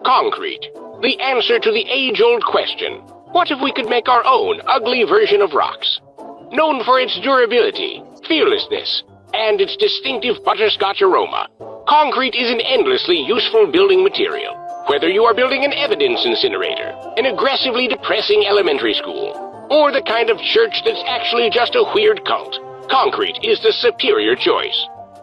Concrete. The answer to the age-old question. What if we could make our own ugly version of rocks? Known for its durability, fearlessness, and its distinctive butterscotch aroma, concrete is an endlessly useful building material. Whether you are building an evidence incinerator, an aggressively depressing elementary school, or the kind of church that's actually just a weird cult, concrete is the superior choice.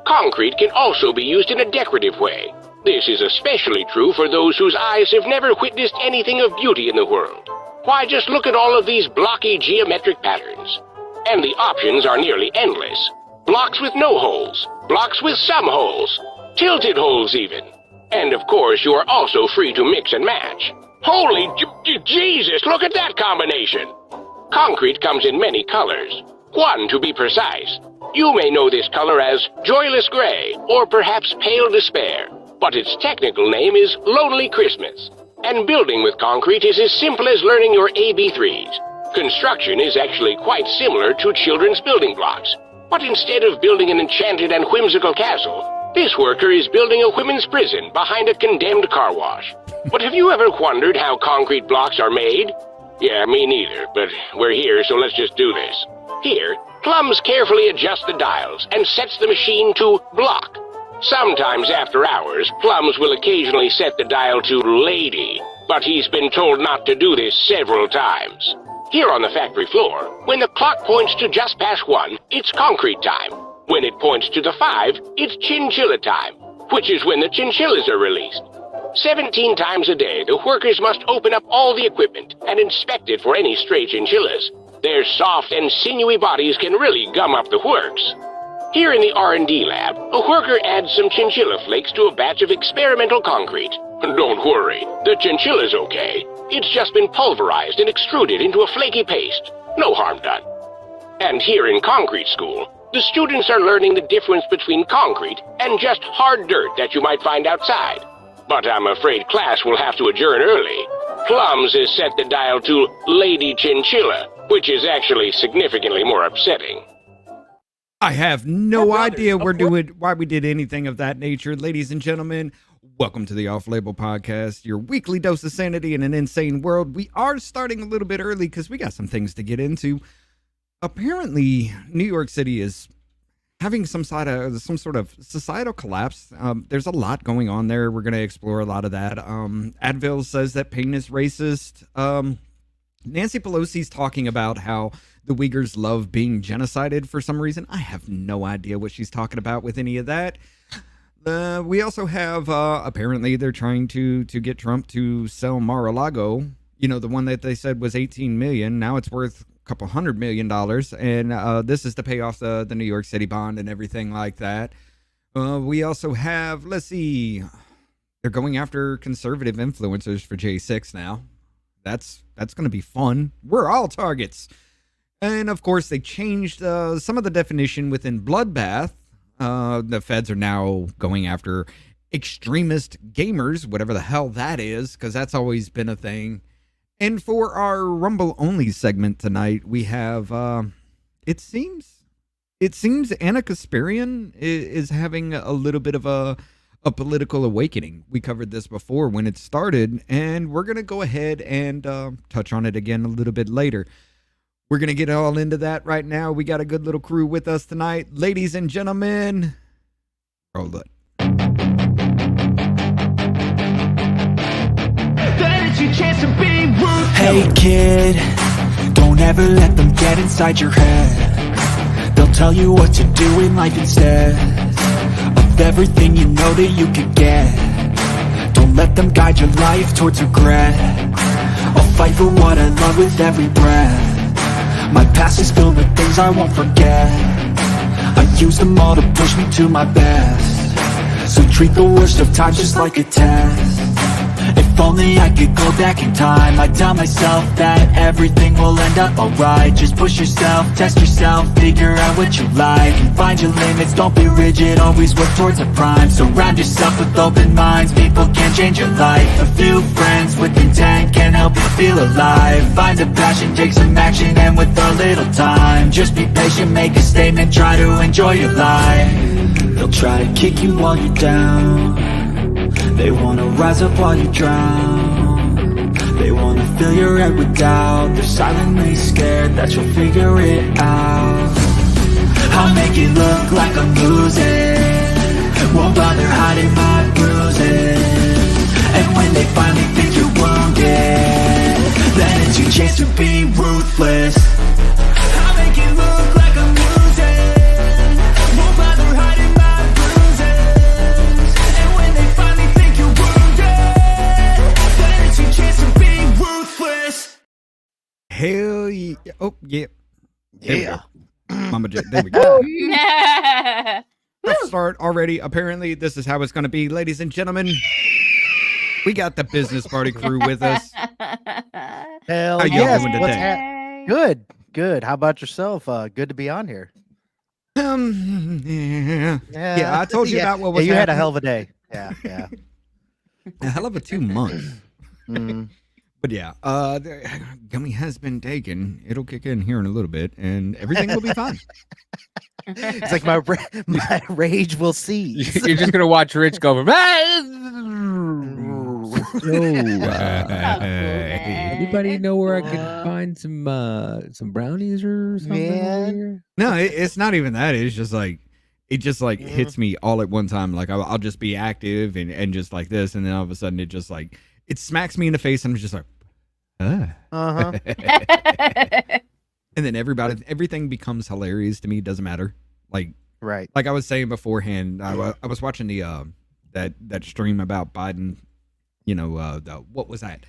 Concrete can also be used in a decorative way. This is especially true for those whose eyes have never witnessed anything of beauty in the world. Why, just look at all of these blocky geometric patterns. And the options are nearly endless. Blocks with no holes, blocks with some holes, tilted holes even. And of course, you are also free to mix and match. Holy Jesus, look at that combination! Concrete comes in many colors. One, to be precise. You may know this color as Joyless Gray, or perhaps Pale Despair, but its technical name is Lonely Christmas. And building with concrete is as simple as learning your AB3s. Construction is actually quite similar to children's building blocks, but instead of building an enchanted and whimsical castle, this worker is building a women's prison behind a condemned car wash. But have you ever wondered how concrete blocks are made? Yeah, me neither, but we're here, so let's just do this. Here, Plums carefully adjusts the dials and sets the machine to block. Sometimes after hours, Plums will occasionally set the dial to lady, but he's been told not to do this several times. Here on the factory floor, when the clock points to just past 1, it's concrete time. When it points to the 5, it's chinchilla time, which is when the chinchillas are released. 17 times a day, the workers must open up all the equipment and inspect it for any stray chinchillas. Their soft and sinewy bodies can really gum up the works. Here in the R&D lab, a worker adds some chinchilla flakes to a batch of experimental concrete. Don't worry, the chinchilla's okay. It's just been pulverized and extruded into a flaky paste. No harm done. And here in concrete school, the students are learning the difference between concrete and just hard dirt that you might find outside. But I'm afraid class will have to adjourn early. Plums has set the dial to Lady Chinchilla, which is actually significantly more upsetting. I have no idea why we did anything of that nature. Ladies and gentlemen, welcome to the Off-Label Podcast, your weekly dose of sanity in an insane world. We are starting a little bit early because we got some things to get into. Apparently, New York City is having some sort of societal collapse. There's a lot going on there. We're going to explore a lot of that. Advil says that pain is racist. Nancy Pelosi's talking about how the Uyghurs love being genocided for some reason. I have no idea what she's talking about with any of that. We also have, apparently they're trying to get Trump to sell Mar-a-Lago. You know, the one that they said was $18 million. Now it's worth couple $100 million, and this is to pay off the New York City bond and everything like that. We also have, let's see, they're going after conservative influencers for J6 now. That's going to be fun. We're all targets. And of course, they changed some of the definition within Bloodbath. The feds are now going after extremist gamers, whatever the hell that is, because that's always been a thing. And for our Rumble only segment tonight, we have, it seems Ana Kasparian is having a little bit of a political awakening. We covered this before when it started, and we're going to go ahead and touch on it again a little bit later. We're going to get all into that right now. We got a good little crew with us tonight. Ladies and gentlemen, roll it. Hey kid, don't ever let them get inside your head. They'll tell you what to do in life instead of everything you know that you could get. Don't let them guide your life towards regret. I'll fight for what I love with every breath. My past is filled with things I won't forget. I use them all to push me to my best. So treat the worst of times just like a test. If only I could go back in time, I'd tell myself that everything will end up alright. Just push yourself, test yourself, figure out what you like, and find your limits, don't be rigid, always work towards a prime. Surround yourself with open minds, people can change your life. A few friends with intent can help you feel alive. Find a passion, take some action, and with a little time, just be patient, make a statement, try to enjoy your life. They'll try to kick you while you're down. They wanna rise up while you drown. They wanna fill your head with doubt. They're silently scared that you'll figure it out. I'll make it look like I'm losing, won't bother hiding my bruises. And when they finally think you're wounded, then it's your chance to be ruthless. I'll make it look like I'm losing, won't bother hiding my bruises. And when they finally think you're wounded, then it's your chance to be ruthless. Hell yeah. Oh, yeah. Yeah. Mama J. There we go. Yeah. Let's start already. Apparently, this is how it's going to be. Ladies and gentlemen, we got the business party crew with us. Hell How you yes. doing What's today? Good. How about yourself? Good to be on here. Yeah, I told you about what was you had a happening. hell of a day. Yeah. A hell of a 2 months. Mm. But yeah, the gummy has been taken. It'll kick in here in a little bit, and everything will be fine. It's like my rage will cease. You're just gonna watch Rich go from. Anybody know where I could find some brownies or something? Man. Here? No, it's not even that. It's just like it just like hits me all at one time. Like I'll just be active and just like this, and then all of a sudden it just like it smacks me in the face, and I'm just like, Uh-huh. and then everything becomes hilarious to me. It doesn't matter. Like Right. I was saying beforehand, I was watching the that stream about Biden. You know, what was that?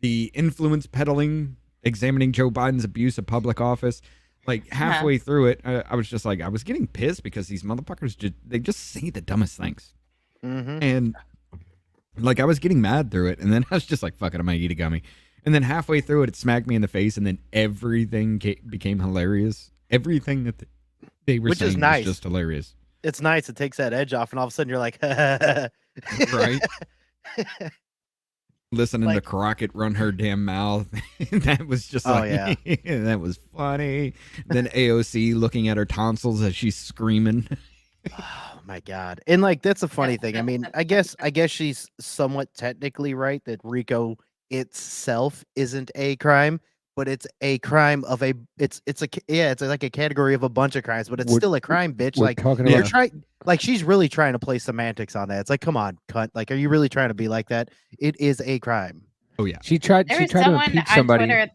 The influence peddling, examining Joe Biden's abuse of public office. Like halfway through it, I was just like, I was getting pissed because these motherfuckers they just say the dumbest things, Mm-hmm. and like I was getting mad through it, and then I was just like, fuck it, I'm gonna eat a gummy. And then halfway through it, it smacked me in the face, and then everything became hilarious. Everything that they were Which is saying nice. was just hilarious, It's nice. It takes that edge off, and all of a sudden you're like, right? Listening to Like- Crockett run her damn mouth. That was just Oh, like, that was funny. Then AOC looking at her tonsils as she's screaming. Oh my god. And like that's a funny thing. I mean, I guess she's somewhat technically right that RICO itself isn't a crime, but it's a crime of it's like a category of a bunch of crimes, but it's We're- still a crime, bitch. We're Like talking you're about trying like she's really trying to play semantics on that. It's like, come on, cunt. Like, are you really trying to be like that? It is a crime. Oh, yeah. she tried There to was someone impeach on somebody. Twitter.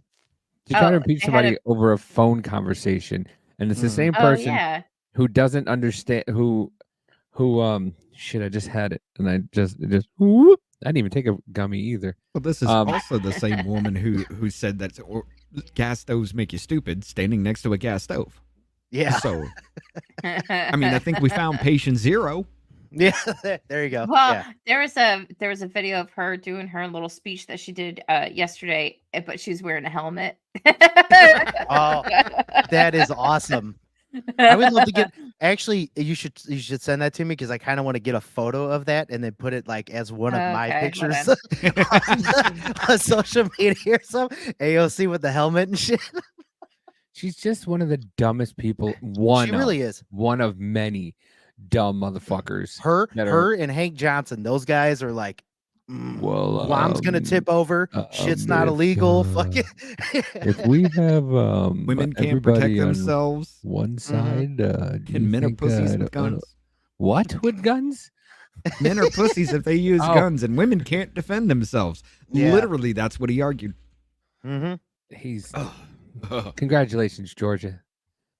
She tried to Oh, impeach they had somebody over a phone conversation, and it's the Mm. same Oh person yeah. who doesn't understand who shit. I just had it, and I just whoop. I didn't even take a gummy either. Well, this is Um, also the same woman who said that gas stoves make you stupid standing next to a gas stove. Yeah. So, I mean, I think we found patient zero. Yeah. There you go. Well, Yeah. there was a video of her doing her little speech that she did yesterday, but she's wearing a helmet. Oh, that is awesome. I would love to get actually you should send that to me because I kind of want to get a photo of that and then put it like as one of my Okay, pictures hold on social media or something. AOC with the helmet and shit. She's just one of the dumbest people. She really is. One of many dumb motherfuckers. Her that her and Hank Johnson, those guys are like Well, bomb's gonna tip over. Shit's not illegal. Fuck it. If we have Women can't protect everybody on themselves, one side, do you and men are think, pussies with uh, guns. What with guns? Men are pussies if they use Oh. guns, and women can't defend themselves. Yeah. Literally, that's what he argued. Mm-hmm. He's Oh. congratulations, Georgia.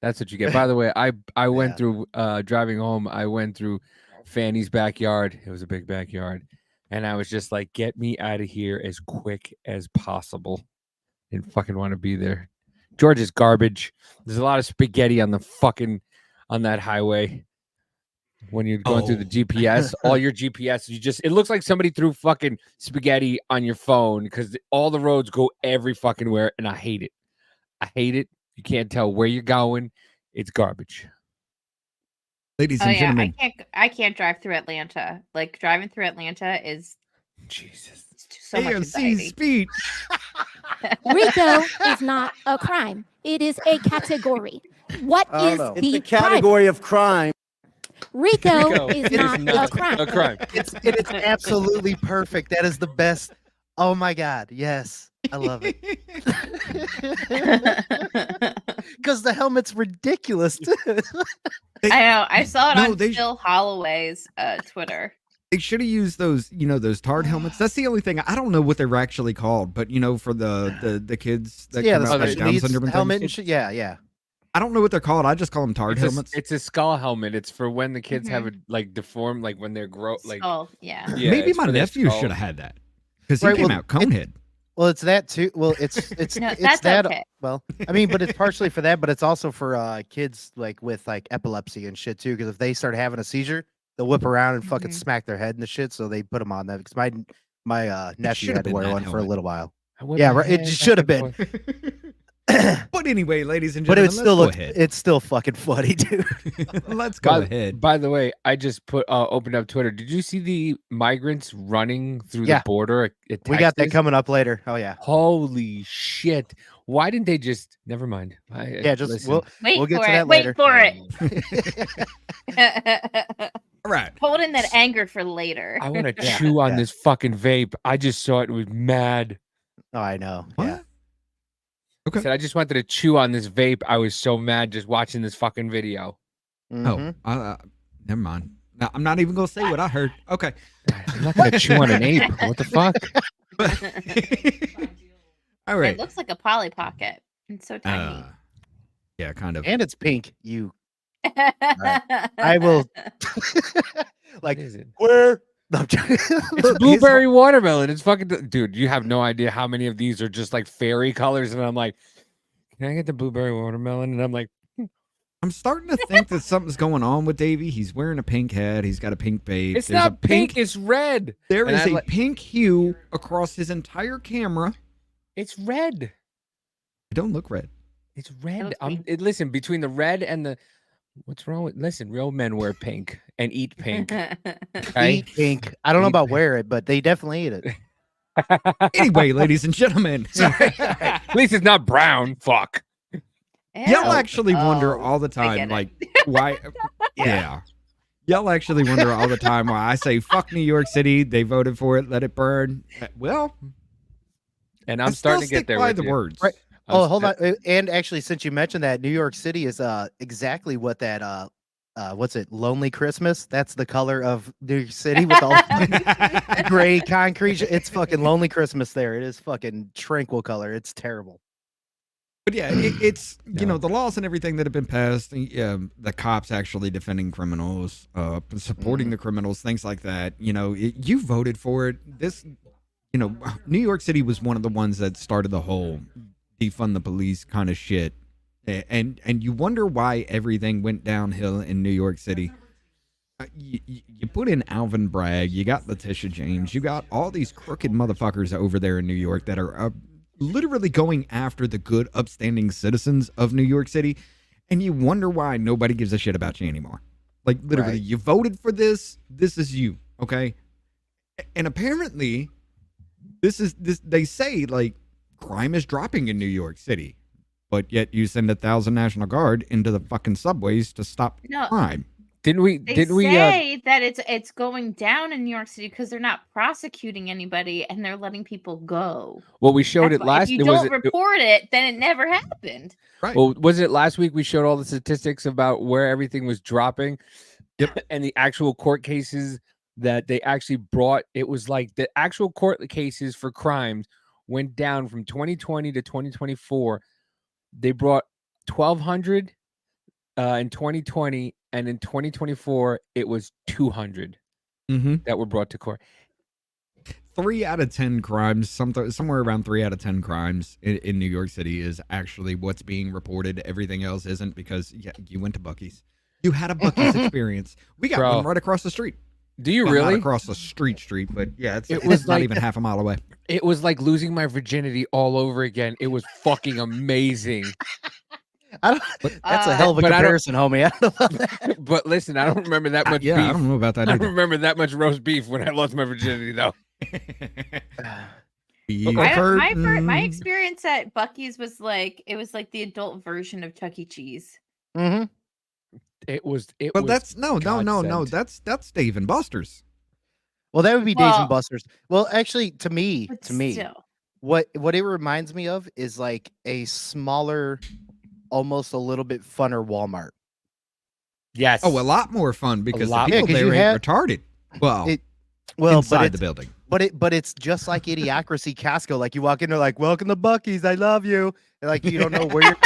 That's what you get. By the way, I went Yeah. through driving home. I went through Fanny's backyard. It was a big backyard, and I was just like, "Get me out of here as quick as possible." Didn't fucking want to be there. Georgia's garbage. There's a lot of spaghetti on that highway. When you're going through the GPS, all your GPS, it looks like somebody threw fucking spaghetti on your phone because all the roads go every fucking where, and I hate it. I hate it. You can't tell where you're going. It's garbage. Ladies Oh and yeah, gentlemen, I can't drive through Atlanta. Like driving through Atlanta is Jesus. so much AOC anxiety. speech. RICO is not a crime. It is a category. What I don't is know. the It's a category of crime. Rico is not a crime. a crime. It's absolutely perfect. That is the best. Oh my god, yes, I love it. Because the helmet's ridiculous too. I know. I saw it No, on they- Phil Holloway's Twitter. They should have used those, those tarred helmets. That's the only thing. I don't know what they were actually called, but for the kids that Yeah, come the out with special Down needs syndrome and helmet things. and shit. Yeah. I don't know what they're called. I just call them tarred It's helmets. it's a skull helmet. It's for when the kids have a deformed, like when they're Skull, yeah. Maybe it's my for their nephew skull. should have had that because he Right, came well, out conehead. Well, it's that too. Well, it's No, it's that's that. okay. Well, I mean, but it's partially for that, but it's also for kids like with like epilepsy and shit too. Because if they start having a seizure, they'll whip around and fucking Mhm. smack their head and the shit. So they put them on that. Because my nephew should've had to been wear that one for a helmet. little while. I whip Yeah, my right, it hand should have back and been. forth. But anyway, ladies and But gentlemen, it still let's looks. go ahead. It's still fucking funny, dude. Let's go By, ahead. by the way, I just opened up Twitter. Did you see the migrants running through Yeah. the border at We got that Texas? coming up later. Oh yeah. Holy shit! Why didn't they just? Never mind. Yeah, just listen. Wait We'll get for to it. that Wait later. for it. All right. Holding that anger for later. I want to Yeah, chew on yeah. this fucking vape. I just saw it. It was mad. Oh, I know. What? Yeah. Okay. Said I just wanted to chew on this vape. I was so mad just watching this fucking video. Mhm. Oh, never mind. No, I'm not even gonna say what I heard. Okay. I'm not gonna chew on an ape. What the fuck? All It right. looks like a Polly Pocket. It's so tiny. Yeah, kind of. And it's pink. You. I will. Like What is it? where? No, I'm joking. It's blueberry watermelon. It's fucking dude. You have no idea how many of these are just like fairy colors, and I'm like, can I get the blueberry watermelon? And I'm like, I'm starting to think that something's going on with Davey. He's wearing a pink hat. He's got a pink vape. it's There's a not pink. It's red. There And is I a like- pink hue across his entire camera. It's red. It don't look red. It's red. looks pink. Listen, between the red and the what's wrong with listen, real men wear pink and eat pink. Okay? Eat pink. I don't know Eat about pink. wear it, but they definitely eat it. Anyway, ladies and gentlemen, At least it's not brown. Fuck. y'all actually wonder Oh, all the I time, get it. like, why? Yeah. Y'all actually wonder all the time why I say fuck New York City. They voted for it. Let it burn. Well, And I I'm still starting to get stick there by with the you. words. Right. I'm Oh, hold st- on. And actually, since you mentioned that, New York City is exactly what that what's it? Lonely Christmas. That's the color of New York City with all the gray concrete. It's fucking Lonely Christmas there. It is fucking tranquil color. It's terrible. But yeah, it's Yeah. the laws and everything that have been passed. The cops actually defending criminals, supporting the criminals, things like that. You voted for it. This, New York City was one of the ones that started the whole defund the police kind of shit, and you wonder why everything went downhill in New York City. You put in Alvin Bragg, you got Letitia James, you got all these crooked motherfuckers over there in New York that are literally going after the good, upstanding citizens of New York City, and you wonder why nobody gives a shit about you anymore. Like, literally, Right. you voted for this. This is you, okay? And apparently, this. They say like crime is dropping in New York City, but yet you send 1,000 National Guard into the fucking subways to stop No. crime. Didn't we? They Didn't we? say that it's going down in New York City because they're not prosecuting anybody and they're letting people go. Well, we showed That's it why. last. If you it was don't report it, then it never happened. Right. Well, was it last week we showed all the statistics about where everything was dropping? Yep. And the actual court cases that they actually brought, it was like the actual court cases for crimes went down from 2020 to 2024. They brought 1,200 in 2020, and in 2024 it was 200 Mm-hmm. that were brought to court. 3 out of 10 crimes, somewhere around 3 out of 10 crimes in New York City is actually what's being reported. Everything else isn't because you went to Buc-ee's. You had a Buc-ee's experience. We got Bro. one right across the street. Do you Well, not really? across the street, but yeah, It it was was not like- even half a mile away. It was like losing my virginity all over again. It was fucking amazing. I don't. That's a hell of a But I don't- comparison, homie. I don't know about that. But listen, I don't remember that much Yeah, beef. I don't know about I that don't either. remember that much roast beef when I lost my virginity, though. Beef My curtain. experience at Buc-ee's was like it was like the adult version of Chuck E. Cheese. Mm-hmm. It was. Well, that's no. godsend. That's Dave and Buster's. Well, that would be Days Well- and Busters. Well, actually, to me, But still. what it reminds me of is like a smaller, almost a little bit funner Walmart. Yes. Oh, a lot more fun because the lot- people 'cause there you ain't have- retarded. Well, It- Well, inside but the it's, building. but it's just like Idiocracy Casco. Like you walk in, they're like, "Welcome to Bucky's, I love you." And like you don't know where you're.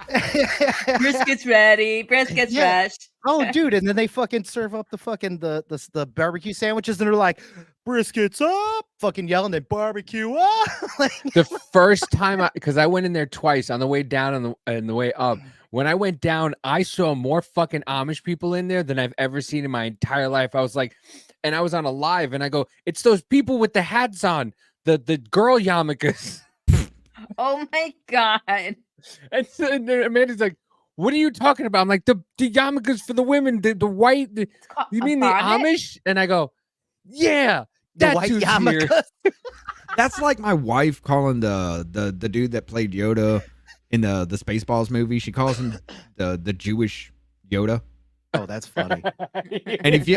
Brisket's ready. Brisket's Yeah. fresh. Oh, dude! And then they fucking serve up the fucking the barbecue sandwiches, and they're like, "Briskets up!" Fucking yelling at barbecue up. Like, The first time, because I went in there twice on the way down and the way up. When I went down, I saw more fucking Amish people in there than I've ever seen in my entire life. I was like, and I was on a live, and I go, "It's those people with the hats on, the girl yarmulkes." Oh my god. And so then Amanda's like, "What are you talking about?" I'm like, the yarmulkes for the women, the white. It's called You a mean the bonnet? Amish?" And I go, "Yeah, the that's white who's here." yarmulke. That's like my wife calling the dude that played Yoda in the Spaceballs movie. She calls him the Jewish Yoda. Oh, that's funny. And if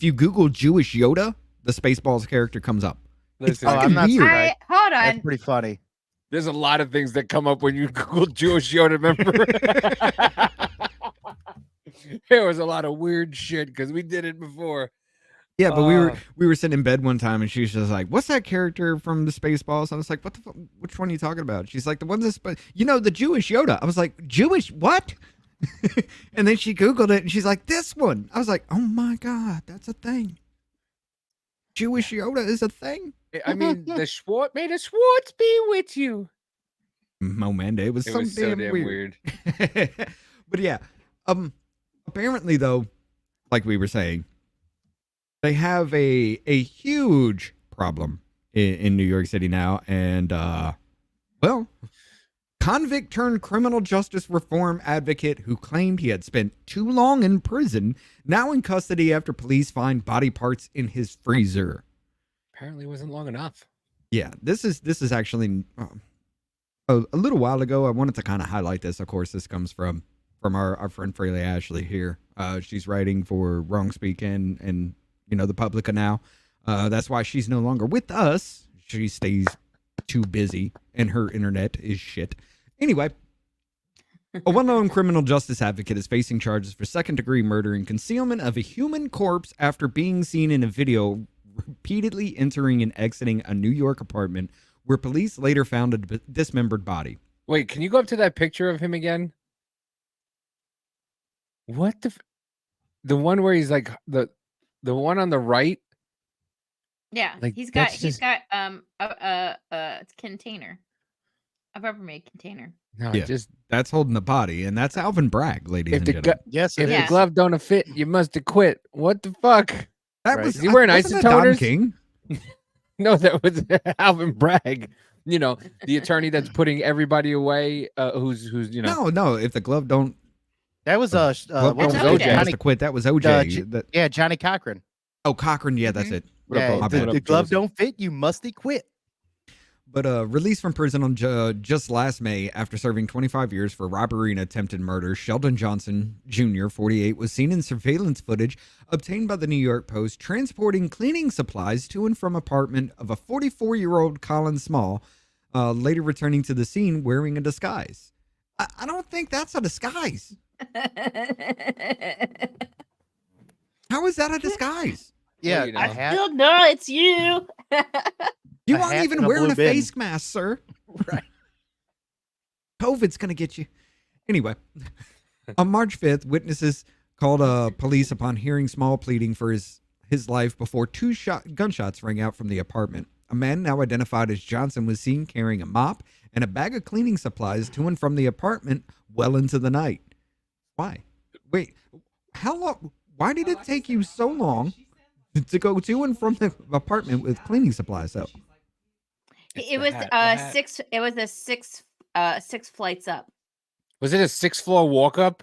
you Google Jewish Yoda, the Spaceballs character comes up. Listen, Oh, I'm not weird. surprised. Hold That's on. pretty funny. there's a lot of things that come up when you Google Jewish Yoda. Remember, there was a lot of weird shit because we did it before. Yeah, but Oh. we were sitting in bed one time and she was just like, "What's that character from the Spaceballs?" I was like, "What the fuck? Which one are you talking about?" She's like, "The one that's the Jewish Yoda." I was like, "Jewish what?" And then she Googled it and she's like, "This one." I was like, "Oh my god, that's a thing. Jewish Yoda is a thing." I mean, the Schwartz may the Schwartz be with you. Momanda, it was It so was damn, so damn weird. weird. But yeah, apparently though, like we were saying, they have a huge problem in New York City now, and well, convict turned criminal justice reform advocate who claimed he had spent too long in prison now in custody after police find body parts in his freezer. Apparently, it wasn't long enough. Yeah, this is actually a little while ago. I wanted to kind of highlight this. Of course, this comes from our friend Fraley Ashley here. She's writing for Wrong Speak and the Publica now. That's why she's no longer with us. She stays too busy, and her internet is shit. Anyway, a well-known criminal justice advocate is facing charges for second-degree murder and concealment of a human corpse after being seen in a video repeatedly entering and exiting a New York apartment where police later found a dismembered body. Wait, can you go up to that picture of him again? What the one where he's like the one on the right? Yeah, Like, he's got that's a container, a Rubbermaid container. No, Yeah. just That's holding the body, and that's Alvin Bragg, ladies if and the gentlemen. Yes, if it Yeah. the is. glove don't fit, you must have quit. What the fuck? That Right. was Is he wearing wasn't that Don isotoners? King? No, that was Alvin Bragg. You know, the attorney that's putting everybody away. Who's No. If the glove don't, That was glove what don't was That's fit, it? OJ. he has Johnny, to quit. That was OJ. J- That- yeah, Johnny Cochran. oh, Cochran. Yeah, that's Mhm. it. What up, Yeah, Bob? my What bad. up, the glove Joseph? don't fit. You must quit. But released from prison on just last May after serving 25 years for robbery and attempted murder, Sheldon Johnson Jr., 48, was seen in surveillance footage obtained by the New York Post transporting cleaning supplies to and from apartment of a 44-year-old Colin Small, later returning to the scene wearing a disguise. I don't think that's a disguise. How is that a disguise? Yeah, you know. a hat. Still, no, it's you. You A aren't hat even and a wearing blue a bin. face mask, sir. Right. COVID's going to get you. Anyway, on March 5th, witnesses called police upon hearing Small pleading for his life before gunshots rang out from the apartment. A man now identified as Johnson was seen carrying a mop and a bag of cleaning supplies to and from the apartment well into the night. Why? Wait, how long? Why did it take you so long to go to and from the apartment with cleaning supplies, though? It was the hat. six. It was a six flights up. Was it a 6th floor walk up?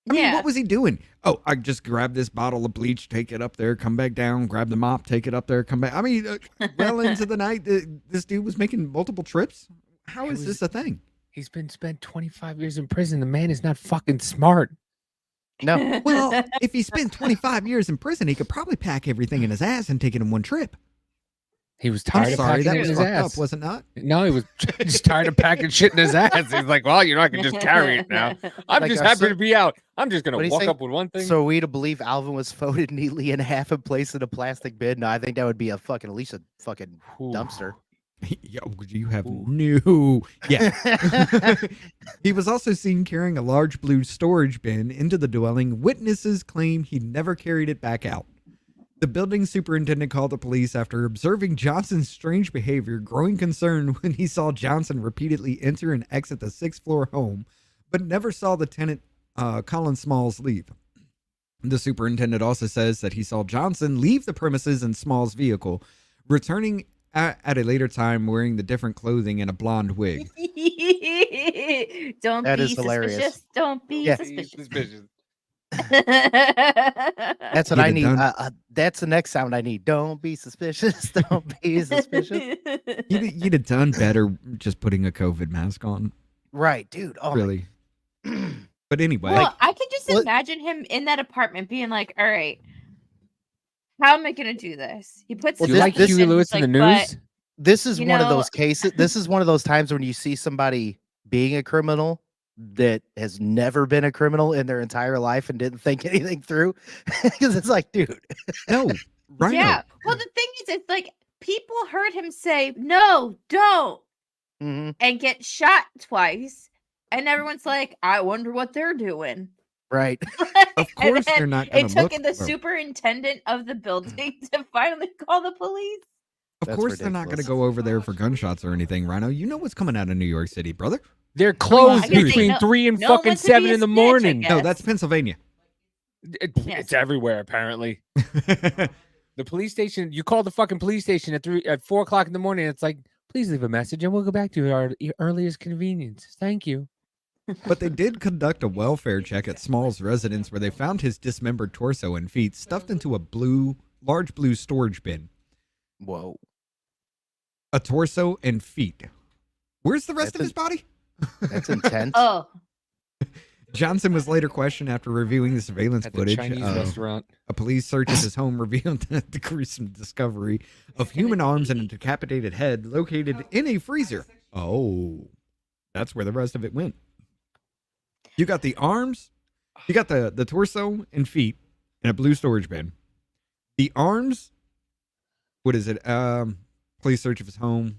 I mean, Yeah. what was he doing? Oh, I just grabbed this bottle of bleach, take it up there, come back down, grab the mop, take it up there, come back. I mean, well into the night, this dude was making multiple trips. How It is was- this a thing? He's been spent 25 years in prison. The man is not fucking smart. No. Well, if he spent 25 years in prison, he could probably pack everything in his ass and take it in one trip. He was tired I'm of sorry, packing that it was in his fucked ass. up, was it not? No, he was just tired of packing shit in his ass. He's like, well, I can just carry it now. I'm Like just our happy son- to be out. I'm just What'd gonna he walk say? up with one thing. So are we to believe Alvin was folded neatly in half and placed in a plastic bin? No, I think that would be at least a fucking Ooh. dumpster. Yo, you have Ooh. no. Yeah. He was also seen carrying a large blue storage bin into the dwelling. Witnesses claim he never carried it back out. The building superintendent called the police after observing Johnson's strange behavior, growing concerned when he saw Johnson repeatedly enter and exit the sixth-floor home, but never saw the tenant, Colin Smalls, leave. The superintendent also says that he saw Johnson leave the premises in Smalls' vehicle, returning at a later time wearing the different clothing and a blonde wig. Don't That be is hilarious. suspicious. Don't be Yeah. suspicious. That's what Get I it need. done. That's the next sound I need. Don't be suspicious. Don't be suspicious. You'd have done better just putting a COVID mask on, Right, dude. Oh, really. But anyway, Well, I could just what- imagine him in that apartment being like, all right, how am I going to do this? He puts Well, you his like stuff this- Huey in, Lewis he's in the like, news? this is You one of know- those cases. This is one of those times when you see somebody being a criminal that has never been a criminal in their entire life and didn't think anything through. Because it's like, dude, no, right? Yeah. Well, the thing is, it's like people heard him say, no, don't, Mhm, and get shot twice. And everyone's like, I wonder what they're doing. right. Of And course then they're not going It to took look. in the well, superintendent of the building to finally call the police. of That's course they're not going to ridiculous. go over there for gunshots or anything, Rhino. You know what's coming out of New York City, brother. They're closed I guess they between know- 3 and no one fucking wants to be 7 a in the snitch, I morning. guess. No, that's Pennsylvania. It's Yes. everywhere apparently. The police station. You call the fucking police station at 4 o'clock in the morning. It's like, please leave a message and we'll go back to your earliest convenience. Thank you. But they did conduct a welfare check at Small's residence where they found his dismembered torso and feet stuffed into a large blue storage bin. Whoa. A torso and feet. Where's the rest That's of his body? That's intense. Oh, Johnson was later questioned after reviewing the surveillance At the footage. Chinese restaurant. A police search of his home revealed the gruesome discovery of human arms and a decapitated head located in a freezer. Oh, that's where the rest of it went. You got the arms, you got the torso and feet in a blue storage bin. The arms, what is it? Police search of his home.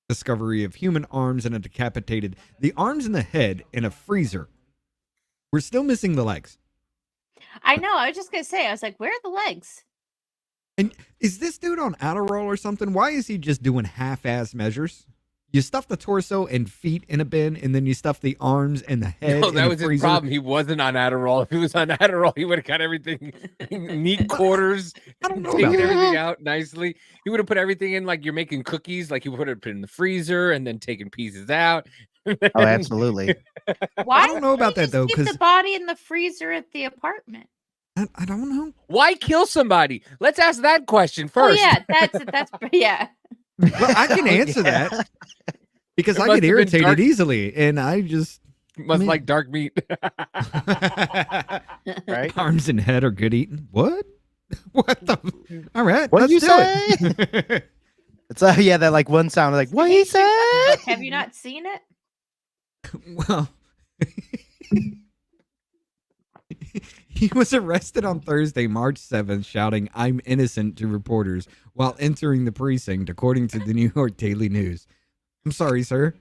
Discovery of human arms and a decapitated. The arms and the head in a freezer. We're still missing the legs. I know. I was just going to say, I was like, where are the legs? And is this dude on Adderall or something? Why is he just doing half-ass measures? You stuff the torso and feet in a bin, and then you stuff the arms and the head No, in that a was his freezer. problem. He wasn't on Adderall. If he was on Adderall, he would have got everything in neat quarters, I don't know taken about that. everything out nicely. He would have put everything in like you're making cookies, like he would have put it in the freezer and then taken pieces out. Oh, absolutely. Why don't know about did that, though, Keep 'cause- the body in the freezer at the apartment. I don't know. Why kill somebody? Let's ask that question first. Oh yeah, that's yeah. Well, I can Oh, answer yeah. that because It I must get have been irritated dark. easily, and I just Must Man. like dark meat. Right? arms and head are good eating. What? What the? All right, What'd let's you do it. It's yeah, that like one sound like what he said. Have you not seen it? Well, he was arrested on Thursday, March 7th, shouting, "I'm innocent" to reporters while entering the precinct, according to the New York Daily News. I'm sorry, sir.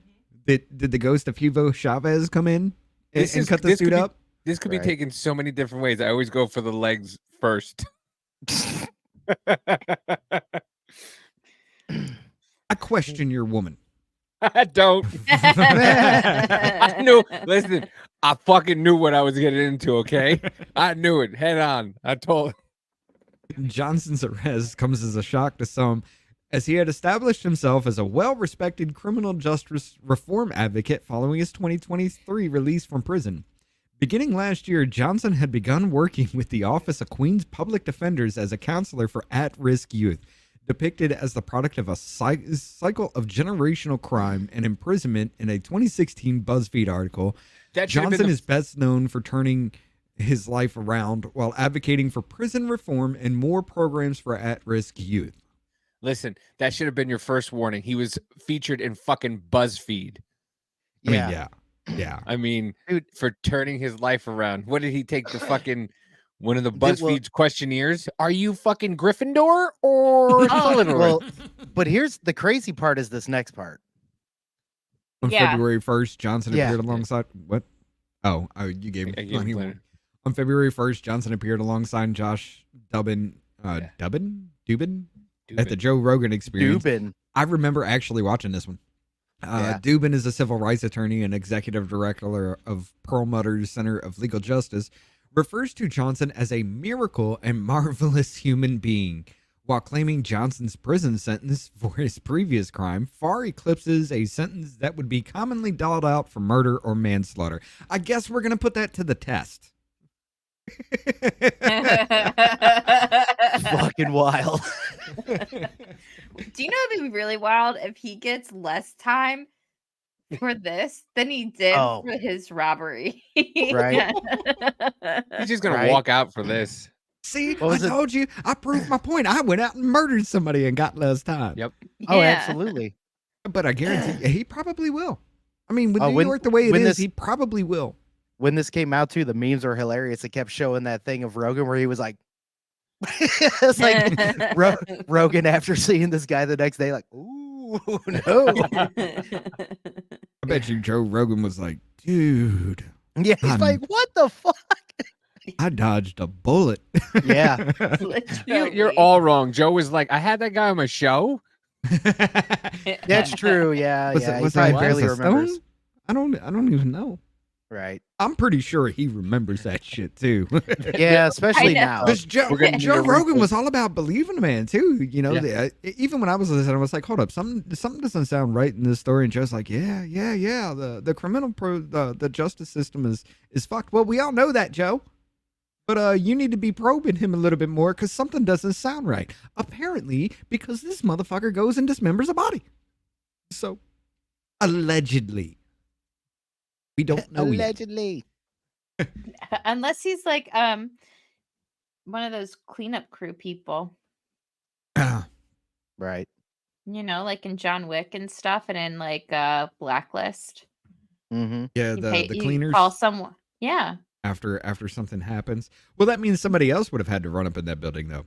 Did the ghost of Hugo Chavez come in and cut the this suit could be- up? This could Right. be taken so many different ways. I always go for the legs first. I question your woman. I don't. I knew. Listen, I fucking knew what I was getting into. Okay, I knew it head on. I told. Johnson's arrest comes as a shock to some, as he had established himself as a well-respected criminal justice reform advocate following his 2023 release from prison. Beginning last year, Johnson had begun working with the Office of Queens Public Defenders as a counselor for at-risk youth, depicted as the product of a cycle of generational crime and imprisonment in a 2016 BuzzFeed article. That should have been Johnson the is best known for turning his life around while advocating for prison reform and more programs for at-risk youth. Listen, that should have been your first warning. He was featured in fucking BuzzFeed. I mean, yeah. I mean, Dude. for turning his life around. What did he take the fucking one of the Dude, well- BuzzFeed's questionnaires? Are you fucking Gryffindor or Slytherin? Well, but here's the crazy part is this next part. On Yeah. February 1st, Johnson Yeah. appeared alongside what? Oh, you gave me I gave plenty him more. plenty. On February 1st, Johnson appeared alongside Josh Dubin, Yeah. Dubin at the Joe Rogan Experience. Dubin. I remember actually watching this one. Yeah. Dubin is a civil rights attorney and executive director of Perlmutter's Center of Legal Justice, refers to Johnson as a miracle and marvelous human being, while claiming Johnson's prison sentence for his previous crime far eclipses a sentence that would be commonly doled out for murder or manslaughter. I guess we're going to put that to the test. Fucking wild. Do you know it'd be really wild if he gets less time for this than he did Oh. for his robbery? Right. He's just gonna Right. walk out for this. See, What I was it? told you. I proved my point. I went out and murdered somebody and got less time. Yep. Oh, Yeah. absolutely. But I guarantee he probably will. I mean, with Oh, New when- York the way it when is, this- he probably will. When this came out too, the memes are hilarious. It kept showing that thing of Rogan where he was like, it's like Rogan after seeing this guy the next day, like, ooh, no. I bet you Joe Rogan was like, dude, Yeah, he's I'm- like, what the fuck? I dodged a bullet. Yeah. You're Literally. all wrong. Joe was like, I had that guy on my show. That's true. Yeah, Was yeah. it, He was probably that barely was it remembers. Stone? I don't even know. Right. I'm pretty sure he remembers that shit too. Yeah, especially know. now. Because Joe, We're gonna need Joe a Rogan replay. was all about believing a man too. You know, Yeah. even when I was listening, I was like, "Hold up, something doesn't sound right in this story." And Joe's like, "Yeah. The criminal the justice system is fucked." Well, we all know that, Joe. But you need to be probing him a little bit more because something doesn't sound right. Apparently, because this motherfucker goes and dismembers a body. So, allegedly, we don't know yet. Allegedly. Unless he's like one of those cleanup crew people, Right. you know, like in John Wick and stuff, and in like Blacklist. Mm-hmm. Yeah, You the you cleaners. call someone. Yeah. after something happens. Well, that means somebody else would have had to run up in that building though.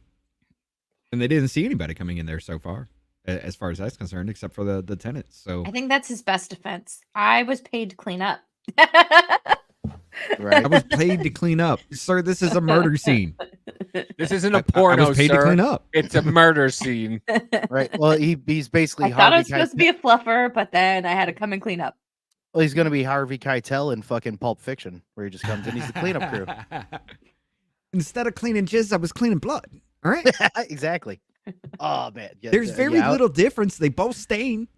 And they didn't see anybody coming in there so far, as far as that's concerned, except for the tenants. So I think that's his best defense. I was paid to clean up. Right. I was paid to clean up. Sir, this is a murder scene. This isn't I a porno, was paid to sir. clean up. It's a murder scene. Right. Well, he's basically I thought I Harvey was supposed to be a fluffer, but then I had to come and clean up. Well, he's gonna be Harvey Keitel in fucking Pulp Fiction, where he just comes in. He's the cleanup crew. Instead of cleaning jizz, I was cleaning blood. All right. Exactly. Oh man. Yeah, There's very yeah, little difference. They both stain.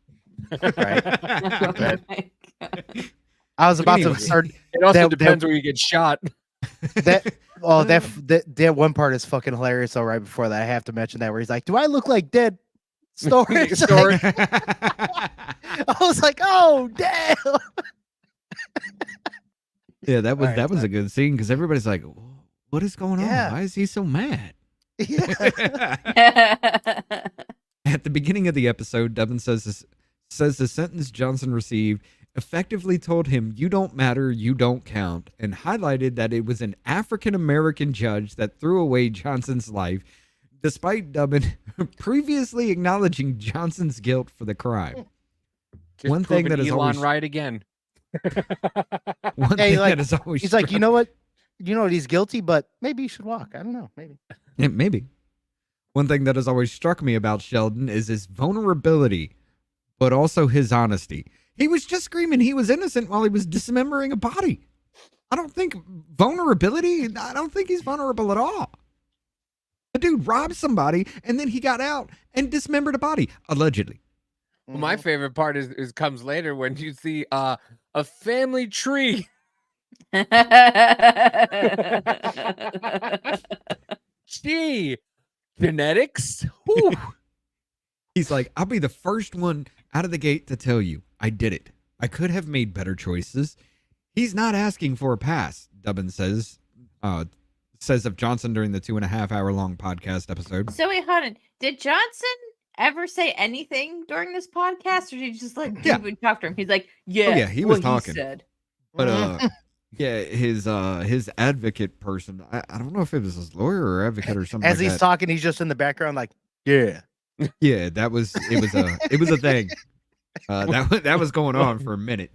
Right. Oh my God. I was about Anyway. to start It also That- depends where you get shot. that. Oh, that one part is fucking hilarious. So right before that, I have to mention that where he's like, "Do I look like dead storage?" Storage. I was like, "Oh damn!" Yeah, that was Alright, a good scene because everybody's like, "What is going on? Yeah. Why is he so mad?" Yeah. At the beginning of the episode, Dubbin says the sentence Johnson received effectively told him, "You don't matter, you don't count," and highlighted that it was an African-American judge that threw away Johnson's life, despite Dubbin previously acknowledging Johnson's guilt for the crime. Just One thing proving that is Elon always- right again. One Hey, thing like, that is always He's like, you know what? He's guilty, but maybe you should walk. I don't know. Maybe. Yeah, maybe. One thing that has always struck me about Sheldon is his vulnerability, but also his honesty. He was just screaming he was innocent while he was dismembering a body. I don't think he's vulnerable at all. The dude robbed somebody and then he got out and dismembered a body, allegedly. Well, my favorite part is comes later when you see a family tree. Gee, genetics. Whew. He's like, I'll be the first one out of the gate to tell you I did it. I could have made better choices. He's not asking for a pass, Dubbin says. says of Johnson during the 2.5-hour long podcast episode. So wait, hold on. Did Johnson ever say anything during this podcast, or did he just let Yeah. David talk to him? He's like, yeah, yeah, he was what talking. He said. But yeah, his advocate person, I don't know if it was his lawyer or advocate or something. As like he's that. talking, he's just in the background, like, yeah. Yeah, it was a thing. That was going on for a minute.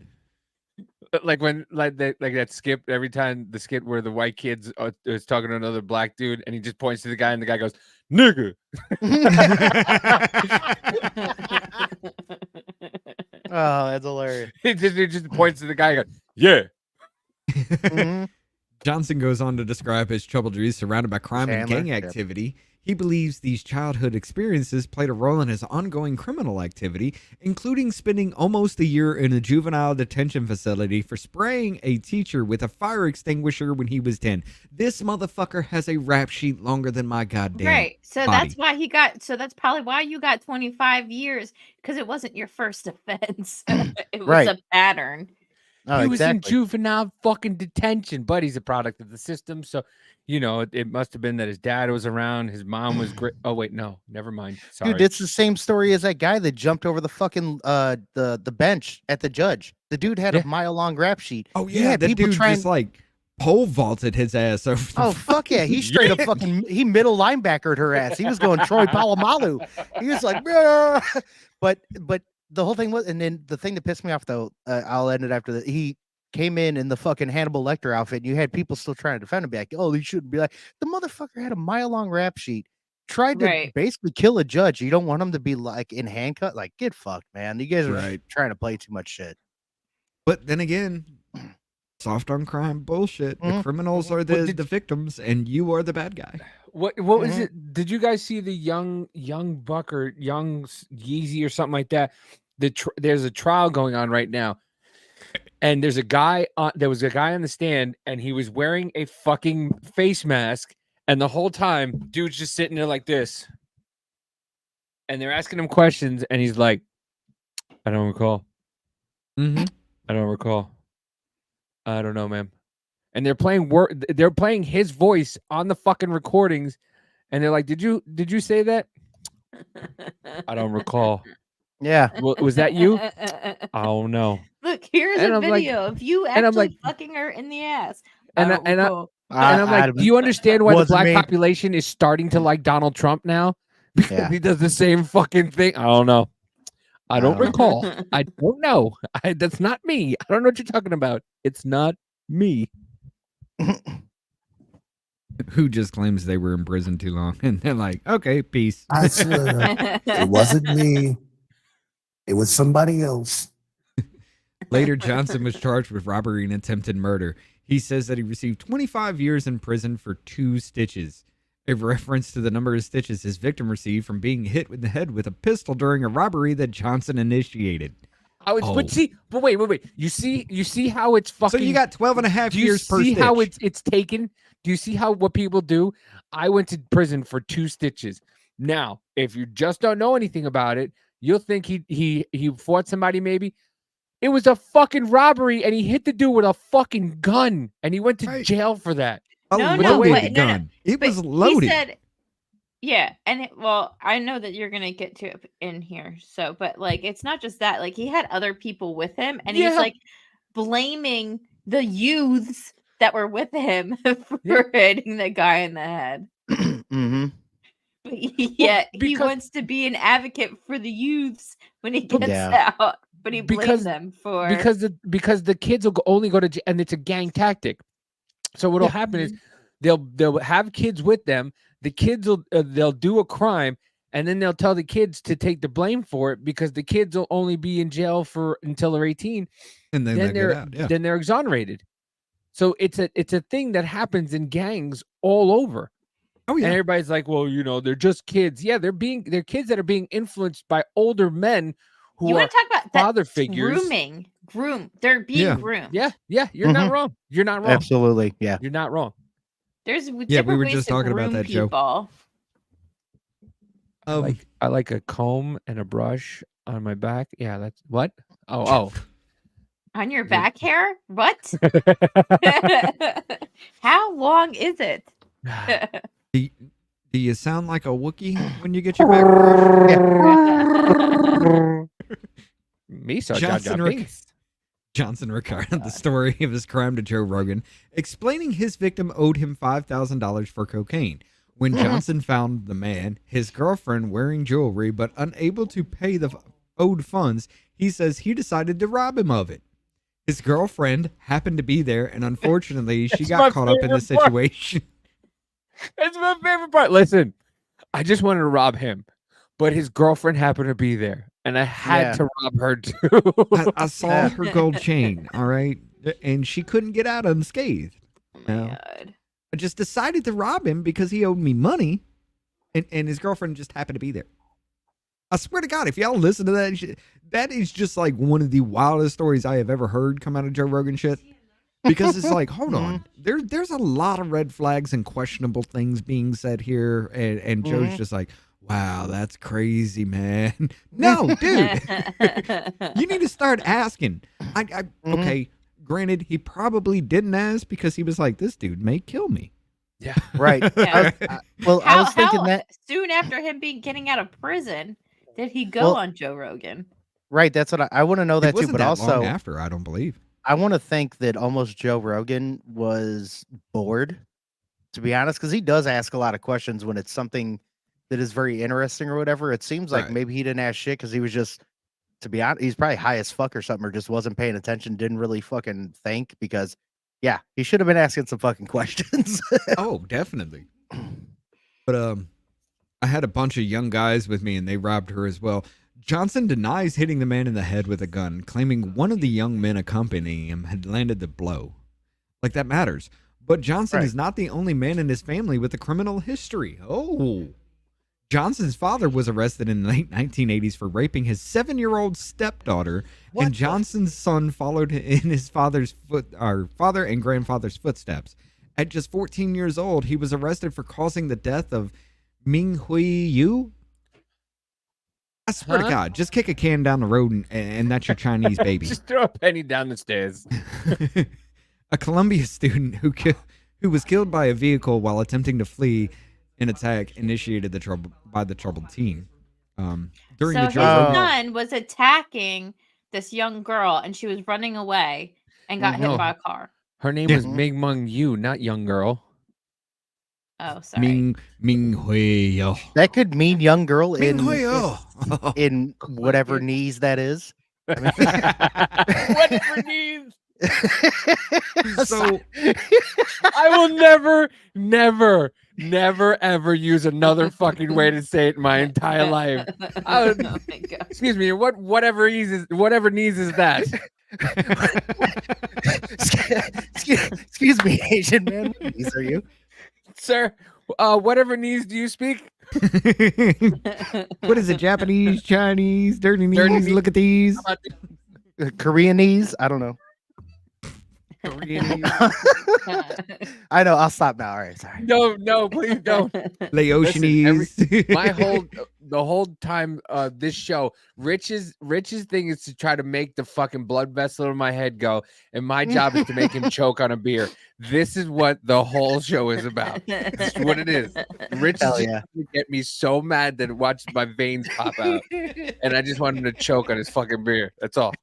Like when that skit every time the skit where the white kid's is talking to another black dude and he just points to the guy and the guy goes nigga. Oh, that's hilarious. He just points to the guy and goes, yeah. Mhm. Johnson goes on to describe his troubled years surrounded by crime and gang Chandler, yep. activity. He believes these childhood experiences played a role in his ongoing criminal activity, including spending almost a year in a juvenile detention facility for spraying a teacher with a fire extinguisher when he was 10. This motherfucker has a rap sheet longer than my goddamn Right. So body. that's why he got. So that's probably why you got 25 years, because it wasn't your first offense. It was Right. a pattern. Oh, He was in exactly. juvenile fucking detention, but he's a product of the system. So, you know, it must have been that his dad was around. His mom was great. Oh, wait, no, never mind. Sorry. Dude, it's the same story as that guy that jumped over the fucking the bench at the judge. The dude had Yeah. a mile-long rap sheet. Oh He yeah, had that people dude trying- just like pole vaulted his ass over. The Oh fuck yeah, he straight up fucking he middle linebackered her ass. He was going Troy Polamalu. He was like, "Bruh." but the whole thing was, and then the thing that pissed me off though, I'll end it after that. He came in the fucking Hannibal Lecter outfit, and you had people still trying to defend him, be like, "Oh, he shouldn't be like." The motherfucker had a mile-long rap sheet. Tried to Right. basically kill a judge. You don't want him to be like in handcuffs. Like, get fucked, man. You guys are Right. trying to play too much shit. But then again, soft on crime bullshit. The Mhm. criminals are What the did- the victims, and you are the bad guy. What was Mhm. it? Did you guys see the young buck or young Yeezy or something like that? There's a trial going on right now, and there's a guy on. There was a guy on the stand, and he was wearing a fucking face mask, and the whole time, dude's just sitting there like this, and they're asking him questions, and he's like, "I don't recall. Mm-hmm. I don't recall. I don't know, ma'am." And they're playing they're playing his voice on the fucking recordings, and they're like, "Did you say that?" "I don't recall." Yeah. Was that you? I don't know. Look, here's And a I'm like- video of you and I'm actually like- fucking her in the ass. And don't and recall. And I'm like, do you understand why the wasn't black me. population is starting to like Donald Trump now? Because Yeah. he does the same fucking thing. I don't know. I don't don't know. recall. I don't know. That's not me. I don't know what you're talking about. It's not me. Who just claims they were in prison too long, and they're like, okay, peace. I swear, it wasn't me. It was somebody else. Later, Johnson was charged with robbery and attempted murder. He says that he received 25 years in prison for 2 stitches, a reference to the number of stitches his victim received from being hit in the head with a pistol during a robbery that Johnson initiated. But wait. You see how it's So fucking. you got 12 and a half Do you years per see stitch. how it's taken? Do you see how what people do? I went to prison for 2 stitches. Now, if you just don't know anything about it, you'll think he fought somebody maybe. It was a fucking robbery, and he hit the dude with a fucking gun, and he went to Right. jail for that. A No, no, loaded wait, no, no. gun. It But was loaded. He said, yeah, and well, I know that you're gonna get to it in here. So, but like, it's not just that. Like, he had other people with him, and he's Yeah. like blaming the youths that were with him for Yeah. hitting the guy in the head. Mm-hmm. But yet he because- wants to be an advocate for the youths when he gets Yeah. out, but he blames Because- them for because the kids will only go to jail, and it's a gang tactic. So what'll happen is they'll have kids with them. The kids will they'll do a crime, and then they'll tell the kids to take the blame for it because the kids will only be in jail until they're 18. and then, Then they they're get out. Yeah. then they're exonerated. So it's a thing that happens in gangs all over. Oh And yeah. everybody's like, well, they're just kids. Yeah, they're kids that are being influenced by older men who you are want to talk about that father figures. they're being Yeah. groomed. Yeah, you're not Mhm. wrong. You're not wrong. Absolutely. Yeah. You're not wrong. There's Yeah, we different were ways just to talking about groom that, Joe. people. I like a comb and a brush on my back. Yeah, that's what? Oh. On your back hair? What? How long is it? Do you sound like a Wookiee when you get your back brushed? Me so Jar Jar Johnson Rick- Binks. Johnson recounted the story of his crime to Joe Rogan, explaining his victim owed him $5,000 for cocaine. When Johnson found the man, his girlfriend wearing jewelry but unable to pay the owed funds, he says he decided to rob him of it. His girlfriend happened to be there, and unfortunately, she That's my got caught up in the favorite part. situation. That's my favorite part. Listen, I just wanted to rob him, but his girlfriend happened to be there, and I had to rob her too. I saw her gold chain, all right, and she couldn't get out unscathed. Oh my No. god. I just decided to rob him because he owed me money, and his girlfriend just happened to be there. I swear to God, if y'all listen to that shit, that is just like one of the wildest stories I have ever heard come out of Joe Rogan shit. Because it's like, hold on, there's a lot of red flags and questionable things being said here, and Joe's just like, wow, that's crazy, man. No, dude, you need to start asking. Okay, granted, he probably didn't ask because he was like, this dude may kill me. Yeah. Right. Yeah. I How, was thinking how that. soon after him getting out of prison did he go Well, on Joe Rogan? Right. That's what I want to know It that too. wasn't But that also, long after, I don't believe. I want to think that almost Joe Rogan was bored, to be honest, because he does ask a lot of questions when it's something that is very interesting or whatever. It seems like Right. maybe he didn't ask shit because he was just, to be honest, he's probably high as fuck or something, or just wasn't paying attention, didn't really fucking think because, yeah, he should have been asking some fucking questions. Oh, definitely. But I had a bunch of young guys with me and they robbed her as well. Johnson denies hitting the man in the head with a gun, claiming one of the young men accompanying him had landed the blow. Like that matters. But Johnson is not the only man in his family with a criminal history. Oh. Johnson's father was arrested in the late 1980s for raping his 7-year-old stepdaughter, and Johnson's son followed in his father and grandfather's footsteps. At just 14 years old, he was arrested for causing the death of Ming Hui Yu. I swear to God, just kick a can down the road and that's your Chinese baby. Just throw a penny down the stairs. A Columbia student who was killed by a vehicle while attempting to flee an attack initiated the troubled teen. During So the his Joe Rogan, son was attacking this young girl, and she was running away and got hit by a car. Her name was Ming Mung Yu, not young girl. Oh, sorry. Ming Hui Yo. That could mean young girl Ming in Hui Yo. in whatever knees that is. I mean, Whatever needs. So I will never, ever use another fucking way to say it in my entire life. I would- Oh my god. Excuse me, whatever needs is that? excuse me, Asian man. What knees are you? Sir, whatever needs do you speak? what is it? Japanese, Chinese, dirty knees? Dirty knees. Look at these. How about Korean knees? I don't know. Korean knees. I know. I'll stop now. All right, sorry. No, please don't. Laotianese. The whole time this show, Rich's thing is to try to make the fucking blood vessel in my head go, and my job is to make him choke on a beer. This is what the whole show is about. This is what it is. Rich is Hell just yeah. trying to get me so mad that it watches my veins pop out, and I just want him to choke on his fucking beer. That's all.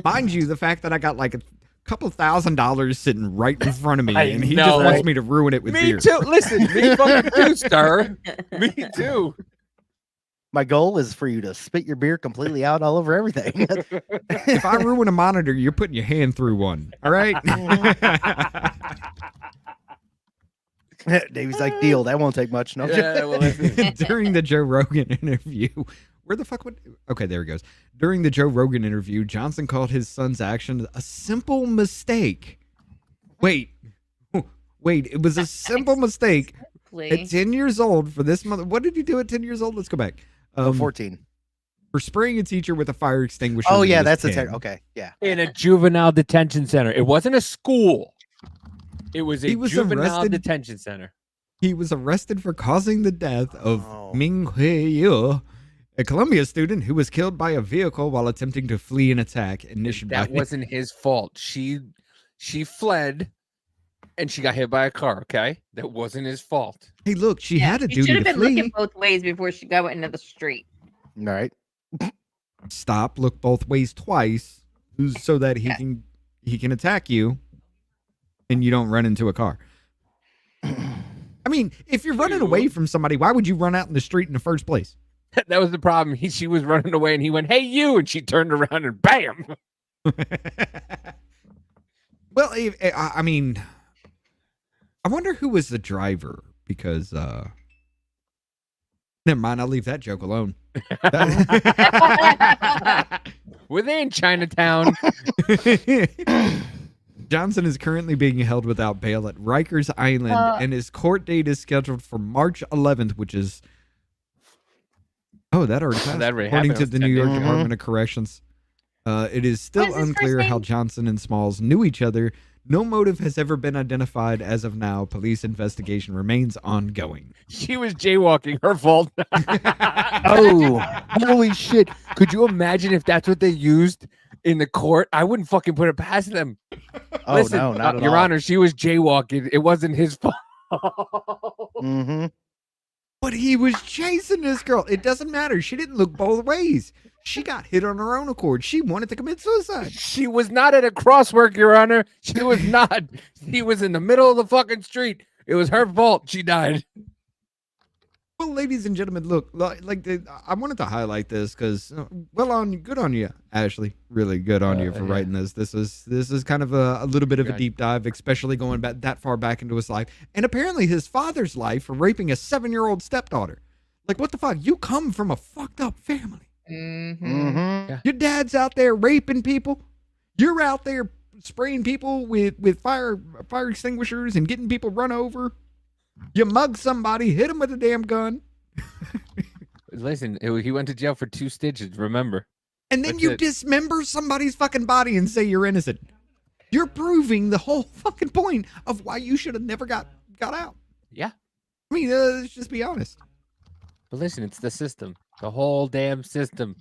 Mind you, the fact that I got like a couple $1,000 sitting right in front of me, I and he know, just wants right? me to ruin it with Me beer. too. Listen, me fucking too, sir. Me too. My goal is for you to spit your beer completely out all over everything. If I ruin a monitor, you're putting your hand through one. All right. Davey's like, deal. That won't take much. No. Yeah, well, listen. During the Joe Rogan interview, where the fuck would? Okay, there he goes. During the Joe Rogan interview, Johnson called his son's action a simple mistake. Wait, it was a simple mistake. At 10 years old, for this mother, what did you do at 10 years old? Let's go back. 14. For spraying a teacher with a fire extinguisher. Oh when he yeah, was that's 10. okay. Yeah. In a juvenile detention center. It wasn't a school. It was a He was juvenile arrested- detention center. He was arrested for causing the death of Oh. Ming Hui Yu, A Columbia student who was killed by a vehicle while attempting to flee an attack initiated That by wasn't his fault. She fled and she got hit by a car, okay? That wasn't his fault. Hey, look, she had a She duty should have to been looking flee. both ways before she got into the street. All right. Stop, look both ways twice, so that he can attack you, and you don't run into a car. I mean, if you're running away from somebody, why would you run out in the street in the first place? That was the problem. She was running away and he went, "Hey, you," and she turned around and bam. Well, I mean, I wonder who was the driver, because never mind, I'll leave that joke alone. Within Chinatown. Johnson is currently being held without bail at Rikers Island, and his court date is scheduled for March 11th, which is that already passed. That already According to happened. the New York Mhm. Department of Corrections. It is What still is his first unclear how name? Johnson and Smalls knew each other. No motive has ever been identified as of now. Police investigation remains ongoing. She was jaywalking. Her fault. Oh, Holy shit. Could you imagine if that's what they used in the court? I wouldn't fucking put it past them. oh Listen, no, not at Your all. Honor, she was jaywalking. It wasn't his fault. Mm-hmm. But he was chasing this girl. It doesn't matter. She didn't look both ways. She got hit on her own accord. She wanted to commit suicide. She was not at a crosswork, Your Honor. She was not. She was in the middle of the fucking street. It was her fault. She died. Well, ladies and gentlemen, look, I wanted to highlight this because, good on you, Ashley. Really good on you for Yeah. writing this. This is kind of a little bit of a God. deep dive, especially going back that far back into his life, and apparently his father's life for raping a 7-year-old stepdaughter. Like, what the fuck? You come from a fucked up family. Mm-hmm. Your dad's out there raping people. You're out there spraying people with fire extinguishers and getting people run over. You mug somebody, hit him with a damn gun. Listen, he went to jail for 2 stitches, remember? And then That's you it. dismember somebody's fucking body and say you're innocent. You're proving the whole fucking point of why you should have never got out. Yeah. I mean, let's just be honest. But listen, it's the system. The whole damn system.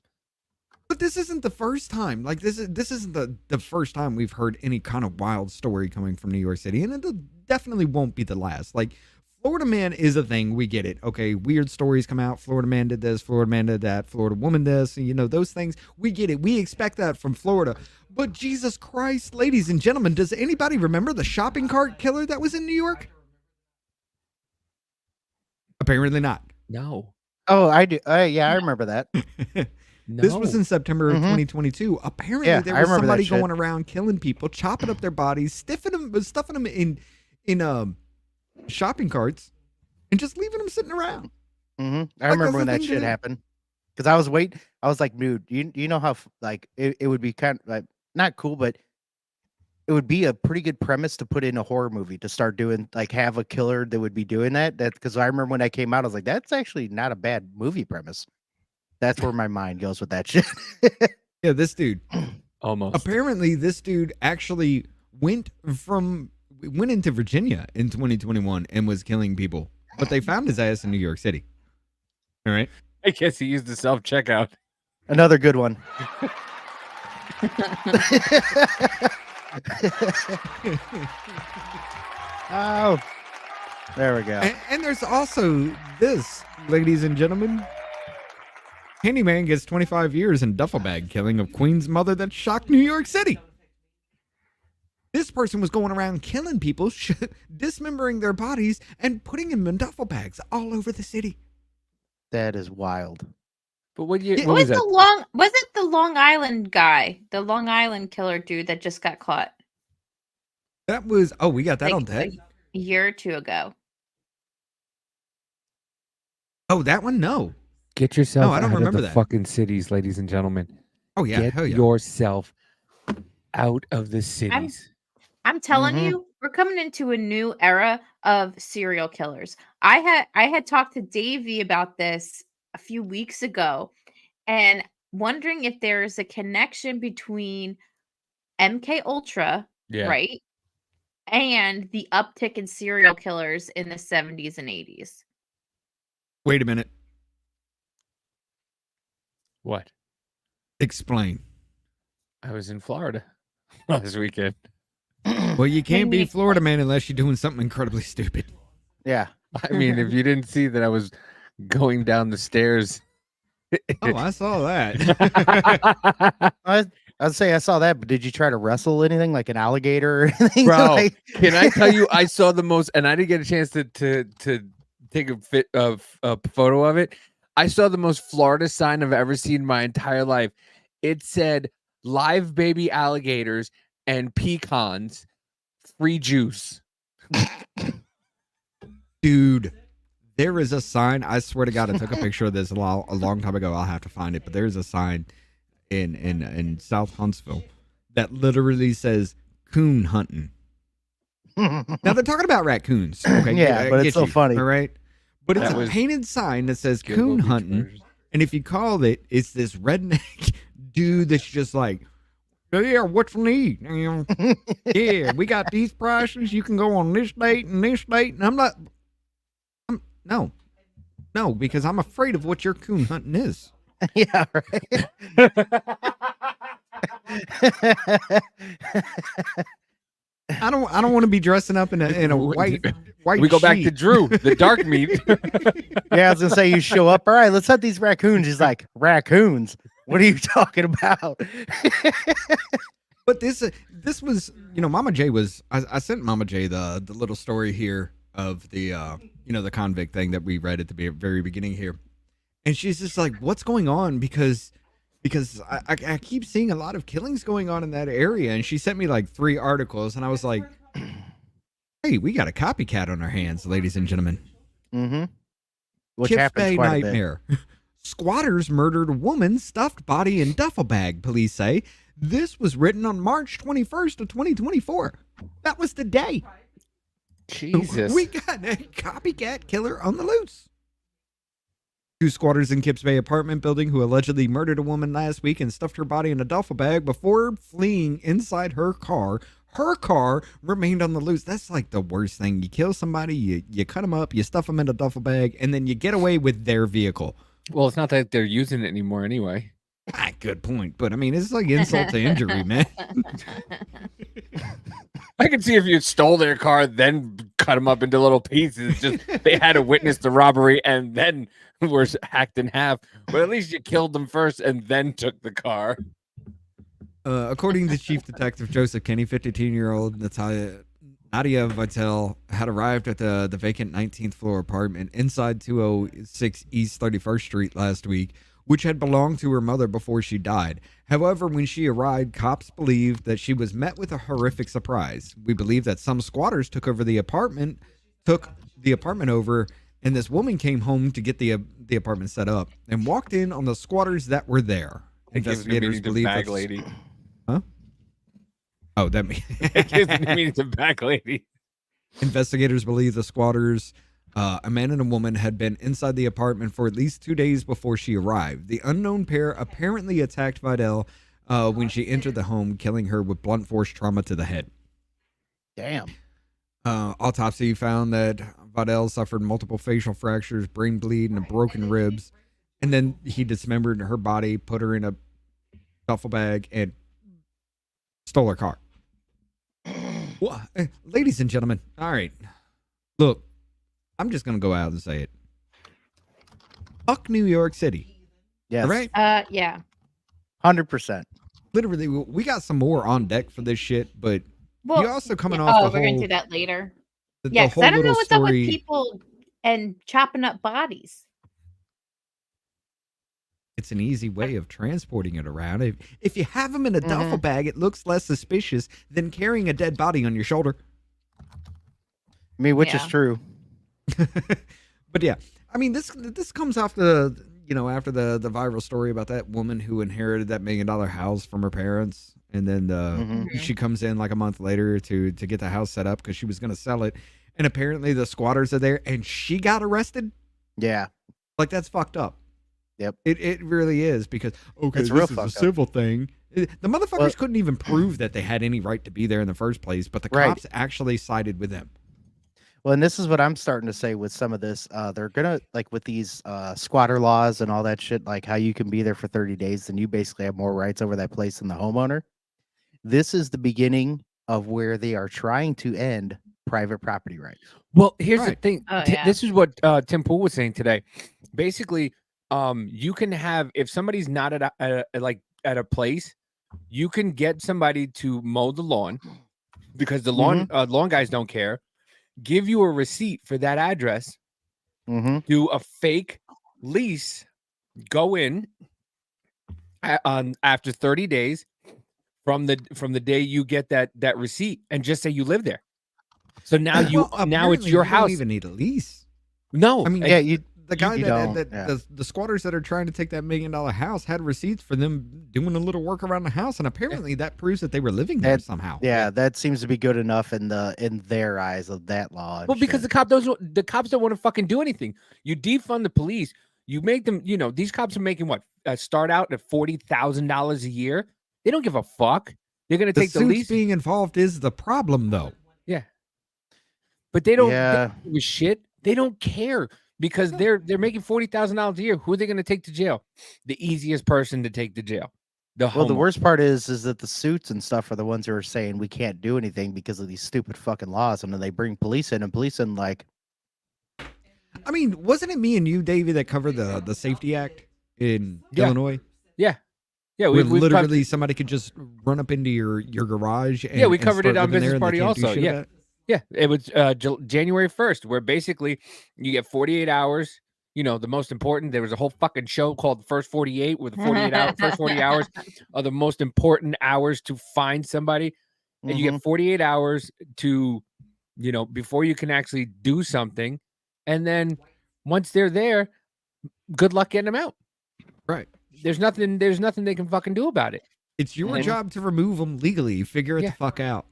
But this isn't the first time. Like, this isn't the first time we've heard any kind of wild story coming from New York City. And it definitely won't be the last. Like, Florida man is a thing. We get it. Okay, weird stories come out. Florida man did this. Florida man did that. Florida woman this. You know, those things. We get it. We expect that from Florida. But Jesus Christ, ladies and gentlemen, does anybody remember the shopping cart killer that was in New York? Apparently not. No. Oh, I do. Yeah, I remember that. No. This was in September of Mhm. 2022. Apparently, Yeah, there I was remember that somebody shit. going around killing people, chopping up their bodies, stuffing them in shopping carts, and just leaving them sitting around. Mm-hmm. I Like, remember that's when the that thing shit to- happened. Because I was waiting. I was like, dude, you know how like it would be kind of like not cool, but it would be a pretty good premise to put in a horror movie to start doing, like, have a killer that would be doing that. That because I remember when that came out, I was like, that's actually not a bad movie premise. That's where my mind goes with that shit. Yeah, this dude. Almost. Apparently, this dude actually went into Virginia in 2021 and was killing people, but they found his ass in New York City. All right. I guess he used the self-checkout. Another good one. Oh, there we go. And there's also this, ladies and gentlemen. Handyman gets 25 years in duffel bag killing of Queen's mother that shocked New York City. This person was going around killing people, dismembering their bodies, and putting them in duffel bags all over the city. That is wild. But what year? Yeah, What was that? Was it the Long Island guy, the Long Island killer dude that just got caught That was, we got that like, on tape. a year or two ago? Oh, that one? No. Get yourself No, I don't out remember of the that. fucking cities, ladies and gentlemen. Oh, yeah. Get Hell yeah. yourself out of the cities. I'm telling Mhm. you, we're coming into a new era of serial killers. I had talked to Davey about this a few weeks ago and wondering if there's a connection between MK Ultra, Yeah. right? And the uptick in serial killers in the 70s and 80s. Wait a minute. What? Explain. I was in Florida last weekend. Well, you can't be Maybe- Florida man unless you're doing something incredibly stupid. Yeah. I mean, if you didn't see that I was going down the stairs. Oh, I saw that. I'd say I saw that, but did you try to wrestle anything like an alligator or anything? Bro, Like- can I tell you, I saw the most, and I didn't get a chance to take a photo of it. I saw the most Florida sign I've ever seen in my entire life. It said live baby alligators and pecans, free juice. Dude, there is a sign. I swear to God, I took a picture of this a long time ago. I'll have to find it, but there's a sign in South Huntsville that literally says coon hunting. Now they're talking about raccoons. Okay, Yeah, I but it's get so you, funny. all right, but it's That a was painted sign that says Gilgo coon Beach hunting, version. and if you call it, it's this redneck dude that's just like, yeah, what you need? You know, yeah, we got these prices. You can go on this date and this date, and I'm no, because I'm afraid of what your coon hunting is. Yeah, right. I don't want to be dressing up in a white We go back to sheet. Drew, the dark meat. Yeah, I was gonna say you show up. All right, let's hunt these raccoons. He's like, raccoons. What are you talking about? But this was, Mama J was. I sent Mama J the little story here of the the convict thing that we read at the very beginning here, and she's just like, what's going on? Because I keep seeing a lot of killings going on in that area, and she sent me like 3 articles, and I was like, hey, we got a copycat on our hands, ladies and gentlemen. Mm-hmm. Which Chips happens Bay quite a bit. nightmare. Squatters murdered woman, stuffed body in duffel bag, police say. This was written on March 21st of 2024. That was the day. Jesus. We got a copycat killer on the loose. 2 squatters in Kips Bay apartment building who allegedly murdered a woman last week and stuffed her body in a duffel bag before fleeing inside her car. Her car remained on the loose. That's like the worst thing. You kill somebody, you cut them up, you stuff them in a duffel bag, and then you get away with their vehicle. Well, it's not that they're using it anymore anyway. Ah, good point. But I mean, it's like insult to injury, man. I can see if you stole their car, then cut them up into little pieces. Just they had to witness the robbery and then were hacked in half. But at least you killed them first and then took the car. According to Chief Detective Joseph Kenny, 52-year-old Nadia Vitale had arrived at the vacant 19th floor apartment inside 206 East 31st Street last week, which had belonged to her mother before she died. However, when she arrived, cops believed that she was met with a horrific surprise. We believe that some squatters took the apartment over, and this woman came home to get the apartment set up and walked in on the squatters that were there. It gives me Investigators meaning to believe bag that lady. Huh? Oh, that means It gives me meaning to bag lady. investigators believe the squatters, a man and a woman, had been inside the apartment for at least 2 days before she arrived. The unknown pair apparently attacked Vidal when she entered the home, killing her with blunt force trauma to the head. Damn. Autopsy found that Vidal suffered multiple facial fractures, brain bleed, and broken ribs. And then he dismembered her body, put her in a duffel bag, and stole her car. Well, ladies and gentlemen, all right. Look, I'm just going to go out and say it. Fuck New York City. Yes. All right? Yeah. 100%. Literally, we got some more on deck for this shit, but Well, you're also coming yeah, off the we're gonna whole- do that later. the Yeah, because whole I don't know little what's up with story. people and chopping up bodies. It's an easy way of transporting it around. If you have them in a duffel bag, it looks less suspicious than carrying a dead body on your shoulder. I mean, which is Yeah. true. But yeah, I mean, this comes off the, after the viral story about that woman who inherited that $1 million house from her parents, and then Mhm. she comes in like a month later to get the house set up because she was going to sell it, and apparently the squatters are there, and she got arrested. Yeah. Like, that's fucked up. Yep. It really is, because okay, It's this real is a fucked up. civil thing. The motherfuckers Well- couldn't even prove that they had any right to be there in the first place, but the Right. cops actually sided with them. Well, and this is what I'm starting to say with some of this. They're gonna like with these squatter laws and all that shit, like how you can be there for 30 days, then you basically have more rights over that place than the homeowner. This is the beginning of where they are trying to end private property rights. Well, here's the Right. thing. Oh, yeah. This is what Tim Pool was saying today. Basically, you can have if somebody's not at a place, you can get somebody to mow the lawn because the lawn guys don't care. Give you a receipt for that address. Mm-hmm. Do a fake lease. Go in after 30 days from the day you get that receipt, and just say you live there. So now Well, now it's apparently your you house. Don't even need a lease. No, I mean, Yeah, you. the guy you that, don't, that yeah. the squatters that are trying to take that $1 million house had receipts for them doing a little work around the house, and apparently that proves that they were living there That- somehow. Yeah, that seems to be good enough in their eyes of that law. and Well, because shit. the cops don't want to fucking do anything. You defund the police. You make them. These cops are making what start out at $40,000 a year. They don't give a fuck. They're gonna The take the suits lease. being involved is the problem, though. Yeah, but they don't. Yeah. They don't give a shit. They don't care because they're making $40,000 a year. Who are they gonna take to jail? The easiest person to take to jail. Well, the worst part is that the suits and stuff are the ones who are saying we can't do anything because of these stupid fucking laws, and then they bring police in, and police in like, I mean, wasn't it me and you, Davey, that covered the Safety Act in Yeah. Illinois? Yeah, Where we've literally somebody could just run up into your garage. And, we and covered it start on living Business there and they Party can't do also, shit yeah. about it? Yeah, it was January 1st, where basically you get 48 hours. The most important. There was a whole fucking show called The First 48, where the first 40 hours are the most important hours to find somebody, and you mhm. get 48 hours to, before you can actually do something, and then once they're there, good luck getting them out. Right. There's nothing they can fucking do about it. It's your And- job to remove them legally. Figure it Yeah. the fuck out.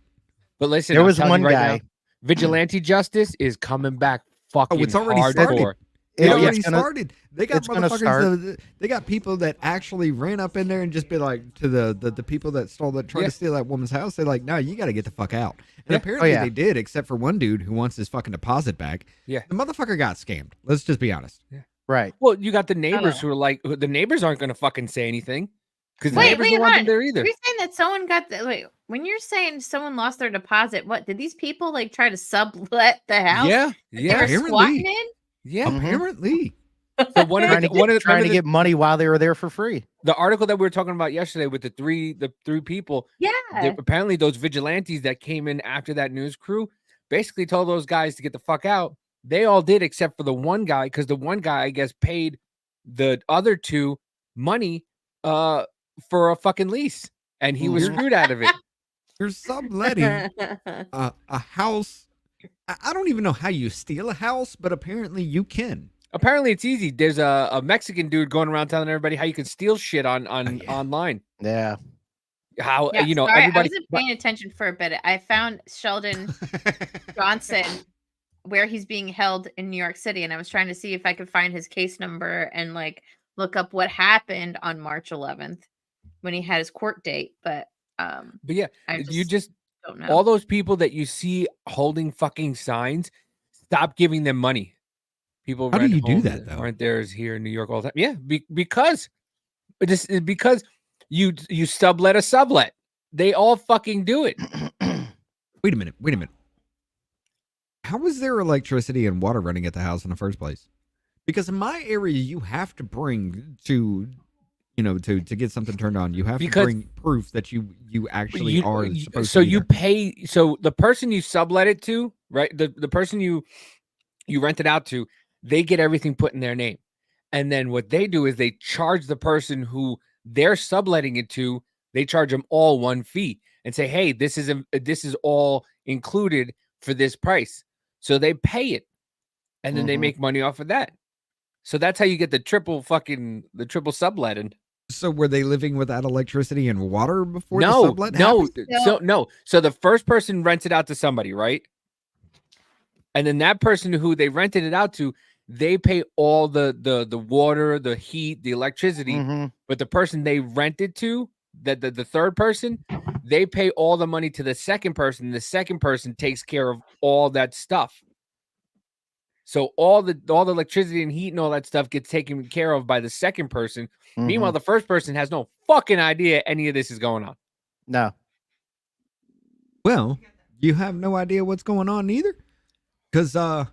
But listen, There I'm was telling you one right now, guy. vigilante justice is coming back fucking it's already hardcore. started. It Yeah, already it's gonna- started. They got it's gonna motherfuckers. They got people that actually ran up in there and just be like to the people that tried Yeah. to steal that woman's house. They're like, no, you got to get the fuck out. And Yeah. apparently yeah. they did, except for one dude who wants his fucking deposit back. Yeah. The motherfucker got scammed. Let's just be honest. Right. Well, you got the neighbors who are like, the neighbors aren't going to fucking say anything because the Wait, neighbors wait, don't want them hon. there either. You're saying that someone got the wait. When you're saying someone lost their deposit, what did these people like try to sublet the house? Yeah, They yeah, were apparently. squatting in. yeah. Mhm. Apparently. So one of Trying the to one of the, trying remember to the, get money while they were there for free. the article that we were talking about yesterday with the three people. Yeah. Apparently, those vigilantes that came in after that news crew basically told those guys to get the fuck out. They all did except for the one guy, because the one guy, I guess, paid the other two money for a fucking lease, and he was Mhm. screwed out of it. You're subletting a house. I don't even know how you steal a house, but apparently you can. Apparently, it's easy. There's a Mexican dude going around telling everybody how you can steal shit on yeah. online. Yeah. How Yeah, you know sorry, everybody. I wasn't paying attention for a bit. I found Sheldon Johnson where he's being held in New York City, and I was trying to see if I could find his case number and like look up what happened on March 11th when he had his court date. But But yeah, I you just don't know. all those people that you see holding fucking signs, stop giving them money. People How do rent you do homes that, though? Aren't theirs here in New York all the time? Yeah, because you sublet a sublet. They all fucking do it. Wait a minute. How was there electricity and water running at the house in the first place? Because in my area, you have to bring to get something turned on. You have to Because- bring proof that you actually are supposed so to be you there. pay. So the person you sublet it to, right? The person you rent it out to, they get everything put in their name, and then what they do is they charge the person who they're subletting it to. They charge them all one fee and say, "Hey, this is all included for this price." So they pay it, and then they Mhm. make money off of that. So that's how you get the triple subletting. So were they living without electricity and water before the No, sublet no. happened? So the first person rents it out to somebody, right? And then that person who they rented it out to, they pay all the water, the heat, the electricity. Mhm. But the person they rented to, the third person, they pay all the money to the second person. The second person takes care of all that stuff. So all the electricity and heat and all that stuff gets taken care of by the second person. Meanwhile, the first person has no fucking idea any of this is going on. No. Well, you have no idea what's going on either? Because 4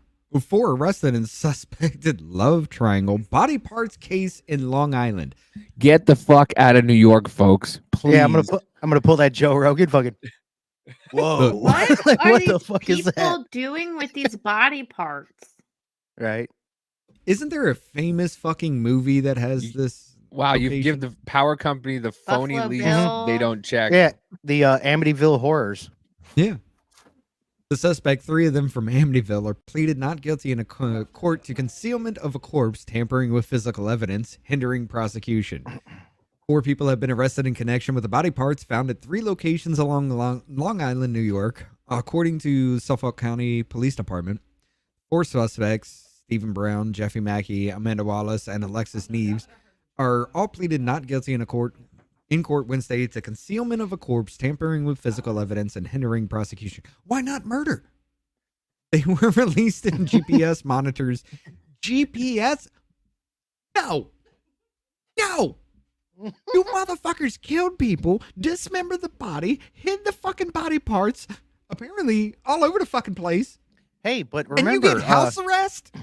arrested in suspected love triangle body parts case in Long Island. Get the fuck out of New York, folks. Please. Yeah, I'm gonna pull that Joe Rogan fucking. Whoa! What Like, are what these the fuck is that? people doing with these body parts? Right. Isn't there a famous fucking movie that has this? Wow, you location? give the power company the phony Buffalo lease Bill. they don't check. Yeah, the Amityville Horrors. Yeah. The suspect, 3 of them from Amityville, are pleaded not guilty in a court to concealment of a corpse, tampering with physical evidence, hindering prosecution. 4 people have been arrested in connection with the body parts found at 3 locations along Long Island, New York. According to Suffolk County Police Department, 4 suspects, Stephen Brown, Jeffy Mackey, Amanda Wallace, and Alexis Neves, are all pleaded not guilty in court Wednesday to concealment of a corpse, tampering with physical evidence, and hindering prosecution. Why not murder? They were released in GPS monitors. GPS? No. You motherfuckers killed people, dismembered the body, hid the fucking body parts, apparently all over the fucking place. Hey, but And remember, you get house arrest?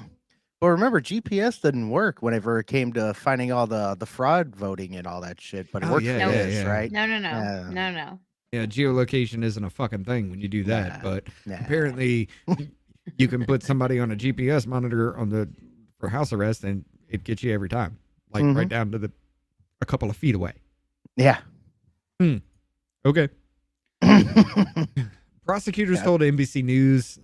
but remember, GPS didn't work whenever it came to finding all the fraud voting and all that shit. But it Oh, worked yeah, for yeah, this, yeah. right? No. Yeah. No. Yeah, geolocation isn't a fucking thing when you do that, Nah, but nah. apparently you can put somebody on a GPS monitor for house arrest and it gets you every time, like right down to a couple of feet away. Yeah. Okay. Prosecutors told NBC News,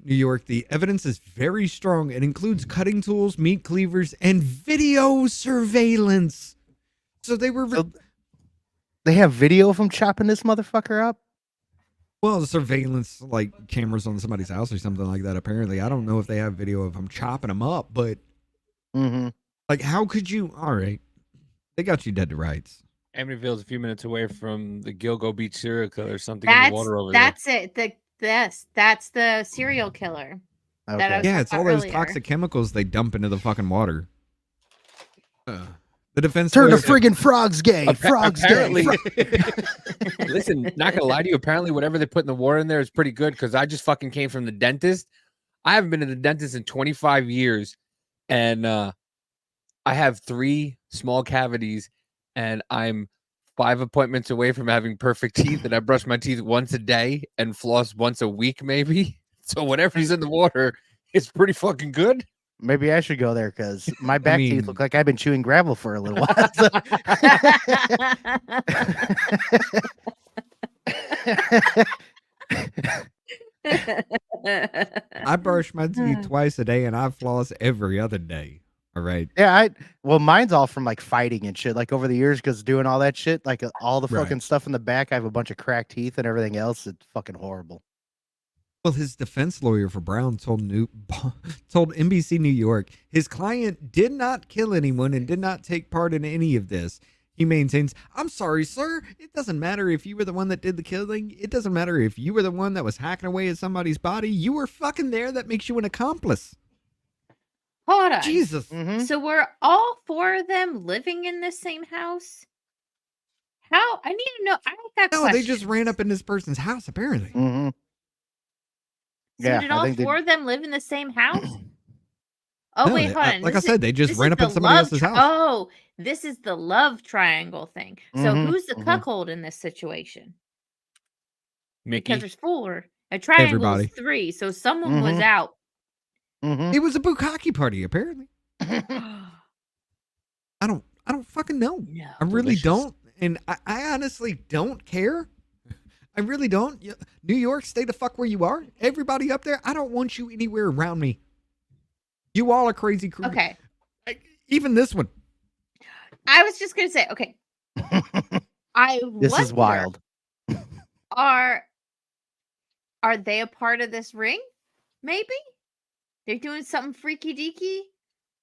New York, the evidence is very strong. It includes cutting tools, meat cleavers, and video surveillance. So they were, They have video of him chopping this motherfucker up. well, the surveillance, like cameras on somebody's house or something like that. Apparently, I don't know if they have video of him chopping them up, but like, how could you? All right, they got you dead to rights. Amityville's a few minutes away from the Gilgo Beach serial killer or something in the water over there. That's it. That's the serial killer. Okay. That I was Yeah, talking it's all about those earlier. toxic chemicals they dump into the fucking water. The defense Turn the lawyer- friggin' frogs gay. Frogs apparently- gay. Listen, not gonna lie to you. Apparently, whatever they put in the water in there is pretty good because I just fucking came from the dentist. I haven't been to the dentist in 25 years, and I have 3 small cavities, and I'm 5 appointments away from having perfect teeth. And I brush my teeth once a day and floss once a week, maybe. So whatever's in the water is pretty fucking good. Maybe I should go there because my back mean- teeth look like I've been chewing gravel for a little while. So- I brush my teeth twice a day and I floss every other day. All right. Yeah, well, mine's all from like fighting and shit. Like over the years, because doing all that shit, like all the Right. fucking stuff in the back, I have a bunch of cracked teeth and everything else. It's fucking horrible. Well, his defense lawyer for Brown told NBC New York his client did not kill anyone and did not take part in any of this. He maintains, "I'm sorry, sir. It doesn't matter if you were the one that did the killing. It doesn't matter if you were the one that was hacking away at somebody's body. You were fucking there. That makes you an accomplice." Hold on. Jesus. Mhm. So were all 4 of them living in the same house? How? I need to know. I got No, they just questions. ran up in this person's house, apparently. Mm-hmm. So Yeah, did I all think they- 4 of them live in the same house? Oh No, wait, they- hold on. like I This said, they just this ran is up in the somebody love else's tri- house. Oh, this is the love triangle thing. So Mhm, who's the mhm. cuckold in this situation? Mickey. Because there's 4. A triangle Everybody. is 3. So someone was Mhm. out. Mm-hmm. It was a bukkake party, apparently. I don't fucking know. No. I really Delicious. don't. And I honestly don't care. I really don't. New York, stay the fuck where you are. Everybody up there, I don't want you anywhere around me. You all are crazy. Okay. Even this one. I was just gonna say, okay. This is wonder, wild. Are they a part of this ring? Maybe they're doing something freaky deaky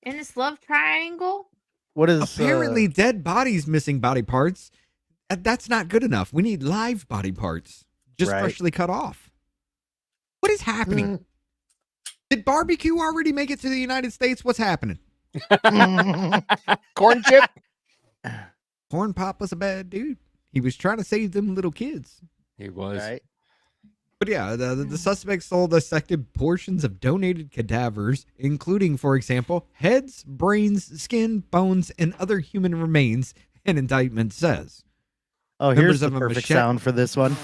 in this love triangle. What is Apparently, dead bodies missing body parts. That's not good enough. We need live body parts, just Right. freshly cut off. What is happening? Did barbecue already make it to the United States? What's happening? Corn chip. Corn Pop was a bad dude. He was trying to save them little kids. He was. Right. But yeah, the suspects sold dissected portions of donated cadavers, including, for example, heads, brains, skin, bones, and other human remains, an indictment says. Oh, Members here's the of a perfect machete- sound for this one.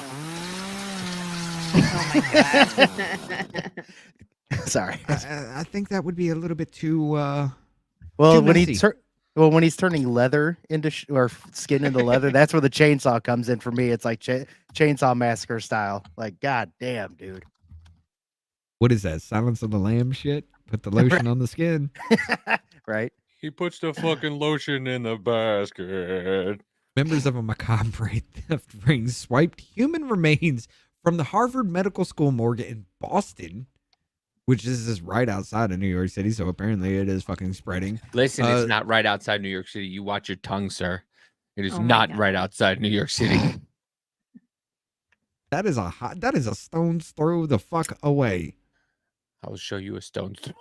Oh my god. Sorry. I think that would be a little bit too... Well, too when messy. when he's turning leather into or skin into leather, that's where the chainsaw comes in for me. It's like Chainsaw Massacre style. Like, god damn, dude. What is that? Silence of the Lambs shit? Put the lotion on the skin. Right. He puts the fucking lotion in the basket. Members of a macabre theft ring swiped human remains from the Harvard Medical School morgue in Boston, which is just right outside of New York City. So apparently it is fucking spreading. Listen, Uh, it's not right outside New York City. You watch your tongue, sir. It is Oh my not God. right outside New York City. That is a stone's throw the fuck away. I will show you a stone's throw.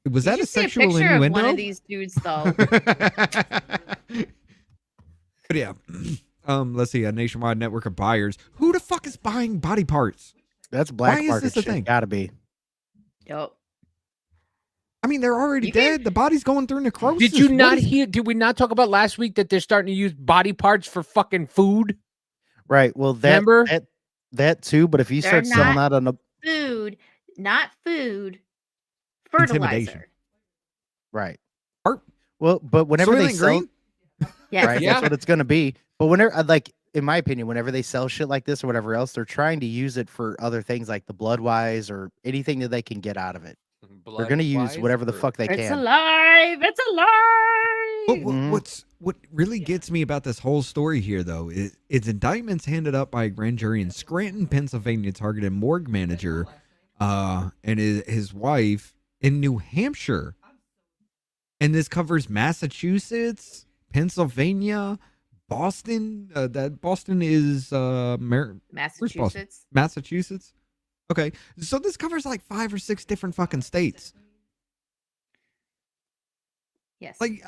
Was that You a should see sexual picture of innuendo? one of these dudes though. But yeah, let's see, a nationwide network of buyers. Who the fuck is buying body parts? That's black Why is market this a shit. thing? Gotta be. Yup. I mean, they're already You can- dead. The body's going through necrosis. Did you What not is- hear? Did we not talk about last week that they're starting to use body parts for fucking food? Right. Well, Remember? that too. But if you They're start selling not- that on a Food, not food. Intimidation. Fertilizer. right. Art- Well, but whenever they Soylent sell, Green? Yes. right, Yeah. that's what it's gonna be. But whenever, like, in my opinion, whenever they sell shit like this or whatever else, they're trying to use it for other things like the Bloodwise or anything that they can get out of it. They're gonna use whatever the fuck they It's can. alive. It's alive. What really gets me about this whole story here, though, is it's indictments handed up by a grand jury in Scranton, Pennsylvania, targeted morgue manager and his wife in New Hampshire. And this covers Massachusetts, Pennsylvania, Boston. That Boston is Massachusetts. Massachusetts. Okay, so this covers like 5 or 6 different fucking states. Yes. Like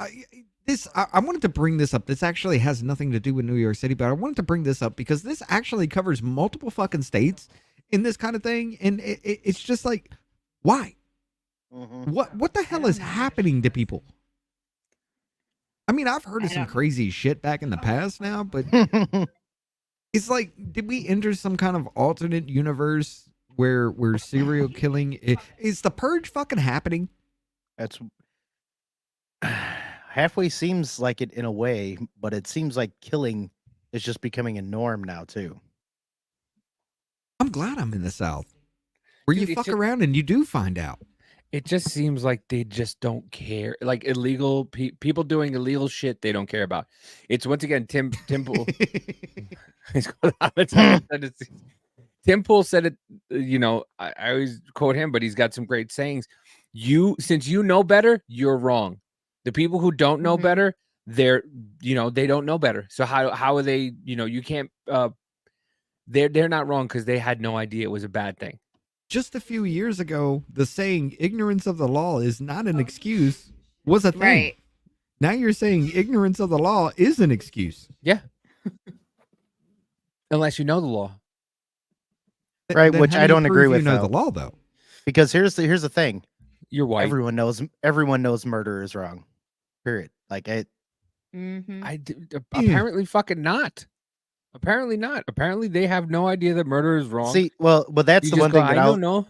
I wanted to bring this up. This actually has nothing to do with New York City, but I wanted to bring this up because this actually covers multiple fucking states in this kind of thing, and it's just like, why? Mhm. What the hell is happening to people? I mean, I've heard of some crazy shit back in the past now, but it's like, did we enter some kind of alternate universe where serial killing is the purge fucking happening? That's halfway seems like it in a way, but it seems like killing is just becoming a norm now too. I'm glad I'm in the South, where Dude, you it's fuck just- around and you do find out. It just seems like they just don't care. Like illegal people doing illegal shit, they don't care about. It's once again Tim Pool. He's got a lot of tendencies. Tim Pool said it. You know, I always quote him, but he's got some great sayings. Since you know better, you're wrong. The people who don't know Mhm. better, they don't know better. So how are they? You can't. They're not wrong because they had no idea it was a bad thing. Just a few years ago, the saying "ignorance of the law is not an excuse" was a thing. Right. Now you're saying ignorance of the law is an excuse. Unless you know the law. Right, Then which how do I you don't agree prove with, You know though. the law, though. Because here's the thing. You're white. Everyone knows murder is wrong. Period. Like Mm-hmm. Apparently fucking not. Apparently not. Apparently they have no idea that murder is wrong. see, well, that's You the just one go, thing that I I'll don't know.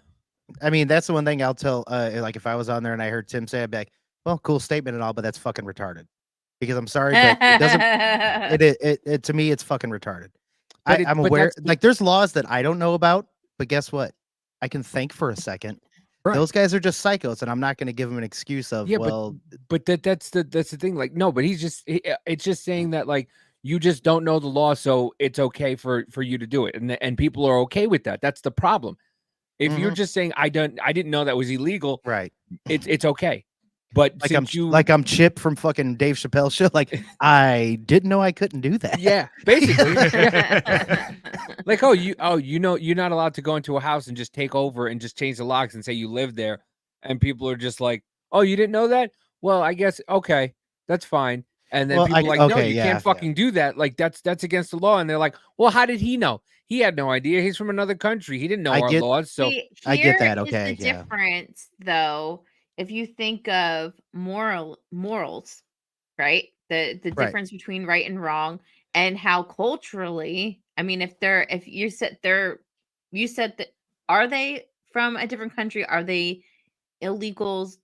I mean, that's the one thing I'll tell like if I was on there and I heard Tim say, I'd be like, well, cool statement and all, but that's fucking retarded. Because I'm sorry, but it doesn't it to me it's fucking retarded. But I'm but aware that's the- like there's laws that I don't know about, but guess what? I can think for a second. Right. Those guys are just psychos, and I'm not going to give them an excuse of Yeah, well, But that's the thing. Like, no, but it's just saying that like you just don't know the law, so it's okay for you to do it, and people are okay with that. That's the problem. If you're just saying I didn't know that was illegal, right. it's okay. But Like since I'm Chip from fucking Dave Chappelle show. Like I didn't know I couldn't do that. yeah, basically. Like, you're not allowed to go into a house and just take over and just change the locks and say you live there. And people are just like, oh, you didn't know that? Well, I guess, okay, that's fine. And then Well, people are like, no, okay, you yeah, can't fucking do that. Like, that's against the law. And they're like, well, how did he know? He had no idea. He's from another country. He didn't know our laws. So See, I get that, here is okay, the yeah. difference, though. If you think of morals, right? The Right. difference between right and wrong, and how culturally, I mean, if you said that, are they from a different country? Are they illegals?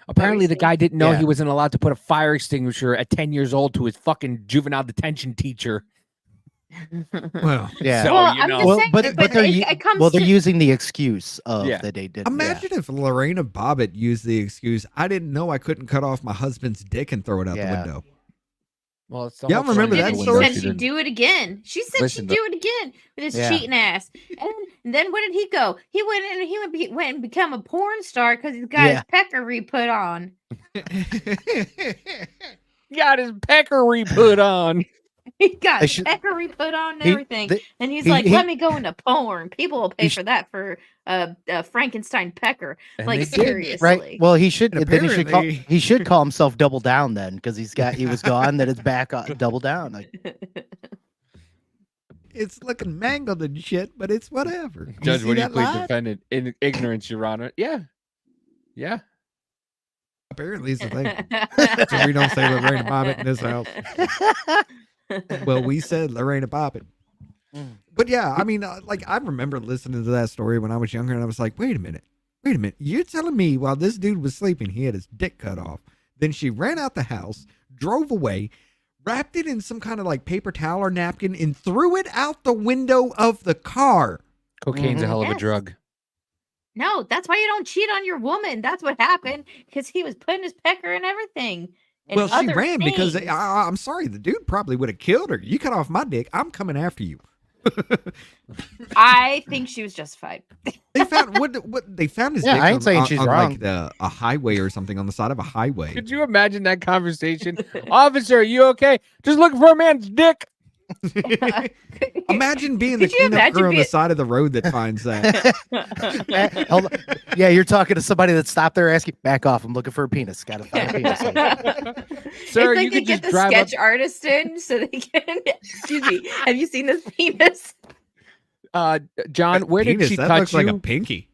apparently the saying? guy didn't know Yeah. he wasn't allowed to put a fire extinguisher at 10 years old to his fucking juvenile detention teacher. Well, Yeah. So, Well, you I'm know. just Well, saying, but but they're it comes they're to- using the excuse of Yeah. that they did. imagine if Lorena Bobbitt used the excuse, I didn't know I couldn't cut off my husband's dick and throw it out the Yeah. window. Well, it's the Y'all whole remember thing that with She the story? said window. she'd do it again. She said Listen, she'd the- do it again with his Yeah. cheating ass. And then what did he go? He went and become a porn star because he's got Yeah. his peccary put on. Got his peccary put on. He got They his should- peccary put on and he- everything. they- And he's he- like, he- let me go into porn. People will pay sh- for that for a Frankenstein pecker. And Like, they did. seriously. Right. Well, he should. And Then apparently- he should call himself Double Down then, because he was gone. Then it's back on Double Down. Like, It's looking mangled and shit, but it's whatever. You Judge, see what do you that plead line? defendant? In ignorance, Your Honor. Yeah. Yeah. Apparently it's the thing. So we don't say Lorena Bobbitt in this house. Well, we said Lorena Bobbitt. Mm. But yeah, I mean, like I remember listening to that story when I was younger, and I was like, wait a minute. You're telling me while this dude was sleeping, he had his dick cut off. Then she ran out the house, drove away, wrapped it in some kind of like paper towel or napkin, and threw it out the window of the car. Cocaine's a Mhm. hell of a Yes. drug. No, that's why you don't cheat on your woman. That's what happened because he was putting his pecker and everything. And Well, she other ran because things. I'm sorry, the dude probably would have killed her. You cut off my dick, I'm coming after you. I think she was justified. They found what they found his Yeah, dick I ain't on, saying on- she's on, wrong. like a highway or something on the side of a highway. Could you imagine that conversation? Officer, are you okay? Just looking for a man's dick. Imagine being the Could you cleanup imagine crew on the being- side of the road that finds that. Hold on. Yeah, you're talking to somebody that stopped there asking, back off. I'm looking for a penis. Got to find a penis. Sir, it's like you they could get just the drive up. sketch artist in so they can. Excuse me. Have you seen this penis? John, where did Penis, she that touch looks you? like a pinky.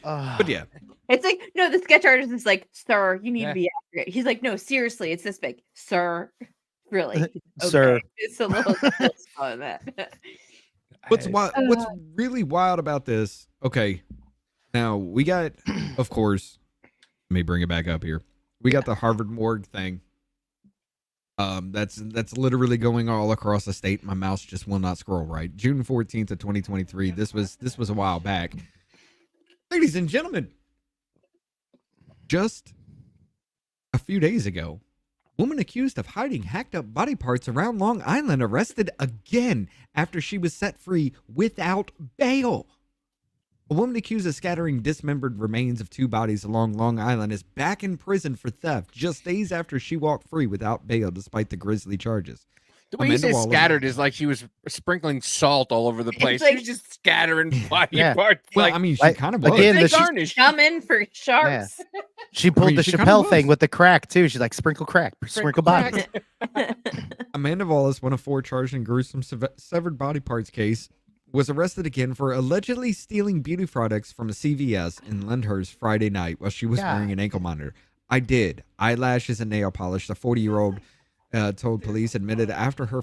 But yeah, It's like, no, the sketch artist is like, sir, you need Yeah. to be accurate. He's like, no, seriously, it's this big. Sir. Really? Sir. Okay. It's a little slow on that. what's what's really wild about this? Okay, now we got, of course, let me bring it back up here. We got the Harvard morgue thing. That's literally going all across the state. My mouse just will not scroll right. June 14th of 2023. This was a while back. Ladies and gentlemen, just a few days ago, woman accused of hiding hacked up body parts around Long Island arrested again after she was set free without bail. A woman accused of scattering dismembered remains of two bodies along Long Island is back in prison for theft just days after she walked free without bail despite the grisly charges. The way you Amanda say Wallace- scattered is like she was sprinkling salt all over the place. like- She was just scattering body Yeah. parts. Well, like, I mean, she like- kind of was. again, they the sh- garnish. Coming for sharks. She pulled mean, the she kinda Chappelle thing was. with the crack too. She's like, sprinkle crack, sprinkle body. Amanda Wallace, one of four charged in gruesome severed body parts case, was arrested again for allegedly stealing beauty products from a CVS in Lyndhurst Friday night while she was God. wearing an ankle monitor. I did. Eyelashes and nail polish. The 40-year-old told police admitted after her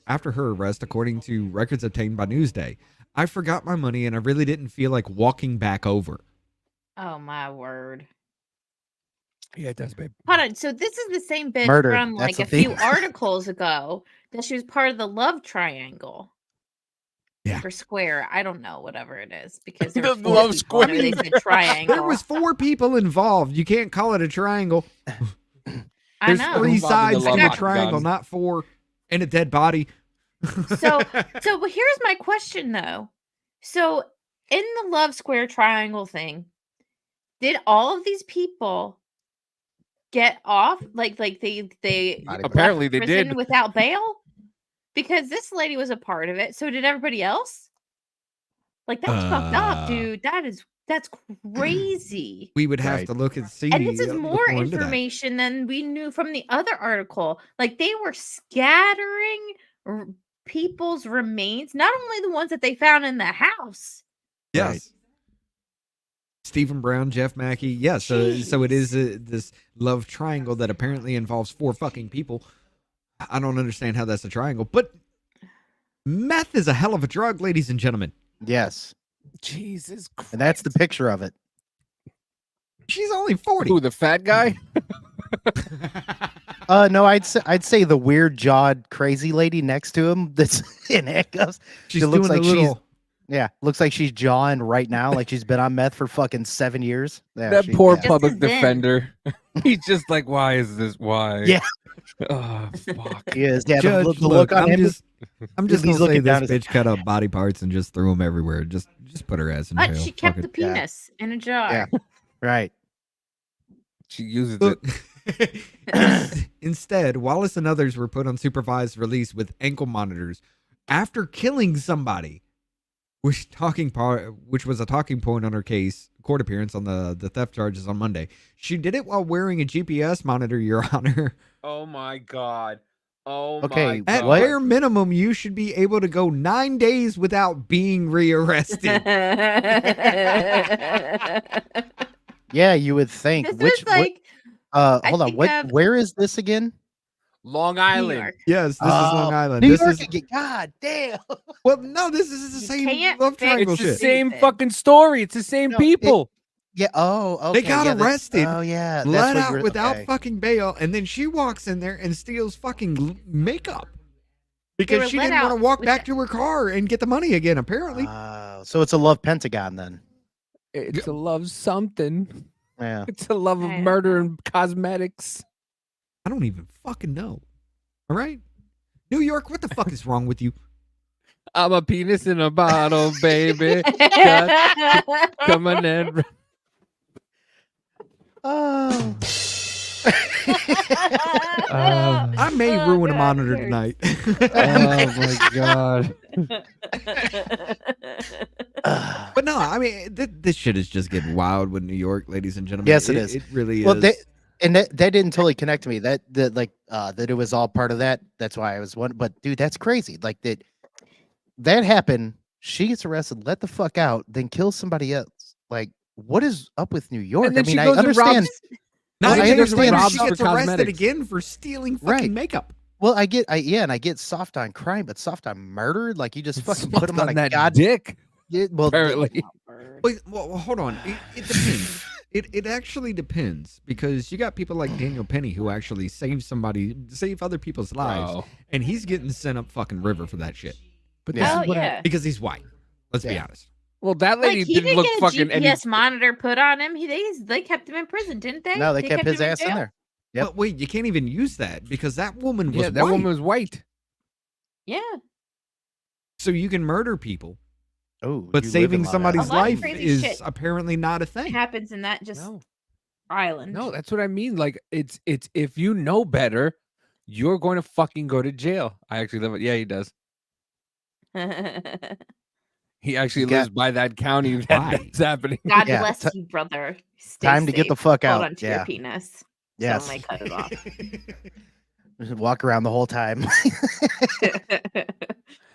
arrest, according to records obtained by Newsday. I forgot my money and I really didn't feel like walking back over. Oh my word. Yeah, it does, babe. Hold on. So this is the same bitch Murder, from like that's a the few thing. articles ago that she was part of the love triangle. Yeah. Or square. I don't know, whatever it is. Because there The were four love people whenever square. they said triangle. There was 4 people involved. You can't call it a triangle. I There's know. 3 Involved in the sides love to a octagon. triangle, not 4, and a dead body. So but here's my question though. So in the love square triangle thing, did all of these people get off? Like they Body left Apparently they prison did. without bail? Because this lady was a part of it. So did everybody else? Like that's fucked up, dude. That's crazy. We would have Right. to look and see. And this is look more into that. information than we knew from the other article. Like they were scattering people's remains, not only the ones that they found in the house. Yes. Right. Stephen Brown, Jeff Mackey. Yes. So it is this love triangle that apparently involves 4 fucking people. I don't understand how that's a triangle, but meth is a hell of a drug, ladies and gentlemen. Yes. Jesus Christ. And that's the picture of it. She's only 40. Who, the fat guy? No, I'd say the weird jawed crazy lady next to him that's in handcuffs. She's It looks doing like a little. looks like she's jawing right now, like she's been on meth for fucking 7 years. Yeah, That she- poor yeah. public as in. defender. He's just like, why is this? Why? Yeah. Oh, fuck. He is. Yeah, Judge, the look on I'm him. I'm just he's gonna say looking down this his- bitch cut up body parts and just threw them everywhere. Just put her ass in But jail. she kept Fuck the it. Yeah. penis in a jar. Yeah. Right. She uses it. Look, instead, Wallace and others were put on supervised release with ankle monitors after killing somebody, which was a talking point on her case court appearance on the theft charges on Monday. She did it while wearing a GPS monitor, Your Honor. Oh my god. Oh Okay, At What? bare minimum, you should be able to go 9 days without being rearrested. Yeah, you would think. This Which is like hold on. think What of- where is this again? Long New Island. York. Yes, this is Long Oh, Island. New This York is again. God damn. well, no, this is the You same can't love fix triangle It's the shit. same Stupid. fucking story. It's the same No, people. Yeah. Oh, okay. They got yeah, arrested, Oh yeah. That's let what out you're- without okay. fucking bail, and then she walks in there and steals fucking makeup because were she let didn't want out to walk with back the- to her car and get the money again. Apparently, So it's a love pentagon then. It's a love something. Yeah. It's a love of I don't murder know. and cosmetics. I don't even fucking know. All right, New York, what the fuck is wrong with you? I'm a penis in a bottle, baby. Come on in. Oh. I may Oh, ruin a God, monitor it tonight. Oh my god. But no, I mean, this shit is just getting wild with New York, ladies and gentlemen. Yes, it is. It really Well, is. that didn't totally connect to me. That it was all part of that. That's why I was one. But dude, that's crazy. Like that happened. She gets arrested, let the fuck out, then kills somebody else. Like, what is up with New York? And then I mean, she I goes and understand. robs- Nine I years understand later, robs she for gets arrested cosmetics. again for stealing fucking Right. makeup. Well, I get soft on crime, but soft on murder. Like you just fucking put Soft him on a that god. dick. Yeah, well, Apparently. Wait, well, hold on. It depends. It actually depends because you got people like Daniel Penny who actually save other people's lives, Bro. and he's getting sent up fucking river for that shit But Yeah. this Oh is what I- yeah. because he's white. Let's be Yeah. honest. well, that lady Like he didn't didn't look get a fucking any. GPS monitor put on him. They kept him in prison, didn't they? no, they kept his him ass in jail? there. Yep. But wait, you can't even use that because that woman was Yeah, that white. woman was white. Yeah. So you can murder people, Oh, but you saving living on somebody's A lot of life crazy is shit apparently not a It thing. happens in that just No, island. no, that's what I mean. Like it's if you know better, you're going to fucking go to jail. I actually live. Yeah, he does. He actually got- lives by that county Why? that's happening. God Yeah, bless you, brother. Stay Time to get the safe. fuck Hold out. on to Yeah. your penis. Yes. Someone might cut it off. Just walk around the whole time.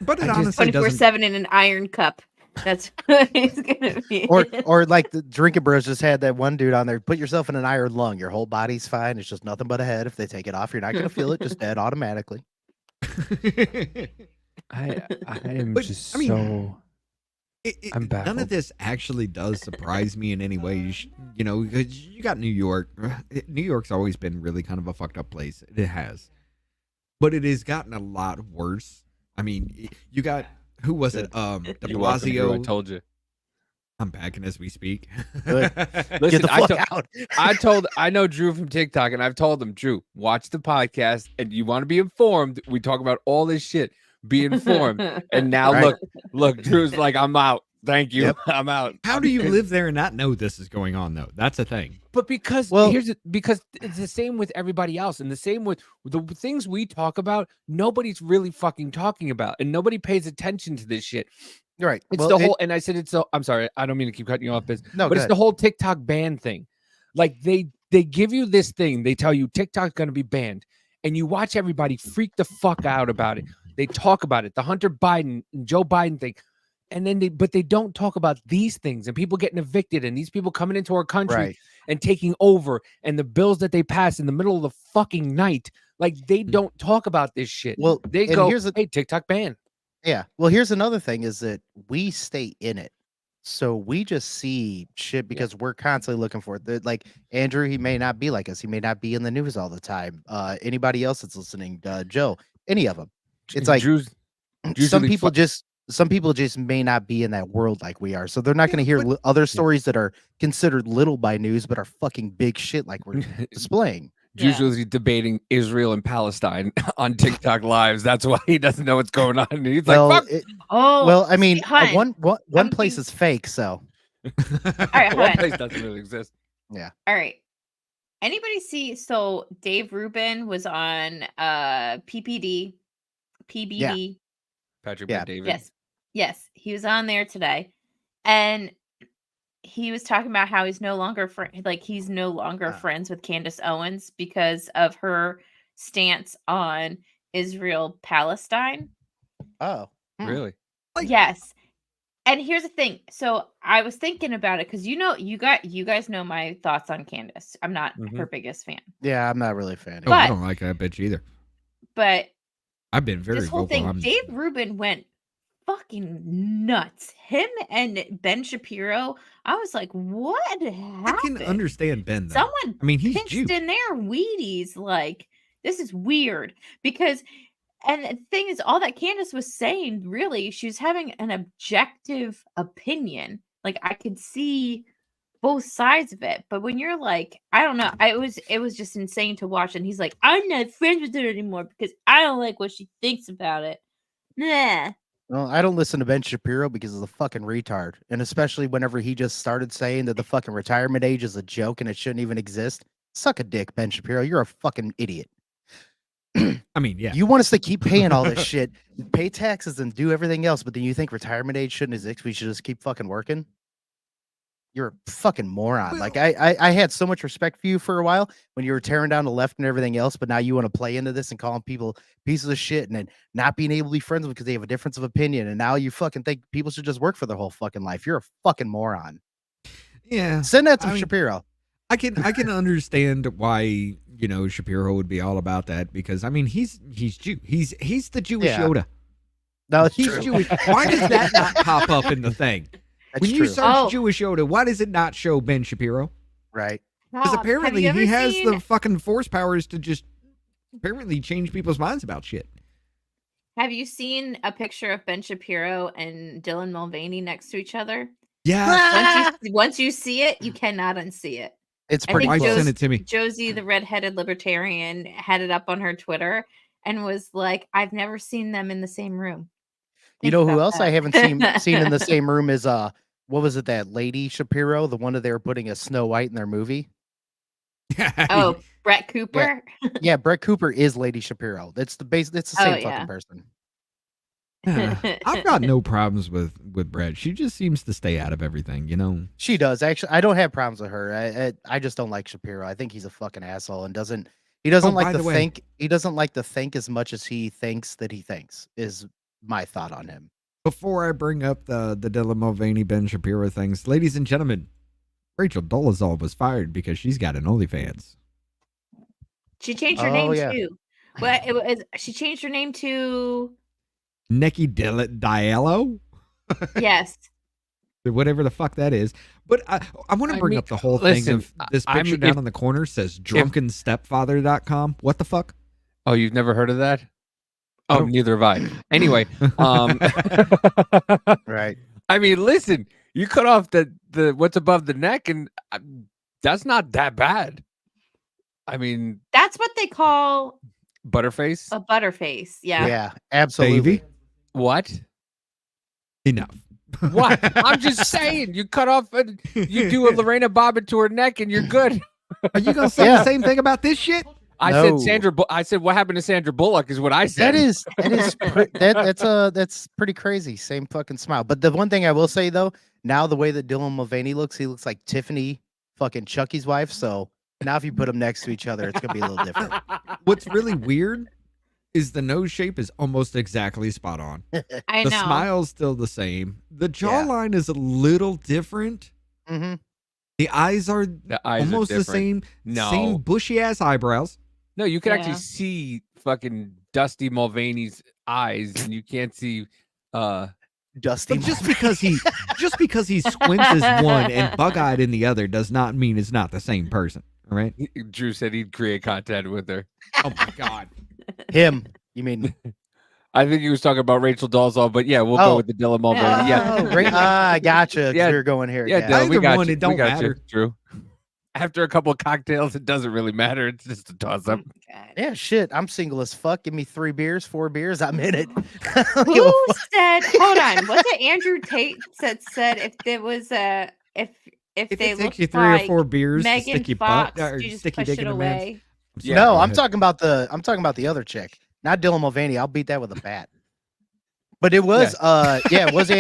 But it I just- honestly doesn't. 24/7 in an iron cup. That's what he's gonna be. or like the Drinking Bros just had that one dude on there. Put yourself in an iron lung. Your whole body's fine. It's just nothing but a head. If they take it off, you're not gonna feel it. Just dead automatically. I am But, just I mean, so. I'm None baffled. of this actually does surprise me in any way. You know, because you got New York. New York's always been really kind of a fucked up place. It has, but it has gotten a lot worse. I mean, you got who was it? De You're welcome, Drew, I Blasio. told you. I'm packing as we speak. Good. Listen, Get the I fuck told- out. I know Drew from TikTok, and I've told him, Drew, watch the podcast, and you want to be informed. We talk about all this shit. Be informed. And now Right. look, Drew's like, I'm out. Thank you. Yep. I'm out. How do you live there and not know this is going on, though? That's a thing. But because because it's the same with everybody else, and the same with the things we talk about, nobody's really fucking talking about, and nobody pays attention to this shit. Right. It's Well, the whole, and I said it's so. I'm sorry, I don't mean to keep cutting you off, but No, but go it's the whole TikTok ban thing. Like they give you this thing, they tell you TikTok's going to be banned, and you watch everybody freak the fuck out about it. They talk about it, the Hunter Biden and Joe Biden thing, and then they don't talk about these things and people getting evicted and these people coming into our country Right. and taking over and the bills that they pass in the middle of the fucking night. Like they don't talk about this shit. Well, They and go, here's the- hey, TikTok ban. Yeah. Well, here's another thing is that we stay in it. So we just see shit because we're constantly looking for it. Like Andrew, he may not be like us. He may not be in the news all the time. Anybody else that's listening, Joe, any of them. It's like Drew's some really people just may not be in that world like we are. So they're not going to hear but- other stories that are considered little by news, but are fucking big shit like we're displaying. Drew's Yeah. usually debating Israel and Palestine on TikTok lives. That's why he doesn't know what's going on. And he's Well, like, fuck. Oh, well, I mean, Hun, one I'm place being- is fake. So all right, One Hun. place doesn't really exist. All right. Anybody see? So Dave Rubin was on PBD. Patrick Yeah. Bet David. Yes, he was on there today, and he was talking about how he's no longer he's no longer Ah. friends with Candace Owens because of her stance on Israel Palestine. oh, Really? Yes. And here's the thing. So I was thinking about it because you guys know my thoughts on Candace. I'm not Mhm. her biggest fan. yeah, I'm not really a fan. Oh, I But- don't like that bitch either. But I've been very this whole vocal. thing, I'm- Dave Rubin went fucking nuts. Him and Ben Shapiro, I was like, what happened? I can understand Ben, though. Someone I mean, he's pinched Jew. in their Wheaties. Like, this is weird because, and the thing is, all that Candace was saying, really, she was having an objective opinion. Like, I could see both sides of it. But when you're like, I don't know, it was just insane to watch. And he's like, I'm not friends with her anymore because I don't like what she thinks about it. Nah. Well, I don't listen to Ben Shapiro because he's a fucking retard. And especially whenever he just started saying that the fucking retirement age is a joke and it shouldn't even exist. Suck a dick, Ben Shapiro. You're a fucking idiot. I mean, yeah. You want us to keep paying all this shit, pay taxes and do everything else, but then you think retirement age shouldn't exist? We should just keep fucking working? You're a fucking moron. Like I had so much respect for you for a while when you were tearing down the left and everything else, but now you want to play into this and calling people pieces of shit and then not being able to be friends with because they have a difference of opinion. And now you fucking think people should just work for their whole fucking life. You're a fucking moron. Yeah. Send that to I mean, Shapiro. I can understand why, Shapiro would be all about that because I mean he's Jew. He's the Jewish Yeah. Yoda. No, it's He's true. Jewish. Why does that not pop up in the thing? That's When you true. search Oh. Jewish Yoda, why does it not show Ben Shapiro? Right. Because Rob, have apparently you ever he has seen- the fucking force powers to just apparently change people's minds about shit. Have you seen a picture of Ben Shapiro and Dylan Mulvaney next to each other? Yeah. Once you see it, you cannot unsee it. It's I pretty think Wife close. sent it to me. Josie, the redheaded libertarian, had it up on her Twitter and was like, "I've never seen them in the same room." You Think know who about else I that. haven't seen in the same room is what was it, that lady Shapiro, the one that they were putting as Snow White in their movie? Oh, Brett Cooper. Yeah, Brett Cooper is Lady Shapiro. It's the Oh, same fucking yeah. person. I've got no problems with Brett. She just seems to stay out of everything, She does actually. I don't have problems with her. I just don't like Shapiro. I think he's a fucking asshole and doesn't by like to the way- think. He doesn't like to think as much as he thinks that he thinks. Is my thought on him. Before I bring up the Dylan Mulvaney, Ben Shapiro things, ladies and gentlemen, Rachel Dolezal was fired because she's got an OnlyFans. She changed her Oh, name yeah. too. Well, it was she changed her name to Nikki Diallo, yes. whatever the fuck that is. But I want to I bring mean, up the whole listen, thing of this I'm- picture down if- on the corner says drunkenstepfather.com. What the fuck? Oh, you've never heard of that? Oh, Nope. neither have I. Anyway, Right. I mean, listen, you cut off the what's above the neck, and that's not that bad. I mean, That's what they call Butterface. a butterface. Yeah. Yeah. Absolutely. Baby. What? Enough. What? I'm just saying. You cut off and you do a Lorena Bobbitt to her neck, and you're good. Are you gonna say the same thing about this shit? I No. said Sandra. I said what happened to Sandra Bullock is what I said. That's pretty crazy. Same fucking smile. But the one thing I will say though, now the way that Dylan Mulvaney looks, he looks like Tiffany, fucking Chucky's wife. So now if you put them next to each other, it's gonna be a little different. What's really weird is the nose shape is almost exactly spot on. I The know. smile's still the same. The jawline is a little different. Mm-hmm. The eyes are The eyes almost are the different. same. No. Same bushy ass eyebrows. No, you can actually Yeah. see fucking Dusty Mulvaney's eyes, and you can't see. Dusty. But just because he squints as one and bug-eyed in the other does not mean it's not the same person. All right. Drew said he'd create content with her. Oh my god. Him. You mean? I think he was talking about Rachel Dolezal, but yeah, we'll go Oh. with the Dylan Mulvaney. Yeah, Oh, right. I gotcha. 'Cause Yeah. we were going here. yeah, Yeah. Dylan, we Either got one, you. it don't we got matter. you, Drew. After a couple of cocktails, it doesn't really matter. It's just a toss-up. God. Yeah, shit. I'm single as fuck. Give me 3 beers, 4 beers. I'm in it. I don't give a Who fuck. said? Hold on. Was it Andrew Tate said if there was a if If they it looked takes you 3 like or 4 beers to Megan stick your Fox, butt or you just stick your push dick it in a man's. away. Yeah, No, go I'm ahead. talking about the other chick, not Dylan Mulvaney. I'll beat that with a bat. But it was it was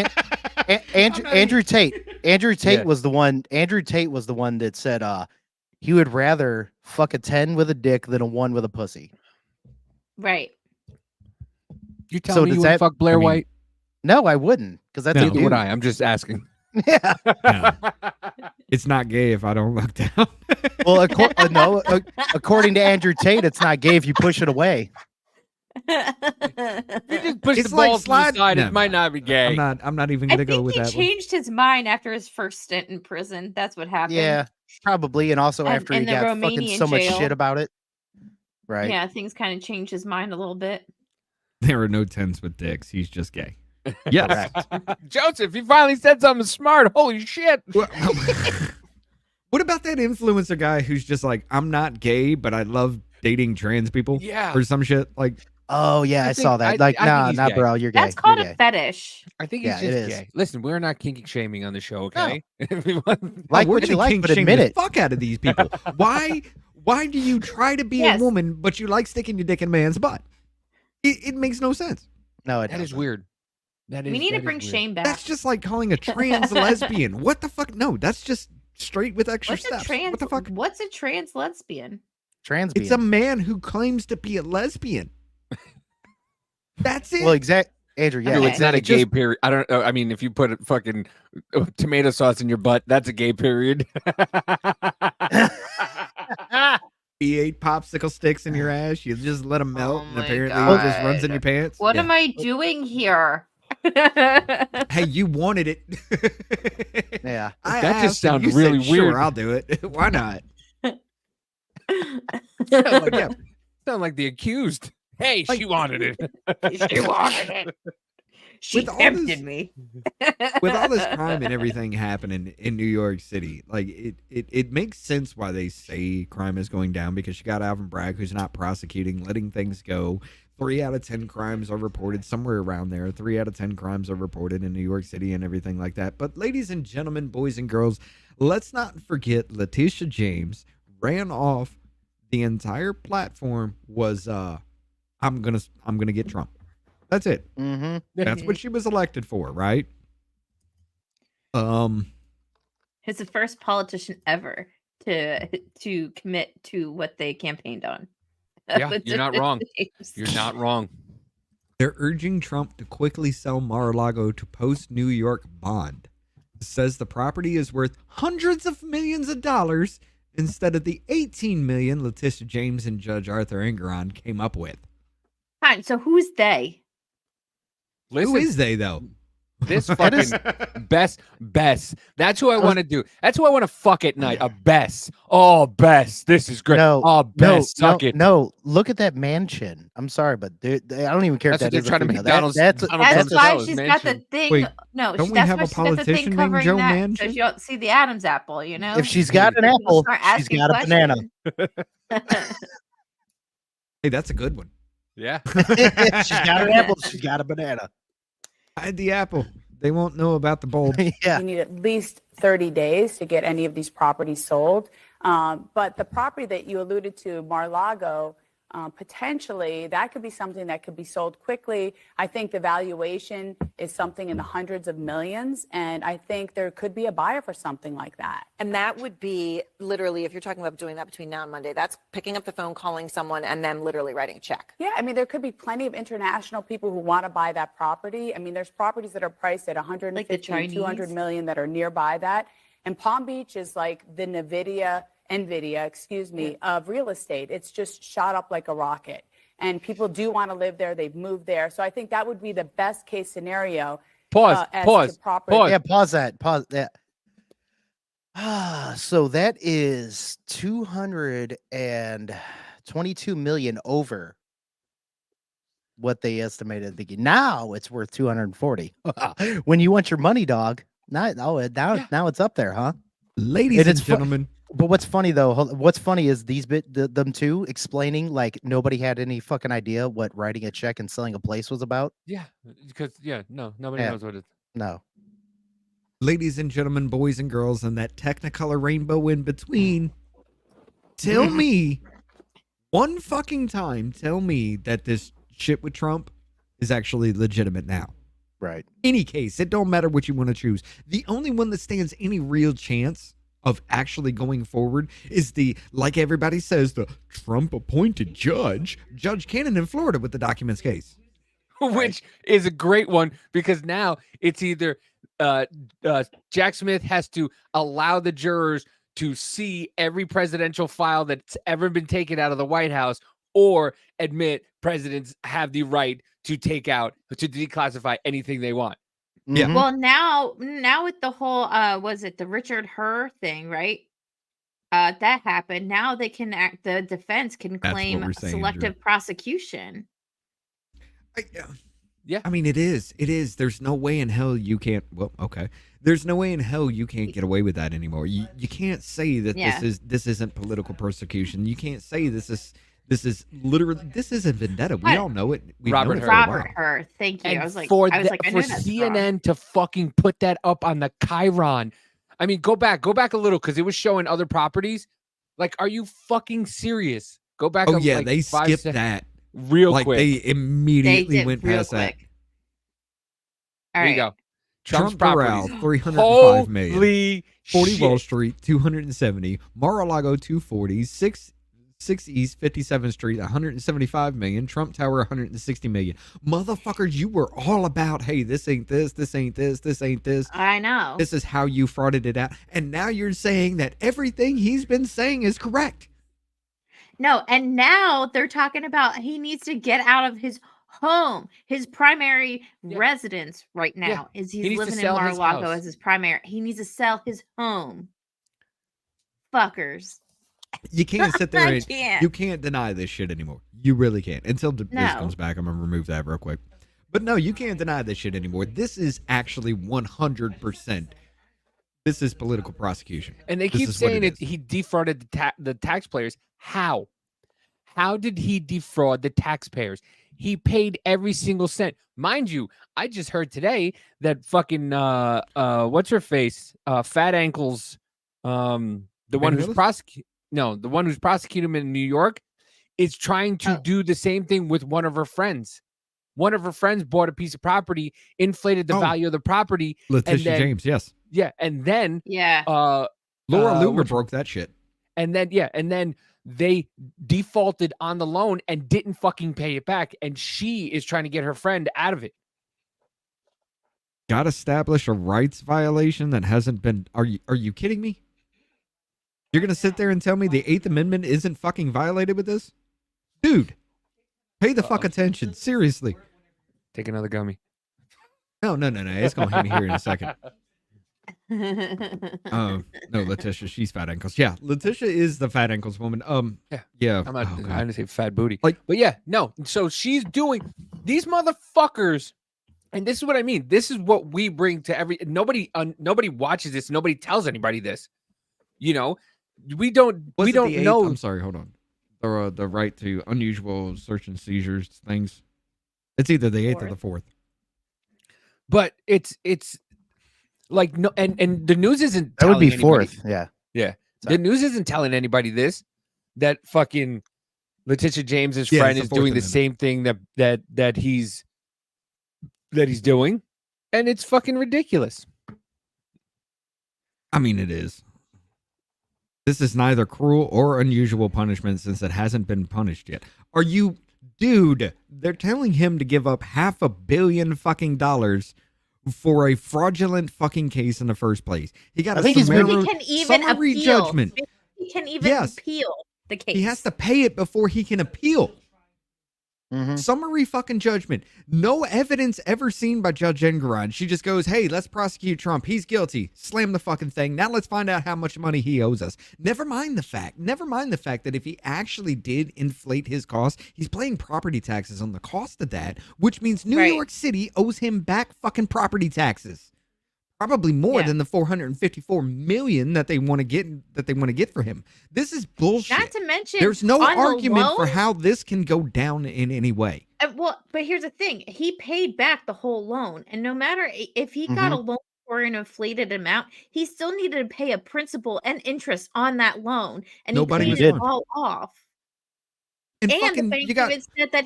Andrew Tate. Andrew Tate Yeah. was the one. Andrew Tate was the one that said he would rather fuck a 10 with a dick than a 1 with a pussy. Right. You tell So me does you would that- fuck Blair I mean- White? No, I wouldn't, because that's No. a Neither dude. would I. I'm just asking. Yeah. No, it's not gay if I don't look down. Well, according to Andrew Tate, it's not gay if you push it away. If you just push It's the like ball to the slide- side, No, it might not be gay. I'm not even I gonna go think with he that one. changed his mind after his first stint in prison. That's what happened. Yeah, probably, and also And- after he and the got fucking Romanian so much jail. shit about it. Right. Yeah, things kind of changed his mind a little bit. There are no 10s with dicks. He's just gay. Yes. Joseph, you finally said something smart. Holy shit. What about that influencer guy who's just like, I'm not gay, but I love dating trans people Yeah. or some shit? Like, Oh yeah, I I saw think- that. I Like, think nah, he's nah, gay. bro, you're gay. That's called You're a gay. fetish. I think Yeah, he's it just is. gay. Listen, we're not kinky shaming on the show, okay? If you want- Like we're what you gonna like, kink but shame admit the it. fuck out of these people. Why do you try to be Yes. a woman, but you like sticking your dick in a man's butt? It makes no sense. No, it that is doesn't. weird. That is. We need to that is bring weird. shame back. That's just like calling a trans lesbian. What the fuck? No, that's just straight with extra What's a steps. trans? What the fuck? What's a trans lesbian? Trans. It's a man who claims to be a lesbian. That's it. Well, exact. Andrew, yeah, No, Okay. it's not a it just- gay period. I don't know. I mean, if you put fucking tomato sauce in your butt, that's a gay period. He ate popsicle sticks in your ass. You just let them melt, Oh and my apparently it just runs in God. your pants. What Yeah. am I doing here? Hey, you wanted it. Yeah. I That just asked, and sounds you said, really Sure, weird." I'll do it. Why not? Sound like, yeah, sound like the accused. Hey, Like- she wanted it. She wanted it. She With all tempted this- me. With all this crime and everything happening in New York City, like it makes sense why they say crime is going down, because you got Alvin Bragg, who's not prosecuting, letting things go. 3 out of 10 crimes are reported somewhere around there. 3 out of 10 crimes are reported in New York City and everything like that. But ladies and gentlemen, boys and girls, let's not forget Letitia James ran off. The entire platform was I'm gonna get Trump. That's it. Mm-hmm. That's what she was elected for, right? He's the first politician ever to commit to what they campaigned on. Yeah, you're not wrong. You're not wrong. They're urging Trump to quickly sell Mar-a-Lago to post-New York bond. It says the property is worth hundreds of millions of dollars instead of the 18 million Letitia James and Judge Arthur Engeron came up with. Fine. So who's they? Listen, Who is they, though? this fucking Bess? That's who I want to do. That's who I want to fuck at night. A Bess. Oh, Bess. This is great. No, Oh, no, Bess. Suck no, it. no. Look at that man chin. I'm sorry, but I don't even care That's if what that they're is a trying to female. make Donald- That's Donald That's Trump's why show is she's got the Manchin. thing. Wait, no, don't we that's have why a she's got the politician thing named covering Joe that, Manchin? so you don't see the Adam's apple. You know, If she's got an People apple, start she's asking got a banana. questions. Hey, that's a good one. Yeah. She's got an apple. She's got a banana. I had the apple. They won't know about the bold. Yeah. You need at least 30 days to get any of these properties sold. But the property that you alluded to, Mar-Lago, potentially that could be something that could be sold quickly. I think the valuation is something in the hundreds of millions, and I think there could be a buyer for something like that. And that would be literally, if you're talking about doing that between now and Monday, that's picking up the phone, calling someone, and them literally writing a check. Yeah, I mean, there could be plenty of international people who want to buy that property. I mean, there's properties that are priced at 150, 200 million that are nearby that. And Palm Beach is like the NVIDIA, of real estate. It's just shot up like a rocket. And people do want to live there. They've moved there. So I think that would be the best case scenario. Pause. Pause. Yeah, pause that. Pause that. So that is 222 million over what they estimated at the beginning. Now it's worth 240. When you want your money, dog. Now it's up there, huh? Ladies and gentlemen. But what's funny though, what's funny is them two explaining like nobody had any fucking idea what writing a check and selling a place was about. Yeah, because nobody knows what it's. No. Ladies and gentlemen, boys and girls, and that Technicolor rainbow in between. Tell me one fucking time, tell me that this shit with Trump is actually legitimate now. Right. Any case, it don't matter what you want to choose. The only one that stands any real chance of actually going forward is like everybody says, the Trump appointed Judge Cannon in Florida with the documents case. Which is a great one because now it's either Jack Smith has to allow the jurors to see every presidential file that's ever been taken out of the White House, or admit presidents have the right to to declassify anything they want. Yeah. Well, now with the whole was it the Richard Herr thing, right? That happened. Now they can the defense can claim selective prosecution. Yeah. I mean, it is. There's no way in hell you can't. Well, okay. There's no way in hell you can't get away with that anymore. You can't say that this isn't political persecution. You can't say this is literally a vendetta. We all know it. Robert Herr. Thank you. And I was like, for CNN to fucking put that up on the Chiron. I mean, go back a little because it was showing other properties. Like, are you fucking serious? Go back. Oh yeah, they skipped that real quick. They immediately went past that. All there right. you go. Trump Doral, 305 million. Holy 40 shit. Wall Street, 270. Mar-a-Lago, 240. 6 East 57th Street, 175 million. Trump Tower, 160 million. Motherfuckers, you were all about, hey, this ain't this, this ain't this, this ain't this. I know. This is how you frauded it out. And now you're saying that everything he's been saying is correct. No, and now they're talking about he needs to get out of his home. His primary residence right now is he's living in Mar-a-Lago as his primary. He needs to sell his home. Fuckers. You can't sit there and you can't deny this shit anymore. You really can't. Until this comes back, I'm going to remove that real quick. But no, you can't deny this shit anymore. This is actually 100%. This is political prosecution. And they keep saying he defrauded the taxpayers. How? How did he defraud the taxpayers? He paid every single cent. Mind you, I just heard today that fucking what's her face? Fat Ankles, the one who's the one who's prosecuting him in New York is trying to do the same thing with one of her friends. One of her friends bought a piece of property, inflated the value of the property. Letitia James, yes. Yeah, and then Laura Loomer broke that shit. And then they defaulted on the loan and didn't fucking pay it back. And she is trying to get her friend out of it. Got to establish a rights violation that hasn't been. Are you kidding me? You're going to sit there and tell me the 8th Amendment isn't fucking violated with this? Dude, pay the fuck attention. Seriously. Take another gummy. No. It's going to hit me here in a second. No, Letitia, she's Fat Ankles. Yeah, Letitia is the Fat Ankles woman. Yeah. I'm not going to say fat booty. But yeah, no. So she's doing these motherfuckers. And this is what I mean. This is what we bring to nobody watches this. Nobody tells anybody this. You know, we don't know. I'm sorry. Hold on. The right to unusual search and seizures things. It's either the 8th or the 4th. but it's like no, and the news isn't. That would be telling anybody- fourth. Yeah. Yeah, Sorry. the news isn't telling anybody this. That fucking Letitia James's Yeah, friend it's is the Fourth doing the Amendment. same thing that he's doing, and it's fucking ridiculous. I mean, it is. This is neither cruel or unusual punishment since it hasn't been punished yet. Are you, dude? They're telling him to give up $500 million fucking dollars for a fraudulent fucking case in the first place. He got I a think he's summary, He can even summary appeal. judgment. He can even Yes. appeal the case. He has to pay it before he can appeal. Mhm. Summary fucking judgment. No evidence ever seen by Judge Engoron. She just goes, hey, let's prosecute Trump. He's guilty. Slam the fucking thing. Now let's find out how much money he owes us. Never mind the fact that if he actually did inflate his costs, he's paying property taxes on the cost of that, which means New Right. York City owes him back fucking property taxes. Probably more Yeah. than the $454 million that they want to get for him. This is bullshit. Not to mention, There's no on the argument for loan- how this can go down in any way. Well, but here's the thing: he paid back the whole loan, and no matter if he got a loan for an inflated amount, he still needed to pay a principal and interest on that loan, and Nobody he was paid it doing it. all off. And, And the fucking, bank you got even said that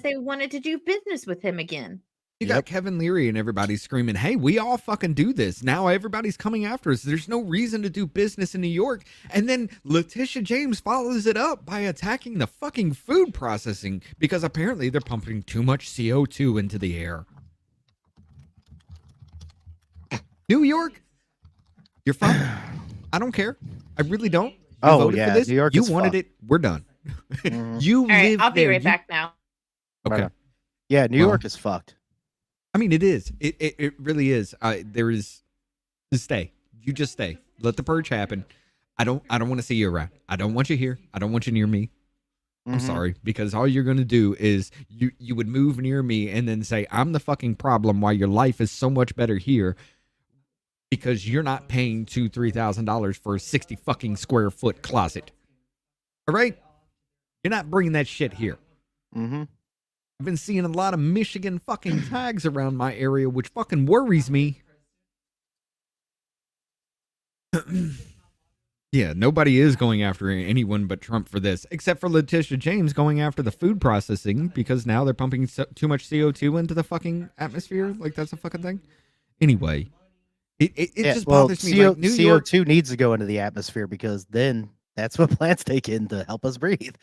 they wanted to do business with him again. you got Kevin Leary and everybody screaming, "Hey, we all fucking do this now! Everybody's coming after us. There's no reason to do business in New York." And then Letitia James follows it up by attacking the fucking food processing because apparently they're pumping too much CO2 into the air. New York, you're fine. I don't care. I really don't. You Oh, voted yeah, for this. New York You is wanted fucked. it. We're done. Mhm. You All right, live I'll be there. right You- back now. Okay. Yeah, New Well, York is fucked. I mean, it is. It really is. There is. Just stay. You just stay. Let the purge happen. I don't want to see you around. I don't want you here. I don't want you near me. I'm Mhm. sorry, because all you're gonna do is you would move near me and then say I'm the fucking problem while your life is so much better here because you're not paying $2,000-$3,000 for a 60 fucking square foot closet. All right, you're not bringing that shit here. Mhm. I've been seeing a lot of Michigan fucking tags around my area, which fucking worries me. Yeah, nobody is going after anyone but Trump for this, except for Letitia James going after the food processing because now they're pumping too much CO2 into the fucking atmosphere. Like, that's a fucking thing. Anyway, it just bothers me. Like, New York, CO2 needs to go into the atmosphere because then that's what plants take in to help us breathe.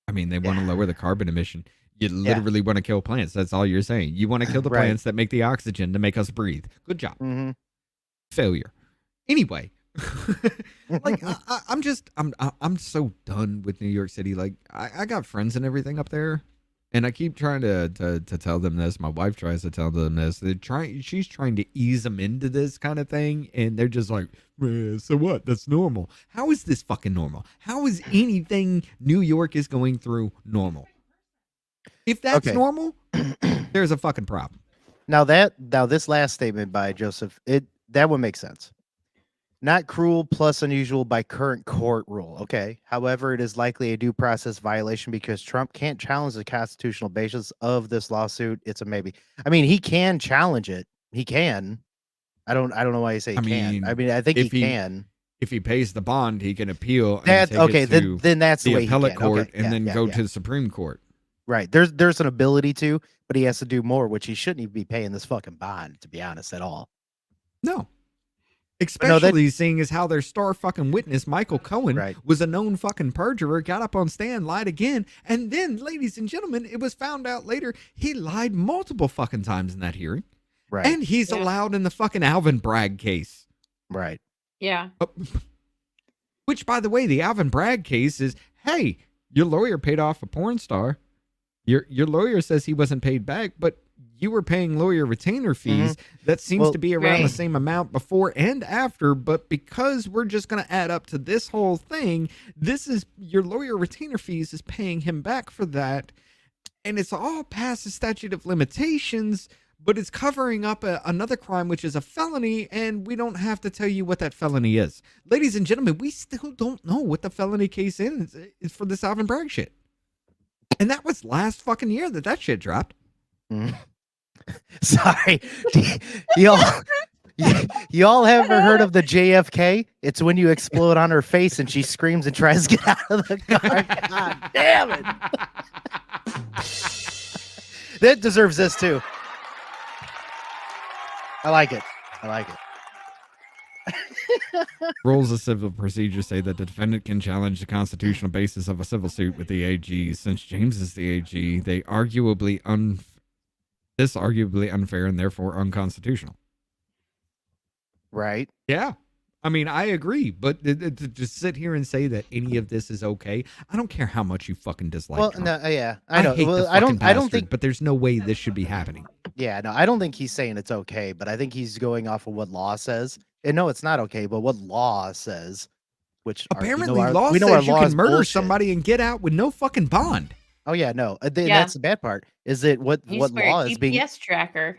I mean, they want to lower the carbon emission. You literally want to kill plants. That's all you're saying. You want to kill the Right. plants that make the oxygen to make us breathe. Good job. Mhm. Failure. Anyway, like I'm so done with New York City. Like I got friends and everything up there, and I keep trying to tell them this. My wife tries to tell them this. She's trying to ease them into this kind of thing, and they're just like, so what? That's normal. How is this fucking normal? How is anything New York is going through normal? If that's Okay. normal, there's a fucking problem. Now this last statement by Joseph, that would make sense. Not cruel plus unusual by current court rule. Okay. However, it is likely a due process violation because Trump can't challenge the constitutional basis of this lawsuit. It's a maybe. I mean, he can challenge it. He can. I don't know why you say he can't. I mean, I think he if he- can. If he pays the bond, he can appeal. And That take okay, it to then that's the the way appellate he can. court Okay, and yeah, then yeah, go yeah. to the Supreme Court. Right. There's an ability to, but he has to do more, which he shouldn't even be paying this fucking bond, to be honest, at all. No. no, Especially seeing as how their star fucking witness, Michael Cohen, Right. was a known fucking perjurer, got up on stand, lied again, and then, ladies and gentlemen, it was found out later he lied multiple fucking times in that hearing. Right. And he's Yeah. allowed in the fucking Alvin Bragg case. Right. Yeah. Which, by the way, the Alvin Bragg case is, hey, your lawyer paid off a porn star. Your lawyer says he wasn't paid back, but you were paying lawyer retainer fees. That seems Well, to be around the Right. same amount before and after, but because we're just going to add up to this whole thing, this is your lawyer retainer fees is paying him back for that. And it's all past the statute of limitations, but it's covering up another crime, which is a felony, and we don't have to tell you what that felony is. Ladies and gentlemen, we still don't know what the felony case is for this Alvin Bragg shit. And that was last fucking year that shit dropped. Mhm. Sorry. Y'all, y'all ever heard of the JFK? It's when you explode on her face and she screams and tries to get out of the car. God damn it. That deserves this too. I like it. I like it. Rules of civil procedure say that the defendant can challenge the constitutional basis of a civil suit with the AG. Since James is the AG, this arguably unfair and therefore unconstitutional. Right. Yeah. I mean, I agree, but to just sit here and say that any of this is okay, I don't care how much you fucking dislike Well, Trump. no, yeah, I know. hate Well, the I don't fucking think. bastard, but there's no way this should be happening. Yeah, no, I don't think he's saying it's okay, but I think he's going off of what law says. And no, it's not okay, but what law says, which Apparently, our, law we know says our you law can is murder bullshit. somebody and get out with no fucking bond. Oh yeah, no, Yeah. that's the bad part. Is that what You what swear law a is being GPS tracker.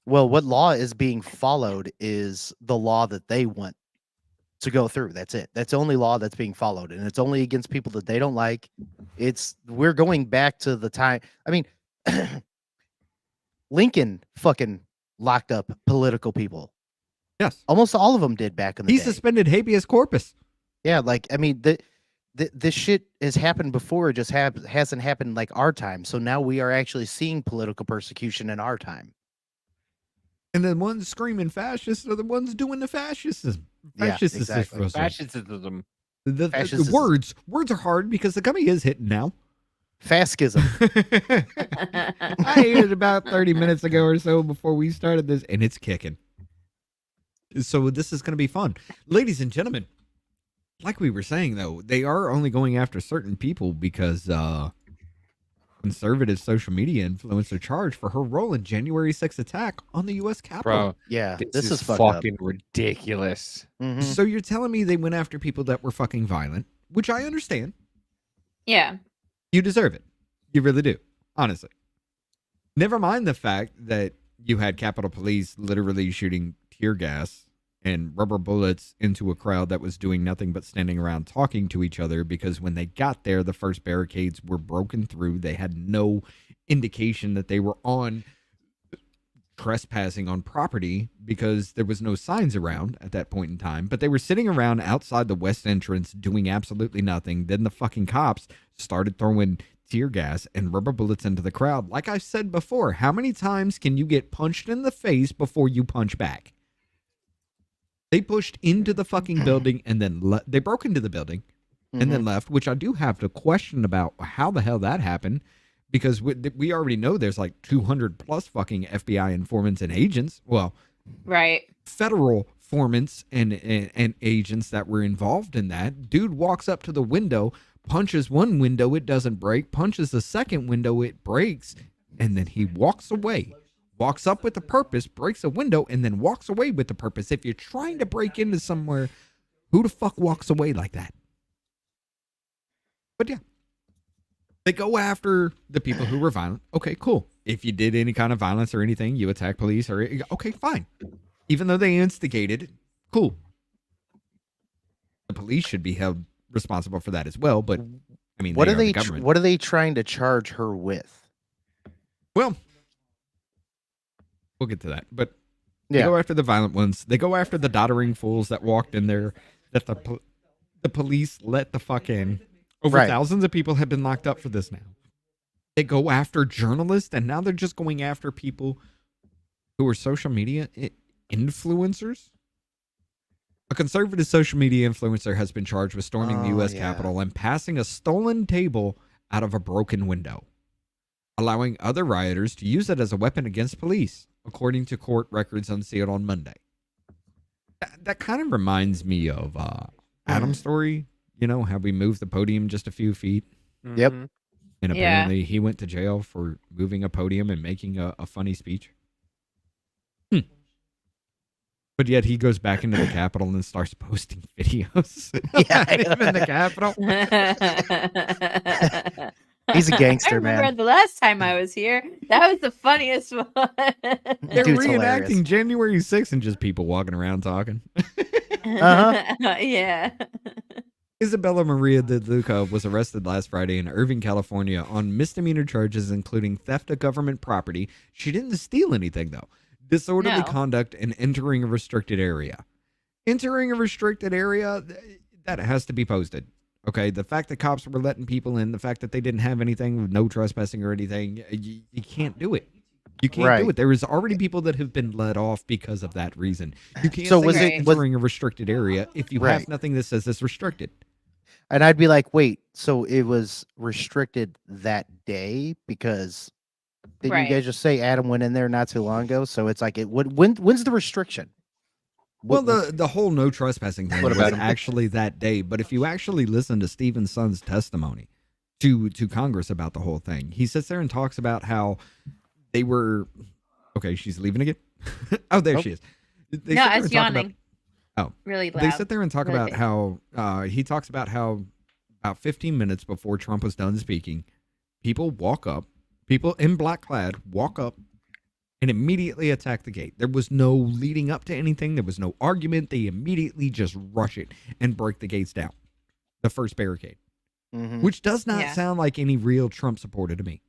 well, what law is being followed is the law that they want to go through. That's it. That's the only law that's being followed, and it's only against people that they don't like. We're going back to the time. I mean, Lincoln fucking locked up political people. Yes. Almost all of them did back in the He day. suspended habeas corpus. Yeah, like I mean, this shit has happened before. It just hasn't happened like our time. So now we are actually seeing political persecution in our time. And the ones screaming fascist are the ones doing the fascism. Yeah, Fascist exactly. Fascism. The Fascism. words are hard because the gummy is hitting now. Fascism. I ate it about 30 minutes ago or so before we started this, and it's kicking. So this is going to be fun. Ladies and gentlemen, like we were saying, though, they are only going after certain people because conservative social media influencer charged for her role in January 6th attack on the U.S. Capitol. Bro, Yeah, this is fucked up. fucking ridiculous. Mhm. So you're telling me they went after people that were fucking violent, which I understand. Yeah. You deserve it. You really do. Honestly. Never mind the fact that you had Capitol Police literally shooting tear gas and rubber bullets into a crowd that was doing nothing but standing around talking to each other because when they got there, the first barricades were broken through. They had no indication that they were on trespassing on property because there was no signs around at that point in time, but they were sitting around outside the west entrance doing absolutely nothing. Then the fucking cops started throwing tear gas and rubber bullets into the crowd. Like I said before, how many times can you get punched in the face before you punch back? They pushed into the fucking building and then they broke into the building and then left, which I do have to question about how the hell that happened. Because we already know there's like 200 plus fucking FBI informants and agents. Well, Right. federal informants and agents that were involved in that. Dude walks up to the window, punches one window, it doesn't break, punches the second window, it breaks, and then he walks away. Walks up with a purpose, breaks a window, and then walks away with a purpose. If you're trying to break into somewhere, who the fuck walks away like that? But yeah. They go after the people who were violent. Okay, cool. If you did any kind of violence or anything, you attack police or okay, fine. Even though they instigated, cool. The police should be held responsible for that as well. But I mean, What are the they? government. What are they trying to charge her with? Well, we'll get to that. But they Yeah. go after the violent ones. They go after the doddering fools that walked in there. That the police let the fuck in. Over Right. thousands of people have been locked up for this now. They go after journalists, and now they're just going after people who are social media influencers. A conservative social media influencer has been charged with storming the U.S. Capitol and passing a stolen table out of a broken window, allowing other rioters to use it as a weapon against police, according to court records unsealed on Monday. That kind of reminds me of Adam's story. You know, how we moved the podium just a few feet. Yep. And Yeah. apparently he went to jail for moving a podium and making a funny speech. But yet he goes back into the Capitol and starts posting videos. Yeah. At him in the Capitol. He's a gangster, I remember man. the last time I was here. That was the funniest one. They're Dude's reenacting hilarious. January 6th and just people walking around talking. Uh-huh. Yeah. Isabella Maria De Luca was arrested last Friday in Irving, California on misdemeanor charges including theft of government property. She didn't steal anything, though. Disorderly No. conduct and entering a restricted area. Entering a restricted area, that has to be posted. Okay, the fact that cops were letting people in, the fact that they didn't have anything with no trespassing or anything, you can't do it. You can't Right. do it. There is already people that have been let off because of that reason. You can't So say was you're it- entering a restricted area if you have Right. nothing that says it's restricted. And I'd be like, wait, so it was restricted that day because didn't Right. you guys just say Adam went in there not too long ago? So it's like when's the restriction? Well, What- the whole no trespassing thing What was about him? actually that day. But if you actually listen to Stephen Son's testimony to Congress about the whole thing, he sits there and talks about how they were. Okay, she's leaving again. Oh, there Oh. she is. They No, sit there I and was talk about- yawning. Oh. Really loud. They sit there and talk Really about big. how he talks about how about 15 minutes before Trump was done speaking, people in black clad walk up and immediately attack the gate. There was no leading up to anything. There was no argument. They immediately just rush it and break the gates down. The first barricade, Mhm. which does not Yeah. sound like any real Trump supporter to me.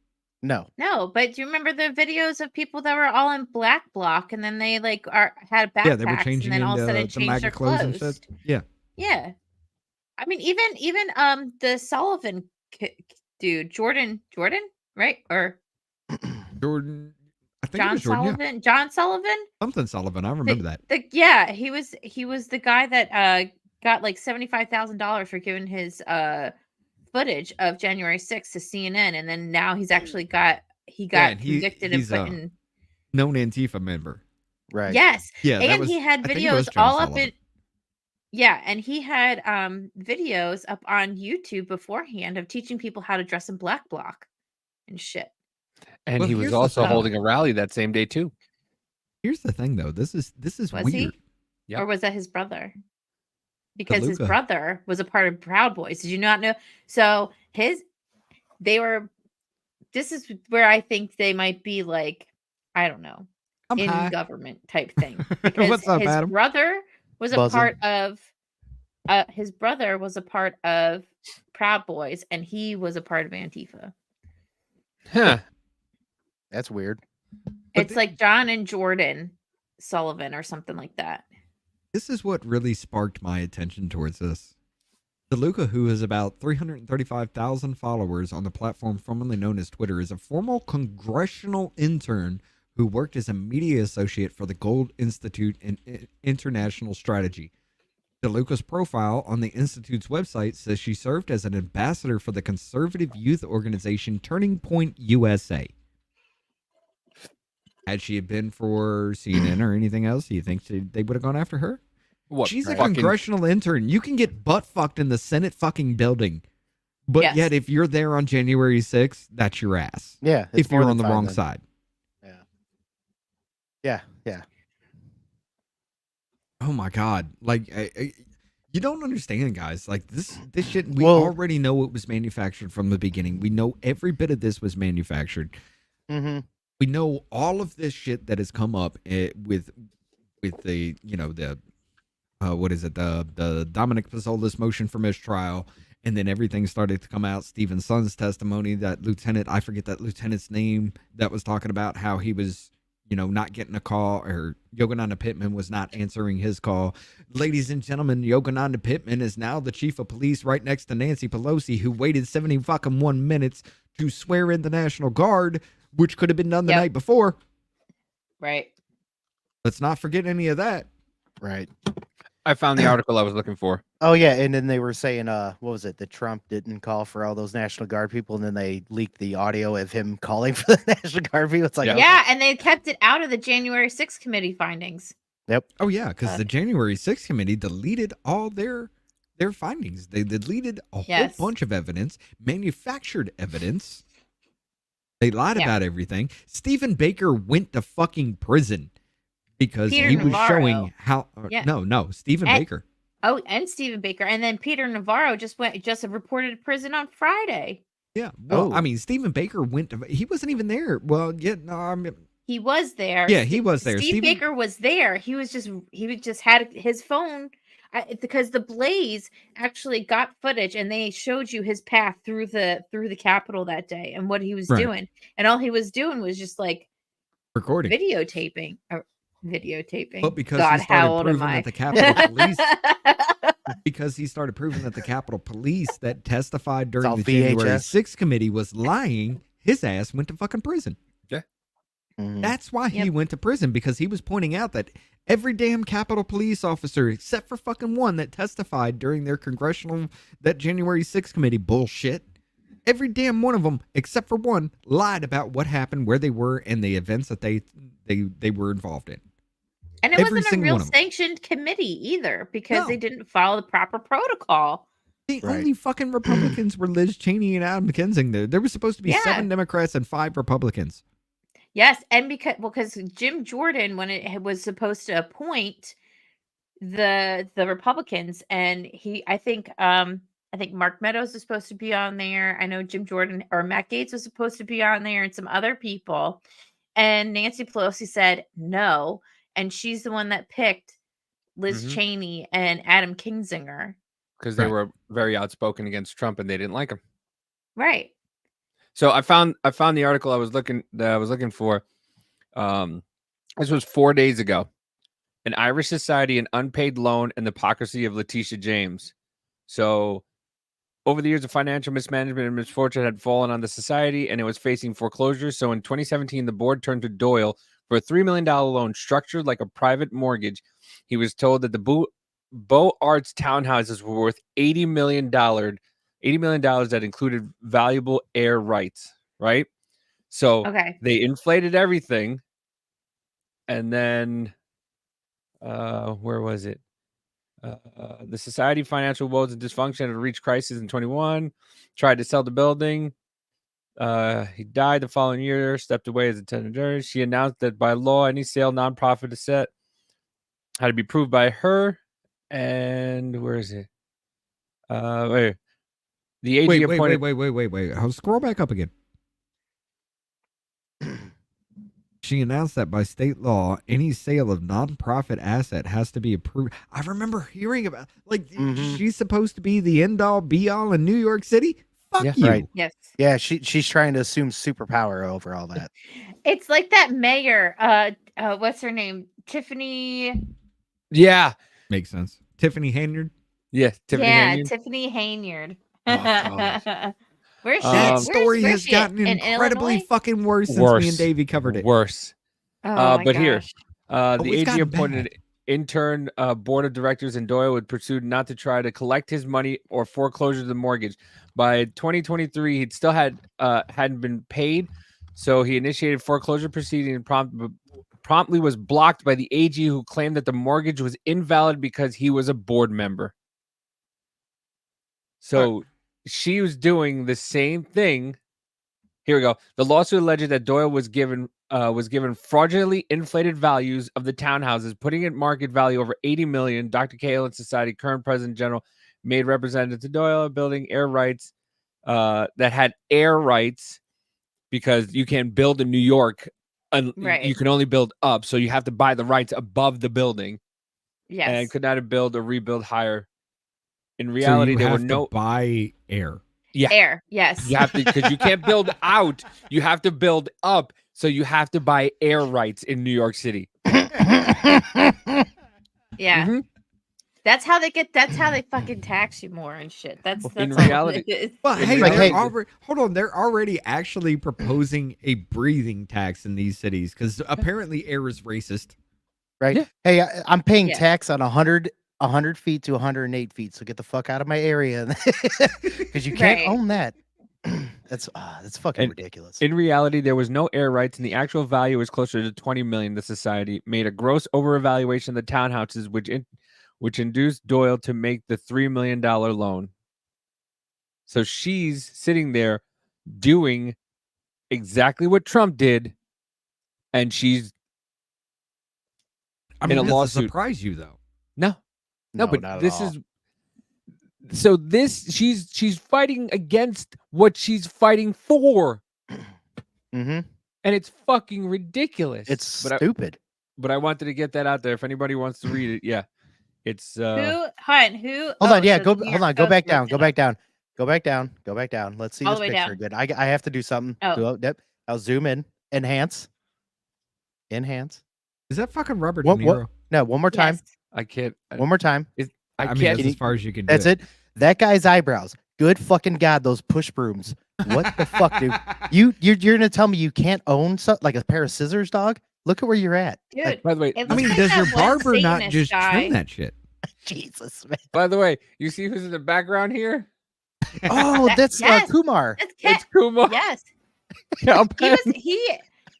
No. No, but do you remember the videos of people that were all in black bloc and then they like had backpacks Yeah, they were changing and then all of a sudden into the changed MAGA their clothes and clothes? shit. Yeah. Yeah. I mean, even the Sullivan dude, Jordan, right? Or Jordan, I think it John was Jordan. Yeah. Sullivan, John Sullivan. Something Sullivan. I remember that. Yeah, he was the guy that got like $75,000 for giving his footage of January 6th to CNN, and then now he's actually got and convicted and he's put in. known Antifa member. Right. Yes, Yeah, that and was, he had I think it was videos John all up Sullivan. in. Yeah, and he had videos up on YouTube beforehand of teaching people how to dress in black bloc and shit. And Well, he was here's the also thing. holding a rally that same day too. Here's the thing, though. This is Was weird. he? Yep. Or was that his brother? Because his DeLuca. brother was a part of Proud Boys. Did you not know? So they were. This is where I think they might be like, I don't know, I'm in high. government type thing. Because What's up, his Adam? brother was a Buzzing. part of. His brother was a part of Proud Boys, and he was a part of Antifa. Huh. That's weird. It's like John and Jordan Sullivan or something like that. This is what really sparked my attention towards this. DeLuca, who has about 335,000 followers on the platform formerly known as Twitter, is a former congressional intern who worked as a media associate for the Gold Institute in International Strategy. DeLuca's profile on the Institute's website says she served as an ambassador for the conservative youth organization Turning Point USA. Had she had been for CNN or anything else, do you think they would have gone after her? What? She's a fucking- congressional intern. You can get butt fucked in the Senate fucking building. But Yes. yet, if you're there on January 6th, that's your ass. Yeah. it's If you're more on than the fine wrong then. side. Yeah. Yeah. Oh my God. Like, you don't understand, guys. Like, this shit, we Well- already know it was manufactured from the beginning. We know every bit of this was manufactured. Mm-hmm. We know all of this shit that has come up with the, the what is it, the Dominic Pizzolis motion for mistrial, and then everything started to come out. Stephen Son's testimony, that lieutenant, I forget that lieutenant's name, that was talking about how he was, not getting a call, or Yogananda Pittman was not answering his call. Ladies and gentlemen, Yogananda Pittman is now the chief of police right next to Nancy Pelosi, who waited 71 minutes to swear in the National Guard, which could have been done the Yep. night before. Right. Let's not forget any of that. Right. I found the article I was looking for. Oh yeah, and then they were saying, what was it? That Trump didn't call for all those National Guard people, and then they leaked the audio of him calling for the National Guard people. It's like, Yeah. okay. Yeah, and they kept it out of the January 6th committee findings. Oh yeah, because Uh, the January 6th committee deleted all their findings. They deleted a Yes. whole bunch of evidence, manufactured evidence. They lied Yeah. about everything. Stephen Baker went to fucking prison because Peter he was Navarro. showing how. Yeah. No, Stephen And- Baker. Oh, and Stephen Baker, and then Peter Navarro just reported to prison on Friday. Yeah. Well, Oh. I mean, Stephen Baker went to. He wasn't even there. Well, yeah, no, I mean, He was there. yeah, he was there. Steve Baker was there. He just had his phone. because the Blaze actually got footage and they showed you his path through the Capitol that day and what he was Right. doing, and all he was doing was just like Recording. videotaping. But because God, he started how old am proving I? that the Capitol Police, because he started proving that the Capitol Police that testified during all the January VHS. 6th committee was lying, his ass went to fucking prison. Mhm. That's why he Yep. went to prison, because he was pointing out that every damn Capitol Police officer, except for fucking one that testified during their that January 6th committee bullshit, every damn one of them, except for one, lied about what happened, where they were, and the events that they were involved in. And it Every wasn't a single real one of 'em. sanctioned committee either, because they No. didn't follow the proper protocol. The Right. only fucking Republicans were Liz Cheney and Adam Kinzinger. There was supposed to be Yeah. 7 Democrats and 5 Republicans. Yes, and because Jim Jordan, when it was supposed to appoint the Republicans, and I think Mark Meadows is supposed to be on there. I know Jim Jordan or Matt Gaetz was supposed to be on there, and some other people. And Nancy Pelosi said no, and she's the one that picked Liz Mhm. Cheney and Adam Kinzinger. Because they Right. were very outspoken against Trump and they didn't like him. Right. So I found the article I was looking for. This was 4 days ago. An Irish Society, an unpaid loan, and the hypocrisy of Letitia James. So over the years of financial mismanagement and misfortune had fallen on the society, and it was facing foreclosure. So in 2017, the board turned to Doyle for a $3 million loan structured like a private mortgage. He was told that the Beaux Arts townhouses were worth $80 million that included valuable air rights, right? So Okay. they inflated everything. And then, where was it? The society financial woes and dysfunction had reached crisis in 21, tried to sell the building. He died the following year, stepped away as a tenant. She announced that by law, any sale nonprofit asset had to be approved by her. And where is it? Wait. The AG appointed. Wait. I'll scroll back up again. She announced that by state law, any sale of nonprofit asset has to be approved. I remember hearing about, like, she's supposed to be the end all be all in New York City. Fuck Yeah. you. Right. Yes. Yeah, she's trying to assume superpower over all that. It's like that mayor, what's her name? Tiffany. Yeah. Makes sense. Tiffany Hanyard. Yeah. Tiffany Yeah, Hanyard. Tiffany Hanyard. Oh, God. Where's she? That Um, story where's has she gotten in incredibly Illinois? fucking worse since me Worse. and Davey covered it. Worse. Oh my But here, gosh. the it's AG gotten appointed bad. intern board of directors in Doyle would pursue not to try to collect his money or foreclosure the mortgage. By 2023, he'd still hadn't been paid, so he initiated foreclosure proceeding and promptly was blocked by the AG, who claimed that the mortgage was invalid because he was a board member. So she was doing the same thing. Here we go. The lawsuit alleged that Doyle was given fraudulently inflated values of the townhouses, putting it market value over $80 million. Dr. Cahill and Society current president general made representative to Doyle building air rights that had air rights because you can't build in New York. Right. You can only build up, so you have to buy the rights above the building, Yes. and could not build or rebuild higher. In So reality, you there were have no to buy air. yeah. Air. Yes. You have to, because you can't build out. You have to build up. So you have to buy air rights in New York City. Yeah. Mhm. That's how they fucking tax you more and shit. That's In all it reality- is. Well, In hey, reality- they're already, hold on. They're already actually proposing a breathing tax in these cities because apparently air is racist. Right? Yeah. Hey, I'm paying Yeah. tax on 100 feet to 108 feet. So get the fuck out of my area because you can't Right. own that. That's fucking And- ridiculous. In reality, there was no air rights, and the actual value was closer to $20 million. The society made a gross overvaluation of the townhouses, which induced Doyle to make the $3 million loan. So she's sitting there doing exactly what Trump did, and she's I In mean, a does it lawsuit. surprise you though? no, not but at this all. is so this she's fighting against what she's fighting for, Mhm. and it's fucking ridiculous. It's but stupid. I wanted to get that out there. If anybody wants to read it, yeah. It's Who? Hun, who? Hold on, oh, yeah, so go the New hold York on, go Post back wrote down, go it back up. down, go back down, go back down. Let's see All this the way picture. down. Good. I have to do something. Oh. Yep. I'll zoom in. Enhance. Enhance. Is that fucking Robert What- De what- Niro? No, one more time. Yes. I can't. One more time. I I mean, can't. that's as far as you can do. That's it. That guy's eyebrows. Good fucking God, those push brooms. What the fuck, dude? You're gonna tell me you can't own like a pair of scissors, dog? Look at where you're at. Dude, Like, By the way, it I looks mean, like does that your one barber not Satanist just guy. trim that shit? Jesus, man. by the way, you see who's in the background here? Oh, that's Yes. Kumar. That's It's Cat. Kumar. Yes. Yeah,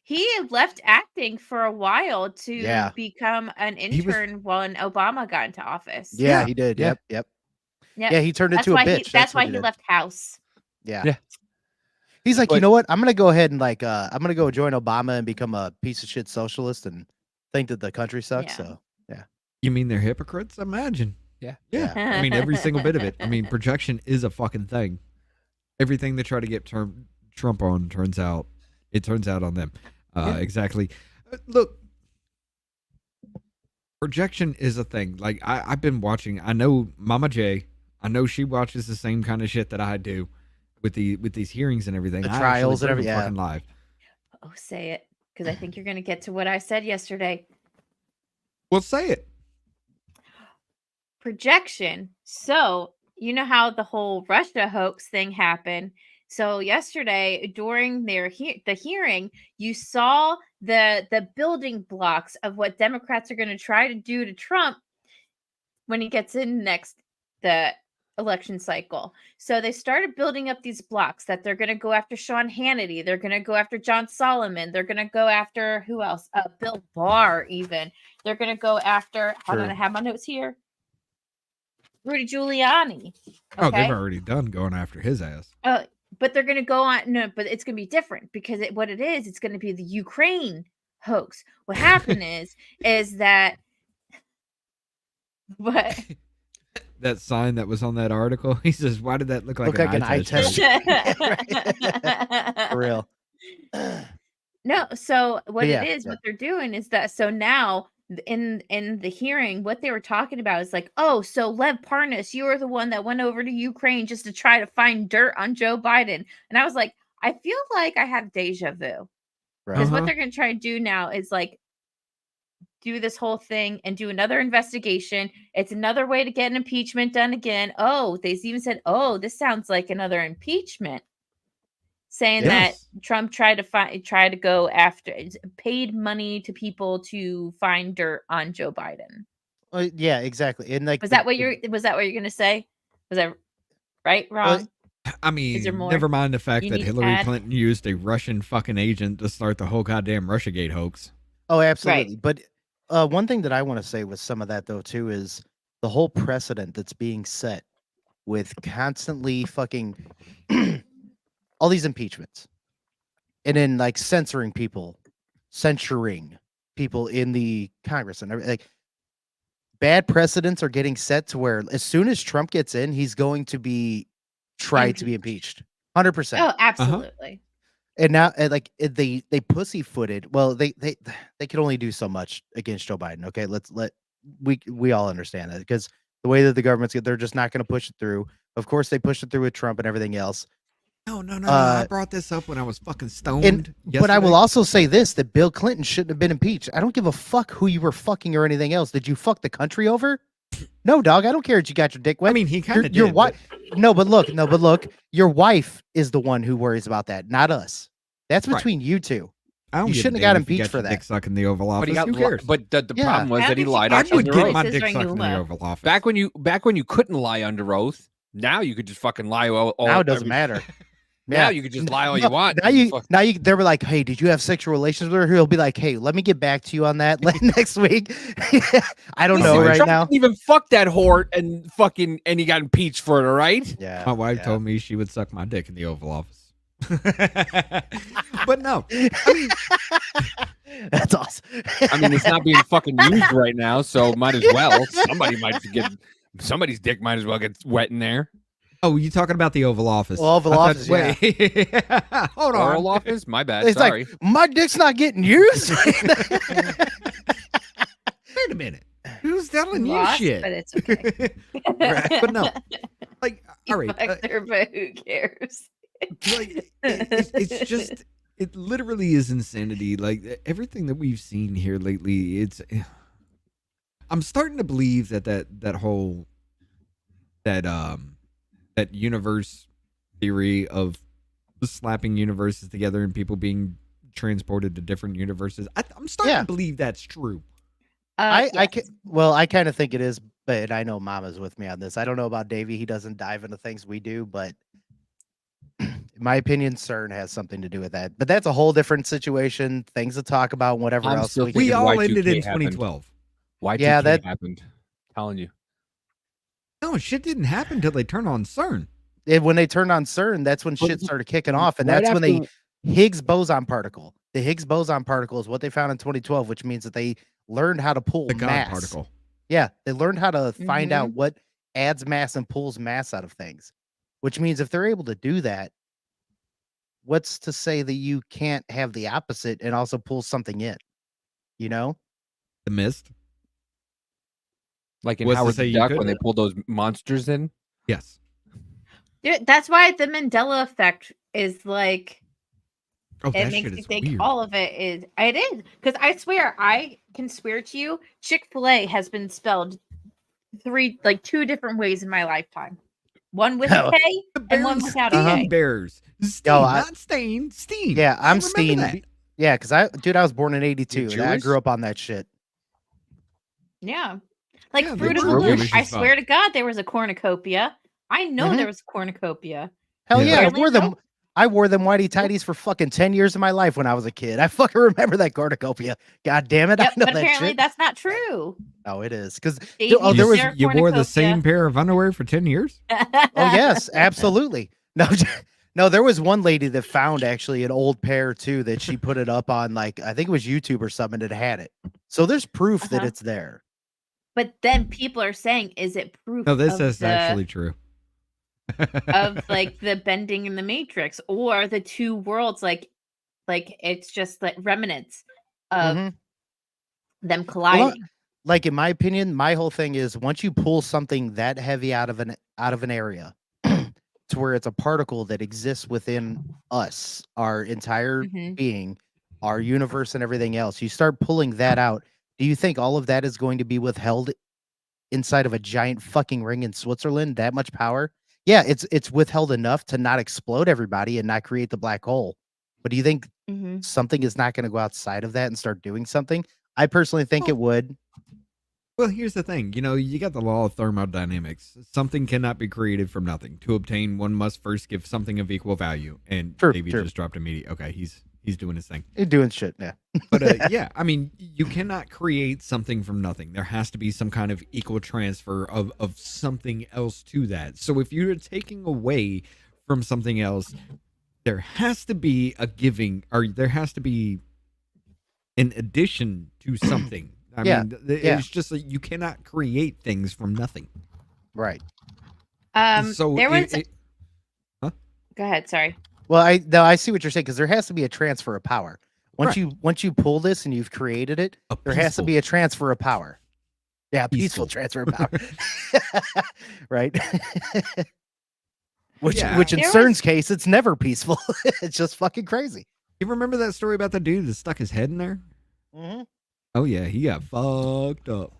He left acting for a while to Yeah. become an He was- intern when Obama got into office. Yeah, Yeah, he did. yeah. Yep. Yep. Yeah, he turned That's into a why bitch. that's why what he did. left House. Yeah. Yeah. He's like, you But- know what? I'm gonna go ahead and I'm gonna go join Obama and become a piece of shit socialist and think that the country sucks. Yeah. So You mean they're hypocrites? Imagine. Yeah. Yeah. I mean, every single bit of it. I mean, projection is a fucking thing. Everything they try to get Trump on turns out on them. Exactly. Look, projection is a thing. Like I've been watching. I know Mama J. I know she watches the same kind of shit that I do with these hearings and everything. The I actually trials and bring them everything, yeah. fucking live. Oh, say it, because I think you're gonna get to what I said yesterday. Well, say it. Projection. So you know how the whole Russia hoax thing happened. So yesterday during the hearing, you saw the building blocks of what Democrats are going to try to do to Trump when he gets in the election cycle. So they started building up these blocks that they're going to go after Sean Hannity, they're going to go after John Solomon, they're going to go after who else? Bill Barr even. They're going to go after hold on, I have my notes here. Rudy Giuliani. Oh, Okay? they've already done going after his ass. But they're going to go on. No, but it's going to be different because it's going to be the Ukraine hoax. What happened is that what That sign that was on that article. He says, "Why did that look like an eye test?" For real. No, so what Yeah, it is, yeah. what they're doing is that so now in the hearing, what they were talking about is like, oh, so Lev Parnas, you were the one that went over to Ukraine just to try to find dirt on Joe Biden. And I was like, I feel like I have deja vu. Right. Because what they're going to try to do now is like do this whole thing and do another investigation. It's another way to get an impeachment done again. Oh, they even said, oh, this sounds like another impeachment. Saying that Yes. Trump tried to go after paid money to people to find dirt on Joe Biden. Yeah, exactly. And like Was that what you're gonna say? Was that right? Wrong? I mean, there more never mind the fact you that need to Hillary add? Clinton used a Russian fucking agent to start the whole goddamn Russiagate hoax. Oh, absolutely. But one thing that I want to say with some of that though too is the whole precedent that's being set with constantly fucking all these impeachments and then like censoring people in the Congress and everything. Like bad precedents are getting set to where as soon as Trump gets in, he's going to be tried to be impeached. 100%. Oh, absolutely. And now, they pussyfooted. Well, they can only do so much against Joe Biden. Okay, we all understand that because the way that the government's they're just not going to push it through. Of course, they pushed it through with Trump and everything else. No. I brought this up when I was fucking stoned. But I will yesterday. also say this: that Bill Clinton shouldn't have been impeached. I don't give a fuck who you were fucking or anything else. Did you fuck the country over? No, dog. I don't care that you got your dick wet. I mean, he kind of your did. wife. No, but look. Your wife is the one who worries about that, not us. That's Right. between you two. I don't You give a shouldn't have damn got if you impeached for your that. Dick sucking the Oval Office. But he got Who cares? But the Yeah. problem was I that he don't lied think I on would under get oath. my This is dick during sucked in the Lula. Oval Office. Back when you couldn't lie under oath, now you could just fucking lie all Now it doesn't matter. Now Yeah. you could just lie all No, you want. Now you they were like, hey, did you have sexual relations with her? He'll be like, hey, let me get back to you on that next week. I don't know Listen, right Trump now. didn't even fuck that whore and he got impeached for it, all right? Yeah. My wife yeah. told me she would suck my dick in the Oval Office. But no, I mean, That's awesome. I mean, it's not being fucking used right now, so might as well. Somebody's dick might as well get wet in there. oh, you talking about the Oval Office? Well, Oval I thought- Office, Wait, hold on. Oral office? My bad. It's Sorry. like my dick's not getting used. Wait a minute. Who who's telling you Lost, shit? but it's okay. But no, like, all right, Fucked her, but who cares? like it's just it literally is insanity. Like everything that we've seen here lately, I'm starting to believe that whole that universe theory of slapping universes together and people being transported to different universes. I'm starting to believe that's true. I Yes. I kind of think it is, but I know Mama's with me on this. I don't know about Davey. He doesn't dive into things we do, but in my opinion, CERN has something to do with that. But that's a whole different situation. Things to talk about, whatever I'm else still we We thinking can. all Y2K ended in happened. 2012. Y2K Yeah, that- happened. Telling you. No, shit didn't happen until they turn on CERN. When they turned on CERN, that's when But shit started kicking off, and right that's when they after- Higgs boson particle. The Higgs boson particle is what they found in 2012, which means that they learned how to pull The God mass. particle. Yeah, they learned how to find out Mhm. what adds mass and pulls mass out of things, which means if they're able to do that, what's to say that you can't have the opposite and also pull something in? You know? The mist. Like in What's to Howard say the you Duck when couldn't? they pulled those monsters in. Yes. Dude, that's why the Mandela effect is like Oh, it that makes shit me is think weird. all of it is because I swear I can swear to you Chick-fil-A has been spelled two different ways in my lifetime. One with a Oh. K The and one Bears, without a Steam K. Bears. Steam, I- not Stain. Steam. Yeah, I'm Remember Steen. that. Yeah, because I was born in '82. and I Jewish? grew up on that shit. Yeah. Like Yeah, Fruit they of were the Loom. Jewish I as fuck. swear to God there was a cornucopia. I know Mhm. there was a cornucopia. Hell Yeah. yeah, I Really? wore them. Nope. I wore them whitey tighties for fucking 10 years of my life when I was a kid. I fucking remember that cornucopia. God damn it, Yep, I know but that apparently shit. that's not true. Oh, it is because Dave oh, used there to was wear You wore the cornucopia. same pair of underwear for 10 years? oh yes, absolutely. No, no, there was one lady that found actually an old pair too that she put it up on like I think it was YouTube or something that had it. So there's proof that Uh-huh. it's there. But then people are saying, is it proof No, this of is the actually true. of like the bending in the matrix or the two worlds like it's just like remnants of Mhm. them colliding. Like in my opinion, my whole thing is once you pull something that heavy out of an area to where it's a particle that exists within us, our entire Mhm. being, our universe and everything else, you start pulling that out. Do you think all of that is going to be withheld inside of a giant fucking ring in Switzerland? That much power? Yeah, it's withheld enough to not explode everybody and not create the black hole. But do you think Mhm. something is not going to go outside of that and start doing something? I personally think it would. Well, here's the thing. You know, you got the law of thermodynamics. Something cannot be created from nothing. To obtain, one must first give something of equal value. And True, Davey true. just dropped immediate. Okay, he's doing his thing. You're doing shit, yeah. But yeah, I mean, you cannot create something from nothing. There has to be some kind of equal transfer of something else to that. So if you're taking away from something else, there has to be a giving, or there has to be an addition to something. I Yeah, mean, yeah. it's just like you cannot create things from nothing. Right. So There was huh? Go ahead, sorry. Well, I see what you're saying because there has to be a transfer of power. Once Correct. once you pull this and you've created it, A there has to peaceful- be a transfer of power. Yeah, peaceful Peaceful. transfer of power. Right. Which Yeah. which in There CERN's was- case, it's never peaceful. It's just fucking crazy. You remember that story about the dude that stuck his head in there? Mm-hmm. Oh yeah, he got fucked up.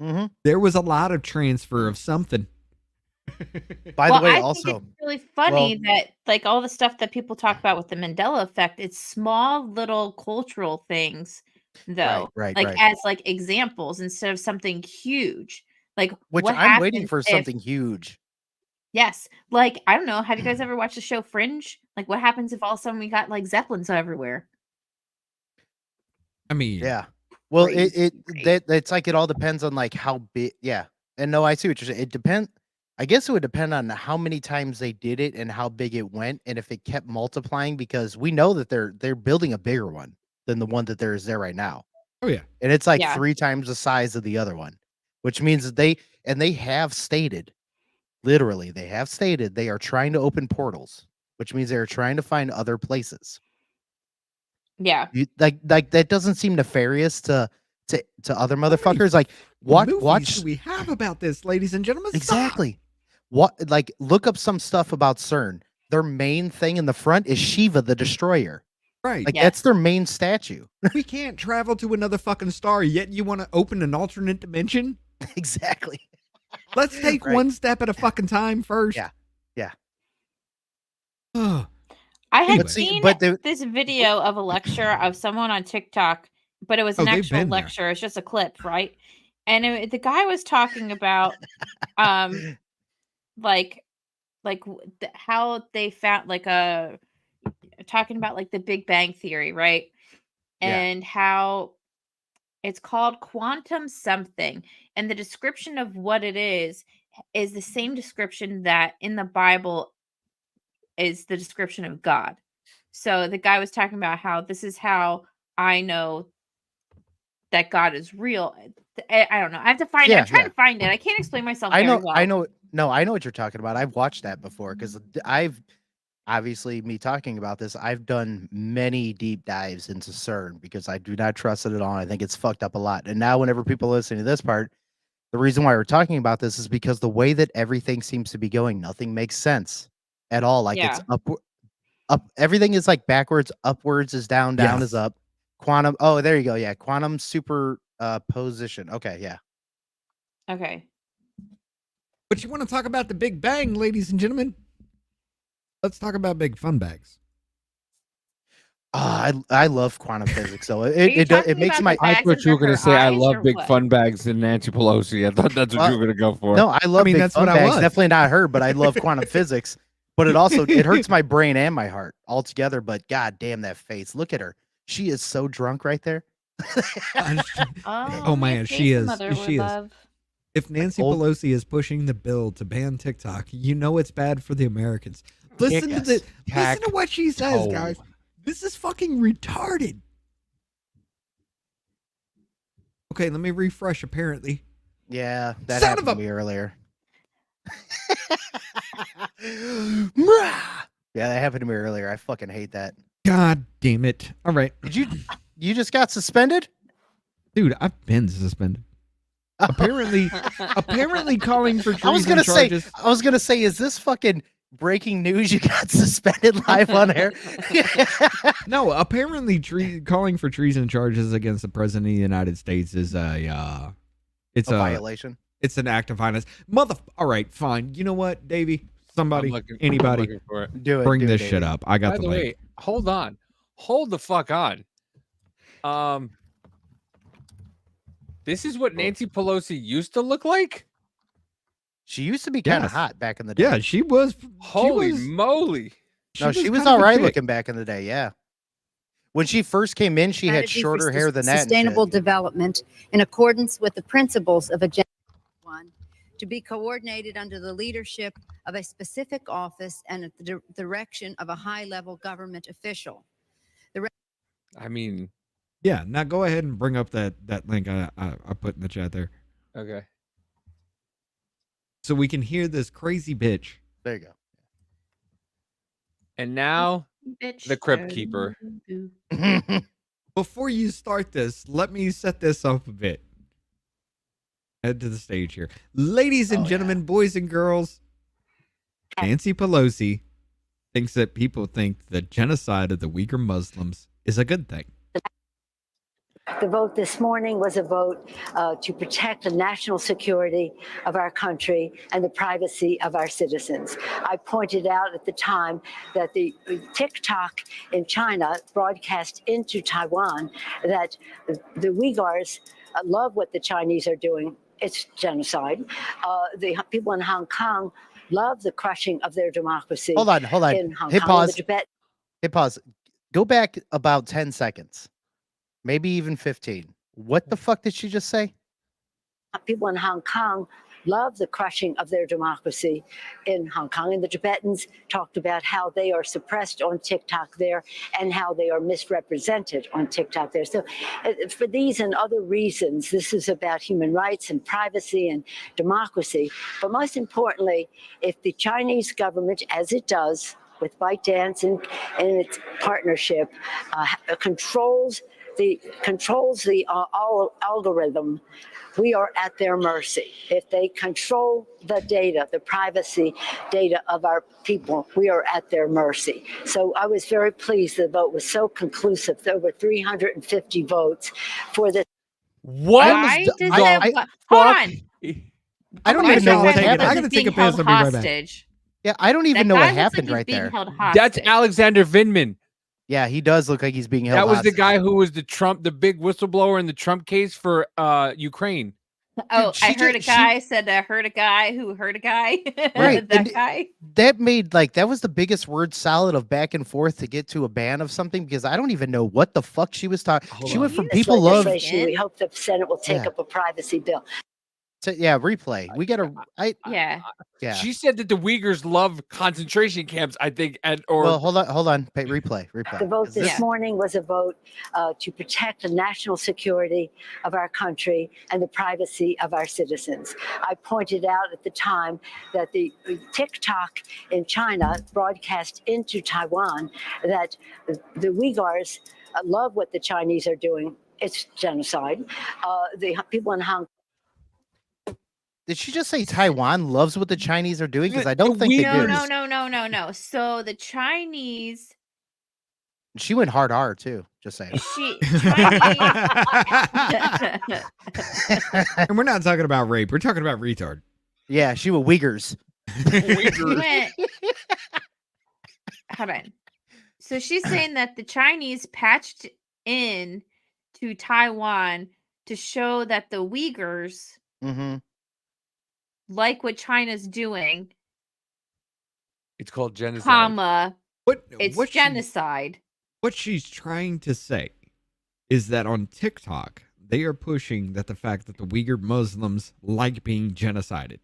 Mm-hmm. There was a lot of transfer of something. By Well, the way, I also think it's really funny that like all the stuff that people talk about with the Mandela effect, it's small little cultural things though. right, like right. as like examples instead of something huge. Like which what I'm waiting happens for if- something huge. Yes. Like, I don't know. Have you guys ever watched the show Fringe? Like, what happens if all of a sudden we got like Zeppelins everywhere? I mean, Yeah. Well, Crazy, it crazy. that's like it all depends on like how big. Yeah. And no, I see what you're saying. It depends. I guess it would depend on how many times they did it and how big it went, and if it kept multiplying. Because we know that they're building a bigger one than the one that there is there right now, oh yeah, and it's like Yeah. 3 times the size of the other one, which means that they have stated, literally, they have stated they are trying to open portals, which means they're trying to find other places. Yeah. Like that doesn't seem nefarious to to other motherfuckers. Like watch Movies do we have about this, ladies and gentlemen? Stop. exactly. What like look up some stuff about CERN. Their main thing in the front is Shiva the Destroyer. Right. Like that's their main statue. We can't travel to another fucking star, yet you want to open an alternate dimension? Exactly. Let's take Right. one step at a fucking time first. Yeah. Yeah. Oh, I had But see, seen but the- this video of a lecture of someone on TikTok, but it was an they've actual been there. lecture. It's just a clip, right? And the guy was talking about, like how they found talking about like the Big Bang Theory, right? Yeah. And how it's called quantum something, and the description of what it is the same description that in the Bible is the description of God. So the guy was talking about how this is how I know that God is real. I don't know. I have to find it. I'm trying to find it. I can't explain myself I know, very well. I know. No, I know what you're talking about. I've watched that before because I've obviously me talking about this. I've done many deep dives into CERN because I do not trust it at all. I think it's fucked up a lot. And now, whenever people listen to this part, the reason why we're talking about this is because the way that everything seems to be going, nothing makes sense at all. Like it's up. Everything is like backwards. Upwards is down. Down is Yes. up. Quantum. Oh, there you go. Yeah, quantum superposition. Okay, yeah. Okay. but you want to talk about the Big Bang, ladies and gentlemen? Let's talk about big fun bags. I love quantum physics, so you it talking makes about my the I bags thought you were under going her to say I eyes love or big what? fun bags and Nancy Pelosi. I thought that's what you were going to go for. no. I love mean, big that's fun what I bags. was. Definitely not her, but I love quantum physics. But it also it hurts my brain and my heart altogether. But god damn that face! Look at her. She is so drunk right there. Oh, man, she is. She is. If Nancy old- Pelosi is pushing the bill to ban TikTok, you know it's bad for the Americans. Listen to Yes. listen to what she says, guys. This is fucking retarded. Okay, let me refresh. Apparently, Yeah, that Son happened of to a- me earlier. Yeah, that happened to me earlier. I fucking hate that. God damn it! All right, Did you just got suspended? dude, I've been suspended. Apparently calling for treason I was gonna charges. say, is this fucking breaking news? You got suspended live on air? No, apparently calling for treason charges against the president of the United States is it's A a violation. It's an act of violence. All right, fine. You know what, Davey? Somebody, I'm anybody, looking for it. Do it. bring do it, this Davey. shit up. I got By the the link. way, hold on. Hold the fuck on. This is what Nancy Pelosi used to look like? She used to be kind of Yes. hot back in the day. Yeah, she was. Holy moly. No, she was kind of a all right chick. looking back in the day. Yeah. When she first came in, she had Strategy shorter for hair than that. and Sustainable shit. development in accordance with the principles of Agenda 1 to be coordinated under the leadership of a specific office and at the direction of a high-level government official. I mean, Yeah. Now go ahead and bring up that link I put in the chat there, okay. so we can hear this crazy bitch. There you And now Bitch. the Crypt Keeper. go. Before you start this, let me set this up a bit. Head to the stage here, ladies and gentlemen, boys and girls. Nancy Pelosi thinks that people think the genocide of the Uyghur Muslims is a good thing. The vote this morning was a vote to protect the national security of our country and the privacy of our citizens. I pointed out at the time that the TikTok in China broadcast into Taiwan that the Uyghurs love what the Chinese are doing. It's genocide. The people in Hong Kong love the crushing of their democracy. Hold on. In Hong Hit Kong, pause. the Tibet. Hit pause. Go back about 10 seconds. Maybe even 15. What the fuck did she just say? People in Hong Kong love the crushing of their democracy in Hong Kong. And the Tibetans talked about how they are suppressed on TikTok there and how they are misrepresented on TikTok there. So for these and other reasons, this is about human rights and privacy and democracy. But most importantly, if the Chinese government, as it does with ByteDance and its partnership, controls controls the algorithm, we are at their mercy. If they control the data, the privacy data of our people, we are at their mercy. So I was very pleased the vote was so conclusive, over 350 votes for this. What? Why does I- it? Hold on. I don't Oh my even know God, what that I happened. guy's gotta take being a piss. held I'll be right back. hostage. Yeah, I don't even That know what guy looks like happened he's right being there. held hostage. That's Alexander Vindman. Yeah, he does look like he's being held That was the hostage. guy who was the big whistleblower in the Trump case for Ukraine. Oh, she I heard a did- guy said I heard a guy who heard a guy. Right, that and guy. That made like that was the biggest word salad of back and forth to get to a ban of something because I don't even know what the fuck she was talking. She went from This people love. legislation, we hope the Senate will take Yeah. up a privacy bill. Yeah, replay. We gotta. Yeah. Yeah. She said that the Uyghurs love concentration camps. I think, Well, hold on. Replay. The vote Is this morning was a vote to protect the national security of our country and the privacy of our citizens. I pointed out at the time that the TikTok in China broadcast into Taiwan that the Uyghurs love what the Chinese are doing. It's genocide. The people in Hong Did she just say Taiwan loves what the Chinese are doing? Because I don't think they do. No. So the Chinese, She went hard R too. Just saying. And we're not talking about rape. We're talking about retard. Yeah, she went Uyghurs. Hold on. So she's saying that the Chinese patched in to Taiwan to show that the Uyghurs Mm-hmm. like what China's doing, it's called genocide. comma, it's what she- genocide. What she's trying to say is that on TikTok, they are pushing that the fact that the Uyghur Muslims like being genocided.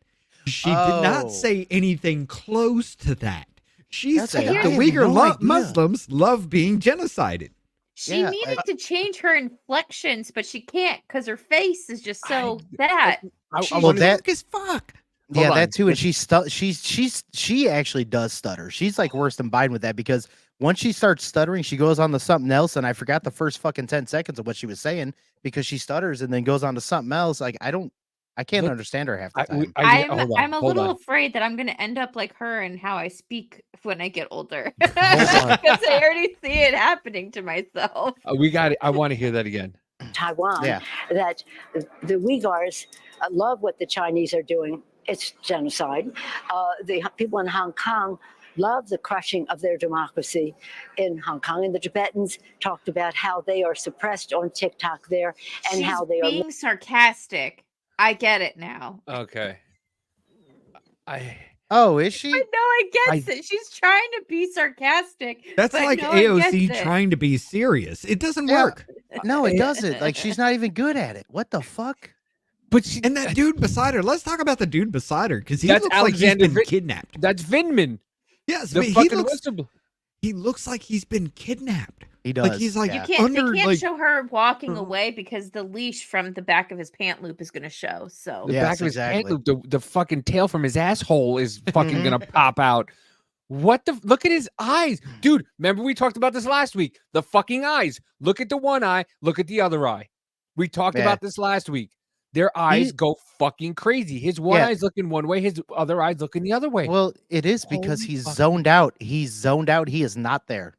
She did not Oh. say anything close to that. She That's said a- I the had Uyghur no idea. Muslims love being genocided. She Yeah, needed to change her inflections, but she can't because her face is just so that. She's well, that- drunk as fuck. Yeah, Hold on. that too. And she actually does stutter. She's like worse than Biden with that because once she starts stuttering, she goes on to something else. And I forgot the first fucking 10 seconds of what she was saying because she stutters and then goes on to something else. Like I can't Look, understand her half the time. I'm a hold little on. afraid that I'm going to end up like her and how I speak when I get older. on. Because I already see it happening to myself. We got it. I want to hear that again. Taiwan, Yeah. that the Uyghurs love what the Chinese are doing. It's genocide. The people in Hong Kong love the crushing of their democracy in Hong Kong. And the Tibetans talked about how they are suppressed on TikTok there and She's how they are. being sarcastic. I get it now. Okay. Oh, is she? I know I get it. She's trying to be sarcastic. That's but like no one gets AOC it. trying to be serious. It doesn't Yeah. work. No, it doesn't. Like she's not even good at it. What the fuck? But she, And that dude beside her. Let's talk about the dude beside her because he That's looks like Alexander he's been Vin- kidnapped. that's Vindman. Yes, The but he fucking looks, whistleblower. he looks like he's been kidnapped. He does. Like he's like yeah. They under can't like show her walking Mhm. away because the leash from the back of his pant loop is going to show. So The Yes, back of his pant exactly. loop, the fucking tail from his asshole is fucking Mhm. gonna pop out. What the? Look at his eyes, dude. Remember we talked about this last week. The fucking eyes. Look at the one eye. Look at the other eye. We talked Yeah. about this last week. Their eyes go fucking crazy. His one Yeah. eye's looking one way. His other eye's looking the other way. Well, it is because Holy he's fuck. zoned out. He's zoned out. He is not there.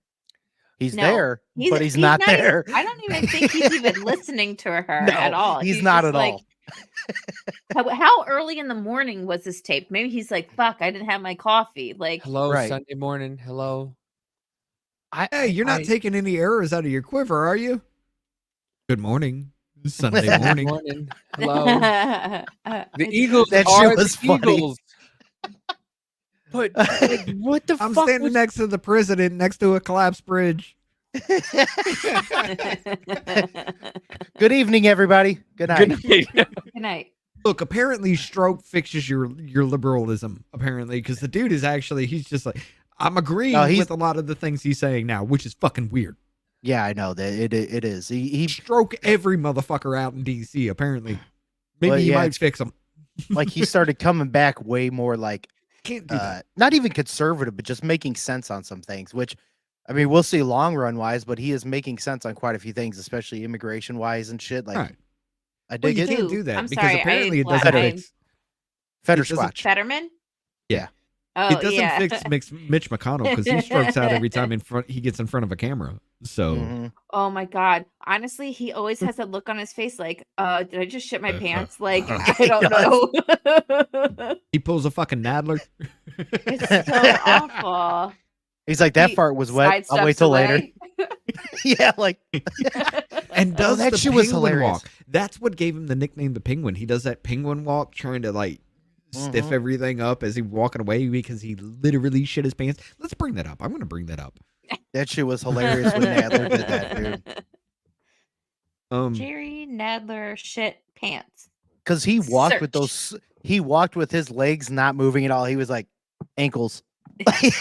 He's No, there, but he's not even- there. I don't even think he's even listening to her No, at all. he's not just at like, all. How early in the morning was this taped? Maybe he's like, "Fuck, I didn't have my coffee." Like, Hello, Right. Sunday morning. Hello. hey, you're not I- taking any arrows out of your quiver, are you? Good morning. Sunday morning. Morning. Hello. The Eagles That are shit was the funny. Eagles. But like, what the I'm fuck? standing was- next to the president next to a collapsed bridge. Good evening, everybody. Good night. Good night. Good night. Look, apparently stroke fixes your liberalism, apparently, because the dude is actually he's just like I'm agreeing No, he's- with a lot of the things he's saying now, which is fucking weird. Yeah, I know that it is. He Stroke every motherfucker out in DC, apparently. Maybe Well, he yeah, might it's- fix them. like he started coming back way more like Can't do that. not even conservative, but just making sense on some things. Which I mean, we'll see long run wise, but he is making sense on quite a few things, especially immigration wise and shit. Like, Right. I Well, dig you it. can't do that I'm because sorry, apparently it well, doesn't I- fix. Fetter it doesn't- Squatch. Fetterman? Yeah. Oh, It doesn't yeah. fix Mitch McConnell because he strokes out every time he gets in front of a camera. So Mhm. Oh my god. Honestly, he always has that look on his face like, did I just shit my pants? Like, I don't know. he pulls a fucking Nadler. It's so awful. He's like, that He fart was wet. I'll wait sidesteps till later. away. Yeah, like And does that the shit was penguin hilarious. walk. That's what gave him the nickname the Penguin. He does that penguin walk trying to like stiff Mhm. everything up as he's walking away because he literally shit his pants. Let's bring that up. I'm going to bring that up. that shit was hilarious when Nadler did that, dude. Jerry Nadler shit pants. Because he walked with Search. those. He walked with his legs not moving at all. He was like ankles.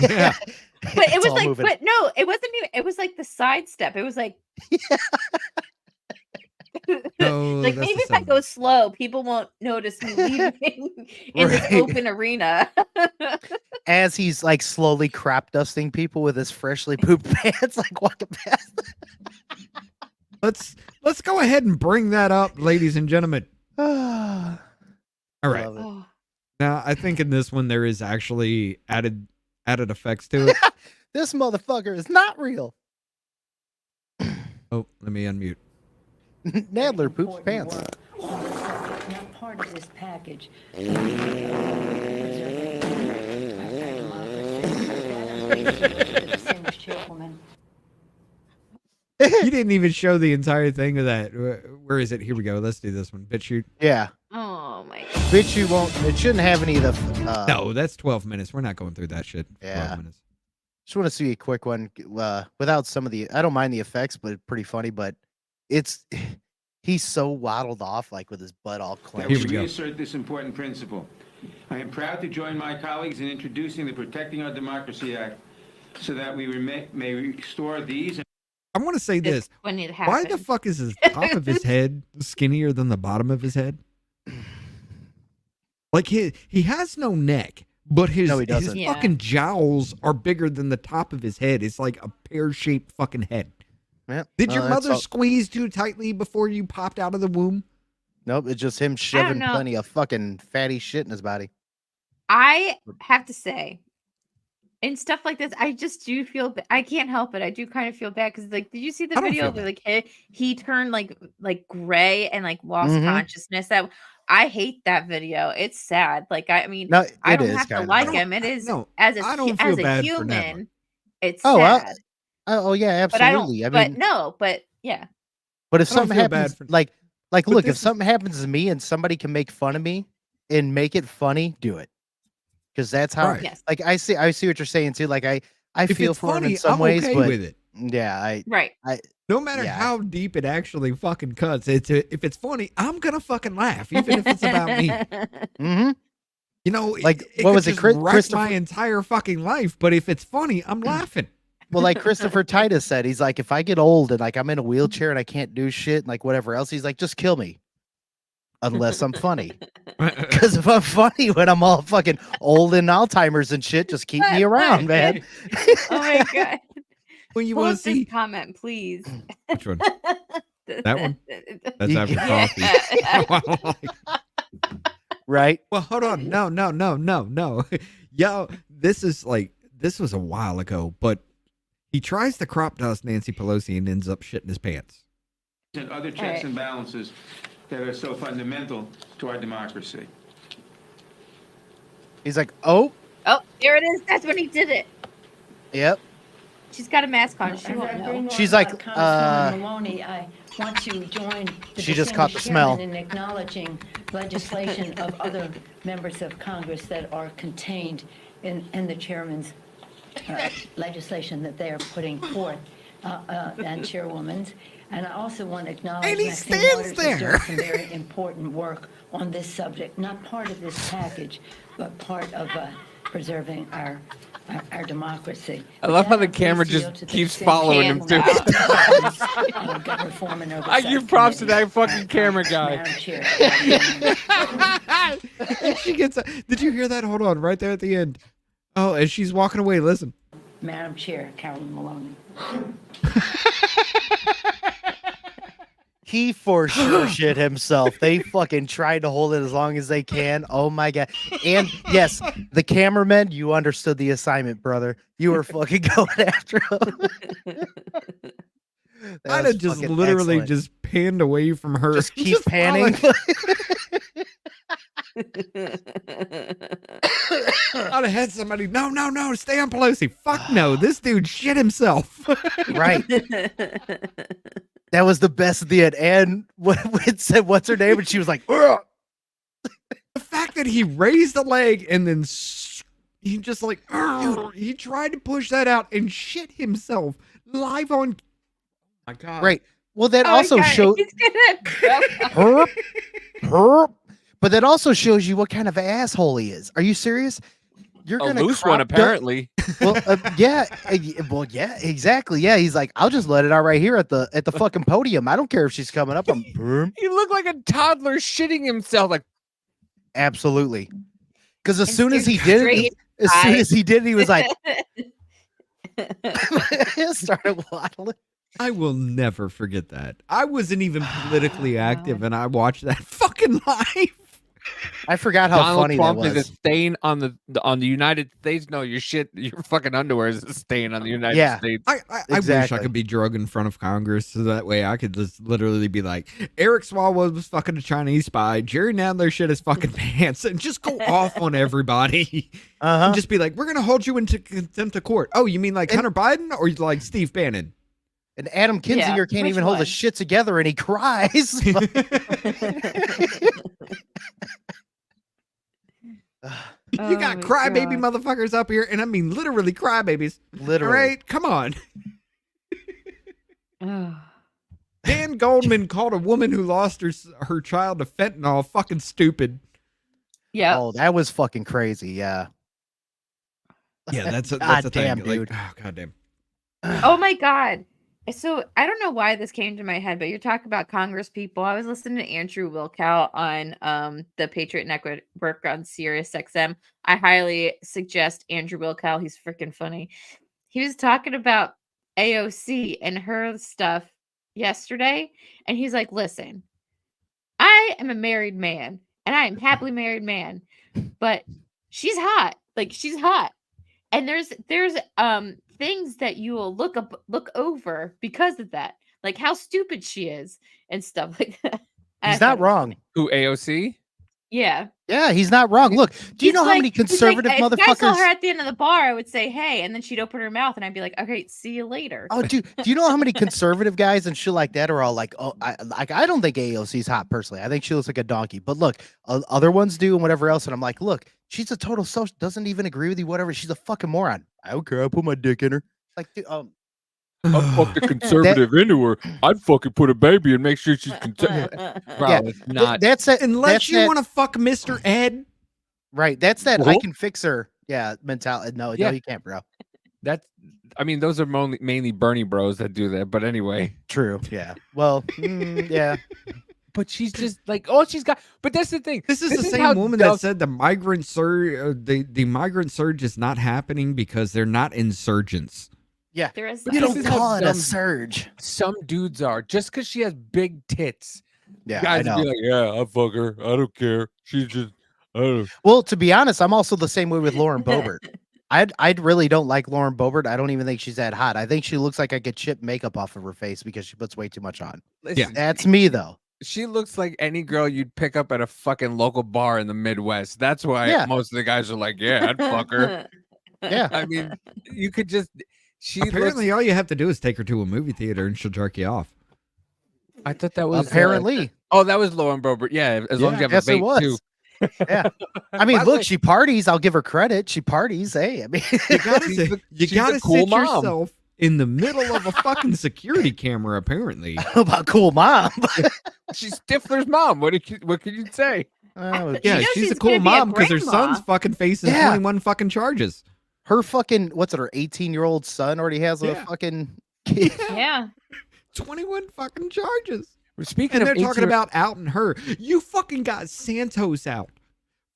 Yeah. But it It's was all like, moving. but no, it wasn't even, it was like the sidestep. It was like, No, like that's maybe the if I sound. go slow, people won't notice me leaving in this Right. open arena. As he's like slowly crop dusting people with his freshly pooped pants, like walking past. Let's go ahead and bring that up, ladies and gentlemen. All All right. Oh, Now, I think in this one there is actually added effects to it. This motherfucker is not real. Oh, let me unmute. Nadler poops pants. Not part of this package. Distinguished chairwoman. You didn't even show the entire thing of that. Where is it? Here we go. Let's do this one. BitChute. Yeah, oh my god. bitch, you won't. It shouldn't have any of the. No, that's 12 minutes. We're not going through that shit. for 12 Yeah. minutes. Just want to see a quick one without some of the. I don't mind the effects, but it's pretty funny. But it's he's so waddled off, like with his butt all Here clenched. we go. reassert this important principle. I am proud to join my colleagues in introducing the Protecting Our Democracy Act so that we may restore these. I want to say this. When it Why happened. the fuck is his top of his head skinnier than the bottom of his head? Like he has no neck, but his, No, he his doesn't. Yeah. fucking jowls are bigger than the top of his head. It's like a pear-shaped fucking head. Yeah. Did your that's mother all- squeeze too tightly before you popped out of the womb? Nope, it's just him shoving know. plenty of fucking fatty shit in his body. I have to say, in stuff like this, I just do feel I can't help it. I do kind of feel bad because, like, did you see the I don't video feel where like he turned like gray and like lost Mhm. consciousness? That I hate that video. It's sad. Like I mean, No, I it don't is have to kind of. like don't- him. It is no, as a I don't as feel a bad for human, Nadler. it's Oh, sad. Oh yeah, but I don't. absolutely. I but mean, no, but yeah. but if I don't something feel bad happens, for- like But look, this if is- something happens to me and somebody can make fun of me and make it funny, do it. Because that's how. Right. Yes. Like I see what you're saying too. Like I If feel it's for him funny, in some I'm ways, okay but with it. yeah, Right. No matter Yeah. how deep it actually fucking cuts, if it's funny, I'm gonna fucking laugh, even if it's about me. hmm You know, Like, it what could was it, just Chris- wreck Christopher- my entire fucking life, but if it's funny, I'm laughing. Well, like Christopher Titus said, he's like, if I get old and like I'm in a wheelchair and I can't do shit and like whatever else, he's like, just kill me. Unless I'm funny. Because if I'm funny when I'm all fucking old and Alzheimer's and shit, just keep me around, man. Oh my god. When you want to Post this see comment, please. which one? That one? That's You after can- coffee. Right? Well, hold on. No. Yo, this was a while ago, but he tries to crop dust Nancy Pelosi and ends up shitting his pants. And other checks Right. and balances that are so fundamental to our democracy. He's like, oh, Oh, there it is. That's when he did it. yep. She's got a mask on. She won't know. She's like, Congresswoman Maloney, I want to join the She just caught the distinguished smell. chairman in acknowledging legislation of other members of Congress that are contained in the chairman's legislation that they are putting forth, and chairwoman's. And I also want to acknowledge And he Maxine stands Waters is there. doing some very important work on this subject, not part of this package, but part of preserving our democracy. I love how the With that, I'm camera pleased to just yield to the keeps distinguished following him, too. chairwoman of Government Reform and I Oversight give props to Committee. that fucking camera guy. Madam Chair. She gets. Did you hear that? Hold on, right there at the end. Oh, and she's walking away. Listen. Madam Chair, Carolyn Maloney. He for sure shit himself. They fucking tried to hold it as long as they can. Oh my god. And yes, the cameraman, you understood the assignment, brother. You were fucking going after him. I'd have just literally just panned away from her. Just keep panning. I'd have had somebody, no, stay on Pelosi. Fuck no, this dude shit himself. Right. That was the best at the end. And it said, what's her name? And she was like, ugh. The fact that he raised the leg and then he just like, he tried to push that out and shit himself live on. Oh my God. Right. Well, that also showed. But that also shows you what kind of asshole he is. Are you serious? You're a loose one, apparently. Well, yeah, exactly. Yeah, he's like, I'll just let it out right here at the fucking podium. I don't care if she's coming up. He looked like a toddler shitting himself. Like, absolutely. Because as soon as he did it, he was like, started waddling. I will never forget that. I wasn't even politically active, and I watched that fucking live. I forgot how Donald funny Trump that was. is a stain on the United States. No, your fucking underwear is a stain on the United States. I wish I could be drug in front of Congress so that way I could just literally be like, Eric Swalwell was fucking a Chinese spy. Jerry Nadler shit his fucking pants and just go off on everybody. And just be like, we're going to hold you into contempt of court. Oh, you mean like Hunter Biden or like Steve Bannon? And Adam Kinzinger can't even hold his shit together and he cries. You got crybaby motherfuckers up here, and I mean literally crybabies. Literally. All right, come on. Dan Goldman called a woman who lost her child to fentanyl fucking stupid. Yeah. Oh, that was fucking crazy. Yeah. Yeah, that's a God thing. damn, Like, dude. oh, goddamn. Oh my God. So I don't know why this came to my head, but you're talking about Congress people. I was listening to Andrew Wilkow on the Patriot Network on Sirius XM. I highly suggest Andrew Wilkow. He's freaking funny. He was talking about AOC and her stuff yesterday, and he's like, listen, I am a married man, and I am happily married man, but she's hot. Like, she's hot. And there's things that you will look over because of that, like how stupid she is and stuff like that. He's not wrong. Who, AOC? Yeah. Yeah, he's not wrong. Look, do you know how many conservative If I saw motherfuckers? her at the end of the bar, I would say, hey, and then she'd open her mouth and I'd be like, okay, see you later. Oh, dude, do you know how many conservative guys and shit like that are all like, oh, I don't think AOC's hot personally. I think she looks like a donkey. But look, other ones do and whatever else. And I'm like, look, she's a total social, doesn't even agree with you, whatever. She's a fucking moron. I don't care. I put my dick in her. Like, dude, I'd fuck the conservative into her. I'd fucking put a baby and make sure she's conservative. yeah, It's not. that's it. Unless you want to fuck Mr. Ed. Right. That's that. I Well- can fix her. Yeah. Mentality. No, Yeah. no, you can't, bro. I mean, those are mainly Bernie bros that do that. But anyway. True. Yeah. Well, yeah. But she's just like, oh, she's got. But that's the thing. This is the how same woman dumb- that said the migrant surge, the migrant surge is not happening because they're not insurgents. Yeah. There is You This don't is how call it a dumb surge. Some dudes are just because she has big tits. Yeah. I Guys know. would be like, yeah, I fuck her. I don't care. She's just. I don't. Well, to be honest, I'm also the same way with Lauren Boebert. I really don't like Lauren Boebert. I don't even think she's that hot. I think she looks like I could chip makeup off of her face because she puts way too much on. Listen, That's me though. She looks like any girl you'd pick up at a fucking local bar in the Midwest. That's why Yeah. most of the guys are like, yeah, I'd fuck her. Yeah. I mean, you could just. She Apparently, all you have to do is take her to a movie theater and she'll jerk you off. I thought that was Apparently. oh, that was Lauren Boebert. Yeah, as long as you have Yes, a it vape was. too. Yeah. I mean, By the look, way- she parties. I'll give her credit. She parties. Hey, I mean, You gotta, She's you a gotta cool sit mom. yourself in the middle of a fucking security camera. Apparently, about cool mom. She's Stifler's mom. What can you say? Oh, yeah, know she's she's a cool gonna be a mom because her grandma. son's fucking facing Yeah. 21 fucking charges. her fucking what's it? Her 18-year-old son already has a Yeah. fucking kid. Yeah. 21 fucking charges. We're speaking And of they're talking 18 about outing her. You fucking got Santos out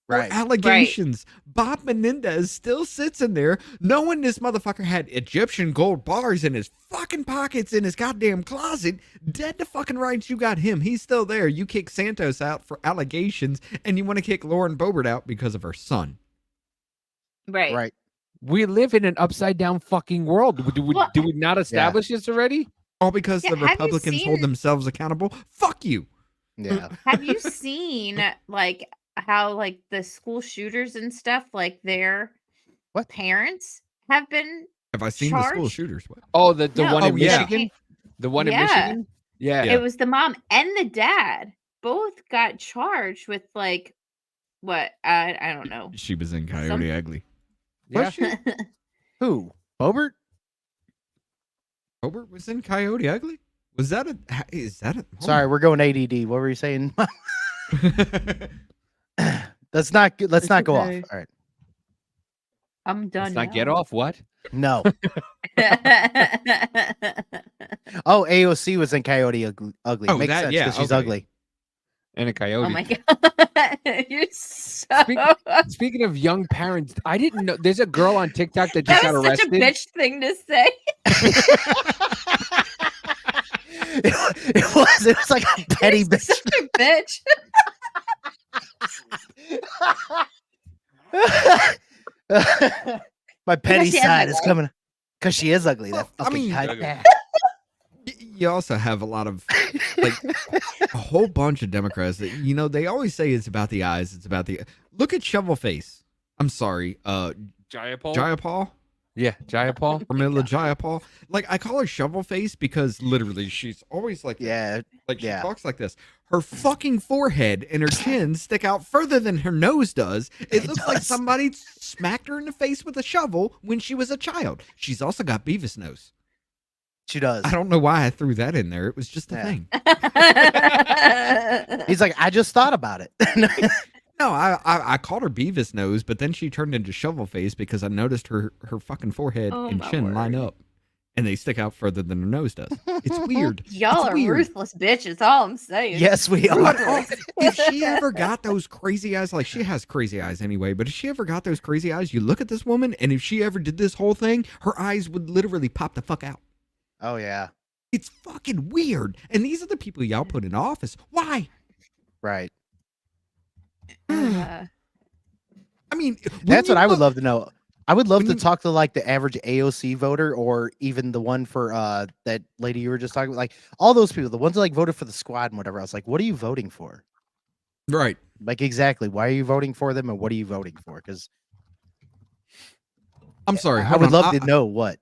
Right. allegations. Bob Menendez still sits in there knowing this motherfucker had Egyptian gold bars in his fucking pockets in his goddamn closet. Dead to fucking rights, you got him. He's still there. You kick Santos out for allegations, and you want to kick Lauren Boebert out because of her son. Right. Right. We live in an upside down fucking world. Do we not establish this already? All because Yeah, the have you Republicans hold seen- themselves accountable? Fuck you. Yeah. Have you seen like how like the school shooters and stuff, like their parents have been Have I seen the school charged? shooters? What? Oh, the No, one in Oh, yeah. Michigan? The one in Yeah. Michigan? Yeah. It was the mom and the dad both got charged with like what I don't know. She was in Coyote Some- Ugly. Yeah. Was she? Who? Boebert? Boebert was in Coyote Ugly? Was that a? Is that a? Sorry, we're going ADD. What were you saying? Let's not go off. okay. All right. I'm done. Let's not get off what? No. Oh, AOC was in Coyote Ugly. Oh, Makes that- sense yeah, because she's okay. ugly. And a coyote. Oh my god. You're so Speaking of young parents, I didn't know there's a girl on TikTok that that just got was such a arrested. bitch thing to say. It was like a petty bitch. Such a bitch. My petty she has side that is light. coming because she is ugly. That I fucking mean- cunt. You also have a lot of like a whole bunch of Democrats that they always say it's about the eyes. It's about the look at Shovel Face. I'm sorry, Jayapal? Jayapal. Yeah, Jayapal. Pramila Jayapal. Like I call her Shovel Face because literally she's always like Yeah. like she yeah. talks like this. Her fucking forehead and her chin stick out further than her nose does. It looks like does. somebody smacked her in the face with a shovel when she was a child. She's also got Beavis nose. She does. I don't know why I threw that in there. It was just a Yeah. thing. He's like, I just thought about it. No, I called her Beavis nose, but then she turned into Shovel Face because I noticed her fucking forehead Oh, and my chin line word. up, and they stick out further than her nose does. It's weird. Y'all It's are weird. ruthless bitches. All I'm saying. Yes, we What are. else- if she ever got those crazy eyes, like she has crazy eyes anyway, but if she ever got those crazy eyes, you look at this woman, and if she ever did this whole thing, her eyes would literally pop the fuck out. Oh yeah. It's fucking weird. And these are the people y'all put in office. Why? Right. Uh, I mean, That's what I would love to know. I would love when to you- talk to like the average AOC voter or even the one for that lady you were just talking about. Like all those people, the ones that like voted for the squad and whatever else. Like, what are you voting for? Right. Like exactly. Why are you voting for them and what are you voting for? Because I'm sorry. I hold would on. love to know what.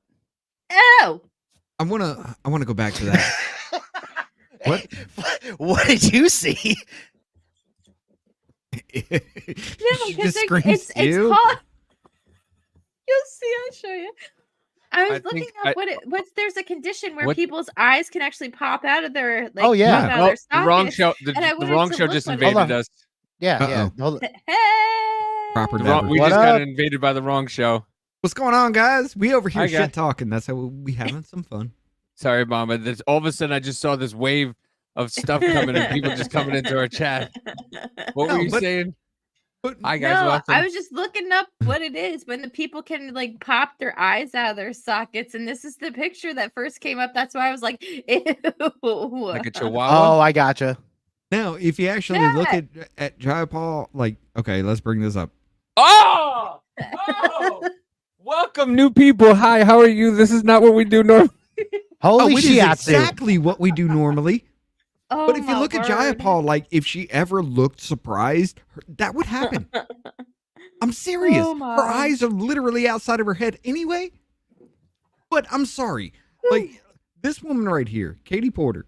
oh. I wanna go back to that. What? What did you see? No, She because just screams, it's "Ew." hot. You'll see. I'll show you. I was I looking think up what's there's a condition where What- people's eyes can actually pop out of their like Oh, yeah. pop out of Well, their the wrong sockets. show. and I The wanted wrong to show look just what it invaded is. us. Yeah, yeah. Uh-oh. Hold on. Hey. Proper The wrong, we What just got up? invaded by the wrong show. What's going on, guys? We over here Hi, shit guys. talking. That's how we having some fun. Sorry, Mama. This, all of a sudden, I just saw this wave of stuff coming and people just coming into our chat. What No, were you but- saying? But Hi, guys. No, welcome. I was just looking up what it is when the people can like pop their eyes out of their sockets, and this is the picture that first came up. That's why I was like, ew. like a chihuahua. Oh, I gotcha. now, if you actually look at Jayapal, like, okay, let's bring this up. Oh! Oh! Welcome, new people. Hi, how are you? This is not what we do normally. Holy it is shit! exactly what we do normally. Oh, But if you my look at word. Jayapal, like, if she ever looked surprised, that would happen. I'm serious. Oh my. Her eyes are literally outside of her head anyway. But I'm sorry. Like, this woman right here, Katie Porter.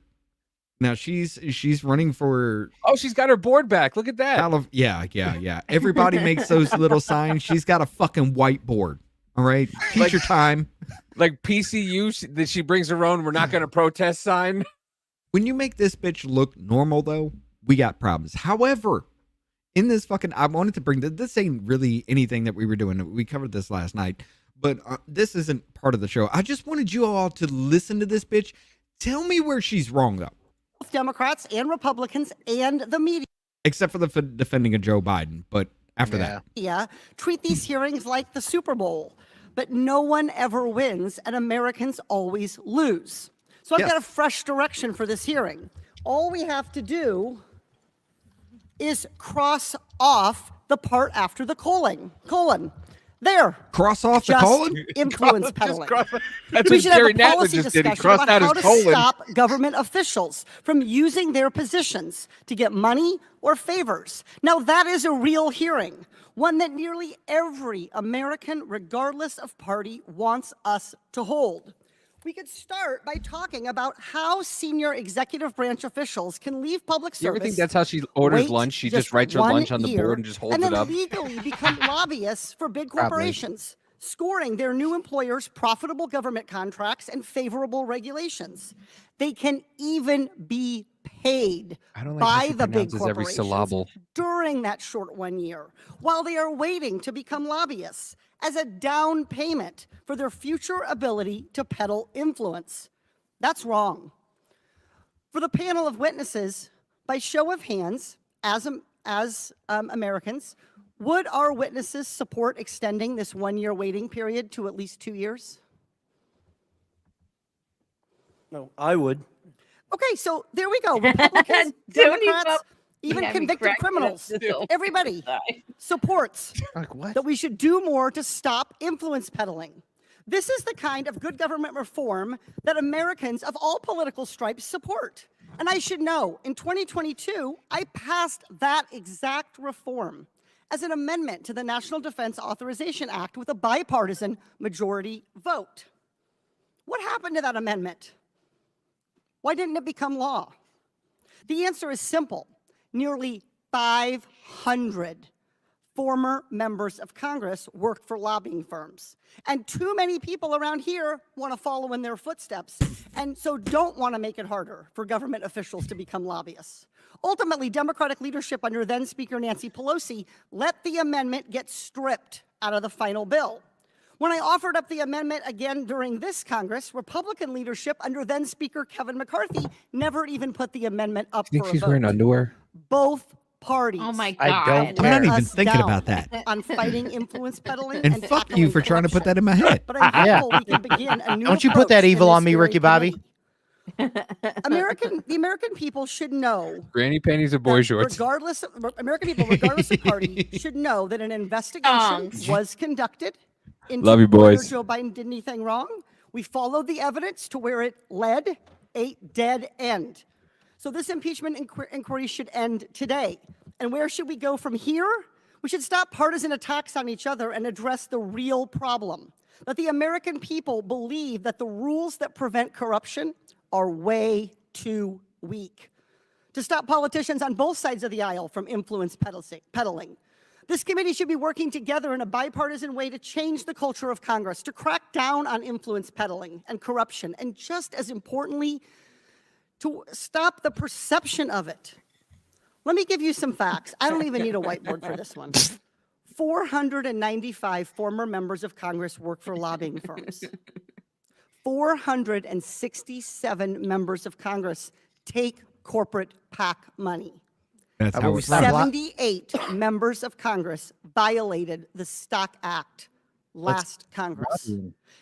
Now, she's running for Oh, she's got her board back. Look at that. yeah. Everybody makes those little signs. She's got a fucking whiteboard. All right. Teacher time. Like PCU, that she brings her own. We're not going to protest sign. When you make this bitch look normal, though, we got problems. However, in this I wanted to bring this ain't really anything that we were doing. We covered this last night, but this isn't part of the show. I just wanted you all to listen to this bitch. Tell me where she's wrong, though. Democrats and Republicans and the media. Except for the defending of Joe Biden. But after that. Yeah, treat these hearings like the Super Bowl, but no one ever wins and Americans always lose. So I've Yes. got a fresh direction for this hearing. All we have to do is cross off the part after the colon. There. Cross off the Just colon? influence peddling. That's We what should have Jerry a Nadler policy just did. He discussion crossed about out how his to colon. stop government officials from using their positions to get money or favors. Now, that is a real hearing, one that nearly every American, regardless of party, wants us to hold. We could start by talking about how senior executive branch officials can leave public You ever service. think that's how she orders wait lunch? She just writes her 1 lunch on the year, board and just holds and it then up. legally become lobbyists for big Probably. corporations, scoring their new employers profitable government contracts and favorable regulations. They can even be paid I don't like how by she the big pronounces every corporations syllable. during that short 1 year while they are waiting to become lobbyists as a down payment for their future ability to peddle influence. That's wrong. For the panel of witnesses, by show of hands, as Americans, would our witnesses support extending this 1 year waiting period to at least 2 years? No, I would. Okay, so there we go. Republicans, Tony Democrats, Buck- even had me convicted cracking up criminals, this whole everybody time. supports Like what? that we should do more to stop influence peddling. This is the kind of good government reform that Americans of all political stripes support. And I should know, in 2022, I passed that exact reform as an amendment to the National Defense Authorization Act with a bipartisan majority vote. What happened to that amendment? Why didn't it become law? The answer is simple. Nearly 500 former members of Congress worked for lobbying firms. And too many people around here want to follow in their footsteps, and so don't want to make it harder for government officials to become lobbyists. Ultimately, Democratic leadership under then Speaker Nancy Pelosi let the amendment get stripped out of the final bill. When I offered up the amendment again during this Congress, Republican leadership under then Speaker Kevin McCarthy never even put the amendment up Think for a she's vote. wearing underwear? Both parties. Oh my I god. don't I'm care. not even us thinking down about that. on fighting influence peddling And fuck you tackling for trying to put corruption. that in my head. But I'm Yeah. hopeful we can begin a new Don't you put that approach in evil on this me, very Ricky Bobby. committee. The American people should know Granny panties and boy that shorts. regardless of, American people, regardless of party, should know that an investigation was conducted into Love you, whether boys. Joe Biden did anything wrong. We followed the evidence to where it led a dead end. So this impeachment inquiry should end today. And where should we go from here? We should stop partisan attacks on each other and address the real problem. That the American people believe that the rules that prevent corruption are way too weak. To stop politicians on both sides of the aisle from influence peddling. This committee should be working together in a bipartisan way to change the culture of Congress, to crack down on influence peddling and corruption, and just as importantly, to stop the perception of it. Let me give you some facts. I don't even need a whiteboard for this one. 495 former members of Congress work for lobbying firms. 467 members of Congress take corporate PAC money. That's How how about we it's stop done. 78 members of Congress violated the Stock Act last Congress.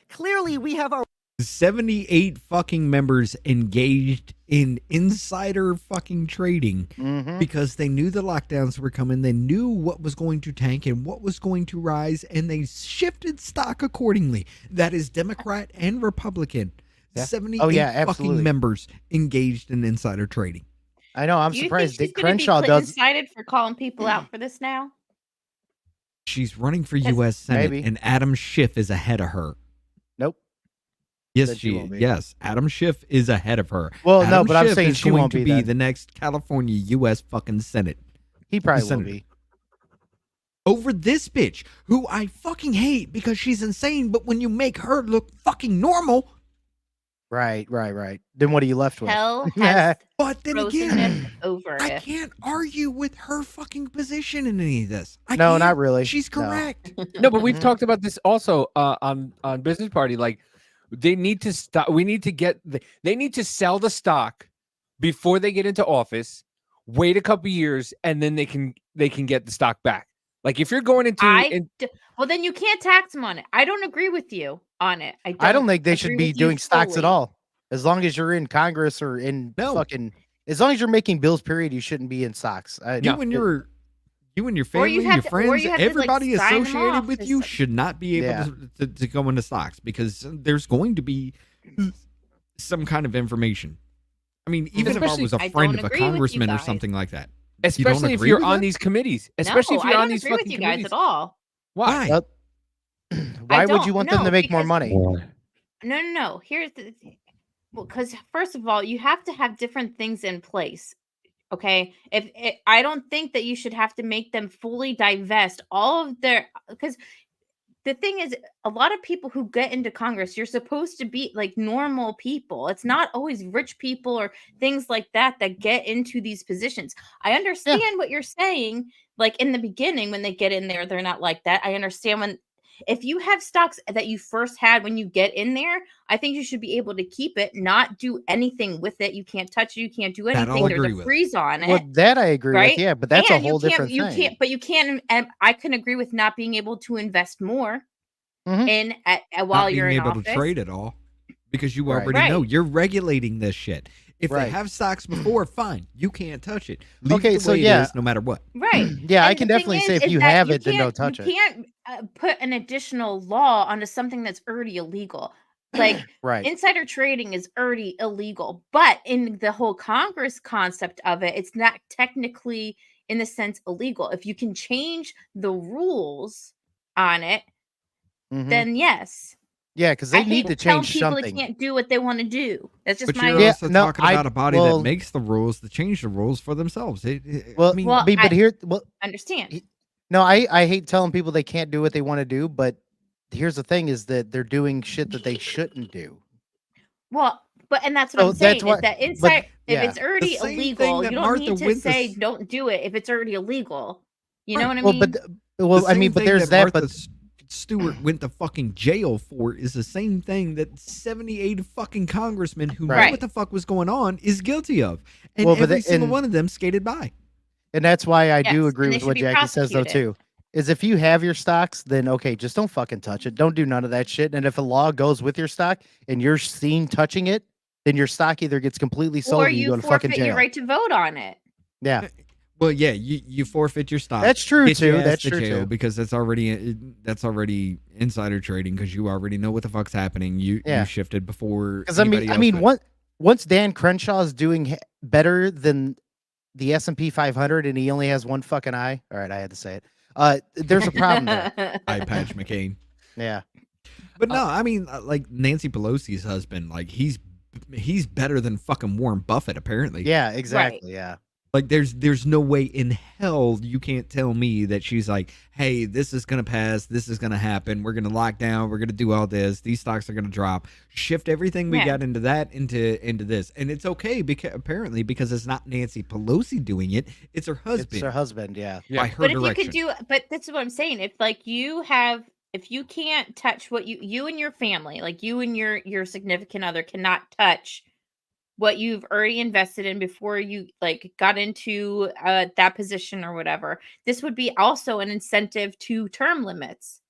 Clearly, we have our 78 fucking members engaged in insider fucking trading because they knew the lockdowns were coming. They knew what was going to tank and what was going to rise, and they shifted stock accordingly. That is Democrat and Republican. Yeah. 78 Oh, yeah, fucking absolutely. members engaged in insider trading. I know. I'm Do you surprised think she's Dick gonna be Crenshaw does. Clinton-sided for calling people out for this now? She's running for Yes. U.S. Senate, Maybe. and Adam Schiff is ahead of her. Nope. Yes, Said she won't be. yes. Adam Schiff is ahead of her. Well, no, Adam but I'm Schiff saying is she going won't to be be then. the next California U.S. fucking Senate. He probably will Senator. be. Over this bitch, who I fucking hate because she's insane, but when you make her look fucking normal, Right. Then what are you left with? Hell has but then frozen again, it over I it. can't argue with her fucking position in any of this. I No, can't. not really. She's No. correct. No, but we've talked about this also on Business Party. Like, they need to stop. We need to get. They need to sell the stock before they get into office. Wait a couple years, and then they can get the stock back. Like if you're going into well, then you can't tax them on it. I don't agree with you on it. I don't think they should agree be with you doing stocks at fully. all. As long as you're in Congress or in fucking, as long as you're making bills, period, you shouldn't be in stocks. You and your Or family, you your have to- or friends, you have to, like, everybody sign 'em associated off with to you s- should not be able to go into stocks because there's going to be some kind of information. I mean, even if I was a I friend don't of a agree with you congressman or guys. something like that. You don't especially if agree you're with on that? these committees, especially No, if you're I on don't these agree with fucking you guys committees. at all. Why? Why would you don't, want them no, to make more because- money? No. Here's the because first of all, you have to have different things in place. Okay, I don't think that you should have to make them fully divest all of their because the thing is, a lot of people who get into Congress, you're supposed to be like normal people. It's not always rich people or things like that that get into these positions. I understand what you're saying. Like in the beginning, when they get in there, they're not like that. I understand when, if you have stocks that you first had when you get in there, I think you should be able to keep it, not do anything with it. You can't touch it. You can't do That I'll anything. There's agree a with. freeze on it. Well, that I agree right? with, yeah, but that's a And you whole can't- different you thing. Can't, but you can't, and I can agree with not being able to invest more in while Not you're being in able office. to trade at all because you Right. already know Right. you're regulating this shit. If they Right. have stocks before, fine, you can't touch it. Leave Okay, it the so way it yeah. is, no matter what. Right. Yeah, I And can the thing definitely say if is you that have you it, then don't can't- touch you it. can't put an additional law onto something that's already illegal. Like Right. insider trading is already illegal, but in the whole Congress concept of it, it's not technically in the sense illegal. If you can change the rules on it, Mhm. then yes. Yeah, because I they need hate to telling change people something. they can't do what they want to do. That's just But my you're also no, talking about a body well- that makes the rules to change the rules for themselves. Well, I mean, Well, but I- here, well, understand. no, I hate telling people they can't do what they want to do, but here's the thing: is that they're doing shit that they shouldn't do. Well, but and that's what So I'm saying that's why- is that but- inside, yeah. if it's already The same thing illegal, that you don't Martha need to Winters- say don't do it if it's already illegal. You know Right. what I Well, mean? but well, the I mean, same but thing there's that, Martha but Stewart went to fucking jail for is the same thing that 78 fucking congressmen who knew Right. what the fuck was going on is guilty of. And Well, but every the- single and- one of them skated by. and that's why I do Yes, agree and they with should what be Jackie says though prosecuted. too. Is if you have your stocks, then okay, just don't fucking touch it. Don't do none of that shit. And if a law goes with your stock and you're seen touching it, then your stock either gets completely sold or or you go you to fucking forfeit jail. your right to vote on it. Yeah. Well, yeah, you forfeit your stock. That's true, Get your too. ass That's to true, jail too. because that's already insider trading because you already know what the fuck's happening. You Yeah. shifted before. Because I anybody mean, else could. once Dan Crenshaw is doing better than the S&P 500 and he only has one fucking eye. All right, I had to say it. There's a problem there. Eye patch McCain. Yeah. But no, I mean, like Nancy Pelosi's husband, like he's better than fucking Warren Buffett apparently. Yeah, exactly. Yeah. Like there's no way in hell you can't tell me that she's like, hey, this is gonna pass, this is gonna happen, we're gonna lock down, we're gonna do all this, these stocks are gonna drop, shift everything we Yeah. got into that into this, and it's okay because apparently because it's not Nancy Pelosi doing it, it's her husband. It's her husband, yeah. By her But if direction. you could do, but that's what I'm saying. If like you have, if you can't touch what you and your family, like you and your significant other cannot touch what you've already invested in before you like got into that position or whatever, this would be also an incentive to term limits.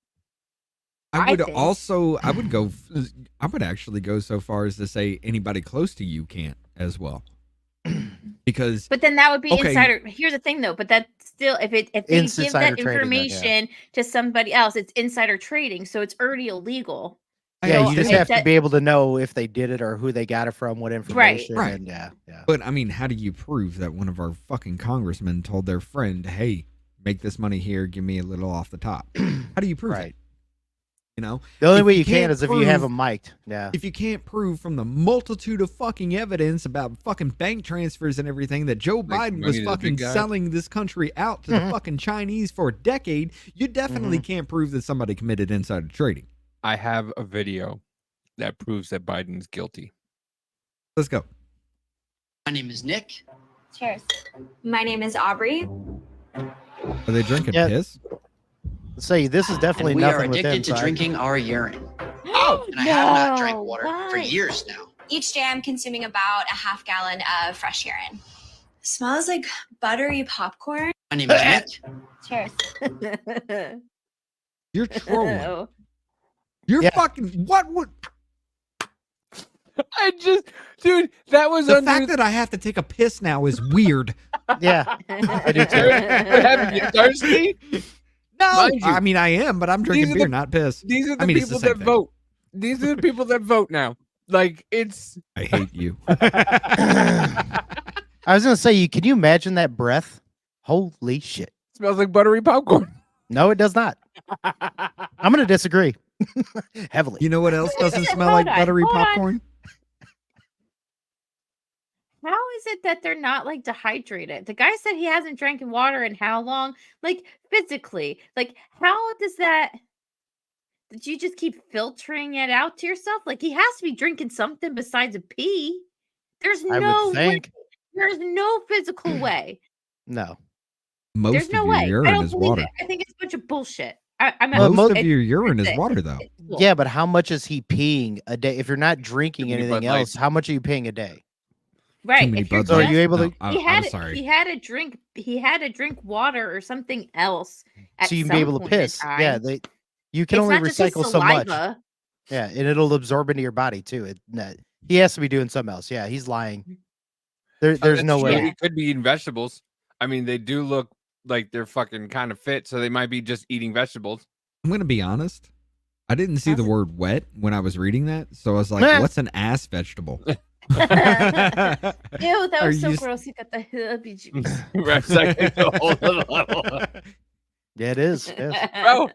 I would think. also I would actually go so far as to say anybody close to you can't as well. Because But then that would be Okay. insider. Here's the thing though, but that's still if they give Insider that trading then, yeah. information to somebody else, it's insider trading, so it's already illegal. Yeah, So you just if have to that- be able to know if they did it or who they got it from, what information. Right. And yeah. But I mean, how do you prove that one of our fucking congressmen told their friend, "Hey, make this money here, give me a little off the top"? How do you prove it? You know, The only If way you can can't is if you have prove- them mic'd. Yeah. If you can't prove from the multitude of fucking evidence about fucking bank transfers and everything that Joe Like Biden money was to the fucking big guy. selling this country out to the fucking Chinese for a decade, you definitely can't prove that somebody committed insider trading. I have a video that proves that Biden's guilty. Let's go. My name is Nick. Cheers. My name is Aubrey. Are they drinking Yeah. piss? Say this is definitely And we are nothing with them. addicted to Si. drinking our urine. And I have not drank water for what? years now. Each day I'm consuming about a half gallon of fresh urine. Smells like buttery popcorn. My name is Mitch. Cheers. You're trolling. Oh. You're Yeah. fucking. What would Dude, that was the under fact that I have to take a piss now is weird. Yeah, I do too. What happened? You thirsty? No, Mind you, I mean I am, but I'm drinking are beer, the- not piss. These are the I mean, it's the people same that thing. vote. These are the people that vote now. Like it's I hate you. I was gonna say, can you imagine that breath? Holy shit! smells like buttery popcorn. No, it does not. I'm gonna disagree heavily. You know what else doesn't smell like Hold on, buttery hold on. popcorn? How is it that they're not like dehydrated? The guy said he hasn't drank water in how long? Like physically. Like how does that did you just keep filtering it out to yourself? Like he has to be drinking something besides a pee. There's I no would way. think. There's no physical way. No. Most There's of no your way. I urine don't is believe water. it. I think it's a bunch of bullshit. I'm Well, Most of it- your urine is it's- water, though. it's cool. Yeah, but how much is he peeing a day? If you're not drinking Too many anything Bud else, how much are you peeing a day? Right. many If you're Bud So are just- you able to? No, he I'm had sorry. he had to drink water or something else at So you can some be able to point in piss. Yeah, time. you can It's only not just his recycle so much. saliva. Yeah, and it'll absorb into your body too. He has to be doing something else. Yeah, he's lying. There's no way. He could be eating vegetables. I mean, they do look like they're fucking kind of fit, so they might be just eating vegetables. I'm gonna be honest. I didn't see the word wet when I was reading that, so I was like, Meh. "What's an ass vegetable?" Ew, that Are was so you- gross. You got the hubby juice. Right, it's like a whole other level. Yeah, it is. Yes. Bro,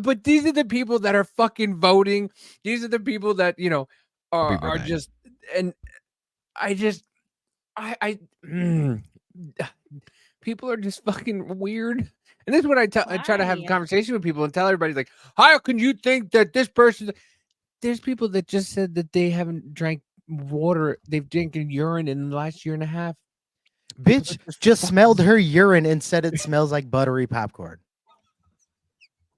but these are the people that are fucking voting. These are the people that I'll be right are back. just, and people are just fucking weird. And this is what I try to have a Why? conversation with people and tell everybody, like, how can you think that this person? There's people that just said that they haven't drank water, they've drinking urine in the last year and a half. Bitch just smelled her urine and said it smells like buttery popcorn.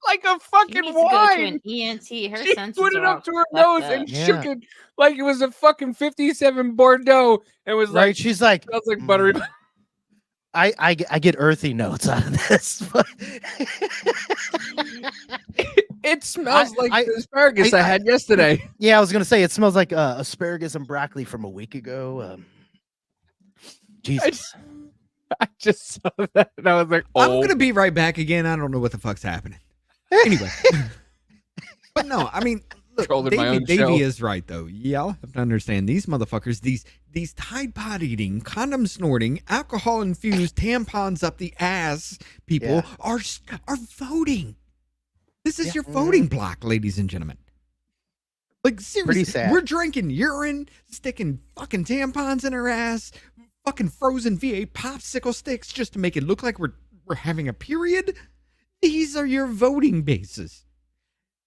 Like a She fucking needs to go to wine. an ENT. Her She senses put it are up to her all nose fucked and up. Yeah. shook it like it was a fucking 57 Bordeaux and was Right? like, She's like, smells like buttery. I get earthy notes out of this. It smells like I- the asparagus I had yesterday. Yeah, I was gonna say it smells like asparagus and broccoli from a week ago. Jesus. I just saw that and I was like, I'm oh, gonna be right back again. I don't know what the fuck's happening. Anyway, but no, I mean, look, Trolling my own Davey show. is right though. Y'all have to understand these motherfuckers. These Tide Pod eating, condom snorting, alcohol infused tampons up the ass people Yeah. are voting. This is Yeah. your voting block, ladies and gentlemen. Like seriously, sad. we're drinking urine, sticking fucking tampons in her ass, fucking frozen V8 popsicle sticks just to make it look like we're having a period. These are your voting bases.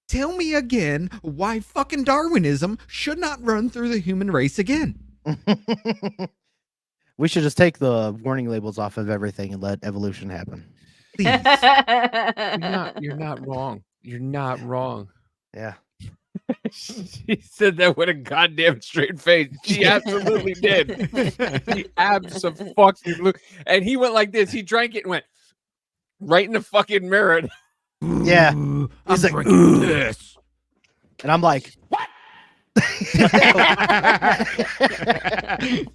Tell me again why fucking Darwinism should not run through the human race again. We should just take the warning labels off of everything and let evolution happen. Please. you're not wrong. You're not wrong. Yeah. She said that with a goddamn straight face. She absolutely did. She absolutely. And he went like this. He drank it and went right in the fucking mirror. Yeah. Ooh, He's I'm like, drinking this. And I'm like, Ew,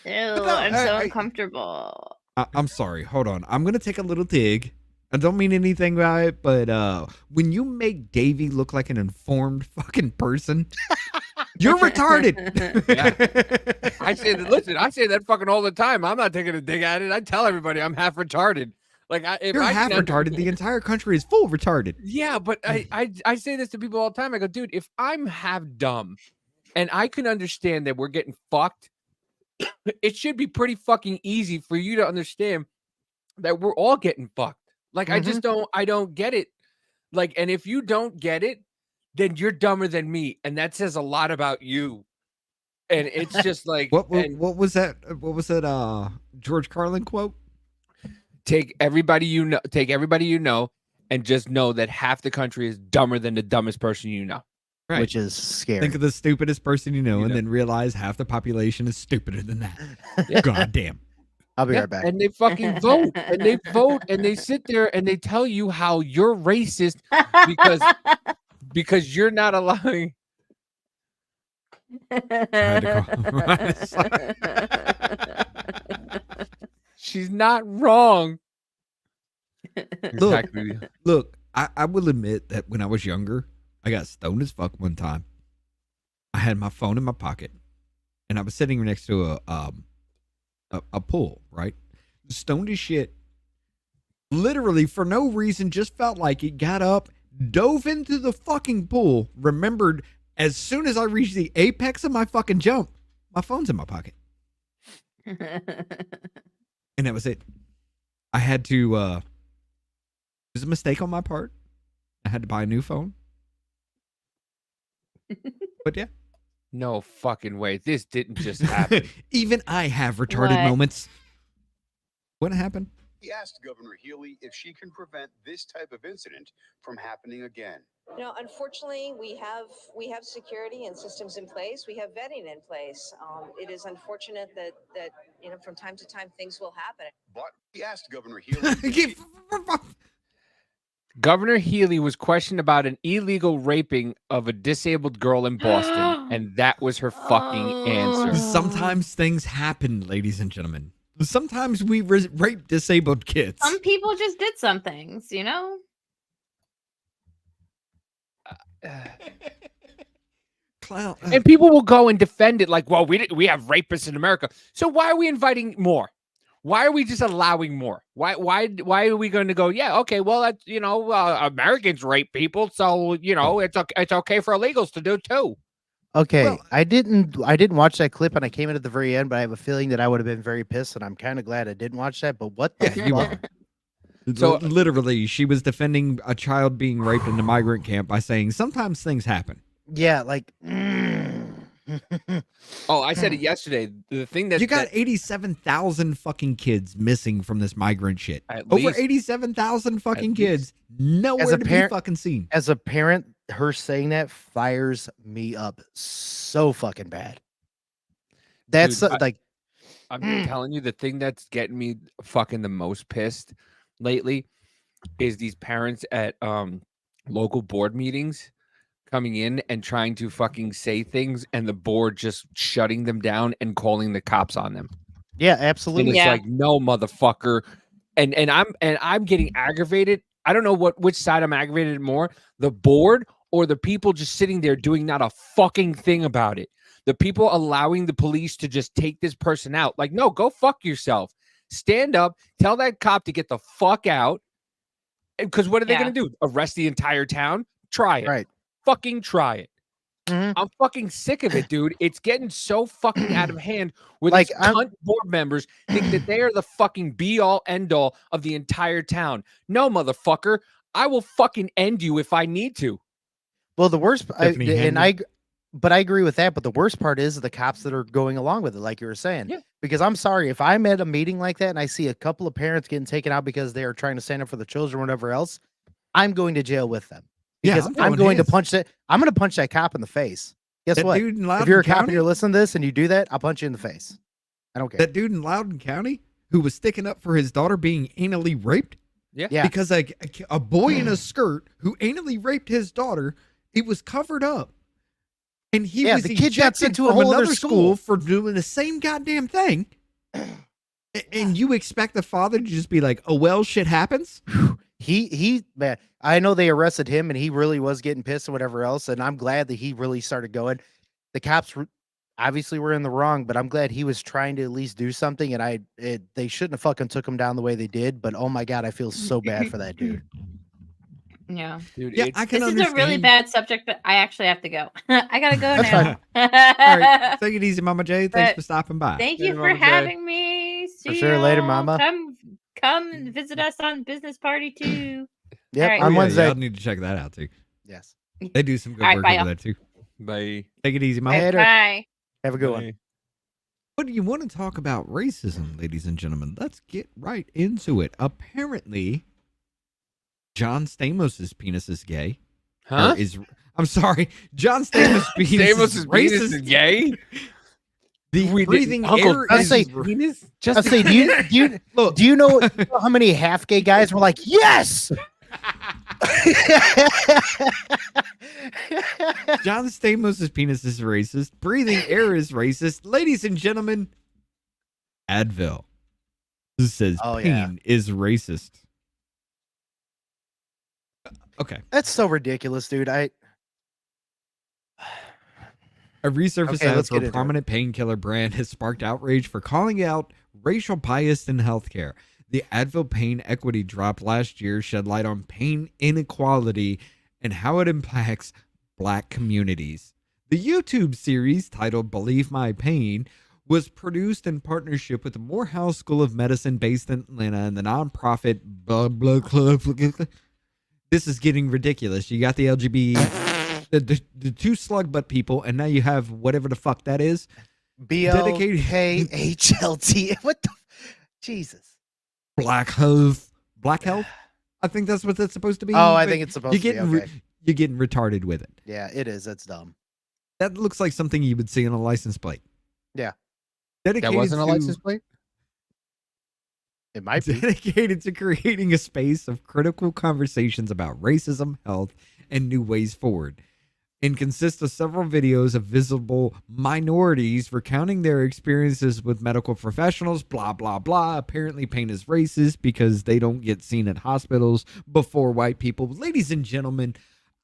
no, I'm so I- uncomfortable. I'm sorry. Hold on. I'm gonna take a little dig. I don't mean anything by it, but when you make Davey look like an informed fucking person, you're retarded. I say that. Listen, I say that fucking all the time. I'm not taking a dig at it. I tell everybody I'm half retarded. Like if You're I half can retarded. The entire country is full retarded. Yeah, but I say this to people all the time. I go, dude, if I'm half dumb and I can understand that we're getting fucked, it should be pretty fucking easy for you to understand that we're all getting fucked. Like I just don't get it. Like, and if you don't get it, then you're dumber than me, and that says a lot about you. And it's just like What was that? What was that? George Carlin quote? take everybody you know, and just know that half the country is dumber than the dumbest person you know. Right. which is scary. Think of the stupidest person you know, and then realize half the population is stupider than that. God damn. I'll be Yeah, right back. and they fucking vote, and they vote, and they sit there and they tell you how you're racist because you're not allowing. She's not wrong. Look, I will admit that when I was younger, I got stoned as fuck one time. I had my phone in my pocket, and I was sitting next to a pool, right? Stoned as shit. Literally, for no reason, just felt like it. Got up, dove into the fucking pool, remembered as soon as I reached the apex of my fucking jump, my phone's in my pocket. And that was it. I had to, it was a mistake on my part. I had to buy a new phone. But yeah. No fucking way. This didn't just happen. Even I have retarded moments. What happened? He asked Governor Healy if she can prevent this type of incident from happening again. You know, unfortunately, we have security and systems in place. We have vetting in place. It is unfortunate that you know, from time to time things will happen. But he asked Governor Healy. Governor Healy was questioned about an illegal raping of a disabled girl in Boston, and that was her fucking answer. Sometimes things happen, ladies and gentlemen. Sometimes we rape disabled kids. Some people just did some things, you know? Clown. And people will go and defend it like, well, we have rapists in America. So why are we inviting more? Why are we just allowing more? Why are we going to go, yeah, okay, well, that's, you know, Americans rape people, so, you know, it's okay for illegals to do too. Okay, Well, I didn't watch that clip, and I came in at the very end, but I have a feeling that I would have been very pissed, and I'm kind of glad I didn't watch that. But what the Yeah, you fuck? So literally, she was defending a child being raped in a migrant camp by saying sometimes things happen. Yeah, like Oh, I said it yesterday. The thing that You got 87,000 fucking kids missing from this migrant shit. At Over least. 87,000 fucking At kids nowhere to be fucking seen. As a parent, her saying that fires me up so fucking bad. That's Dude, like I'm telling you, the thing that's getting me fucking the most pissed lately is these parents at local board meetings coming in and trying to fucking say things, and the board just shutting them down and calling the cops on them. yeah, And absolutely. it's like, no, motherfucker. And I'm getting aggravated. I don't know which side I'm aggravated more, the board or the people just sitting there doing not a fucking thing about it. The people allowing the police to just take this person out. Like, no, go fuck yourself. Stand up, tell that cop to get the fuck out. Because what are they Yeah. going to do? Arrest the entire town? Try it. Right. Fucking try it. Mhm. I'm fucking sick of it, dude. It's getting so fucking out of hand where Like, these I'm- cunt board members think that they are the fucking be all end all of the entire town. No, motherfucker. I will fucking end you if I need to. Well, the worst, Stephanie Henry. but I agree with that. But the worst part is the cops that are going along with it, like you were saying. Yeah. Because I'm sorry, if I'm at a meeting like that and I see a couple of parents getting taken out because they are trying to stand up for the children or whatever else, I'm going to jail with them. Yeah, Because I'm I'm going going to his. punch that. I'm going to punch that cop in the face. Guess That what? dude in If Loudoun you're a cop and County? you're listening to this and you do that, I'll punch you in the face. I don't care. That dude in Loudoun County who was sticking up for his daughter being anally raped Yeah. Yeah. because a boy in a skirt who anally raped his daughter, it was covered up. And he Yeah, was the kid got ejected sent to a from whole other another school for doing the same goddamn thing. And you expect the father to just be like, oh, well, shit happens? Man, I know they arrested him and he really was getting pissed and whatever else. And I'm glad that he really started going. The cops obviously were in the wrong, but I'm glad he was trying to at least do something. And they shouldn't have fucking took him down the way they did. But oh my God, I feel so bad for that dude. Yeah. Dude, Yeah, it's, I can This is understand. a really bad subject, but I actually have to go. I gotta go That's now. All right, take it easy, Mama J. Thanks But for stopping by. Thank Later, you for Mama J. having me. For See sure. Later, y'all. Mama. Come and visit us on business party too. Yep. right. On Yeah, Wednesday. y'all need to check that out too. Yes. They do some good All right, work bye, over y'all. there too. bye. Take it easy, Mama. Later. Bye. Have a good one. Bye. What do you want to talk about racism, ladies and gentlemen? Let's get right into it. Apparently, John Stamos' penis is gay. Huh? I'm sorry, John Stamos' penis Stamos' is penis racist. is gay? The breathing air I is say, penis? I say, do you know how many half gay guys were like, yes? John Stamos' penis is racist. Breathing air is racist. Ladies and gentlemen, Advil says pain is racist. Okay. That's so ridiculous, dude. A resurface Okay, ad let's for get a into prominent painkiller brand has sparked outrage for calling out racial bias in healthcare. The Advil pain equity drop last year shed light on pain inequality and how it impacts Black communities. The YouTube series titled Believe My Pain was produced in partnership with the Morehouse School of Medicine based in Atlanta and the nonprofit blah, blah, blah, blah, blah. This is getting ridiculous. You got the LGBT, the two slug butt people, and now you have whatever the fuck that is. BLKHLT. What the? Jesus. Black Health. Black Health? I think that's what that's supposed to be. Oh, I think it's supposed to be. Okay. You're getting retarded with it. Yeah, it is. That's dumb. That looks like something you would see on a license plate. Yeah. That wasn't a license plate? It might be. Dedicated to creating a space of critical conversations about racism, health, and new ways forward. And consists of several videos of visible minorities recounting their experiences with medical professionals, blah, blah, blah. Apparently, pain is racist because they don't get seen at hospitals before white people. Ladies and gentlemen,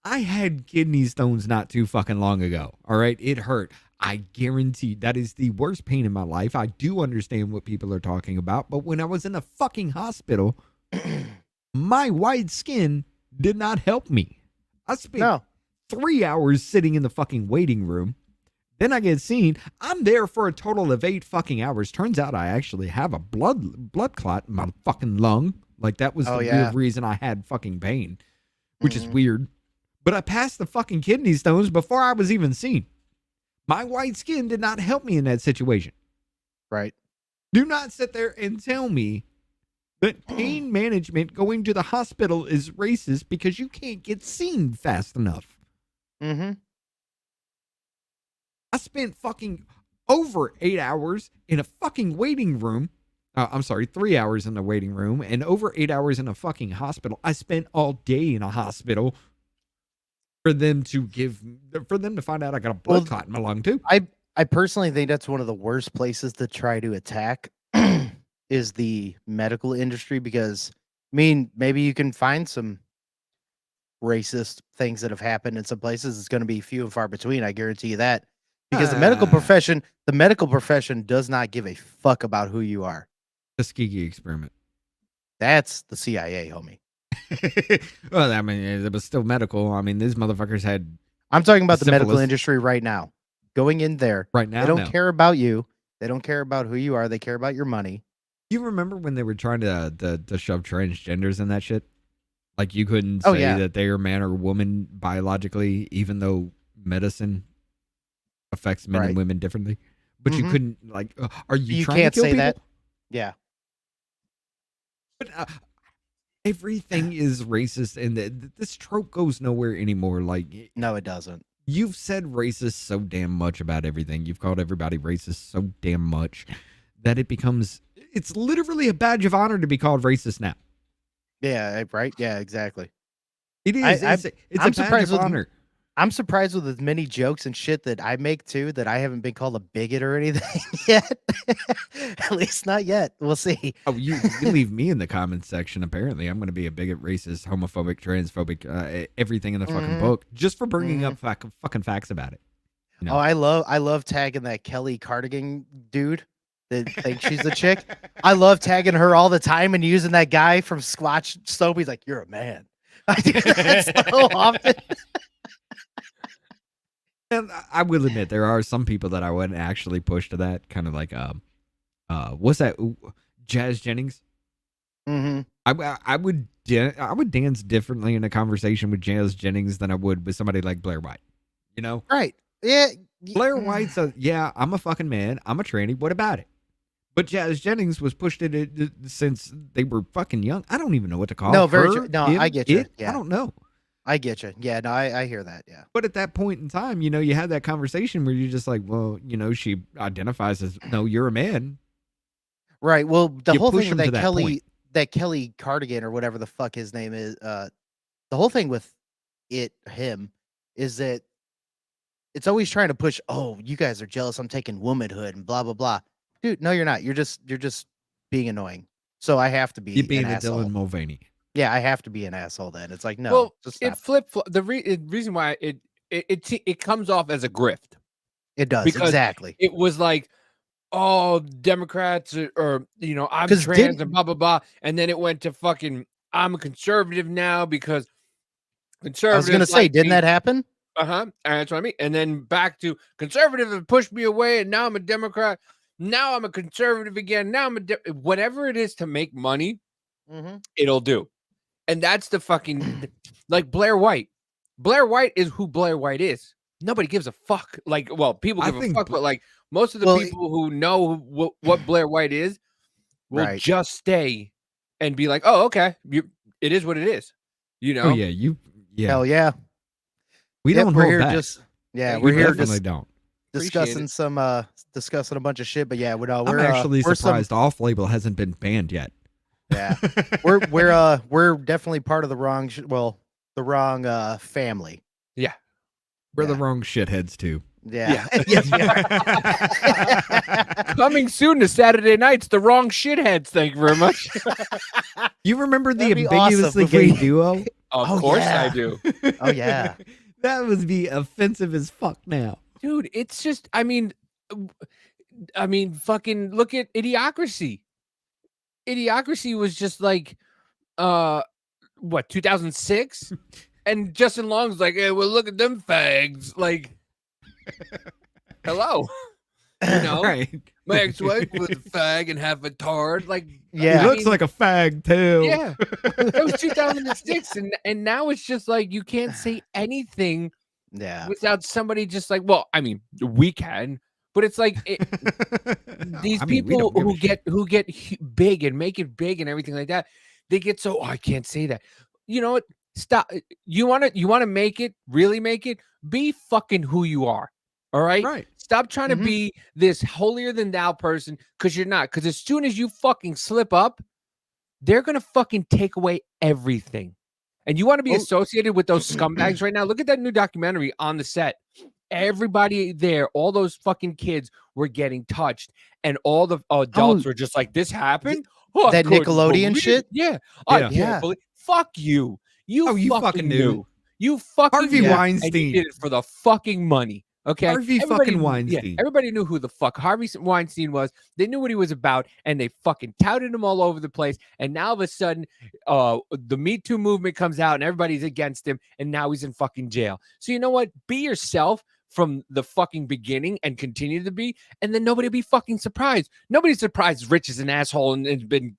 I had kidney stones not too fucking long ago. All right. It hurt. I guarantee that is the worst pain in my life. I do understand what people are talking about. But when I was in a fucking hospital, my white skin did not help me. I spent 3 hours sitting in the fucking waiting room. Then I get seen. I'm there for a total of 8 fucking hours. Turns out I actually have a blood clot in my fucking lung. Like that was the real reason I had fucking pain, which is weird. But I passed the fucking kidney stones before I was even seen. My white skin did not help me in that situation. Right. Do not sit there and tell me that pain management going to the hospital is racist because you can't get seen fast enough. Mm-hmm. I spent fucking over 8 hours in a fucking waiting room. I'm sorry, 3 hours in the waiting room and over 8 hours in a fucking hospital. I spent all day in a hospital for them to find out I got a blood clot in my lung too. I personally think that's one of the worst places to try to attack is the medical industry because, I mean, maybe you can find some racist things that have happened in some places. It's going to be few and far between. I guarantee you that because the medical profession does not give a fuck about who you are. Tuskegee experiment. That's the CIA, homie. Well, I mean, it was still medical. I mean, these motherfuckers had. I'm talking about the medical industry right now. Going in there right now, they don't care about you. They don't care about who you are. They care about your money. You remember when they were trying to shove transgenders in that shit? Like you couldn't say that they are man or woman biologically, even though medicine affects men and women differently. But you couldn't like. Are you trying can't to kill say people? that. Yeah. But everything is racist, and this trope goes nowhere anymore. Like, no, it doesn't. You've said racist so damn much about everything. You've called everybody racist so damn much that it's literally a badge of honor to be called racist now. Yeah, right. Yeah, exactly. It is. It's a badge of honor. I'm surprised with as many jokes and shit that I make too that I haven't been called a bigot or anything yet. At least not yet. We'll see. Oh, you leave me in the comments section. Apparently, I'm going to be a bigot, racist, homophobic, transphobic, everything in the fucking book just for bringing up fucking facts about it. You know? Oh, I love tagging that Kelly Cardigan dude that thinks she's a chick. I love tagging her all the time and using that guy from Squatch Soap. He's like, "You're a man." I do that so often. And I will admit there are some people that I wouldn't actually push to that kind of like what's that? Jazz Jennings. Mm-hmm. I would dance differently in a conversation with Jazz Jennings than I would with somebody like Blair White. You know? Right. Yeah. Blair White's I'm a fucking man. I'm a tranny. What about it? But Jazz Jennings was pushed it since they were fucking young. I don't even know what to call No, her. I get you. Yeah. I don't know. I get you. Yeah, no, I hear that. Yeah. But at that point in time, you had that conversation where you're just like, well, she identifies as, no, you're a man. Right. Well, the You whole push thing him with to that that point. Kelly Cardigan or whatever the fuck his name is, the whole thing with him is that it's always trying to push, oh, you guys are jealous I'm taking womanhood and blah blah blah. Dude, no, you're not. You're just being annoying. So I have to be You're being an a asshole. Dylan Mulvaney. Yeah, I have to be an asshole then. It's like, no, Well, just it stop. the reason why it comes off as a grift. It does, Because exactly. it was like, oh, Democrats or I'm 'Cause trans and blah blah blah, and then it went to fucking I'm a conservative now because conservatives. I was gonna say, like didn't me. that happen? That's what I mean. And then back to conservative have pushed me away, and now I'm a Democrat. Now I'm a conservative again. Now I'm whatever it is to make money, it'll do. And that's the fucking like Blair White. Blair White is who Blair White is. Nobody gives a fuck. Like, well, people give a fuck, but like most of the people who know what Blair White is will Right. just stay and be like, oh, okay, it is what it is. Oh yeah, yeah. Hell yeah. We Yep, don't we're hold here back. just Yeah, we we're here definitely just don't. discussing discussing a bunch of shit. But yeah, we're I'm actually we're surprised Off Label hasn't been banned yet. Yeah, we're definitely part of the wrong the wrong family. Yeah, we're the wrong shitheads too. Yeah. Yes, we are. Coming soon to Saturday nights, the wrong shitheads. Thank you very much. You remember the That'd be ambiguously awesome if gay we- duo? Of course I do. Oh yeah. That would be offensive as fuck now. Dude, it's just I mean fucking look at Idiocracy. Idiocracy was just like 2006? And Justin Long's like, hey, well, look at them fags. Like, hello. Right. My ex-wife was a fag and half a tard. Like, He looks like a fag too. Yeah. That was 2006. And now it's just like you can't say anything without somebody just like, well, I mean, we can, but it's like these people who get big and make it big and everything like that, they get so, oh, I can't say that. You know what? Stop. You want to make it, really make it, be fucking who you are. All right. Right. Stop trying to be this holier than thou person because you're not. Because as soon as you fucking slip up, they're going to fucking take away everything. And you want to be associated with those scumbags right now? Look at that new documentary on the set. Everybody there, all those fucking kids were getting touched. And all the adults were just like, this happened? Oh, I that couldn't Nickelodeon believe it." shit? Yeah. I Yeah. can't believe. Fuck you. You fucking knew. knew. You fucking Harvey knew, and Weinstein. you did it for the fucking money. Okay. Harvey fucking Weinstein. Everybody knew who the fuck Harvey Weinstein was. They knew what he was about, and they fucking touted him all over the place. And now all of a sudden, the Me Too movement comes out, and everybody's against him, and now he's in fucking jail. So you know what? Be yourself from the fucking beginning and continue to be, and then nobody will be fucking surprised. Nobody's surprised Rich is an asshole and has been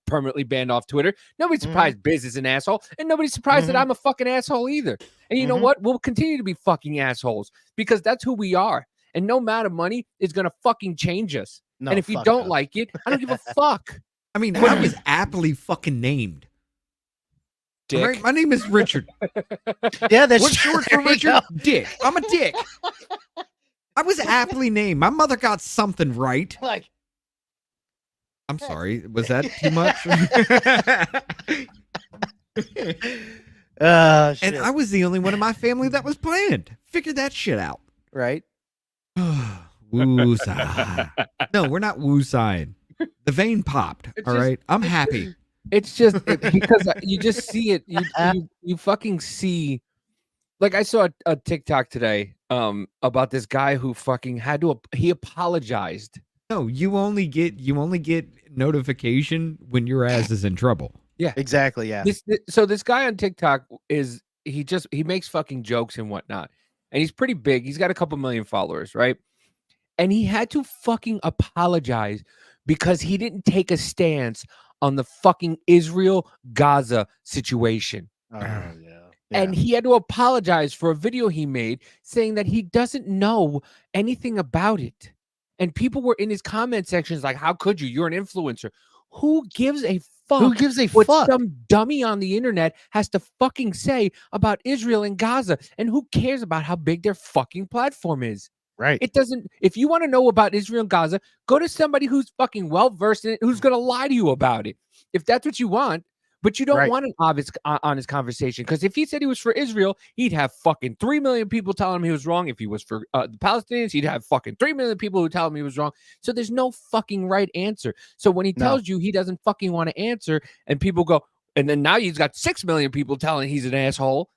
permanently banned off Twitter. Nobody's surprised Biz is an asshole, and nobody's surprised that I'm a fucking asshole either. And you know what? We'll continue to be fucking assholes because that's who we are. And no amount of money is gonna fucking change us. No, and if you fuck don't no. like it, I don't give a fuck. I mean, I was aptly fucking named. Dick. All right, my name is Richard. Yeah, that's What's short for there you Richard? go. Dick. I'm a dick. I was aptly named. My mother got something right. Like, I'm sorry. Was that too much? shit. And I was the only one in my family that was planned. Figure that shit out. Right? Woo-sigh. No, we're not woo-sighing. The vein popped. It's All just- right. I'm happy. It's just because you just see it. You fucking see. Like I saw a TikTok today about this guy who fucking he apologized. No, you only get notification when your ass is in trouble. Yeah, exactly. Yeah. So this guy on TikTok he makes fucking jokes and whatnot, and he's pretty big. He's got a couple million followers, right? And he had to fucking apologize because he didn't take a stance on the fucking Israel-Gaza situation. Oh, yeah. And he had to apologize for a video he made saying that he doesn't know anything about it. And people were in his comment sections like, how could you? You're an influencer. Who gives a fuck Who gives a what fuck? some dummy on the internet has to fucking say about Israel and Gaza. And who cares about how big their fucking platform is? Right. It doesn't. If you want to know about Israel and Gaza, go to somebody who's fucking well versed in it, who's going to lie to you about it. If that's what you want. But you don't Right. want an honest conversation, because if he said he was for Israel, he'd have fucking 3 million people telling him he was wrong. If he was for the Palestinians, he'd have fucking 3 million people who tell him he was wrong. So there's no fucking right answer. So when he No. tells you he doesn't fucking want to answer, and people go, and then now he's got 6 million people telling he's an asshole.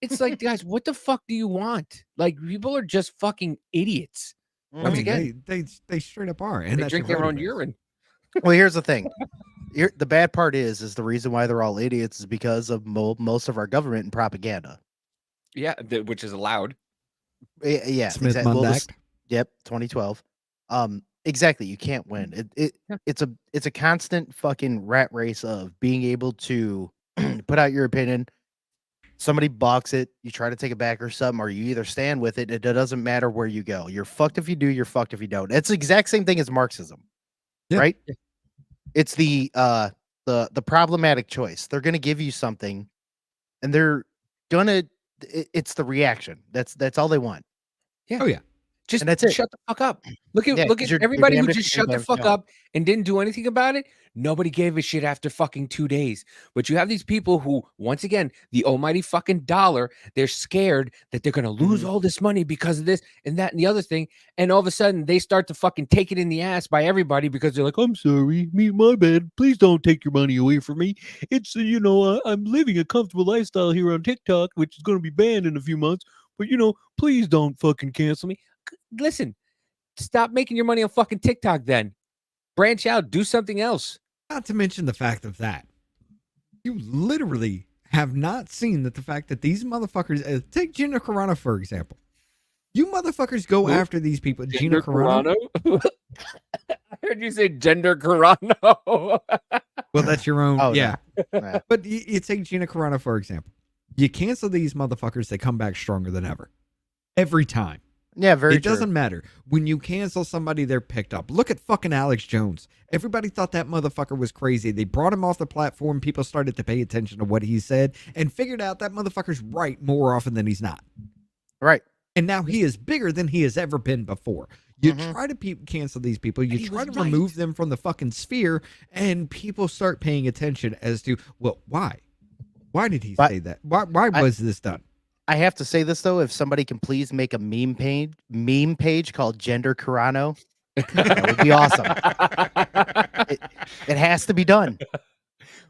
It's like, guys, what the fuck do you want? Like, people are just fucking idiots. I Once mean, again, they straight up are, and they that's drink their own irrelevant. urine. Well, here's the thing. The bad part is the reason why they're all idiots is because of most of our government and propaganda. Yeah, which is allowed. Yeah, Smith exactly. Mund Act. Yep, 2012. Exactly. You can't win. It's a constant fucking rat race of being able to put out your opinion. Somebody balks it, you try to take it back or something, or you either stand with it. It doesn't matter where you go. You're fucked if you do. You're fucked if you don't. It's the exact same thing as Marxism, Yeah. right? It's the problematic choice. They're gonna give you something, and they're gonna. It's the reaction. That's all they want. Yeah. Oh yeah. Just And that's it. shut the fuck up. Look at Yeah, look 'cause at you're everybody who damned if just you do, shut the damned if you fuck don't. up and didn't do anything about it. Nobody gave a shit after fucking 2 days. But you have these people who, once again, the almighty fucking dollar, they're scared that they're gonna lose all this money because of this and that and the other thing. And all of a sudden they start to fucking take it in the ass by everybody because they're like, I'm sorry, my bad. Please don't take your money away from me. It's I'm living a comfortable lifestyle here on TikTok, which is gonna be banned in a few months. But please don't fucking cancel me. Listen. Stop making your money on fucking TikTok then. Branch out. Do something else. Not to mention the fact of that. You literally have not seen that the fact that these motherfuckers, take Gina Carano, for example. You motherfuckers go after these people. Gina Carano? I heard you say gender Carano. Well, that's your own. Oh, yeah. Yeah. But you take Gina Carano, for example. You cancel these motherfuckers, they come back stronger than ever. Every time. Yeah, very It true. doesn't matter. When you cancel somebody, they're picked up. Look at fucking Alex Jones. Everybody thought that motherfucker was crazy. They brought him off the platform. People started to pay attention to what he said and figured out that motherfucker's right more often than he's not. Right. And now he is bigger than he has ever been before. You try to cancel these people. You try to remove them from the fucking sphere, and people start paying attention as to, well, why? Why did he say that? Why was this done? I have to say this though, if somebody can please make a meme page called Gender Carano, that would be awesome. It has to be done.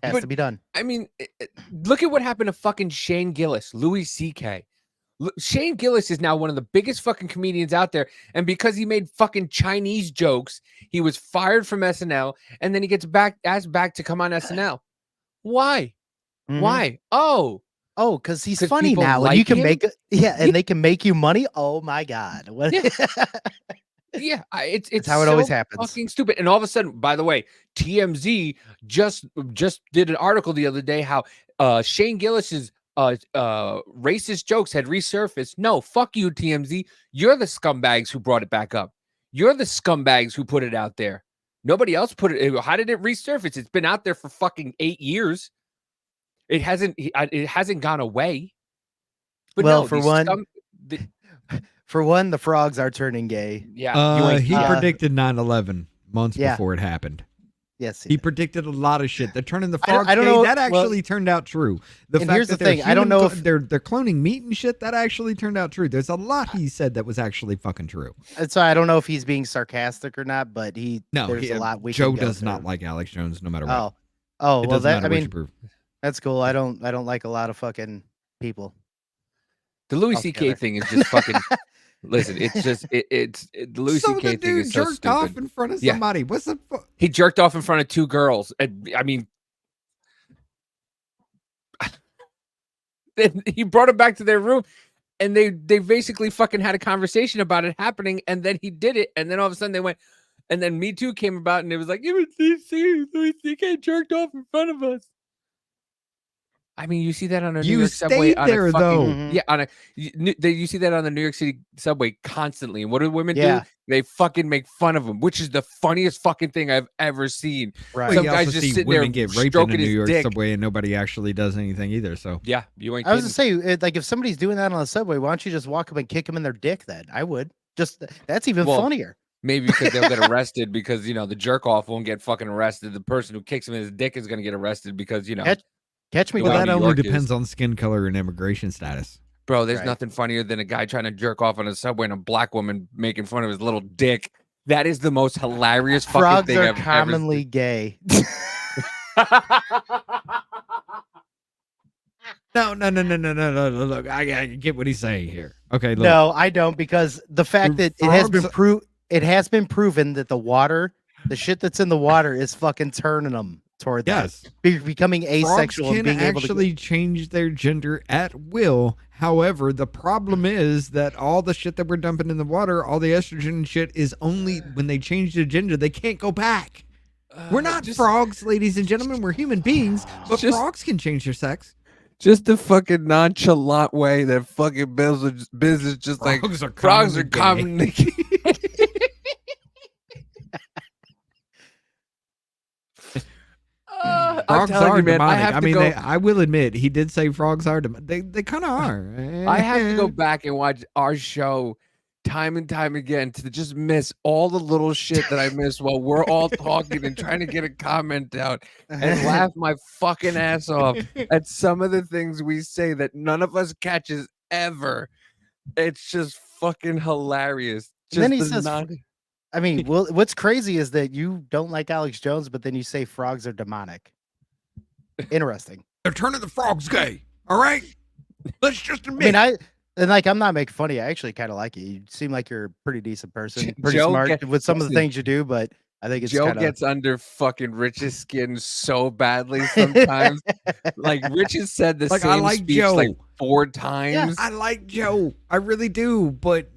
Has to be done. I mean, look at what happened to fucking Shane Gillis, Louis C.K. Shane Gillis is now one of the biggest fucking comedians out there. And because he made fucking Chinese jokes, he was fired from SNL. And then he gets asked back to come on SNL. Why? Why? Oh, because he's 'Cause funny people now, and like you can him? make and they can make you money. Oh my god! What? Yeah, it's how it always so happens. Fucking stupid. And all of a sudden, by the way, TMZ just did an article the other day how Shane Gillis's racist jokes had resurfaced. No, fuck you, TMZ. You're the scumbags who brought it back up. You're the scumbags who put it out there. Nobody else put it. How did it resurface? It's been out there for fucking 8 years. It hasn't gone away. But Well, no, for these one, for one, the frogs are turning gay. Yeah, He predicted 9/11 months Yeah. before it happened. Yes, he predicted a lot of shit. They're turning the I don't- frogs I don't gay. know- That well, actually turned out true. The and fact here's that the they're thing, I don't human know clo- if- they're cloning meat and shit. That actually turned out true. There's a lot he said that was actually fucking true. And so I don't know if he's being sarcastic or not, but No, there's a lot we Joe can go does not through. like Alex Jones, no matter what. Oh, It well, doesn't that matter I what you mean, prove. that's cool. I don't like a lot of fucking people. The Louis C.K. altogether. thing is just fucking. Listen, it's just the Louis So C.K. the thing dude is so jerked stupid. off in front of Yeah. somebody. What's the? He jerked off in front of 2 girls. And, I mean, then he brought him back to their room, and they basically fucking had a conversation about it happening, and then he did it, and then all of a sudden they went, and then Me Too came about, and it was like, Louis C.K. jerked off in front of us. I mean, you see that on a New You York subway. stayed On there, a fucking, though. Yeah, on a you see that on the New York City subway constantly. And what do women Yeah. do? They fucking make fun of him, which is the funniest fucking thing I've ever seen. Right. Well, Some you guy's also just see sitting women there get raped in stroking a New his York dick. subway and nobody actually does anything either. So Yeah, you ain't I was kidding. gonna say, like, if somebody's doing that on the subway, why don't you just walk up and kick them in their dick? Then I would. Just that's even Well, funnier. Maybe because they'll get arrested because, you know, the jerk off won't get fucking arrested. The person who kicks him in his dick is going to get arrested because, you know. Catch me. the well, way that New only York depends is. on skin color and immigration status. Bro, there's Right. nothing funnier than a guy trying to jerk off on a subway and a black woman making fun of his little dick. That is the most hilarious fucking Frogs thing are I've commonly gay. No. Look, I get what he's saying here. Okay, look. No, I don't, because the fact that it has been proven that the shit that's in the water is fucking turning them toward that. Yes. Becoming asexual Frogs and can being able to actually change their gender at will. However, the problem is that all the shit that we're dumping in the water, all the estrogen and shit, is only when they change the gender, they can't go back. We're not frogs, ladies and gentlemen. We're human beings, but frogs can change their sex. Just the fucking nonchalant way that fucking business just Frogs are frogs are commonly commonly. I'm Frogs telling are you, man, demonic. I have I to mean, go. I will admit, he did say frogs are demonic. They kind of are. I have to go back and watch our show time and time again to just miss all the little shit that I missed while we're all talking and trying to get a comment out and laugh my fucking ass off at some of the things we say that none of us catches ever. It's just fucking hilarious. And then he Just the says, I mean, well, what's crazy is that you don't like Alex Jones, but then you say frogs are demonic. Interesting. They're turning the frogs gay. All right, let's just I admit. mean, I'm not making fun of you. I actually kind of like you. You seem like you're a pretty decent person, pretty Joe smart get- with some of the listen, things you do, but I think it's Joe kind of gets under fucking Rich's skin so badly sometimes. Like Rich has said the Like, same I like speech Joe. like 4 Yeah, times. I like Joe. I really do. But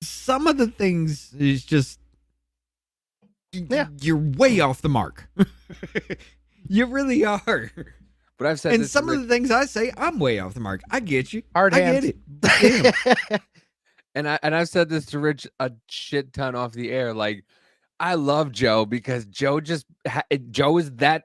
some of the things is just, you're way off the mark. You really are. But I've said And this to some of Rich- the things I say, I'm way off the mark. I get you. hard I hands. get it. Damn. and I've said this to Rich a shit ton off the air. Like, I love Joe because Joe Joe is that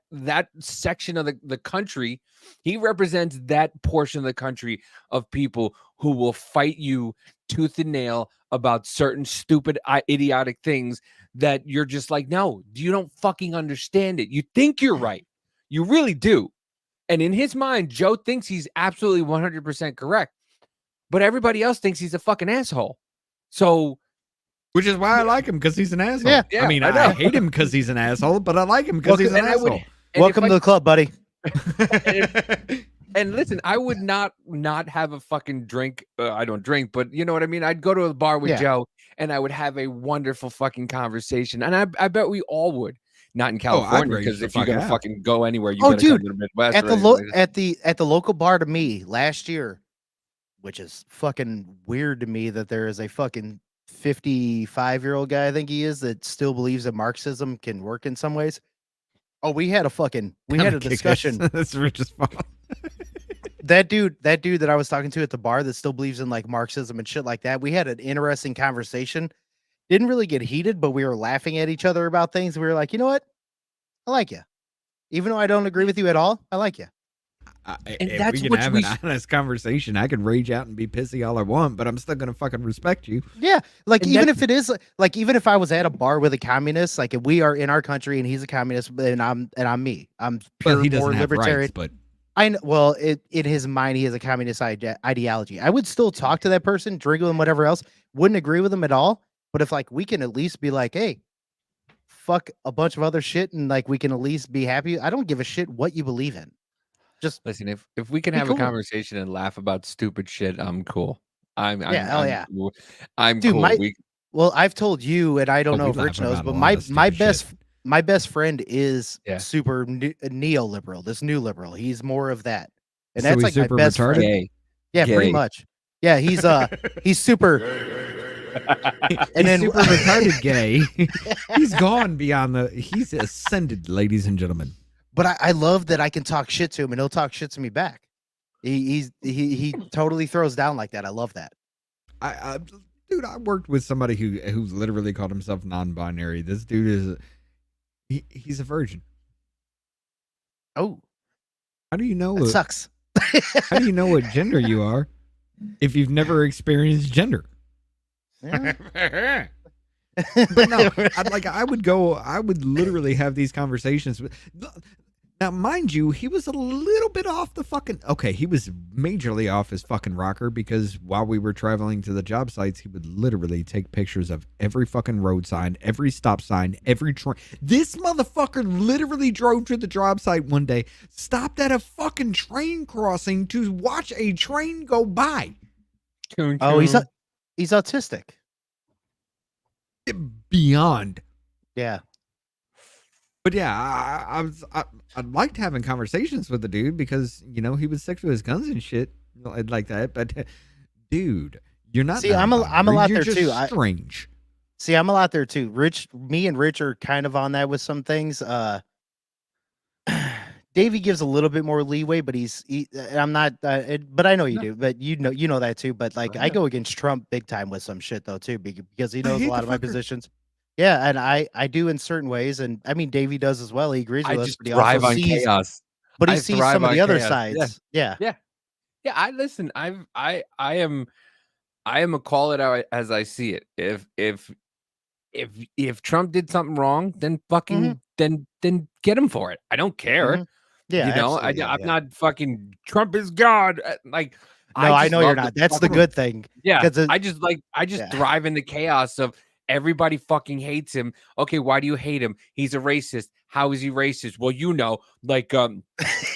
section of the country. He represents that portion of the country of people who will fight you tooth and nail about certain stupid, idiotic things that you're just like, no, you don't fucking understand it. You think you're right. You really do. And in his mind, Joe thinks he's absolutely 100% correct. But everybody else thinks he's a fucking asshole. So, Which is why I like him, because he's an asshole. Yeah, I mean, I I know. hate him because he's an asshole, but I like him because he's an and I would- asshole. and Welcome if to the club, buddy. And listen, I would not have a fucking drink. I don't drink, but you know what I mean? I'd go to a bar with Yeah. Joe and I would have a wonderful fucking conversation. And I bet we all would. Not in I'd California, rage because the if you're fuck gonna out. fucking go anywhere, you Oh, gotta come dude, to the Midwest. at the right? at the local bar to me last year, which is fucking weird to me that there is a fucking 55-year-old guy, I think he is, that still believes that Marxism can work in some ways. Oh, we had a discussion. That's Rich's fault. That dude that I was talking to at the bar that still believes in like Marxism and shit like that. We had an interesting conversation. Didn't really get heated, but we were laughing at each other about things. We were like, you know what? I like you. Even though I don't agree with you at all, I like you. And If that's we can what have we an honest conversation, I can rage out and be pissy all I want, but I'm still gonna fucking respect you. Yeah, like And even that- if it is like even if I was at a bar with a communist, like if we are in our country and he's a communist and I'm me, I'm pure But he more doesn't have libertarian. rights. But I know. Well, in his mind, he has a communist ideology. I would still talk to that person, drink with him, whatever else. Wouldn't agree with him at all. But if like we can at least be like, hey, fuck a bunch of other shit, and like we can at least be happy. I don't give a shit what you believe in. Just Listen, if we can be have cool. a conversation and laugh about stupid shit, I'm cool. Hell yeah. I'm Dude, cool. well, I've told you, and I don't Oh, know we if Rich laugh knows, about a but lot of my stupid shit. my best friend is Yeah. super neoliberal. This new liberal, he's more of that, and So that's he's like my super best retarded? friend. Gay. Yeah, pretty Gay. much. Yeah, he's super. and then- super retarded gay. He's gone beyond he's ascended, ladies and gentlemen. But I love that I can talk shit to him and he'll talk shit to me back. He totally throws down like that. I love that. Dude, I worked with somebody who literally called himself non-binary. This dude is he's a virgin. Oh, how do you know? That sucks. How do you know what gender you are if you've never experienced gender? Yeah. But no, I would literally have these conversations. Now, mind you, he was a little bit off the fucking... Okay, he was majorly off his fucking rocker because while we were traveling to the job sites, he would literally take pictures of every fucking road sign, every stop sign, every train. This motherfucker literally drove to the job site one day, stopped at a fucking train crossing to watch a train go by. Oh, he's autistic. Beyond. Yeah. But yeah, I liked having conversations with the dude because, you know, he would stick to his guns and shit like that. But dude, you're not. See, I'm a lot you're there just too. Strange. See, I'm a lot there too. Me and Rich are kind of on that with some things. Davey gives a little bit more leeway, but I'm not. But I know you do. But you know that too. But like, I go against Trump big time with some shit though too, because he knows a lot of my positions. Yeah, and I do in certain ways, and I mean Davey does as well. He agrees with us, just but he thrive also on sees chaos. But he I sees thrive some of on the other chaos. sides. Yeah. Yeah. I listen. I am a call it out as I see it. If Trump did something wrong, then fucking then get him for it. I don't care. Yeah, you know, absolutely, I'm not fucking Trump is God. Like, No, I just know you're love not. the That's the fucking- good thing. Yeah, 'Cause I just thrive in the chaos of everybody fucking hates him. Okay, why do you hate him? He's a racist. How is he racist? Well, you know, like and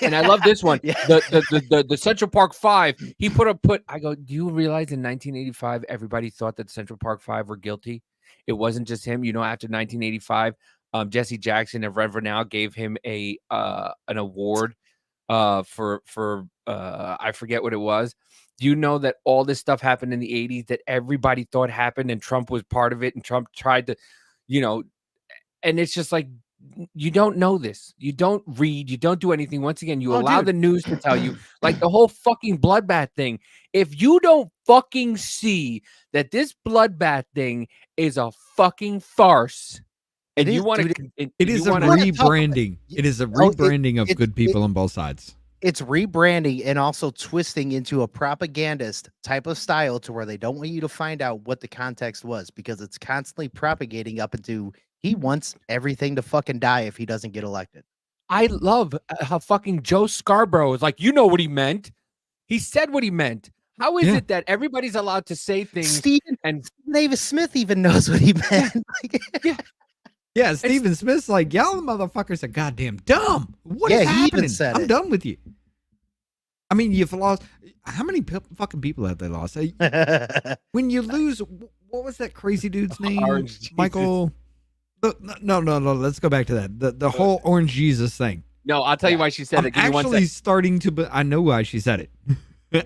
I love this one. The Central Park Five. He I go, do you realize in 1985 everybody thought that Central Park Five were guilty? It wasn't just him. You know, after 1985, Jesse Jackson of Reverend Now gave him an award for I forget what it was. Do you know that all this stuff happened in the 80s that everybody thought happened and Trump was part of it and Trump tried to, you know, and it's just like, you don't know this. You don't read. You don't do anything. Once again, you allow the news to tell you, like the whole fucking bloodbath thing. If you don't fucking see that this bloodbath thing is a fucking farce, and you want to, it is a rebranding. It is a rebranding of good people on both sides. It's rebranding and also twisting into a propagandist type of style to where they don't want you to find out what the context was because it's constantly propagating up into he wants everything to fucking die if he doesn't get elected. I love how fucking Joe Scarborough is like, you know what he meant. He said what he meant. How is it that everybody's allowed to say things? Stephen Davis Smith even knows what he meant. Yeah, Stephen Smith's like, y'all motherfuckers are goddamn dumb. What Yeah, is he happening? even said I'm it. done with you. I mean, you've lost. How many fucking people have they lost? When you lose, what was that crazy dude's name? Orange Jesus. Michael. No. Let's go back to that. The whole Orange Jesus thing. No, I'll tell you why she said I'm it. Give me one actually second. starting to. I know why she said it.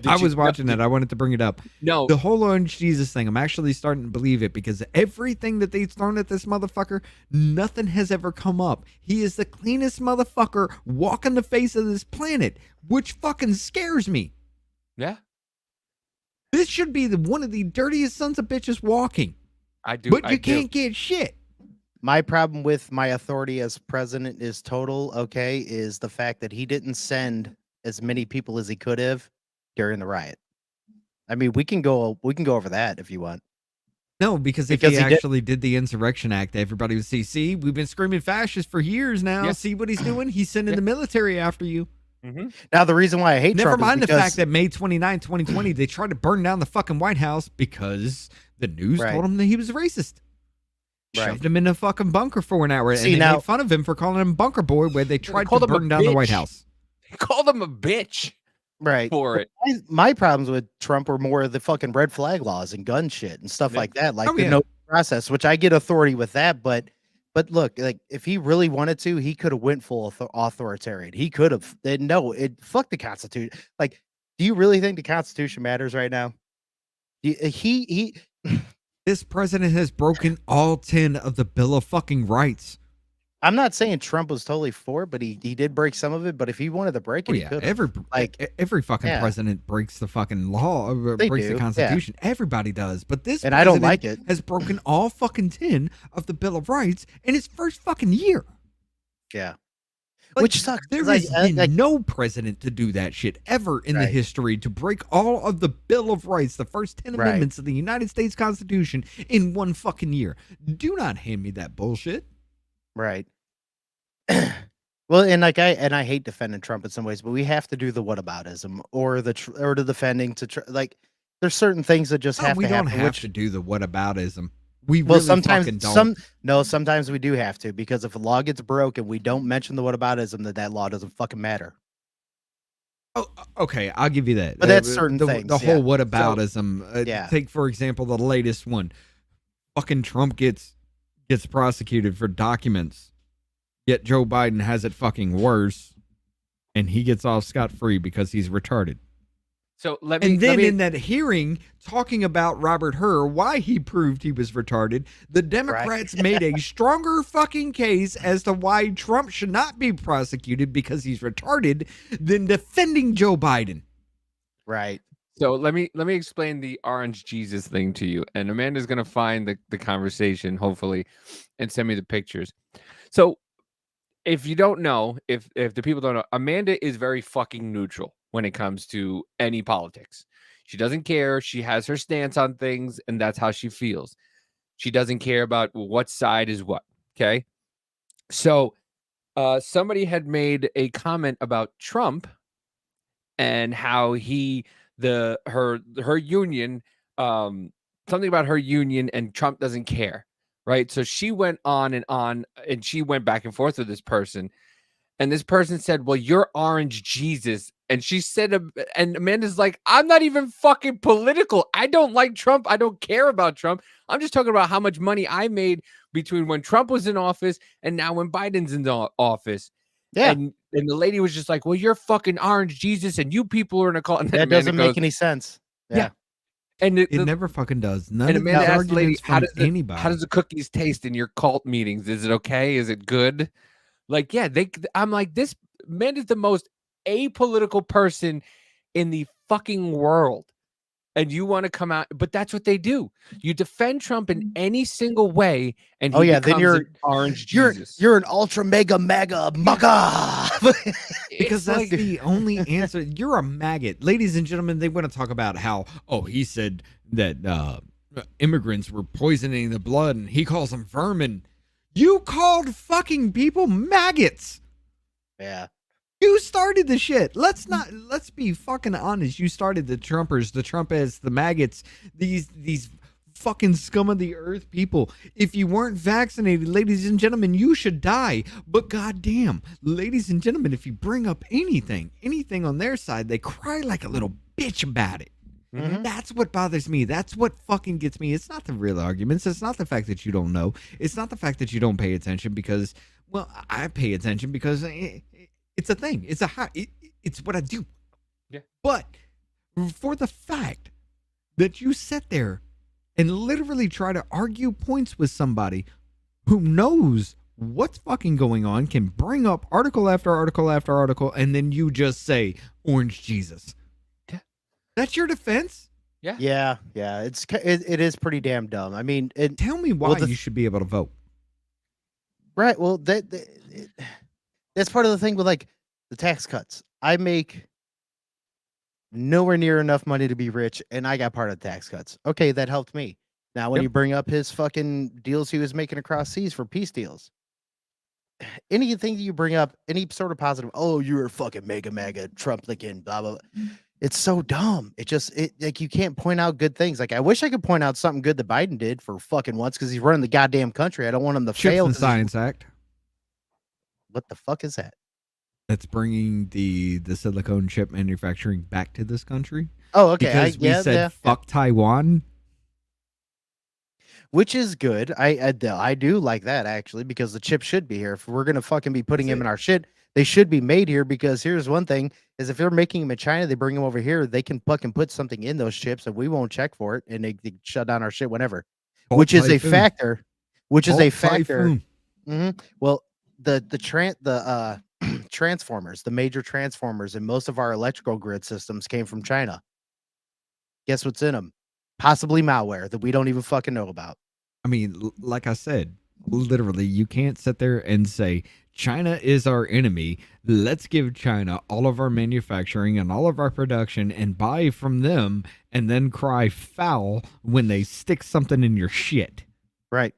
I was watching it. I wanted to bring it up. No. The whole Orange Jesus thing, I'm actually starting to believe it because everything that they've thrown at this motherfucker, nothing has ever come up. He is the cleanest motherfucker walking the face of this planet, which fucking scares me. Yeah. This should be one of the dirtiest sons of bitches walking. I do. But I you do. can't get shit. My problem with my authority as president is total, okay, is the fact that he didn't send as many people as he could have during the riot. I mean, we can go over that if you want. No, because if Because he he did- actually did the Insurrection Act, everybody would see, we've been screaming fascist for years now. Yeah. See what he's doing? He's sending the military after you. Now, the reason why I hate Never Trump mind is the because fact that May 29, 2020, they tried to burn down the fucking White House because the news Right. told him that he was a racist. Right. Shoved him in a fucking bunker for an hour. See, and they now- made fun of him for calling him Bunker Boy, where they tried to called him a burn down the White bitch. House. He called him a bitch right for it. my problems with Trump were more of the fucking red flag laws and gun shit and stuff like that, like Oh, the yeah. no process, which I get authority with that, but look, like if he really wanted to, he could have went full authoritarian. He could have. Fuck the Constitution. Like, do you really think the Constitution matters right now? This president has broken all 10 of the Bill of fucking Rights. I'm not saying Trump was totally for it, but he did break some of it. But if he wanted to break it, Oh he yeah, could. every fucking yeah. president breaks the fucking law, They breaks do, the yeah. Constitution. Everybody does, but this And I don't president like it. has broken all fucking 10 of the Bill of Rights in his first fucking year. Yeah. Like, Which sucks. There 'cause has I- been like- no president to do that shit ever in the Right. history, to break all of the Bill of Rights, the first 10 Right. amendments of the United States Constitution in one fucking year. Do not hand me that bullshit. Right. Well, and like I hate defending Trump in some ways, but we have to do the whataboutism or the defending to like. There's certain things that just No, have we to don't happen. have Which, to do the whataboutism. We well, really sometimes fucking don't. sometimes we do have to, because if a law gets broke and we don't mention the whataboutism, that law doesn't fucking matter. Okay, I'll give you that. But that's certain the, things, The yeah. whole whataboutism. yeah. Take, for example, the latest one. Fucking Trump gets prosecuted for documents, yet Joe Biden has it fucking worse, and he gets off scot-free because he's retarded. So let me. And then let me, in that hearing, talking about Robert Hur, why he proved he was retarded, the Democrats made a stronger fucking case as to why Trump should not be prosecuted because he's retarded than defending Joe Biden. Right. So let me explain the orange Jesus thing to you, and Amanda's gonna find the conversation hopefully, and send me the pictures. So if you don't know, if the people don't know, Amanda is very fucking neutral when it comes to any politics. She doesn't care. She has her stance on things, and that's how she feels. She doesn't care about what side is what. Okay. So somebody had made a comment about Trump and how her union, something about her union, and Trump doesn't care. Right. So she went on, and she went back and forth with this person. And this person said, well, you're orange Jesus. And she said, and Amanda's like, I'm not even fucking political. I don't like Trump. I don't care about Trump. I'm just talking about how much money I made between when Trump was in office and now when Biden's in the office. Yeah. And the lady was just like, well, you're fucking orange Jesus, and you people are in a call. And then That Amanda doesn't goes, make any sense. Yeah. And It never fucking does. None and of Amanda these asked the lady, arguments from anybody. how does the cookies taste in your cult meetings? Is it okay? Is it good? Like, yeah, I'm like, this man is the most apolitical person in the fucking world. And you want to come out, but that's what they do. You defend Trump in any single way, and he then becomes you're an orange Jesus. You're an ultra mega mugga. Because that's the only answer. You're a maggot. Ladies and gentlemen, they want to talk about how, he said that immigrants were poisoning the blood, and he calls them vermin. You called fucking people maggots. Yeah. You started the shit. Let's be fucking honest. You started the Trumpers, the Trumpets, the maggots, these fucking scum of the earth people. If you weren't vaccinated, ladies and gentlemen, you should die. But goddamn, ladies and gentlemen, if you bring up anything on their side, they cry like a little bitch about it. Mm-hmm. That's what bothers me. That's what fucking gets me. It's not the real arguments. It's not the fact that you don't know. It's not the fact that you don't pay attention because, well, I pay attention because it's a thing. It's what I do. Yeah. But for the fact that you sit there and literally try to argue points with somebody who knows what's fucking going on, can bring up article after article after article, and then you just say orange Jesus. Yeah. That's your defense? Yeah. Yeah. It is pretty damn dumb. I mean, Tell me why you should be able to vote. Right. Well, that's part of the thing with like the tax cuts. I make nowhere near enough money to be rich, and I got part of the tax cuts. Okay, that helped me. Now, when you bring up his fucking deals he was making across seas for peace deals, anything that you bring up, any sort of positive, you're a fucking mega Trump again, blah blah blah. It's so dumb. It like you can't point out good things. Like I wish I could point out something good that Biden did for fucking once, because he's running the goddamn country. I don't want him to Chips fail. and Science Act. What the fuck is that? That's bringing the silicone chip manufacturing back to this country. Oh, okay. Because we said fuck Taiwan. Which is good. I do like that, actually, because the chip should be here. If we're gonna fucking be putting them in our shit, they should be made here. Because here's one thing: is if they're making them in China, they bring them over here. They can fucking put something in those chips, and we won't check for it, and they shut down our shit whenever. Which is a factor. Which is a factor. Well, the transformers, the major transformers in most of our electrical grid systems came from China. Guess what's in them? Possibly malware that we don't even fucking know about. I mean, like I said, literally, you can't sit there and say China is our enemy. Let's give China all of our manufacturing and all of our production and buy from them, and then cry foul when they stick something in your shit. Right.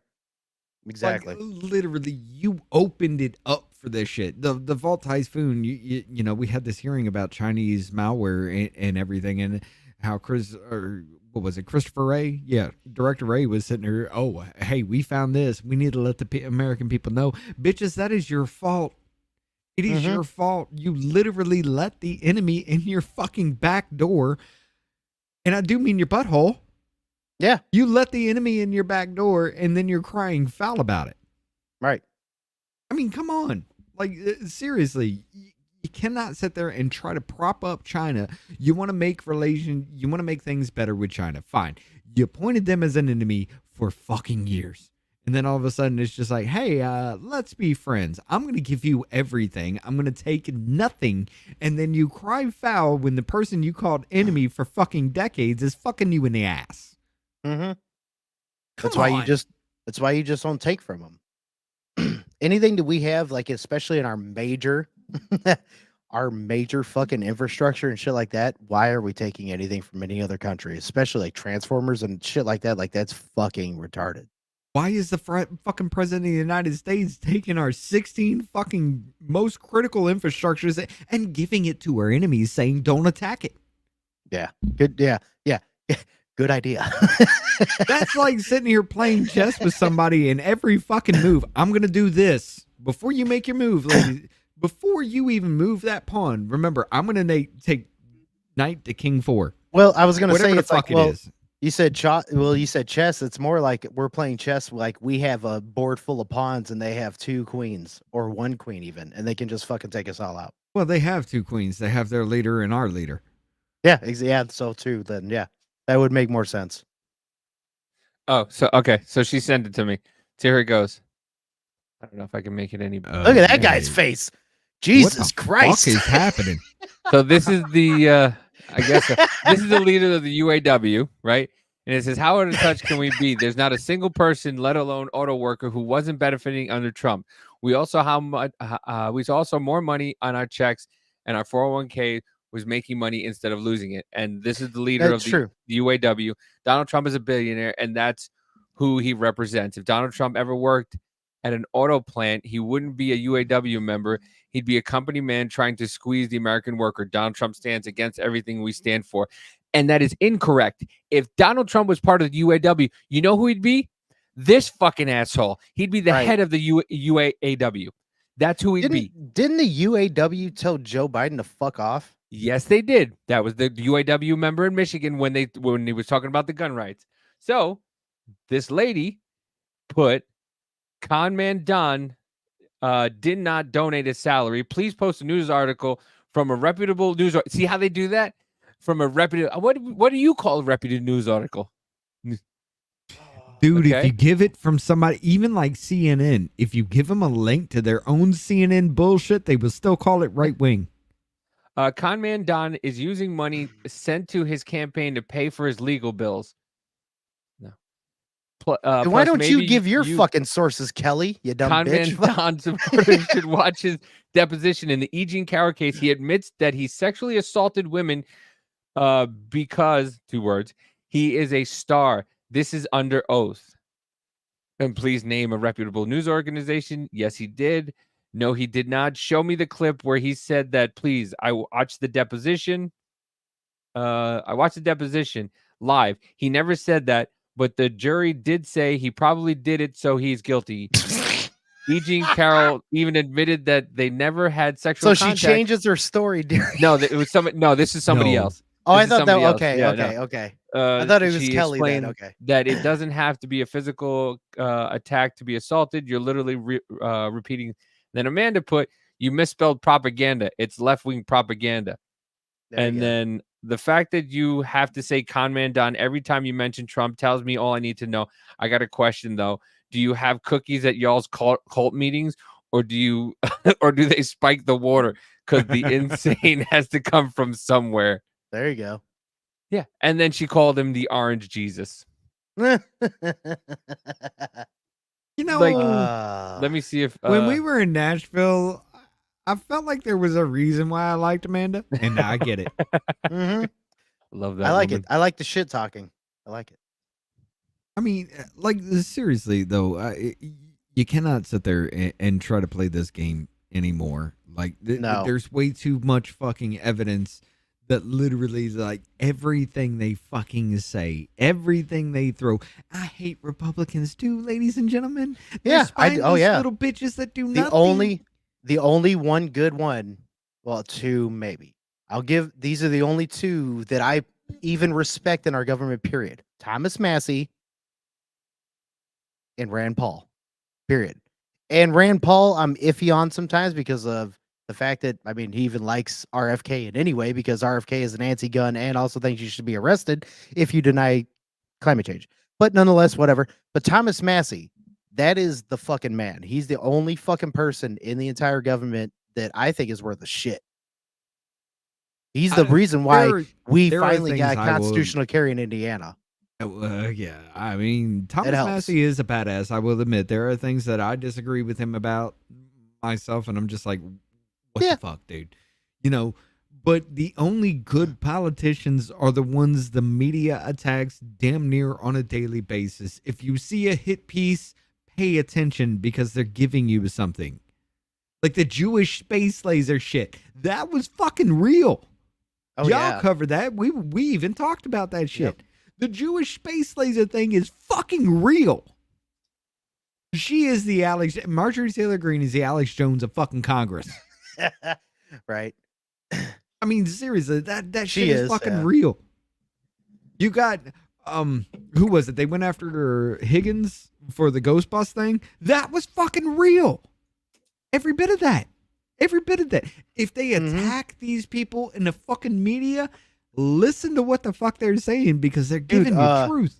Exactly. Like, literally, you opened it up for this shit. The Vault Typhoon, you know, we had this hearing about Chinese malware and everything, and how Christopher Wray? Yeah, Director Wray was sitting there, oh, hey, we found this. We need to let the American people know. Bitches, that is your fault. It is your fault. You literally let the enemy in your fucking back door. And I do mean your butthole. Yeah. You let the enemy in your back door, and then you're crying foul about it. Right. I mean, come on. Like, seriously, you cannot sit there and try to prop up China. You want to make things better with China. Fine. You appointed them as an enemy for fucking years. And then all of a sudden it's just like, hey, let's be friends. I'm going to give you everything. I'm going to take nothing. And then you cry foul when the person you called enemy for fucking decades is fucking you in the ass. Mm-hmm. That's why you just don't take from them. Anything that we have, like, especially in our major fucking infrastructure and shit like that, why are we taking anything from any other country, especially like transformers and shit like that? Like, that's fucking retarded. Why is the fucking president of the United States taking our 16 fucking most critical infrastructures and giving it to our enemies, saying don't attack it? Yeah. Good. Yeah. Good idea. That's like sitting here playing chess with somebody, and every fucking move, I'm going to do this. Before you make your move, ladies, before you even move that pawn, remember, I'm going to take knight to king 4. Well, I was going to say, the it's fuck like, well, it is. you said chess. It's more like we're playing chess. Like, we have a board full of pawns and they have 2 queens or 1 queen even, and they can just fucking take us all out. Well, they have 2 queens. They have their leader and our leader. Yeah. Yeah. So too, then, yeah, that would make more sense. Oh, so okay. So she sent it to me. So here it goes. I don't know if I can make it any better. Look at that guy's face. Jesus Christ. What is happening? So this is the I guess this is the leader of the UAW, right? And it says, how out of touch can we be? There's not a single person, let alone auto worker, who wasn't benefiting under Trump. We also more money on our checks, and our 401k was making money instead of losing it. And this is the leader of the UAW. Donald Trump is a billionaire, and that's who he represents. If Donald Trump ever worked at an auto plant, he wouldn't be a UAW member. He'd be a company man trying to squeeze the American worker. Donald Trump stands against everything we stand for. And that is incorrect. If Donald Trump was part of the UAW, you know who he'd be? This fucking asshole. He'd be the head of the UAW. That's who he'd be. Didn't the UAW tell Joe Biden to fuck off? Yes, they did. That was the UAW member in Michigan when he was talking about the gun rights. So this lady put Conman Don did not donate his salary. Please post a news article from a reputable news. See how they do that? From a reputable. What do you call a reputable news article? Dude, if you give it from somebody, even like CNN, if you give them a link to their own CNN bullshit, they will still call it right wing. Conman Don is using money sent to his campaign to pay for his legal bills. No. Why don't you give your fucking sources, Kelly? You dumb bitch. Conman Don supporters should watch his deposition in the E. Jean Carroll case. He admits that he sexually assaulted women because, 2 words, he is a star. This is under oath. And please name a reputable news organization. Yes, he did. No, he did not. Show me the clip where he said that, please. I watched the deposition. I watched the deposition live. He never said that, but the jury did say he probably did it, so he's guilty. E. Jean Carroll even admitted that they never had sexual contact. She changes her story, dear. No, it was somebody. No, this is somebody else. Oh, This I is thought that. somebody else. Okay, Yeah, okay, no. okay. I thought it was She Kelly then. explained Okay. that it doesn't have to be a physical attack to be assaulted. You're literally repeating. Then Amanda put, you misspelled propaganda. It's left-wing propaganda. And then the fact that you have to say Conman Don every time you mention Trump tells me all I need to know. I got a question, though. Do you have cookies at y'all's cult meetings, or do they spike the water? Because the insane has to come from somewhere. There you go. Yeah. And then she called him the Orange Jesus. You know, Let me see if when we were in Nashville, I felt like there was a reason why I liked Amanda, and now I get it. Love that. I like woman. it. I like the shit talking. I like it. I mean, like seriously though, you cannot sit there and try to play this game anymore. Like, No. there's way too much fucking evidence that literally is like everything they fucking say, everything they throw. I hate Republicans too, ladies and gentlemen. They're Yeah, spineless yeah. little bitches that do The nothing. only one good one, well, two maybe. These are the only two that I even respect in our government, period. Thomas Massey and Rand Paul, period. And Rand Paul, I'm iffy on sometimes because of the fact that, I mean, he even likes RFK in any way because RFK is an anti-gun and also thinks you should be arrested if you deny climate change. But nonetheless, whatever. But Thomas Massey, that is the fucking man. He's the only fucking person in the entire government that I think is worth a shit. He's the reason why we there are finally got things I will- constitutional carry in Indiana. Yeah, I mean, Thomas helps. Massey is a badass. I will admit there are things that I disagree with him about myself, and I'm just like, what the fuck, dude? You know, but the only good politicians are the ones the media attacks damn near on a daily basis. If you see a hit piece, pay attention because they're giving you something. Like the Jewish space laser shit. That was fucking real. Oh, Y'all yeah. covered that. We even talked about that shit. The Jewish space laser thing is fucking real. She is the Marjorie Taylor Greene is the Alex Jones of fucking Congress. Right. I mean, seriously, that She shit is is, fucking yeah. real. You got who was it? They went after Higgins for the Ghost Bus thing. That was fucking real. Every bit of that. Every bit of that. If they attack these people in the fucking media, listen to what the fuck they're saying because they're giving you truth.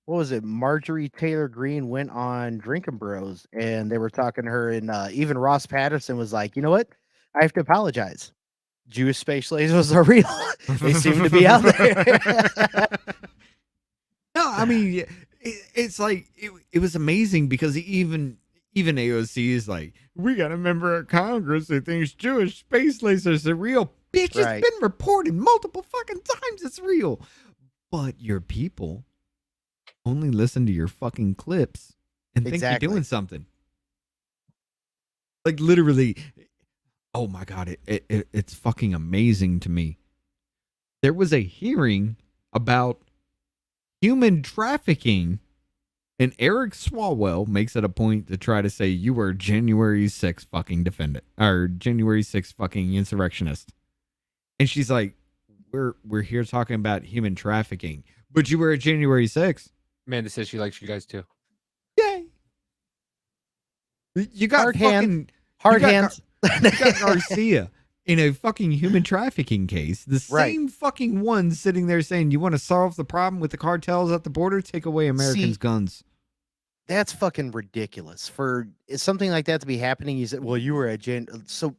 What was it? Marjorie Taylor Greene went on Drinking Bros and they were talking to her, and even Ross Patterson was like, you know what? I have to apologize. Jewish space lasers are real. They seem to be out there. No, I mean, it's like it was amazing because even AOC is like, we got a member of Congress that thinks Jewish space lasers are real. Bitch, Right. it's been reported multiple fucking times it's real. But your people only listen to your fucking clips and think Exactly. you're doing something. Like literally, oh my God, it's fucking amazing to me. There was a hearing about human trafficking, and Eric Swalwell makes it a point to try to say you were January 6th fucking defendant or January 6th fucking insurrectionist. And she's like, we're here talking about human trafficking, but you were at January 6th. Amanda says she likes you guys too. Yay. You got Hard fucking hand. Hard you got hands. You got Garcia in a fucking human trafficking case. The Right. same fucking one sitting there saying, you want to solve the problem with the cartels at the border? Take away Americans' guns. That's fucking ridiculous. For something like that to be happening, you said, well, you were a so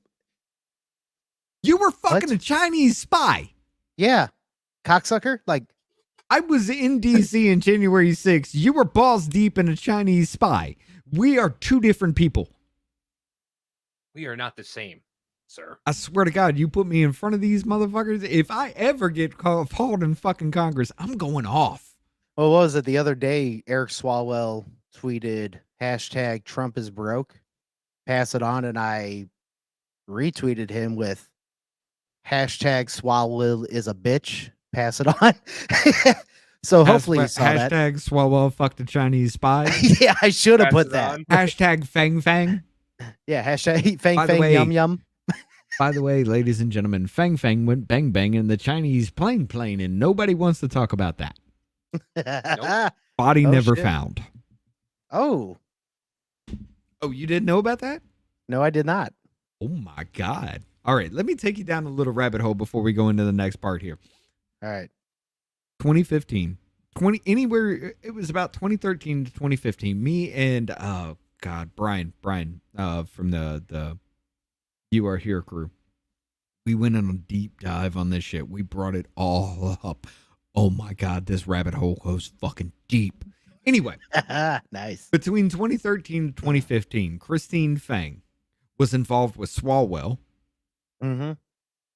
You were fucking a Chinese spy. yeah. Cocksucker? Like, I was in DC in January 6th. You were balls deep in a Chinese spy. We are two different people. We are not the same, sir. I swear to God, you put me in front of these motherfuckers. If I ever get called in fucking Congress, I'm going off. well, what was it the other day? Eric Swalwell tweeted hashtag Trump is broke. Pass it on, and I retweeted him with hashtag Swalwell is a bitch. Pass it on. So hopefully you saw that. Hashtag Swalwell fucked a Chinese spy. Yeah, I should have Pass put it that. on. Hashtag Fang Fang. Yeah, hashtag Fang By the Fang way- Yum Yum. By the way, ladies and gentlemen, Fang Fang went bang bang in the Chinese plane, and nobody wants to talk about that. Body Oh, never shit. found. Oh, Oh, you didn't know about that? no, I did not. Oh my God. All right, let me take you down a little rabbit hole before we go into the next part here. All right. 2015. It was about 2013 to 2015. Me and God, Brian, from the You Are Here crew. We went on a deep dive on this shit. We brought it all up. Oh my God, this rabbit hole goes fucking deep. Anyway, nice. Between 2013 and 2015, Christine Fang was involved with Swalwell, Mm-hmm.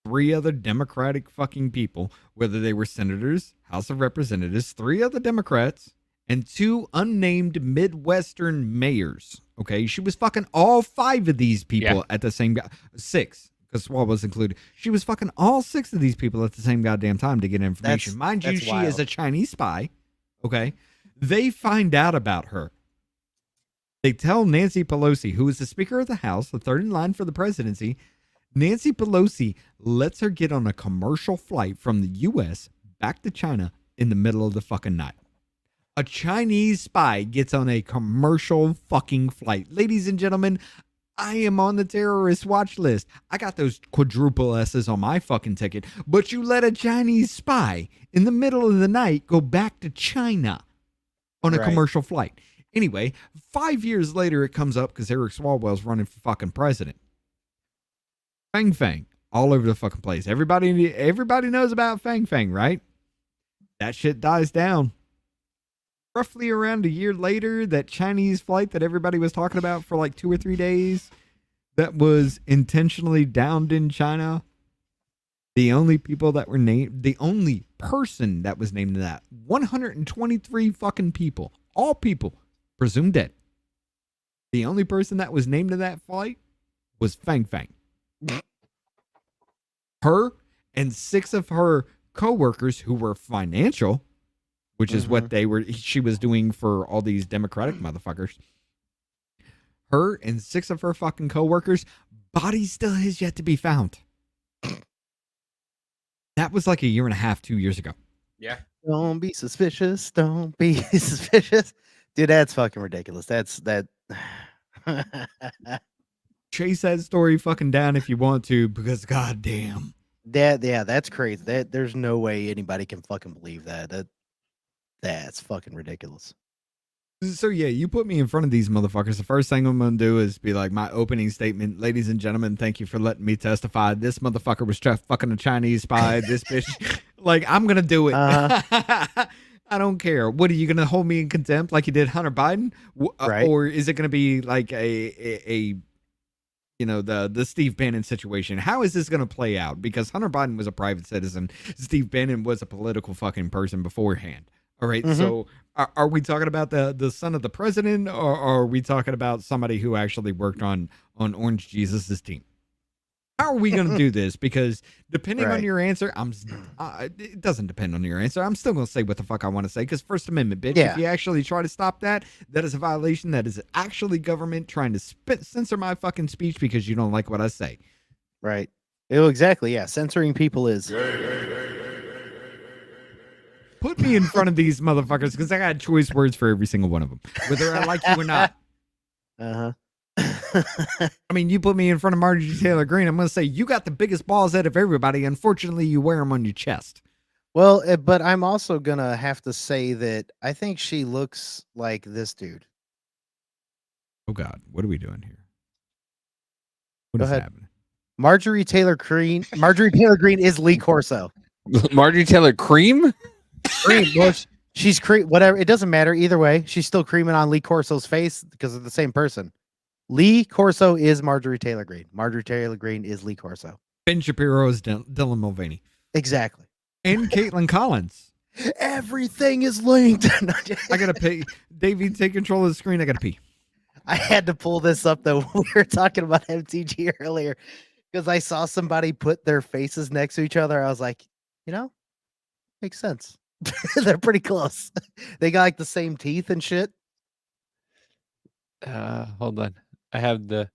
3 other Democratic fucking people, whether they were senators, House of Representatives, 3 other Democrats, and 2 unnamed Midwestern mayors. Okay, she was fucking all 5 of these people at the same 6. Because Swalwell was included. She was fucking all 6 of these people at the same goddamn time to get information. Mind you, she is a Chinese spy. Okay. They find out about her. They tell Nancy Pelosi, who is the Speaker of the House, the third in line for the presidency. Nancy Pelosi lets her get on a commercial flight from the U.S. back to China in the middle of the fucking night. A Chinese spy gets on a commercial fucking flight. Ladies and gentlemen, I am on the terrorist watch list. I got those quadruple S's on my fucking ticket. But you let a Chinese spy in the middle of the night go back to China on a commercial flight. Anyway, 5 years later, it comes up because Eric Swalwell's running for fucking president. Fang, all over the fucking place. Everybody knows about Fang, right? That shit dies down. Roughly around a year later, that Chinese flight that everybody was talking about for like 2 or 3 days that was intentionally downed in China. The only people that were named, the only person that was named that, 123 fucking people, all people presumed dead. The only person that was named to that flight was Fang. Her and 6 of her co-workers who were financial, which is what she was doing for all these Democratic motherfuckers. Her and 6 of her fucking co-workers, body still has yet to be found. That was like 1.5 years, 2 years ago. Yeah. Don't be suspicious. Don't be suspicious. Dude, that's fucking ridiculous. That. Chase that story fucking down if you want to, because goddamn. That's crazy. There's no way anybody can fucking believe that. That's fucking ridiculous. So yeah, you put me in front of these motherfuckers. The first thing I'm gonna do is be like my opening statement, ladies and gentlemen, thank you for letting me testify. This motherfucker was fucking a Chinese spy. This bitch, like I'm gonna do it. I don't care. What are you gonna hold me in contempt like you did Hunter Biden, Right. or is it gonna be like a the Steve Bannon situation? How is this gonna play out? Because Hunter Biden was a private citizen. Steve Bannon was a political fucking person beforehand. All right, so are we talking about the son of the president, or are we talking about somebody who actually worked on Orange Jesus' team? How are we going to do this? Because depending on your answer, it doesn't depend on your answer. I'm still going to say what the fuck I want to say because First Amendment, bitch. Yeah. If you actually try to stop that, that is a violation. That is actually government trying to censor my fucking speech because you don't like what I say. Right. Oh, exactly. Yeah. Censoring people is. Put me in front of these motherfuckers because I got choice words for every single one of them, whether I like you or not. I mean, you put me in front of Marjorie Taylor Greene, I'm going to say you got the biggest balls out of everybody. Unfortunately, you wear them on your chest. Well, but I'm also going to have to say that I think she looks like this dude. Oh, God. What are we doing here? What Go is ahead. happening? Marjorie Taylor Greene is Lee Corso. Marjorie Taylor Cream? Cream. Well, she's whatever. It doesn't matter. Either way, she's still creaming on Lee Corso's face because of the same person. Lee Corso is Marjorie Taylor Greene. Marjorie Taylor Greene is Lee Corso. Ben Shapiro is Dylan Mulvaney. Exactly. And Caitlin Collins. Everything is linked. I got to pay. Davey, take control of the screen. I got to pee. I had to pull this up, though. We were talking about MTG earlier because I saw somebody put their faces next to each other. I was like, makes sense. They're pretty close. They got like the same teeth and shit. Hold on. I have the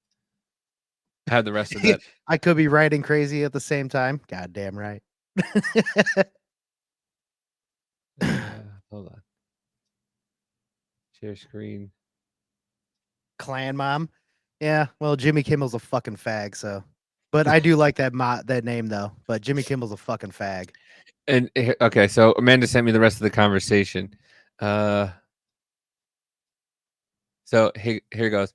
rest of that. I could be right and crazy at the same time. Goddamn right. Hold on. Share screen. Clan mom. Yeah, well, Jimmy Kimmel's a fucking fag, so. But I do like that name though. But Jimmy Kimmel's a fucking fag. And okay, so Amanda sent me the rest of the conversation. So here goes.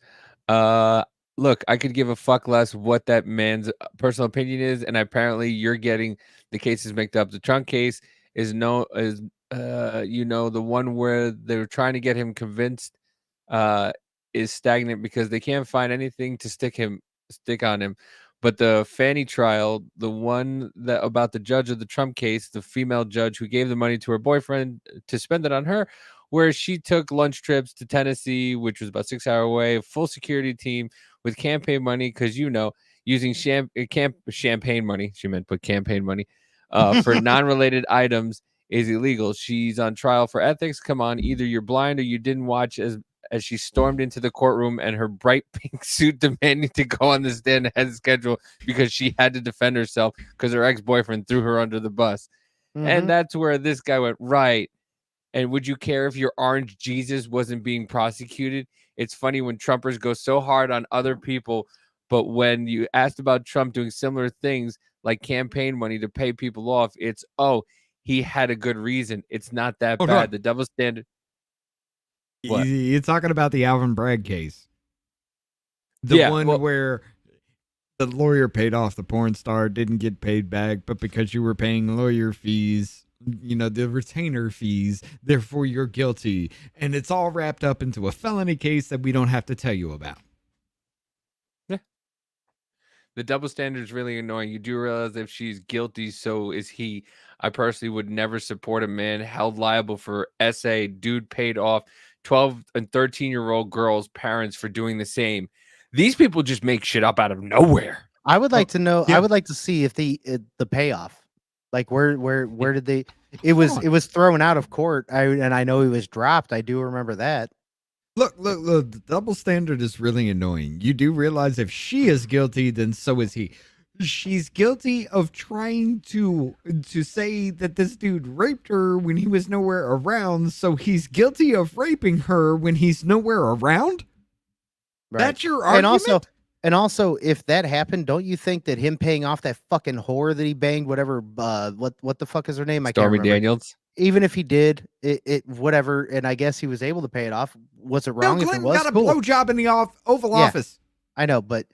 Look, I could give a fuck less what that man's personal opinion is, and apparently you're getting the cases mixed up. The Trump case is the one where they're trying to get him convinced is stagnant because they can't find anything to stick on him. But the Fanny trial, the one that about the judge of the Trump case, the female judge who gave the money to her boyfriend to spend it on her, where she took lunch trips to Tennessee, which was about 6 hours away, a full security team with campaign money, because using champagne money, she meant put campaign money, for non-related items is illegal. She's on trial for ethics. Come on, either you're blind or you didn't watch as she stormed into the courtroom and her bright pink suit demanding to go on the stand ahead of schedule because she had to defend herself because her ex-boyfriend threw her under the bus. And that's where this guy went, right. And would you care if your orange Jesus wasn't being prosecuted? It's funny when Trumpers go so hard on other people, but when you asked about Trump doing similar things like campaign money to pay people off, it's, he had a good reason. It's not that bad. on. The double standard. What? You're talking about the Alvin Bragg case. The one where the lawyer paid off the porn star, didn't get paid back, but because you were paying lawyer fees, the retainer fees, therefore you're guilty. And it's all wrapped up into a felony case that we don't have to tell you about. Yeah. The double standard is really annoying. You do realize if she's guilty, so is he. I personally would never support a man held liable for SA. Dude paid off 12 and 13-year-old girls' parents for doing the same. These people just make shit up out of nowhere. I would like to know. I would like to see if the payoff, like where did they? It was thrown out of court. I know he was dropped. I do remember that. Look, the double standard is really annoying. You do realize if she is guilty, then so is he. She's guilty of trying to say that this dude raped her when he was nowhere around, so he's guilty of raping her when he's nowhere around? Right. That's your argument? And also, if that happened, don't you think that him paying off that fucking whore that he banged, whatever, what the fuck is her name? I can't Stormy remember. Daniels. Even if he did, it whatever, and I guess he was able to pay it off. Was it wrong Bill if it Clinton was? got a Cool. blowjob in the Oval Office. I know, but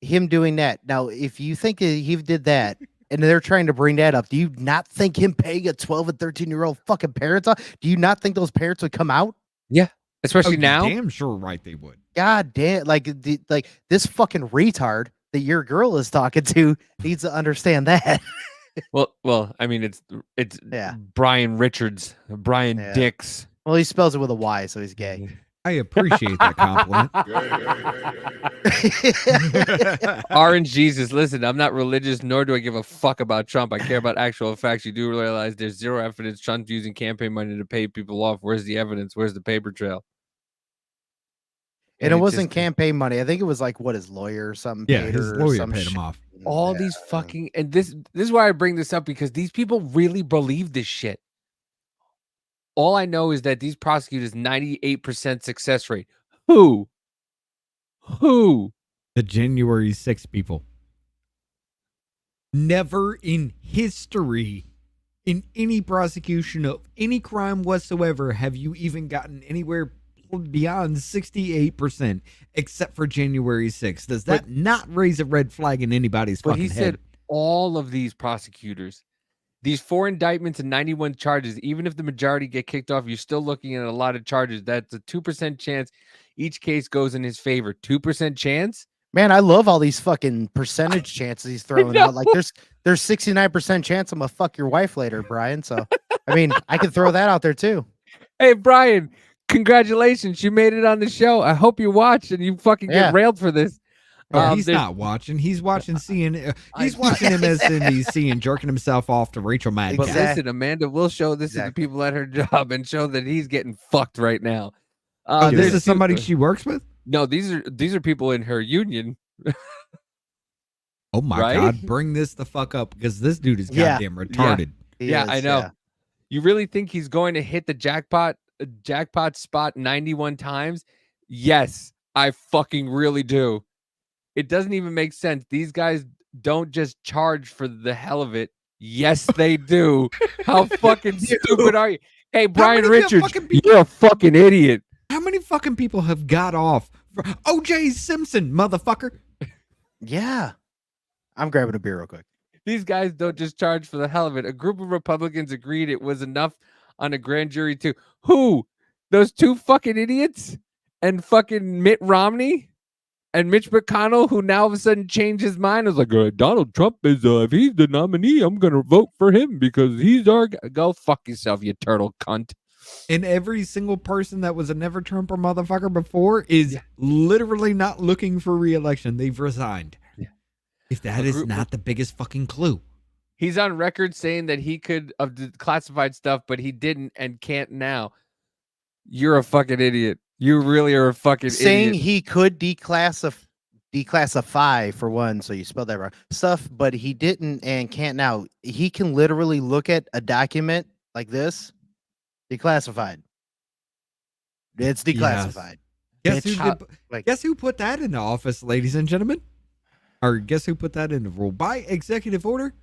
him doing that. Now, if you think that he did that and they're trying to bring that up, do you not think him paying a 12 and 13-year-old fucking parents off? Do you not think those parents would come out? Yeah, especially now. Damn sure right they would. God damn, like this fucking retard that your girl is talking to needs to understand that. Well, I mean, it's Brian Richards, Brian Dix. Well, he spells it with a Y, so he's gay. I appreciate that compliment. Orange Jesus, listen, I'm not religious, nor do I give a fuck about Trump. I care about actual facts. You do realize there's zero evidence Trump's using campaign money to pay people off. Where's the evidence? Where's the paper trail? And it wasn't campaign money. I think it was like what his lawyer or something. Yeah, paid his her or lawyer some paid him shit. off. All these fucking, and this is why I bring this up, because these people really believe this shit. All I know is that these prosecutors 98% success rate. Who? The January 6th people. Never in history, in any prosecution of any crime whatsoever, have you even gotten anywhere beyond 68%, except for January 6th. Does that not raise a red flag in anybody's fucking head? But he said all of these prosecutors, these 4 indictments and 91 charges, even if the majority get kicked off, you're still looking at a lot of charges. That's a 2% chance each case goes in his favor. 2% chance? Man, I love all these fucking percentage chances he's throwing out. Like there's 69% chance I'm gonna fuck your wife later, Brian. So I mean, I can throw that out there too. Hey, Brian, congratulations. You made it on the show. I hope you watch and you fucking get railed for this. He's not watching. He's watching He's watching MSNBC and jerking himself off to Rachel Maddow. But listen, Amanda will show this to the people at her job and show that he's getting fucked right now. This is somebody she works with? No, these are people in her union. Oh my God, bring this the fuck up, because this dude is goddamn retarded. Yeah, I know. Yeah. You really think he's going to hit the jackpot spot 91 times? Yes, I fucking really do. It doesn't even make sense. These guys don't just charge for the hell of it. Yes, they do. How fucking stupid are you? Hey, Brian Richards, you're a fucking idiot. How many fucking people have got off for O.J. Simpson, motherfucker? Yeah. I'm grabbing a beer real quick. These guys don't just charge for the hell of it. A group of Republicans agreed it was enough on a grand jury to who? Those two fucking idiots and fucking Mitt Romney and Mitch McConnell, who now all of a sudden changed his mind. Was like, Donald Trump is if he's the nominee, I'm gonna vote for him because he's our guy. Go fuck yourself, you turtle cunt. And every single person that was a never Trumper motherfucker before is literally not looking for re-election. They've resigned. Yeah. If that is not the biggest fucking clue. He's on record saying that he could of the classified stuff, but he didn't and can't now. You're a fucking idiot. You really are a fucking Saying idiot. he could declassify for one, so you spelled that wrong, stuff, but he didn't and can't now. He can literally look at a document like this, declassified. It's declassified. Guess Bitch. who, guess who put that into office, ladies and gentlemen? Or guess who put that into rule? By executive order?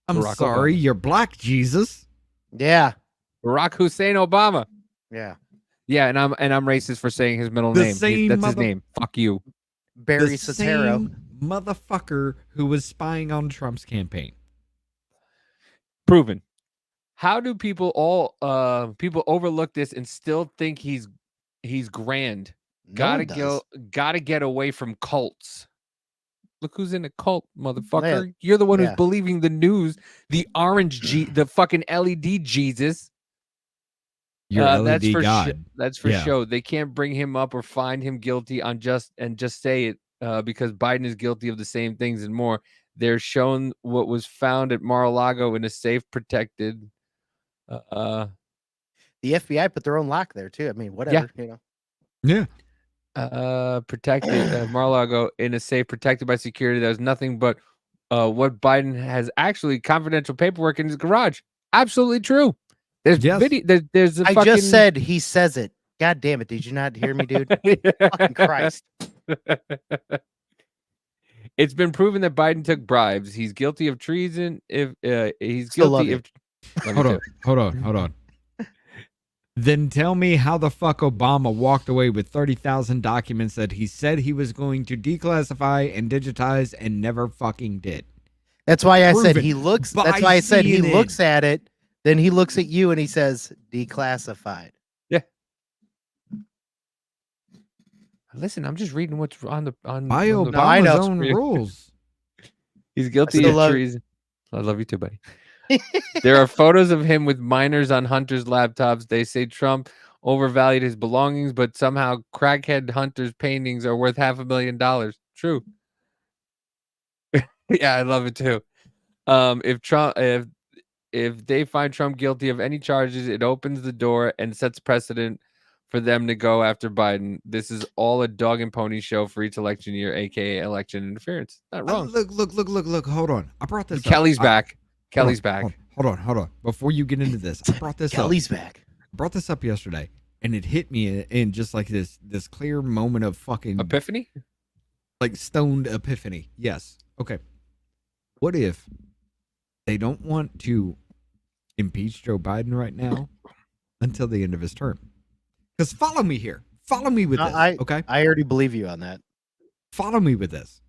I'm Barack sorry, Obama. you're black, Jesus. Yeah. Barack Hussein Obama. Yeah. Yeah, and I'm racist for saying his middle The name. same That's his mother- name. Fuck you. Barry The Soetoro. same motherfucker who was spying on Trump's campaign. Proven. How do people overlook this and still think he's grand? No one does. Gotta get away from cults. Look who's in a cult, motherfucker. Yeah. You're the one who's Yeah. believing the news, the the fucking LED Jesus. Your That's LED for God. that's for Yeah. show. They can't bring him up or find him guilty on just say it because Biden is guilty of the same things and more. They're shown what was found at Mar-a-Lago in a safe, protected. The FBI put their own lock there too. I mean, whatever, you know. Yeah. Protected Mar-a-Lago in a safe, protected by security. That was nothing but what Biden has actually confidential paperwork in his garage. Absolutely true. There's video. There's a I fucking... just said he says it. God damn it! Did you not hear me, dude? Fucking Christ! It's been proven that Biden took bribes. He's guilty of treason. If he's Still love guilty of. it. Hold on. Then tell me how the fuck Obama walked away with 30,000 documents that he said he was going to declassify and digitize and never fucking did. That's why I said Proven he looks. by That's why I said he CNN. looks at it. Then he looks at you and he says declassified. Yeah. Listen, I'm just reading what's on the By on the- Obama's know. own rules. He's guilty still of love- treason. I love you too, buddy. There are photos of him with minors on Hunter's laptops. They say Trump overvalued his belongings, but somehow crackhead Hunter's paintings are worth $500,000. True. Yeah, I love it too. If they find Trump guilty of any charges, it opens the door and sets precedent for them to go after Biden. This is all a dog and pony show for each election year, aka election interference. Not wrong. Look. Hold on. I brought this Kelly's up. back. Kelly's back. Hold on. Before you get into this, I brought this Kelly's up. back. I brought this up yesterday, and it hit me in just like this clear moment of fucking Epiphany? like stoned epiphany. Yes. Okay. What if they don't want to impeach Joe Biden right now until the end of his term? Because follow me here. Follow me with this. Okay. I already believe you on that. Follow me with this.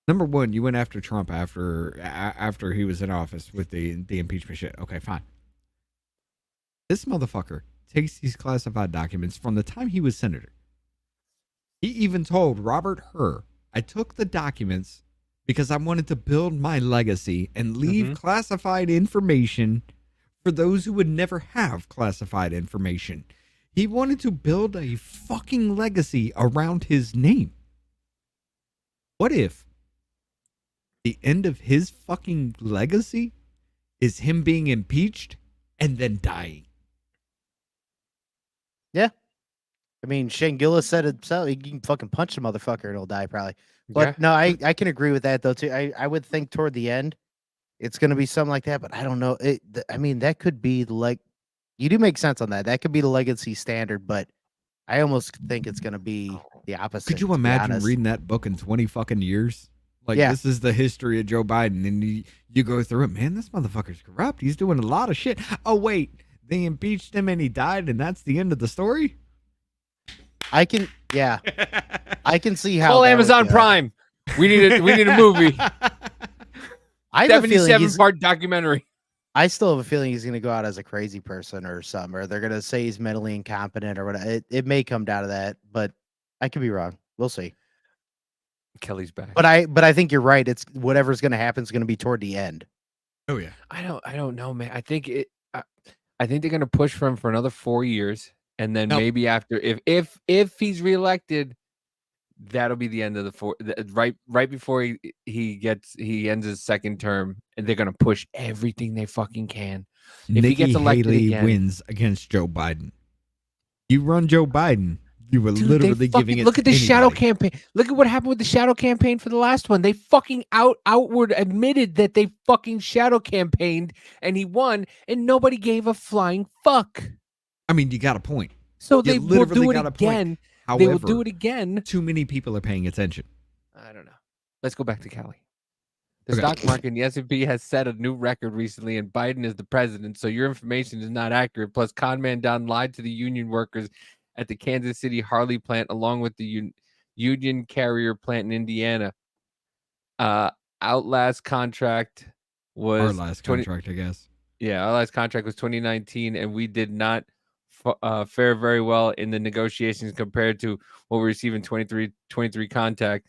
Number one, you went after Trump after he was in office with the impeachment shit. Okay, fine. This motherfucker takes these classified documents from the time he was senator. He even told Robert Hur, I took the documents because I wanted to build my legacy and leave classified information for those who would never have classified information. He wanted to build a fucking legacy around his name. What if the end of his fucking legacy is him being impeached and then dying? Yeah. I mean, Shane Gillis said it himself. He can fucking punch the motherfucker and he'll die probably. But Yeah. no, I can agree with that though too. I would think toward the end it's going to be something like that, but I don't know. I mean, that could be like, you do make sense on that. That could be the legacy standard, but I almost think it's going to be the opposite. Could you to be imagine honest. reading that book in 20 fucking years? Like, Yeah. this is the history of Joe Biden, and you go through it. Man, this motherfucker's corrupt. He's doing a lot of shit. Oh, wait. They impeached him and he died, and that's the end of the story. I can see how. Call that would Amazon go. Prime. We need a movie. I have a feeling 77-part documentary. I still have a feeling he's going to go out as a crazy person or something, or they're going to say he's mentally incompetent or whatever. It may come down to that, but I could be wrong. We'll see. Kelly's back. But I think you're right. It's whatever's going to happen is going to be toward the end. Oh yeah. I don't know, man. I think I think they're gonna push for him for another 4 years, and then maybe after, if he's reelected, that'll be the end of right before he ends his second term, and they're gonna push everything they fucking can. If he gets elected Haley again, wins against Joe Biden. You run Joe Biden, you were literally giving it. Look at to the shadow anybody. campaign. Look at what happened with the shadow campaign for the last one. They fucking outward admitted that they fucking shadow campaigned and he won, and nobody gave a flying fuck. I mean, you got a point. So You they will literally do it got a point. again. However, They will do it again. Too many people are paying attention. I don't know. Let's go back to Cali. The Okay. stock market and the S&P has set a new record recently, and Biden is the president, so your information is not accurate. Plus, conman Don lied to the union workers at the Kansas City Harley plant, along with the Union Carrier plant in Indiana. Outlast contract was Our last contract, I guess. Yeah, our last contract was 2019, and we did not fare very well in the negotiations compared to what we received in 23 contract.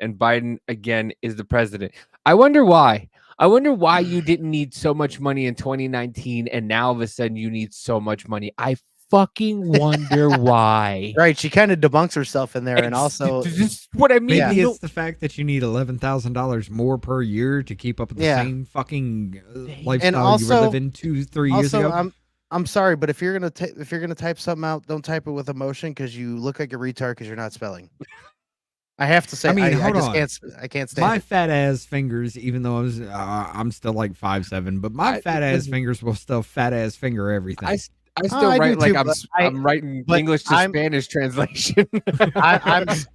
And Biden again is the president. I wonder why. I wonder why you didn't need so much money in 2019, and now all of a sudden you need so much money. I fucking wonder why. Right, she kind of debunks herself in there, and also this is what I mean. Maybe it's the fact that you need $11,000 more per year to keep up with the same fucking lifestyle you were living 2-3 years ago. I'm sorry, but if you're gonna type something out, don't type it with emotion because you look like a retard because you're not spelling. I have to say, I mean, hold just on. I can't stand My it. fat ass fingers, even though I'm still like 5'7", but my fat ass fingers will still fat ass finger everything. I still I write do like too, but I'm writing but English to I'm- Spanish translation.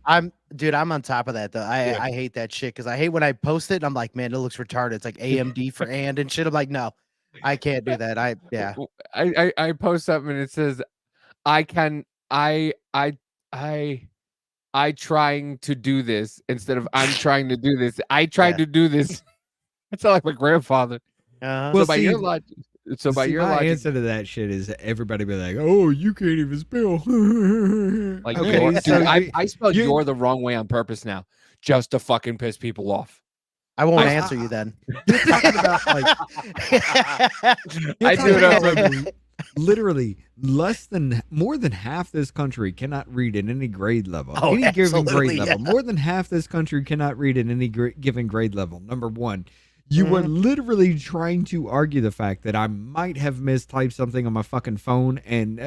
I'm dude, I'm on top of that though. I hate that shit because I hate when I post it and I'm like, man, it looks retarded. It's like AMD for and shit. I'm like, no, I can't do that. I post something and it says, I trying to do this instead of I'm trying to do this. I tried to do this. I sound like my grandfather. Well, by see, your logic, my logic, answer to that shit is everybody be like, "Oh, you can't even spell." like Okay, you're- so dude, I spelled you- "you're" the wrong way on purpose now, just to fucking piss people off. I won't answer you then. You're talking about like I do it over. literally more than half this country cannot read at any grade level. Oh, any given absolutely, grade level. yeah. More than half this country cannot read at any given grade level. Number one. You Mm-hmm. were literally trying to argue the fact that I might have mistyped something on my fucking phone and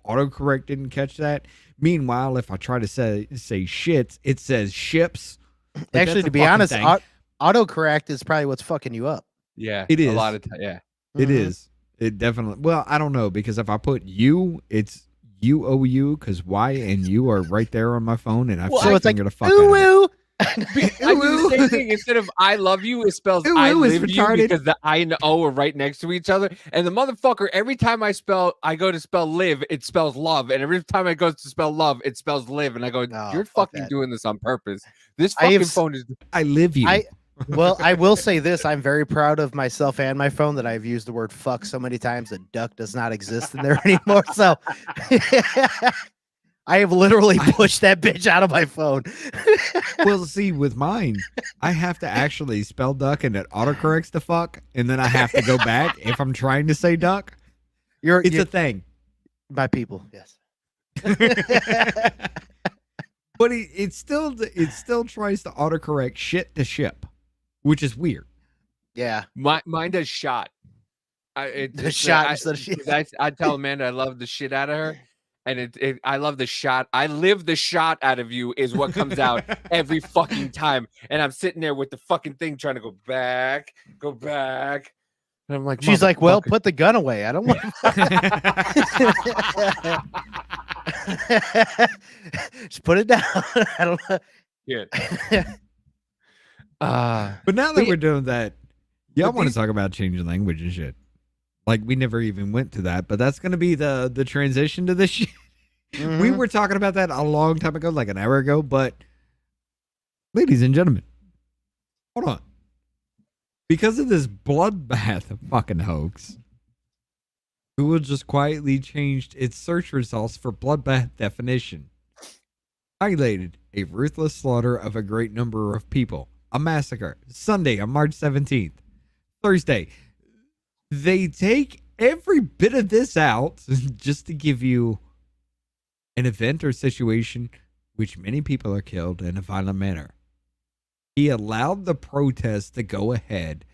autocorrect didn't catch that. Meanwhile, if I try to say shits, it says ships. Like, Actually, that's to a be fucking honest, thing. autocorrect is probably what's fucking you up. Yeah, It is. a lot of time. Yeah, It Mhm. is. It definitely. Well, I don't know because if I put you, it's UOU because Y and U are right there on my phone, and I So it's like fingered the fuck out of it. ooh. I do the same thing. Instead of "I love you," it spells Ooh, "I ooh, it's live you" retarded. because the I and the O are right next to each other. And the motherfucker, every time I go to spell "live," it spells "love," and every time I go to spell "love," it spells "live." And I go, No, "You're fuck fucking that. doing this on purpose." This I have fucking s- phone is. I live you. Well, I will say this: I'm very proud of myself and my phone that I've used the word "fuck" so many times that "duck" does not exist in there anymore. So I have literally pushed that bitch out of my phone. Well, see, with mine, I have to actually spell duck and it autocorrects the fuck, and then I have to go back if I'm trying to say duck. It's a thing. My people, yes. But it still tries to autocorrect shit to ship, which is weird. Yeah. Mine does shot. The shot instead of shit. I tell Amanda I love the shit out of her, and I love the shot. I live the shot out of you is what comes out every fucking time, and I'm sitting there with the fucking thing trying to go back, and I'm like, She's like, well, "Motherfucker." put the gun away. I don't want. Just put it down. I don't know. Yeah. But now that but we're doing that, y'all but want to these- talk about changing language and shit. Like we never even went to that, but that's going to be the transition to this shit. We Mhm. were talking about that a long time ago, like an hour ago, but ladies and gentlemen, hold on. Because of this bloodbath fucking hoax, Google just quietly changed its search results for bloodbath definition. Highlighted a ruthless slaughter of a great number of people. A massacre. Sunday on March 17th. Thursday. They take every bit of this out just to give you an event or situation which many people are killed in a violent manner. He allowed the protest to go ahead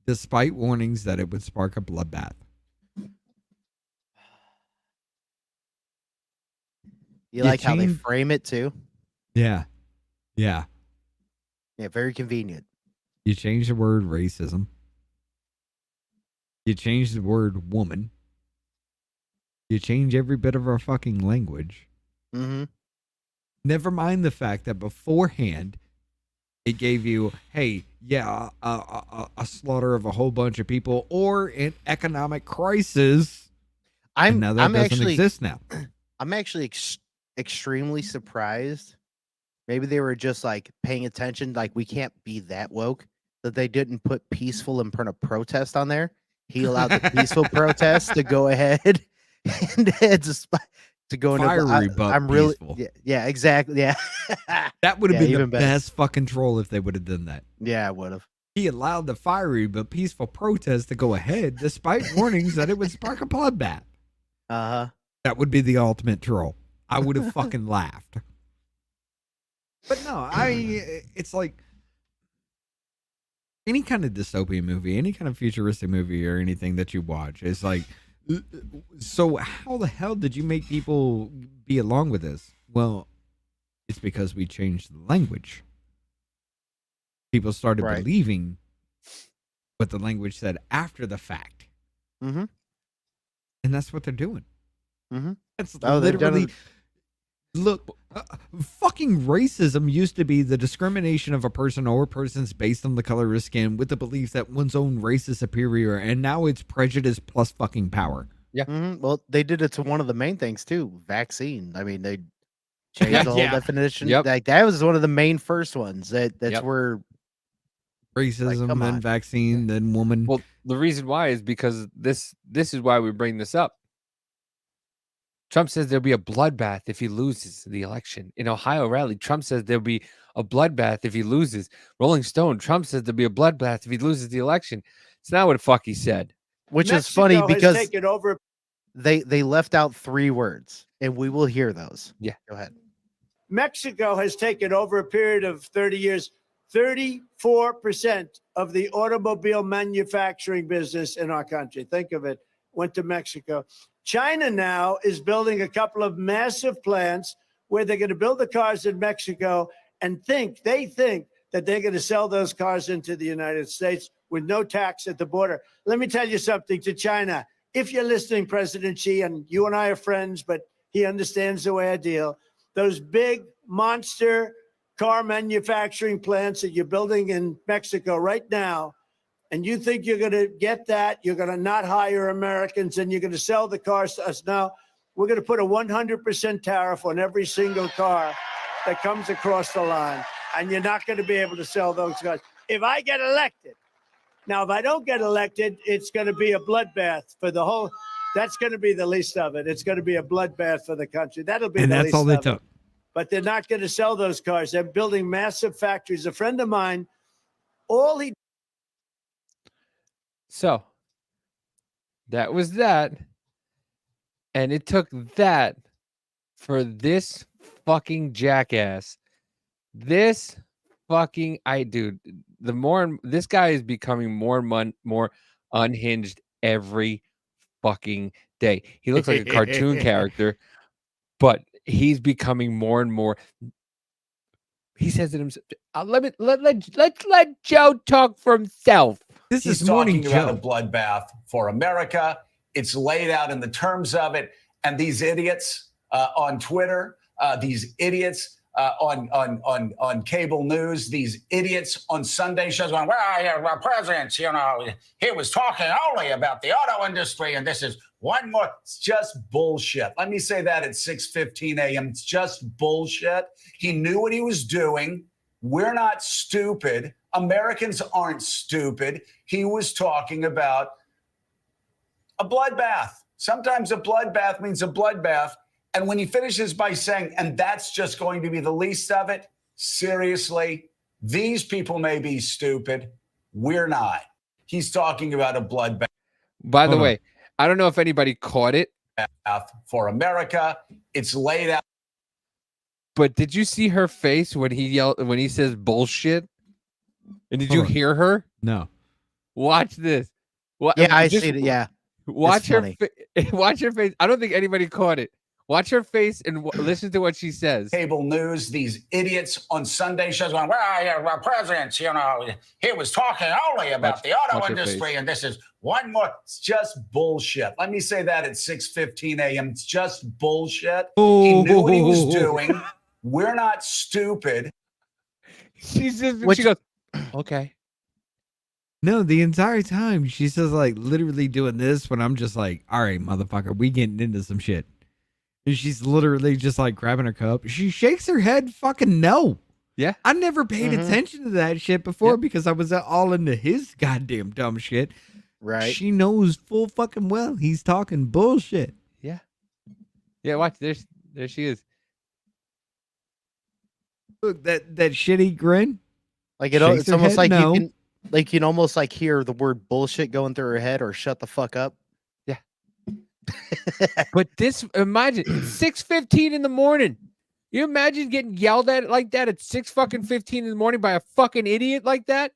despite warnings that it would spark a bloodbath. You like how they changed- frame it too? Yeah. Yeah. Yeah, very convenient. You change the word racism. You change the word woman. You change every bit of our fucking language. Mm-hmm. Never mind the fact that beforehand it gave you, hey, yeah, a slaughter of a whole bunch of people or an economic crisis. And now that doesn't exist now. I'm actually extremely surprised. Maybe they were just like paying attention, like we can't be that woke, that they didn't put peaceful in front of protest on there. He allowed the peaceful protest to go ahead and just to go into. Fiery but I'm really, peaceful. yeah, exactly, yeah. That would have Yeah, been the even better. best fucking troll if they would have done that. Yeah, I would have. He allowed the fiery but peaceful protest to go ahead despite warnings that it would spark a bloodbath. Uh-huh. That would be the ultimate troll. I would have fucking laughed. But no, it's like any kind of dystopian movie, any kind of futuristic movie or anything that you watch, it's like, so how the hell did you make people be along with this? Well, it's because we changed the language. People started Right. believing what the language said after the fact. Mm-hmm. And that's what they're doing. Mm-hmm. That's Oh, they've done literally. Look, fucking racism used to be the discrimination of a person or persons based on the color of skin with the belief that one's own race is superior, and now it's prejudice plus fucking power. Yeah. Mm-hmm. Well, they did it to one of the main things too, vaccine. I mean, they changed the whole Yeah. definition. Yep. Like that was one of the main first ones. That's Yep. where Racism, come then on. vaccine, then woman. Well, the reason why is because this is why we bring this up. Trump says there'll be a bloodbath if he loses the election. In Ohio rally, Trump says there'll be a bloodbath if he loses. Rolling Stone, Trump says there'll be a bloodbath if he loses the election. It's not what the fuck he said. which is funny Mexico has because taken over. they left out 3 words, and we will hear those. Yeah. Go ahead. Mexico has taken over a period of 30 years, 34% of the automobile manufacturing business in our country. Think of it, went to Mexico. China now is building a couple of massive plants where they're going to build the cars in Mexico and they think that they're going to sell those cars into the United States with no tax at the border. Let me tell you something to China. If you're listening, President Xi, and you and I are friends, but he understands the way I deal, those big monster car manufacturing plants that you're building in Mexico right now, and you think you're going to get that, you're going to not hire Americans, and you're going to sell the cars to us. Now, we're going to put a 100% tariff on every single car that comes across the line, and you're not going to be able to sell those cars. If I get elected, now, if I don't get elected, it's going to be a bloodbath for the whole, that's going to be the least of it. It's going to be a bloodbath for the country. That'll be And the that's least all they of it. took. But they're not going to sell those cars. They're building massive factories. A friend of mine, all he So that was that. And it took that for this fucking jackass. This fucking dude, the more this guy is becoming more unhinged every fucking day. He looks like a cartoon character, but he's becoming more and more. He says it himself. Let's let Joe talk for himself. This He's is Morning talking about a Joe. bloodbath for America. It's laid out in the terms of it. And these idiots on Twitter, these idiots on cable news. These idiots on Sunday shows going, well, yeah, well, president, you know, he was talking only about the auto industry, and this is one more. It's just bullshit. Let me say that at 6:15 a.m. It's just bullshit. He knew what he was doing. We're not stupid. Americans aren't stupid. He was talking about a bloodbath. Sometimes a bloodbath means a bloodbath. And when he finishes by saying, and that's just going to be the least of it, seriously, these people may be stupid. We're not. He's talking about a bloodbath. By the way, I don't know if anybody caught it. For America, it's laid out. But did you see her face when he says bullshit? And did you hear her? No. Watch this. Yeah, I see it. Yeah. Watch her. Watch her face. I don't think anybody caught it. Watch her face and listen to what she says. Cable news, these idiots on Sunday shows going, well, yeah, well, president, you know, he was talking only about the auto industry, and this is one more. It's just bullshit. Let me say that at 6:15 a.m. It's just bullshit. He knew what he was doing. We're not stupid. She goes, okay. No, the entire time she says like literally doing this when I'm just like, all right, motherfucker, we getting into some shit. And she's literally just like grabbing her cup. She shakes her head fucking no. Yeah. I never paid attention to that shit before because I was all into his goddamn dumb shit. Right. She knows full fucking well he's talking bullshit. Yeah. Yeah, watch. There she is. Look, that shitty grin. Like it's almost like you can almost like hear the word bullshit going through her head or shut the fuck up. Yeah. But this, imagine 6:15 in the morning. You imagine getting yelled at like that at 6:15 in the morning by a fucking idiot like that?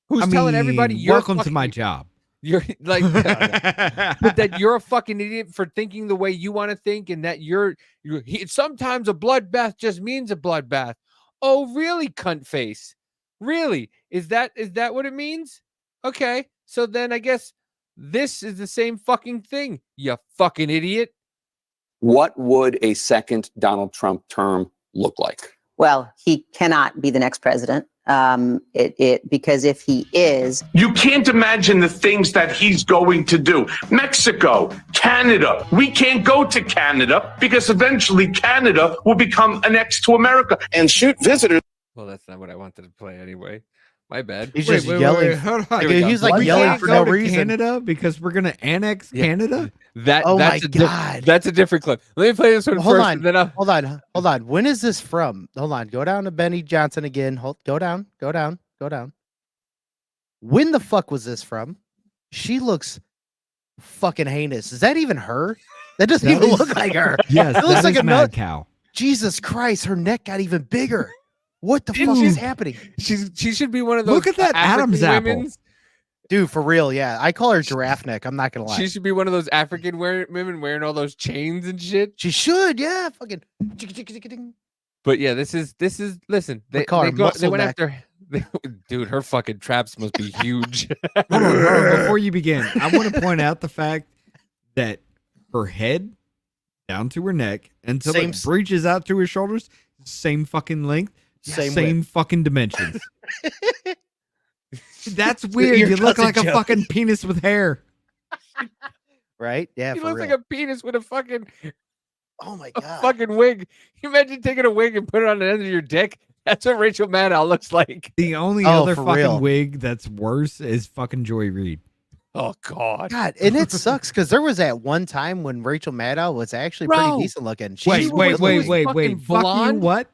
Who's telling everybody you're welcome to my job. You're like, but that you're a fucking idiot for thinking the way you want to think, and that you're sometimes a bloodbath just means a bloodbath. Oh, really, cunt face? Really? Is that what it means? Okay, so then I guess this is the same fucking thing, you fucking idiot. What would a second Donald Trump term look like? Well, he cannot be the next president. Because if he is, You can't imagine the things that he's going to do. Mexico, Canada. We can't go to Canada because eventually Canada will become annexed to America and shoot visitors. Well, that's not what I wanted to play anyway. My bad. He's just yelling. Hold on. Dude, he's like yelling for no reason. Canada because we're gonna annex Canada. My God. That's a different clip. Let me play this one Hold first. on. And then Hold on. When is this from? Hold on. Go down to Benny Johnson again. Go down. When the fuck was this from? She looks fucking heinous. Is that even her? That doesn't even look like her. Yes, it looks that like is a Mad Cow. Jesus Christ, her neck got even bigger. What the fuck is happening? She should be one of those. Look at that Adam's apple. women's. Dude, for real, yeah. I call her giraffe neck. I'm not gonna lie. She should be one of those African women wearing all those chains and shit. She should, yeah. Fucking. But yeah, this is listen. They call her went muscle neck. after. Dude, her fucking traps must be huge. Hold on. Before you begin, I want to point out the fact that her head down to her neck until it reaches out to her shoulders, same fucking length, same fucking dimensions. That's weird. You look like a fucking penis with hair. Right? Yeah. He for looks real. like a penis with a fucking. Oh my a God. fucking wig. You imagine taking a wig and put it on the end of your dick? That's what Rachel Maddow looks like. The only Oh, other for fucking real. wig that's worse is fucking Joy Reid. Oh God. God, and it sucks because there was that one time when Rachel Maddow was actually pretty Bro. decent looking. Wait. fucking Fuck you, blonde. what?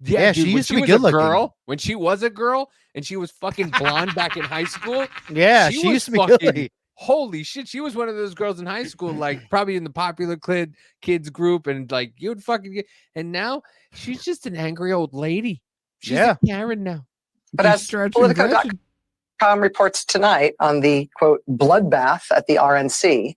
Yeah, dude, she when used to be was good a looking. girl, when she was a girl and she was fucking blonde back in high school. Yeah, she was used to be fucking, good. Holy shit, she was one of those girls in high school, like probably in the popular kids group, and like you'd fucking get. And now she's just an angry old lady. She's a Karen now. But as Politico.com reports tonight on the quote bloodbath at the RNC,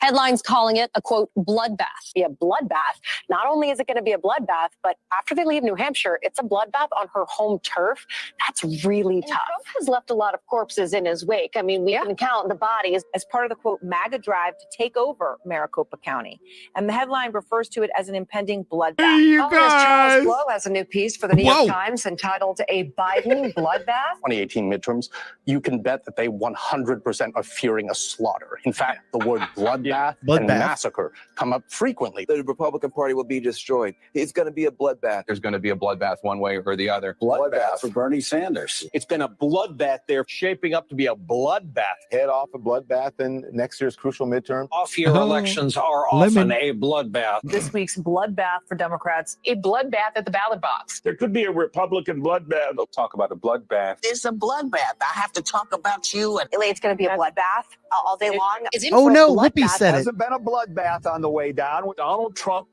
Headlines calling it a, quote, bloodbath. Be a bloodbath. Not only is it going to be a bloodbath, but after they leave New Hampshire, it's a bloodbath on her home turf. That's really tough. Trump has left a lot of corpses in his wake. I mean, we can count the bodies. As part of the, quote, MAGA drive to take over Maricopa County. And the headline refers to it as an impending bloodbath. Hey, you Columnist guys. Charles Blow has a new piece for the New York Whoa. Times entitled A Biden Bloodbath. 2018 midterms, you can bet that they 100% are fearing a slaughter. In fact, the word bloodbath and massacre come up frequently. The Republican Party will be destroyed. It's going to be a bloodbath. There's going to be a bloodbath one way or the other. Bloodbath for Bernie Sanders. It's been a bloodbath. They're shaping up to be a bloodbath. Head off a bloodbath in next year's crucial midterm. Off-year elections are Lemon. often a bloodbath. This week's bloodbath for Democrats, a bloodbath at the ballot box. There could be a Republican bloodbath. They'll talk about a bloodbath. It's a bloodbath. I have to talk about you. And it's going to be a bloodbath all day long. Oh no, Whoopi said it. Hasn't been a bloodbath on the way down with Donald Trump.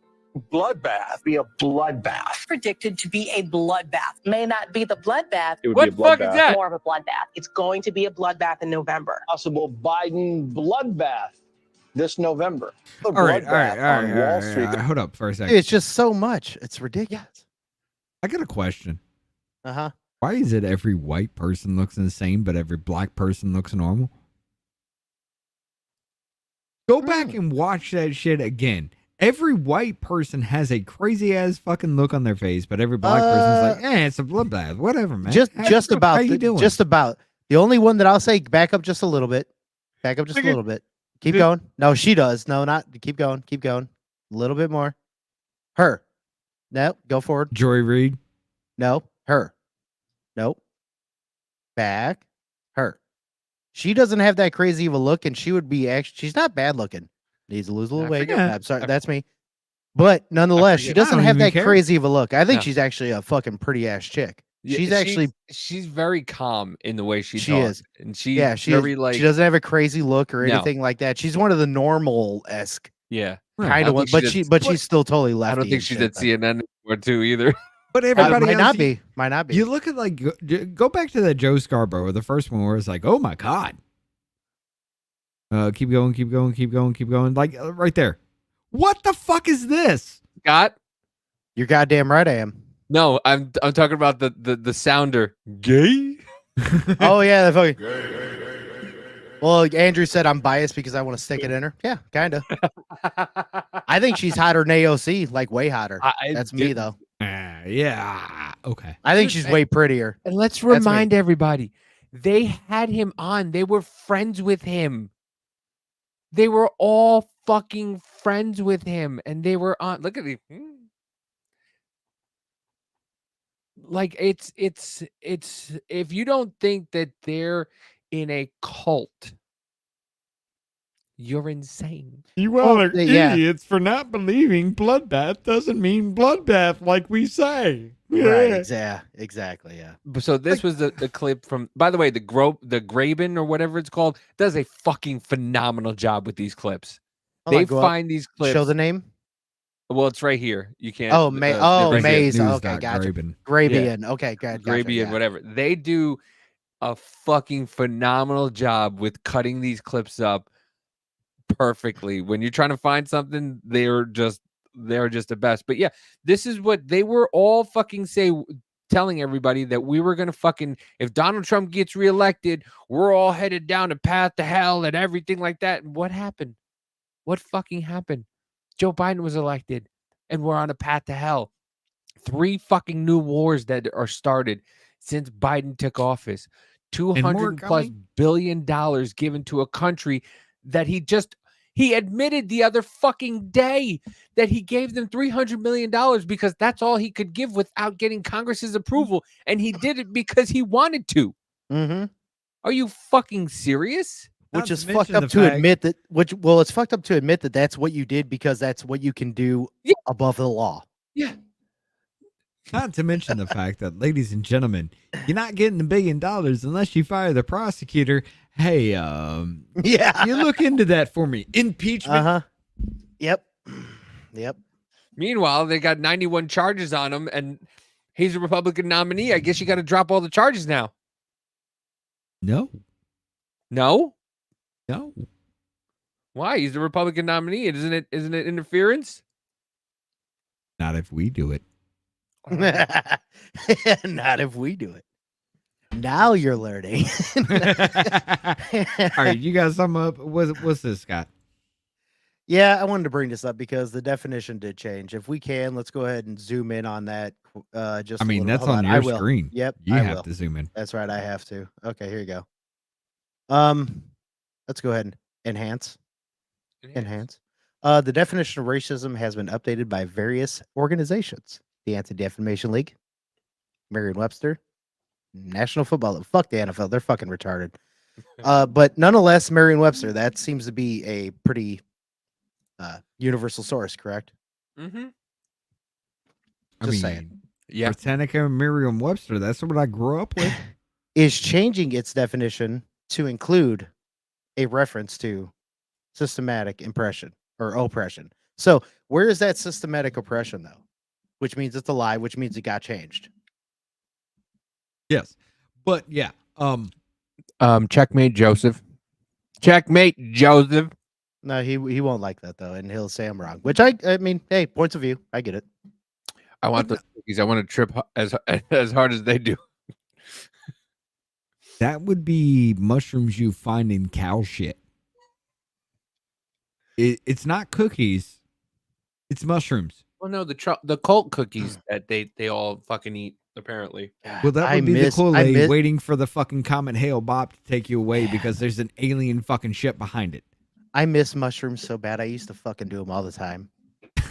Bloodbath. Be a bloodbath. Predicted to be a bloodbath. May not be the bloodbath. It would What be a the fuck is bloodbath. that? More of a bloodbath. It's going to be a bloodbath in November. Possible Biden bloodbath this November. All right. Hold up for a second. It's just so much. It's ridiculous. I got a question. Uh-huh. Why is it every white person looks insane, but every black person looks normal? Go back and watch that shit again. Every white person has a crazy ass fucking look on their face, but every black person's like, it's a bloodbath. Whatever, man. Just about How you doing? just about. The only one that I'll say, back up just a little bit. Back up just a little bit. Keep going. No, she does. No, not keep going. Keep going. A little bit more. Her. No, go forward. Joy Reid. No, her. Nope. Back. Her. She doesn't have that crazy of a look, and she would be actually. She's not bad looking. Needs to lose a little weight. forget. I'm sorry, that's me. But nonetheless, she forget. doesn't I don't have even that care. crazy of a look. I think No. she's actually a fucking pretty ass chick. Yeah, She's actually she's very calm in the way she She talks. is. And she's yeah, she very is, like she doesn't have a crazy look or No. anything like that. She's one of the normal esque yeah. kind of one, but she's still totally lefty. I don't think and she's shit, at CNN anymore too either. But everybody might else, not be. Might not be. You look at like go back to that Joe Scarborough, the first one where it's like, oh my god. Keep going, keep going, keep going, keep going. Like right there. What the fuck is this? Scott? You're goddamn right I am. No, I'm talking about the sounder. Gay? Oh yeah, the fucking. Well, Andrew said I'm biased because I want to stick it in her. Yeah, kind of. I think she's hotter than AOC, like way hotter. That's me though. Yeah. Okay. I think she's way prettier. And let's That's me. remind everybody, they had him on. They were friends with him. They were all fucking friends with him, and they were on. Look at it. Like it's if you don't think that they're in a cult, you're insane. You all are yeah. idiots for not believing bloodbath doesn't mean bloodbath like we say. Right. Yeah. Exactly. Yeah. So this was the clip from. By the way, the Graben or whatever it's called does a fucking phenomenal job with these clips. Hold on, They go up. find these clips. Show the name. Well, it's right here. You can't. Oh, Maze. News. Okay, gotcha. Graben. Grabian. Okay, good. Grabian, whatever. They do a fucking phenomenal job with cutting these clips up perfectly. When you're trying to find something, they're just the best. But yeah, this is what they were all fucking telling everybody that we were gonna fucking, if Donald Trump gets reelected, we're all headed down a path to hell and everything like that. And what happened? What fucking happened? Joe Biden was elected and we're on a path to hell. 3 fucking new wars that are started since Biden took office. $200+ billion given to a country that he admitted the other fucking day that he gave them $300 million because that's all he could give without getting Congress's approval. And he did it because he wanted to. Mm-hmm. Are you fucking serious? Which is fucked up to admit that. It's fucked up to admit that that's what you did because that's what you can do above the law. Yeah. Not to mention the fact that, ladies and gentlemen, you're not getting $1 billion unless you fire the prosecutor. Hey, yeah, you look into that for me. Impeachment. Yep. Meanwhile, they got 91 charges on him, and he's a Republican nominee. I guess you got to drop all the charges now. No. No? No. Why? He's the Republican nominee. Isn't it interference? Not if we do it. Not if we do it. Now you're learning. All right, you got something up? What's this, Scott? Yeah, I wanted to bring this up because the definition did change. If we can, let's go ahead and zoom in on that. Just I a mean, little- that's hold on I your will. screen. Yep, You I have will. to zoom in. That's right, I have to. Okay, here you go. Let's go ahead and enhance. Enhance. The definition of racism has been updated by various organizations: the Anti-Defamation League, Merriam-Webster, National Football League. Fuck the NFL, they're fucking retarded. But nonetheless, Merriam-Webster, that seems to be a pretty universal source, correct? Mm-hmm. Just saying. Yeah. Britannica and Merriam-Webster. That's what I grew up with. Is changing its definition to include a reference to systematic oppression. So where is that systematic oppression, though? Which means it's a lie, which means it got changed. Yes, but yeah. Checkmate, Joseph. Checkmate, Joseph. No, he won't like that though, and he'll say I'm wrong. Which I mean, hey, points of view, I get it. I want those cookies. I want to trip as hard as they do. That would be mushrooms you find in cow shit. It's not cookies. It's mushrooms. Well, no, the cult cookies that they all fucking eat, apparently. Well, that would be the Kool-Aid waiting for the fucking Comet Hail Bop to take you away because there's an alien fucking shit behind it. I miss mushrooms so bad. I used to fucking do them all the time.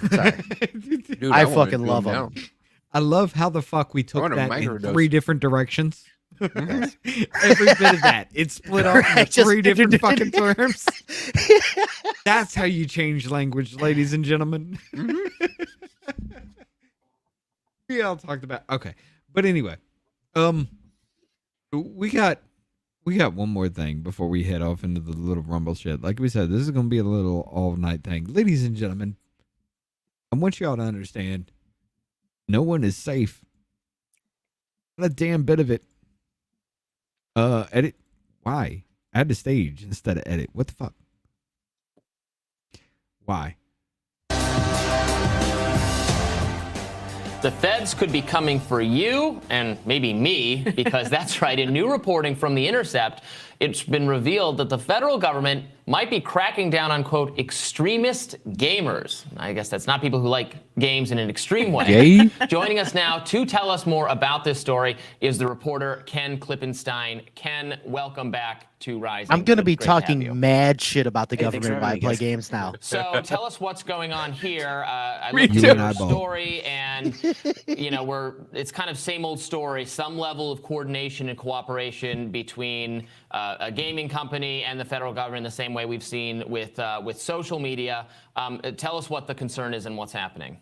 Sorry. Dude, I wanna fucking do love now. them. I love how the fuck we took wanna that in microdose. 3 different directions. Every bit of that. It's split off into Right, just- 3 different fucking terms. That's how you change language, ladies and gentlemen. We all talked about but anyway, we got one more thing before we head off into the little rumble shit. Like we said, this is gonna be a little all night thing, ladies and gentlemen. I want y'all to understand, no one is safe. Not a damn bit of it. Edit. Why? Add to stage instead of edit. What the fuck? Why? The feds could be coming for you and maybe me, because that's right. In new reporting from The Intercept, it's been revealed that the federal government might be cracking down on, quote, extremist gamers. I guess that's not people who like games in an extreme way. Gay? Joining us now to tell us more about this story is the reporter Ken Klippenstein. Ken, welcome back to Rising. I'm gonna be Great to have you. talking mad shit about the Hey, thanks government for when I having me, play guys. games now. So tell us what's going on here. I Me looked too. at your Eyeball. story, and it's kind of same old story. Some level of coordination and cooperation between a gaming company and the federal government, the same way we've seen with social media. Tell us what the concern is and what's happening.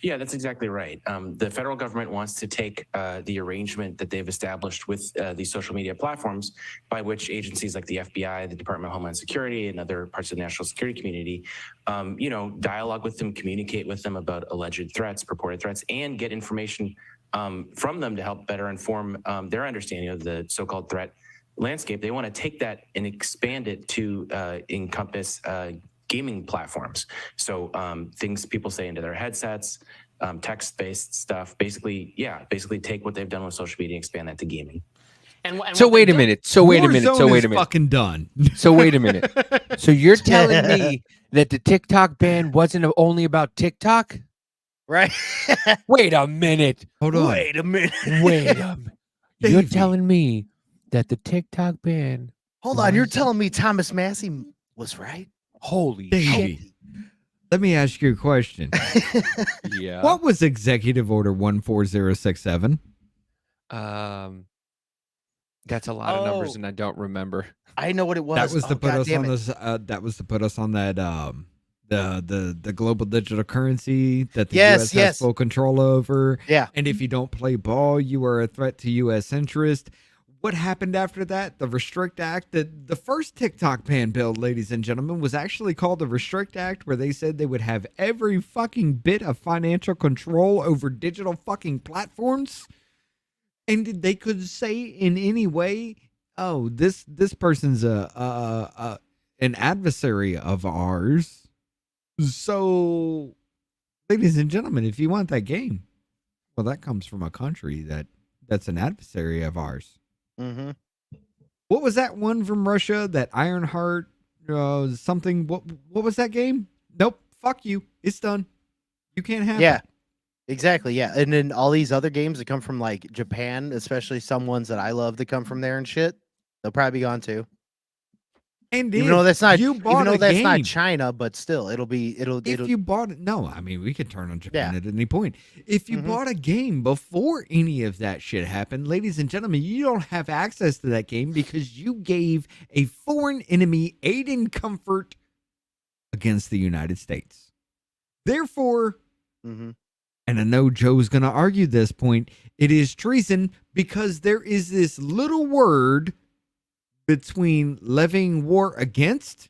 Yeah, that's exactly right. The federal government wants to take the arrangement that they've established with these social media platforms, by which agencies like the FBI, the Department of Homeland Security, and other parts of the national security community, dialogue with them, communicate with them about alleged threats, purported threats, and get information from them to help better inform their understanding of the so-called threat landscape. They want to take that and expand it to encompass gaming platforms. So things people say into their headsets, text-based stuff, basically take what they've done with social media and expand that to gaming. So wait a minute. So wait a minute. So Warzone wait is a minute. fucking done. So wait a minute. So you're telling me that the TikTok ban wasn't only about TikTok? Right. Wait a minute. Hold on. Wait a minute. Wait a minute. You're Davey. telling me that the TikTok ban. Hold on, you're telling me Thomas Massey was right? Holy shit. Davey, let me ask you a question. Yeah. What was Executive Order 14067? That's a lot of numbers, and I don't remember. I know what it was. That was to put us on goddamn it. this. That was to put us on that. The global digital currency that the U.S. has full control over. Yeah. And if you don't play ball, you are a threat to U.S. interest. What happened after that? The Restrict Act. The first TikTok ban bill, ladies and gentlemen, was actually called the Restrict Act, where they said they would have every fucking bit of financial control over digital fucking platforms. And they could say in any way, oh, this person's an adversary of ours. So, ladies and gentlemen, if you want that game, well, that comes from a country that's an adversary of ours. Mm-hmm. What was that one from Russia? That Ironheart something? What was that game? Nope. Fuck you. It's done. You can't have Yeah. it. Exactly, yeah. And then all these other games that come from like Japan, especially some ones that I love that come from there and shit, they'll probably be gone too. And Even though that's not game, not China, but still it'll if you bought it, no, I mean we could turn on Japan Yeah. at any point. If you bought a game before any of that shit happened, ladies and gentlemen, you don't have access to that game because you gave a foreign enemy aid and comfort against the United States. Therefore, Mhm. and I know Joe's going to argue this point, it is treason because there is this little word between levying war against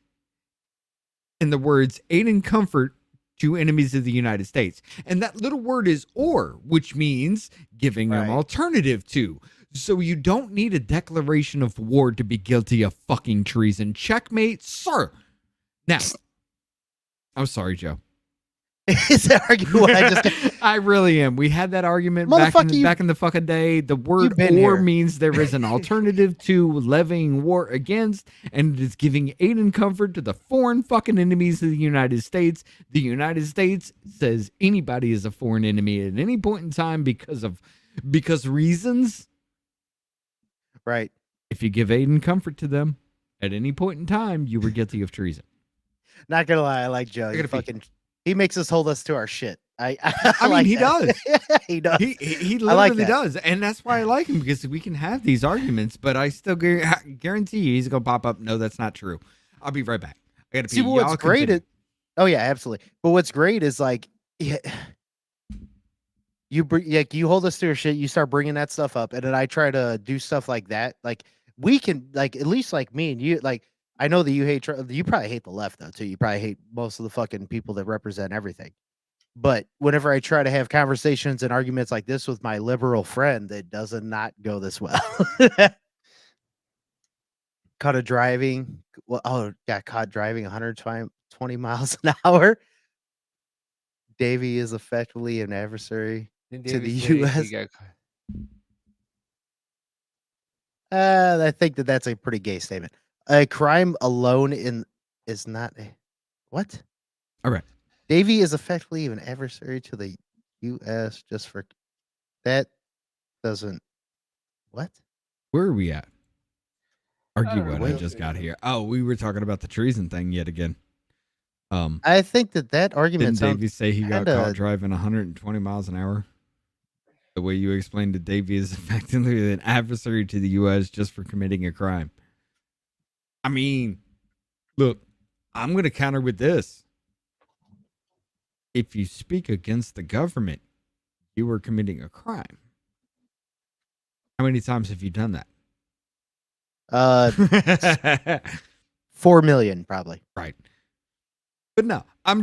and the words aid and comfort to enemies of the United States. And that little word is or, which means giving an alternative to. So you don't need a declaration of war to be guilty of fucking treason. Checkmate, sir. Now, I'm sorry, Joe. Is that argument I just I really am. We had that argument Motherfucker, back in the fucking day. The word been or here. means there is an alternative to levying war against, and it is giving aid and comfort to the foreign fucking enemies of the United States. The United States says anybody is a foreign enemy at any point in time because reasons. Right. If you give aid and comfort to them at any point in time, you were guilty of treason. Not gonna lie, I like Joe. He makes us hold us to our shit. I mean, like he that. does. He does. He I like literally that. does, and that's why I like him because we can have these arguments. But I still guarantee you, he's gonna pop up. No, that's not true. I'll be right back. I gotta See, pee. but what's Y'all great continue. is, oh yeah, absolutely. But what's great is like, you hold us to our shit. You start bringing that stuff up, and then I try to do stuff like that. Like we can, like at least like me and you, like I know that you hate. You probably hate the left though too. You probably hate most of the fucking people that represent everything. But whenever I try to have conversations and arguments like this with my liberal friend, it does not go this well. Caught a driving. Well, got caught driving 120 miles an hour. Davey is effectively an adversary to the U.S. I think that's a pretty gay statement. A crime alone is not a what? All right. Davey is effectively an adversary to the U.S. just for that doesn't what? Where are we at? Argue what I just got here. Oh, we were talking about the treason thing yet again. I think that argument. Didn't Davey say he got caught driving 120 miles an hour? The way you explained it, Davey is effectively an adversary to the U.S. just for committing a crime. I mean, look, I'm going to counter with this. If you speak against the government, you are committing a crime. How many times have you done that? 4 million probably. Right. But no, I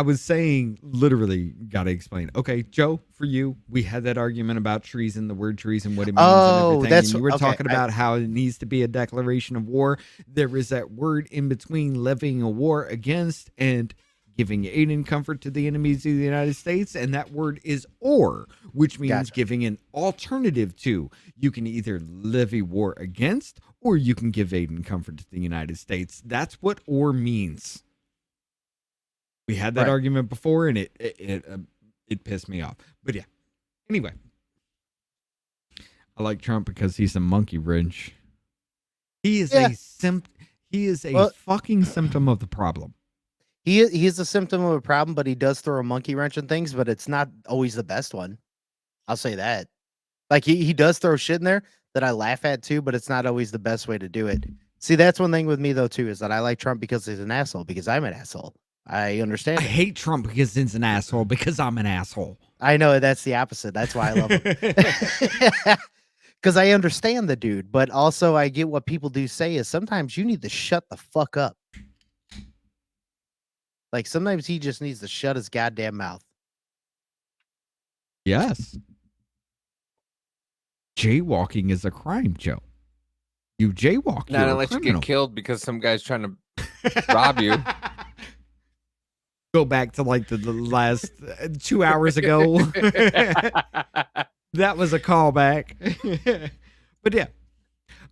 was saying literally got to explain. Okay, Joe, for you, we had that argument about treason, the word treason, what it means and everything. And you were talking about how it needs to be a declaration of war. There is that word in between levying a war against and giving aid and comfort to the enemies of the United States. And that word is or, which means giving an alternative to. You can either levy war against or you can give aid and comfort to the United States. That's what or means. We had that argument before, and it pissed me off. But yeah. Anyway, I like Trump because he's a monkey wrench. He is a fucking symptom of the problem. He is a symptom of a problem, but he does throw a monkey wrench in things, but it's not always the best one. I'll say that. Like he does throw shit in there that I laugh at too, but it's not always the best way to do it. See, that's one thing with me though too, is that I like Trump because he's an asshole, because I'm an asshole. I understand. I hate Trump because he's an asshole, because I'm an asshole. I know that's the opposite. That's why I love him. Because I understand the dude, but also I get what people do say is sometimes you need to shut the fuck up. Like sometimes he just needs to shut his goddamn mouth. Yes. Jaywalking is a crime, Joe. You jaywalk. Not unless you get killed because some guy's trying to rob you. Go back to like the last 2 hours ago. That was a callback. But yeah.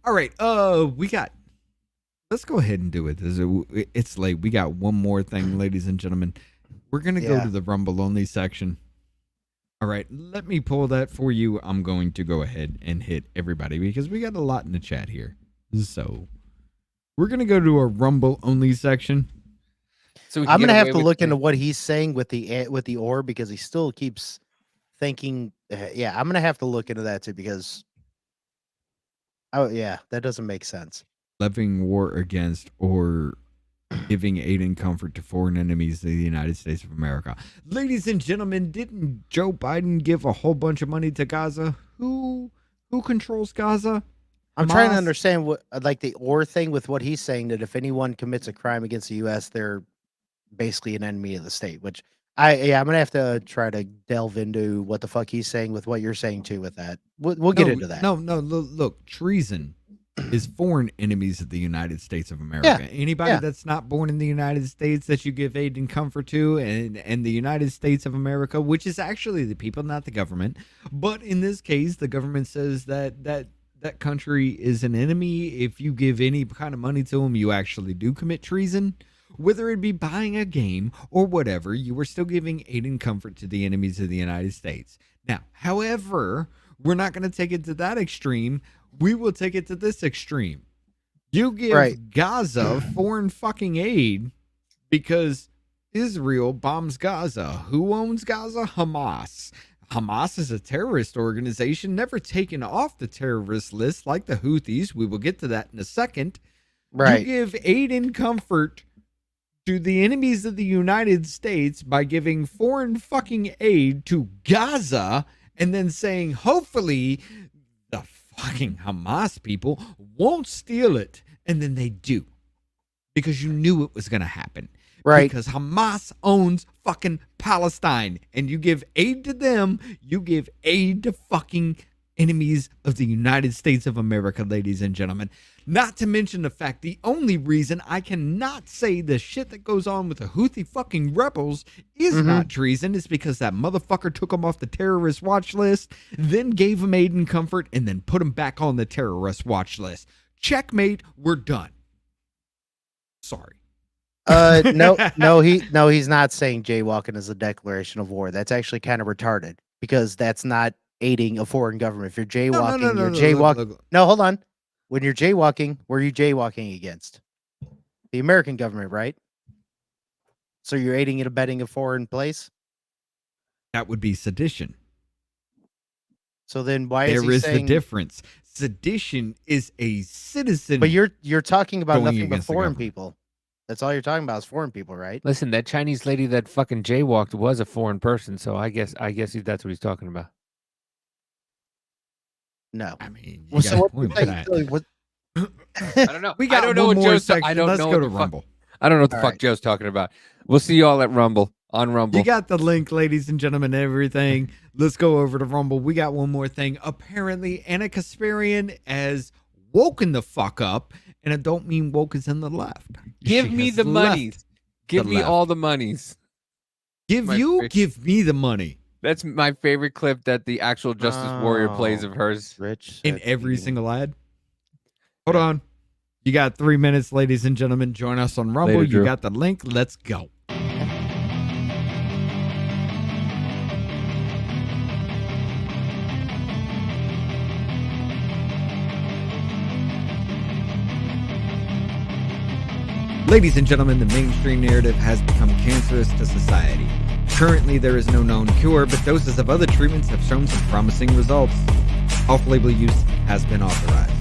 All right. Let's go ahead and do it. It's late. We got one more thing, ladies and gentlemen. We're going to go to the Rumble only section. All right. Let me pull that for you. I'm going to go ahead and hit everybody because we got a lot in the chat here. So we're going to go to a Rumble only section. So I'm gonna have to look into what he's saying with the or because he still keeps thinking. Yeah, I'm gonna have to look into that too because, that doesn't make sense. Levying war against or giving aid and comfort to foreign enemies of the United States of America. Ladies and gentlemen, didn't Joe Biden give a whole bunch of money to Gaza? Who controls Gaza? I'm trying to understand what like the or thing with what he's saying that if anyone commits a crime against the U.S., they're basically an enemy of the state, which I'm gonna have to try to delve into what the fuck he's saying with what you're saying too with that. We'll get into that. No, look, treason is foreign enemies of the United States of America. Anybody that's not born in the United States that you give aid and comfort to, and the United States of America, which is actually the people, not the government. But in this case, the government says that country is an enemy. If you give any kind of money to them, you actually do commit treason. Whether it be buying a game or whatever, you were still giving aid and comfort to the enemies of the United States. Now, however, we're not going to take it to that extreme. We will take it to this extreme. You give Gaza foreign fucking aid because Israel bombs Gaza. Who owns Gaza? Hamas. Hamas is a terrorist organization, never taken off the terrorist list like the Houthis. We will get to that in a second. You give aid and comfort to the enemies of the United States by giving foreign fucking aid to Gaza and then saying, hopefully, the fucking Hamas people won't steal it. And then they do. Because you knew it was going to happen. Right. Because Hamas owns fucking Palestine. And you give aid to them. You give aid to fucking enemies of the United States of America, ladies and gentlemen. Not to mention the fact, the only reason I cannot say the shit that goes on with the Houthi fucking rebels is not treason is because that motherfucker took them off the terrorist watch list, then gave them aid and comfort, and then put them back on the terrorist watch list. Checkmate, we're done. Sorry. No, he's not saying jaywalking is a declaration of war. That's actually kind of retarded because that's not aiding a foreign government. If you're jaywalking, you're jaywalking. No, hold on. When you're jaywalking, where are you jaywalking against? The American government, right? So you're aiding and abetting a foreign place? That would be sedition. So then why is he saying... the difference? Sedition is a citizen. But you're talking about nothing but foreign people. That's all you're talking about is foreign people, right? Listen, that Chinese lady that fucking jaywalked was a foreign person, so I guess that's what he's talking about. No, I mean, well, so I don't know. We got I don't know what Joe's. I don't Let's know go what to the Rumble. I don't know what the fuck Joe's talking about. We'll see you all at Rumble on Rumble. You got the link, ladies and gentlemen. Everything. Let's go over to Rumble. We got one more thing. Apparently, Anna Kasparian has woken the fuck up, and I don't mean woke as in the left. Give me the monies. Give me all the monies. Give me the money. That's my favorite clip that the actual Justice Warrior plays of hers. Rich in every single ad. Hold on. You got 3 minutes, ladies and gentlemen. Join us on Rumble. Later, you Drew. got the link. Let's go. Ladies and gentlemen, the mainstream narrative has become cancerous to society. Currently, there is no known cure, but doses of other treatments have shown some promising results. Off-label use has been authorized.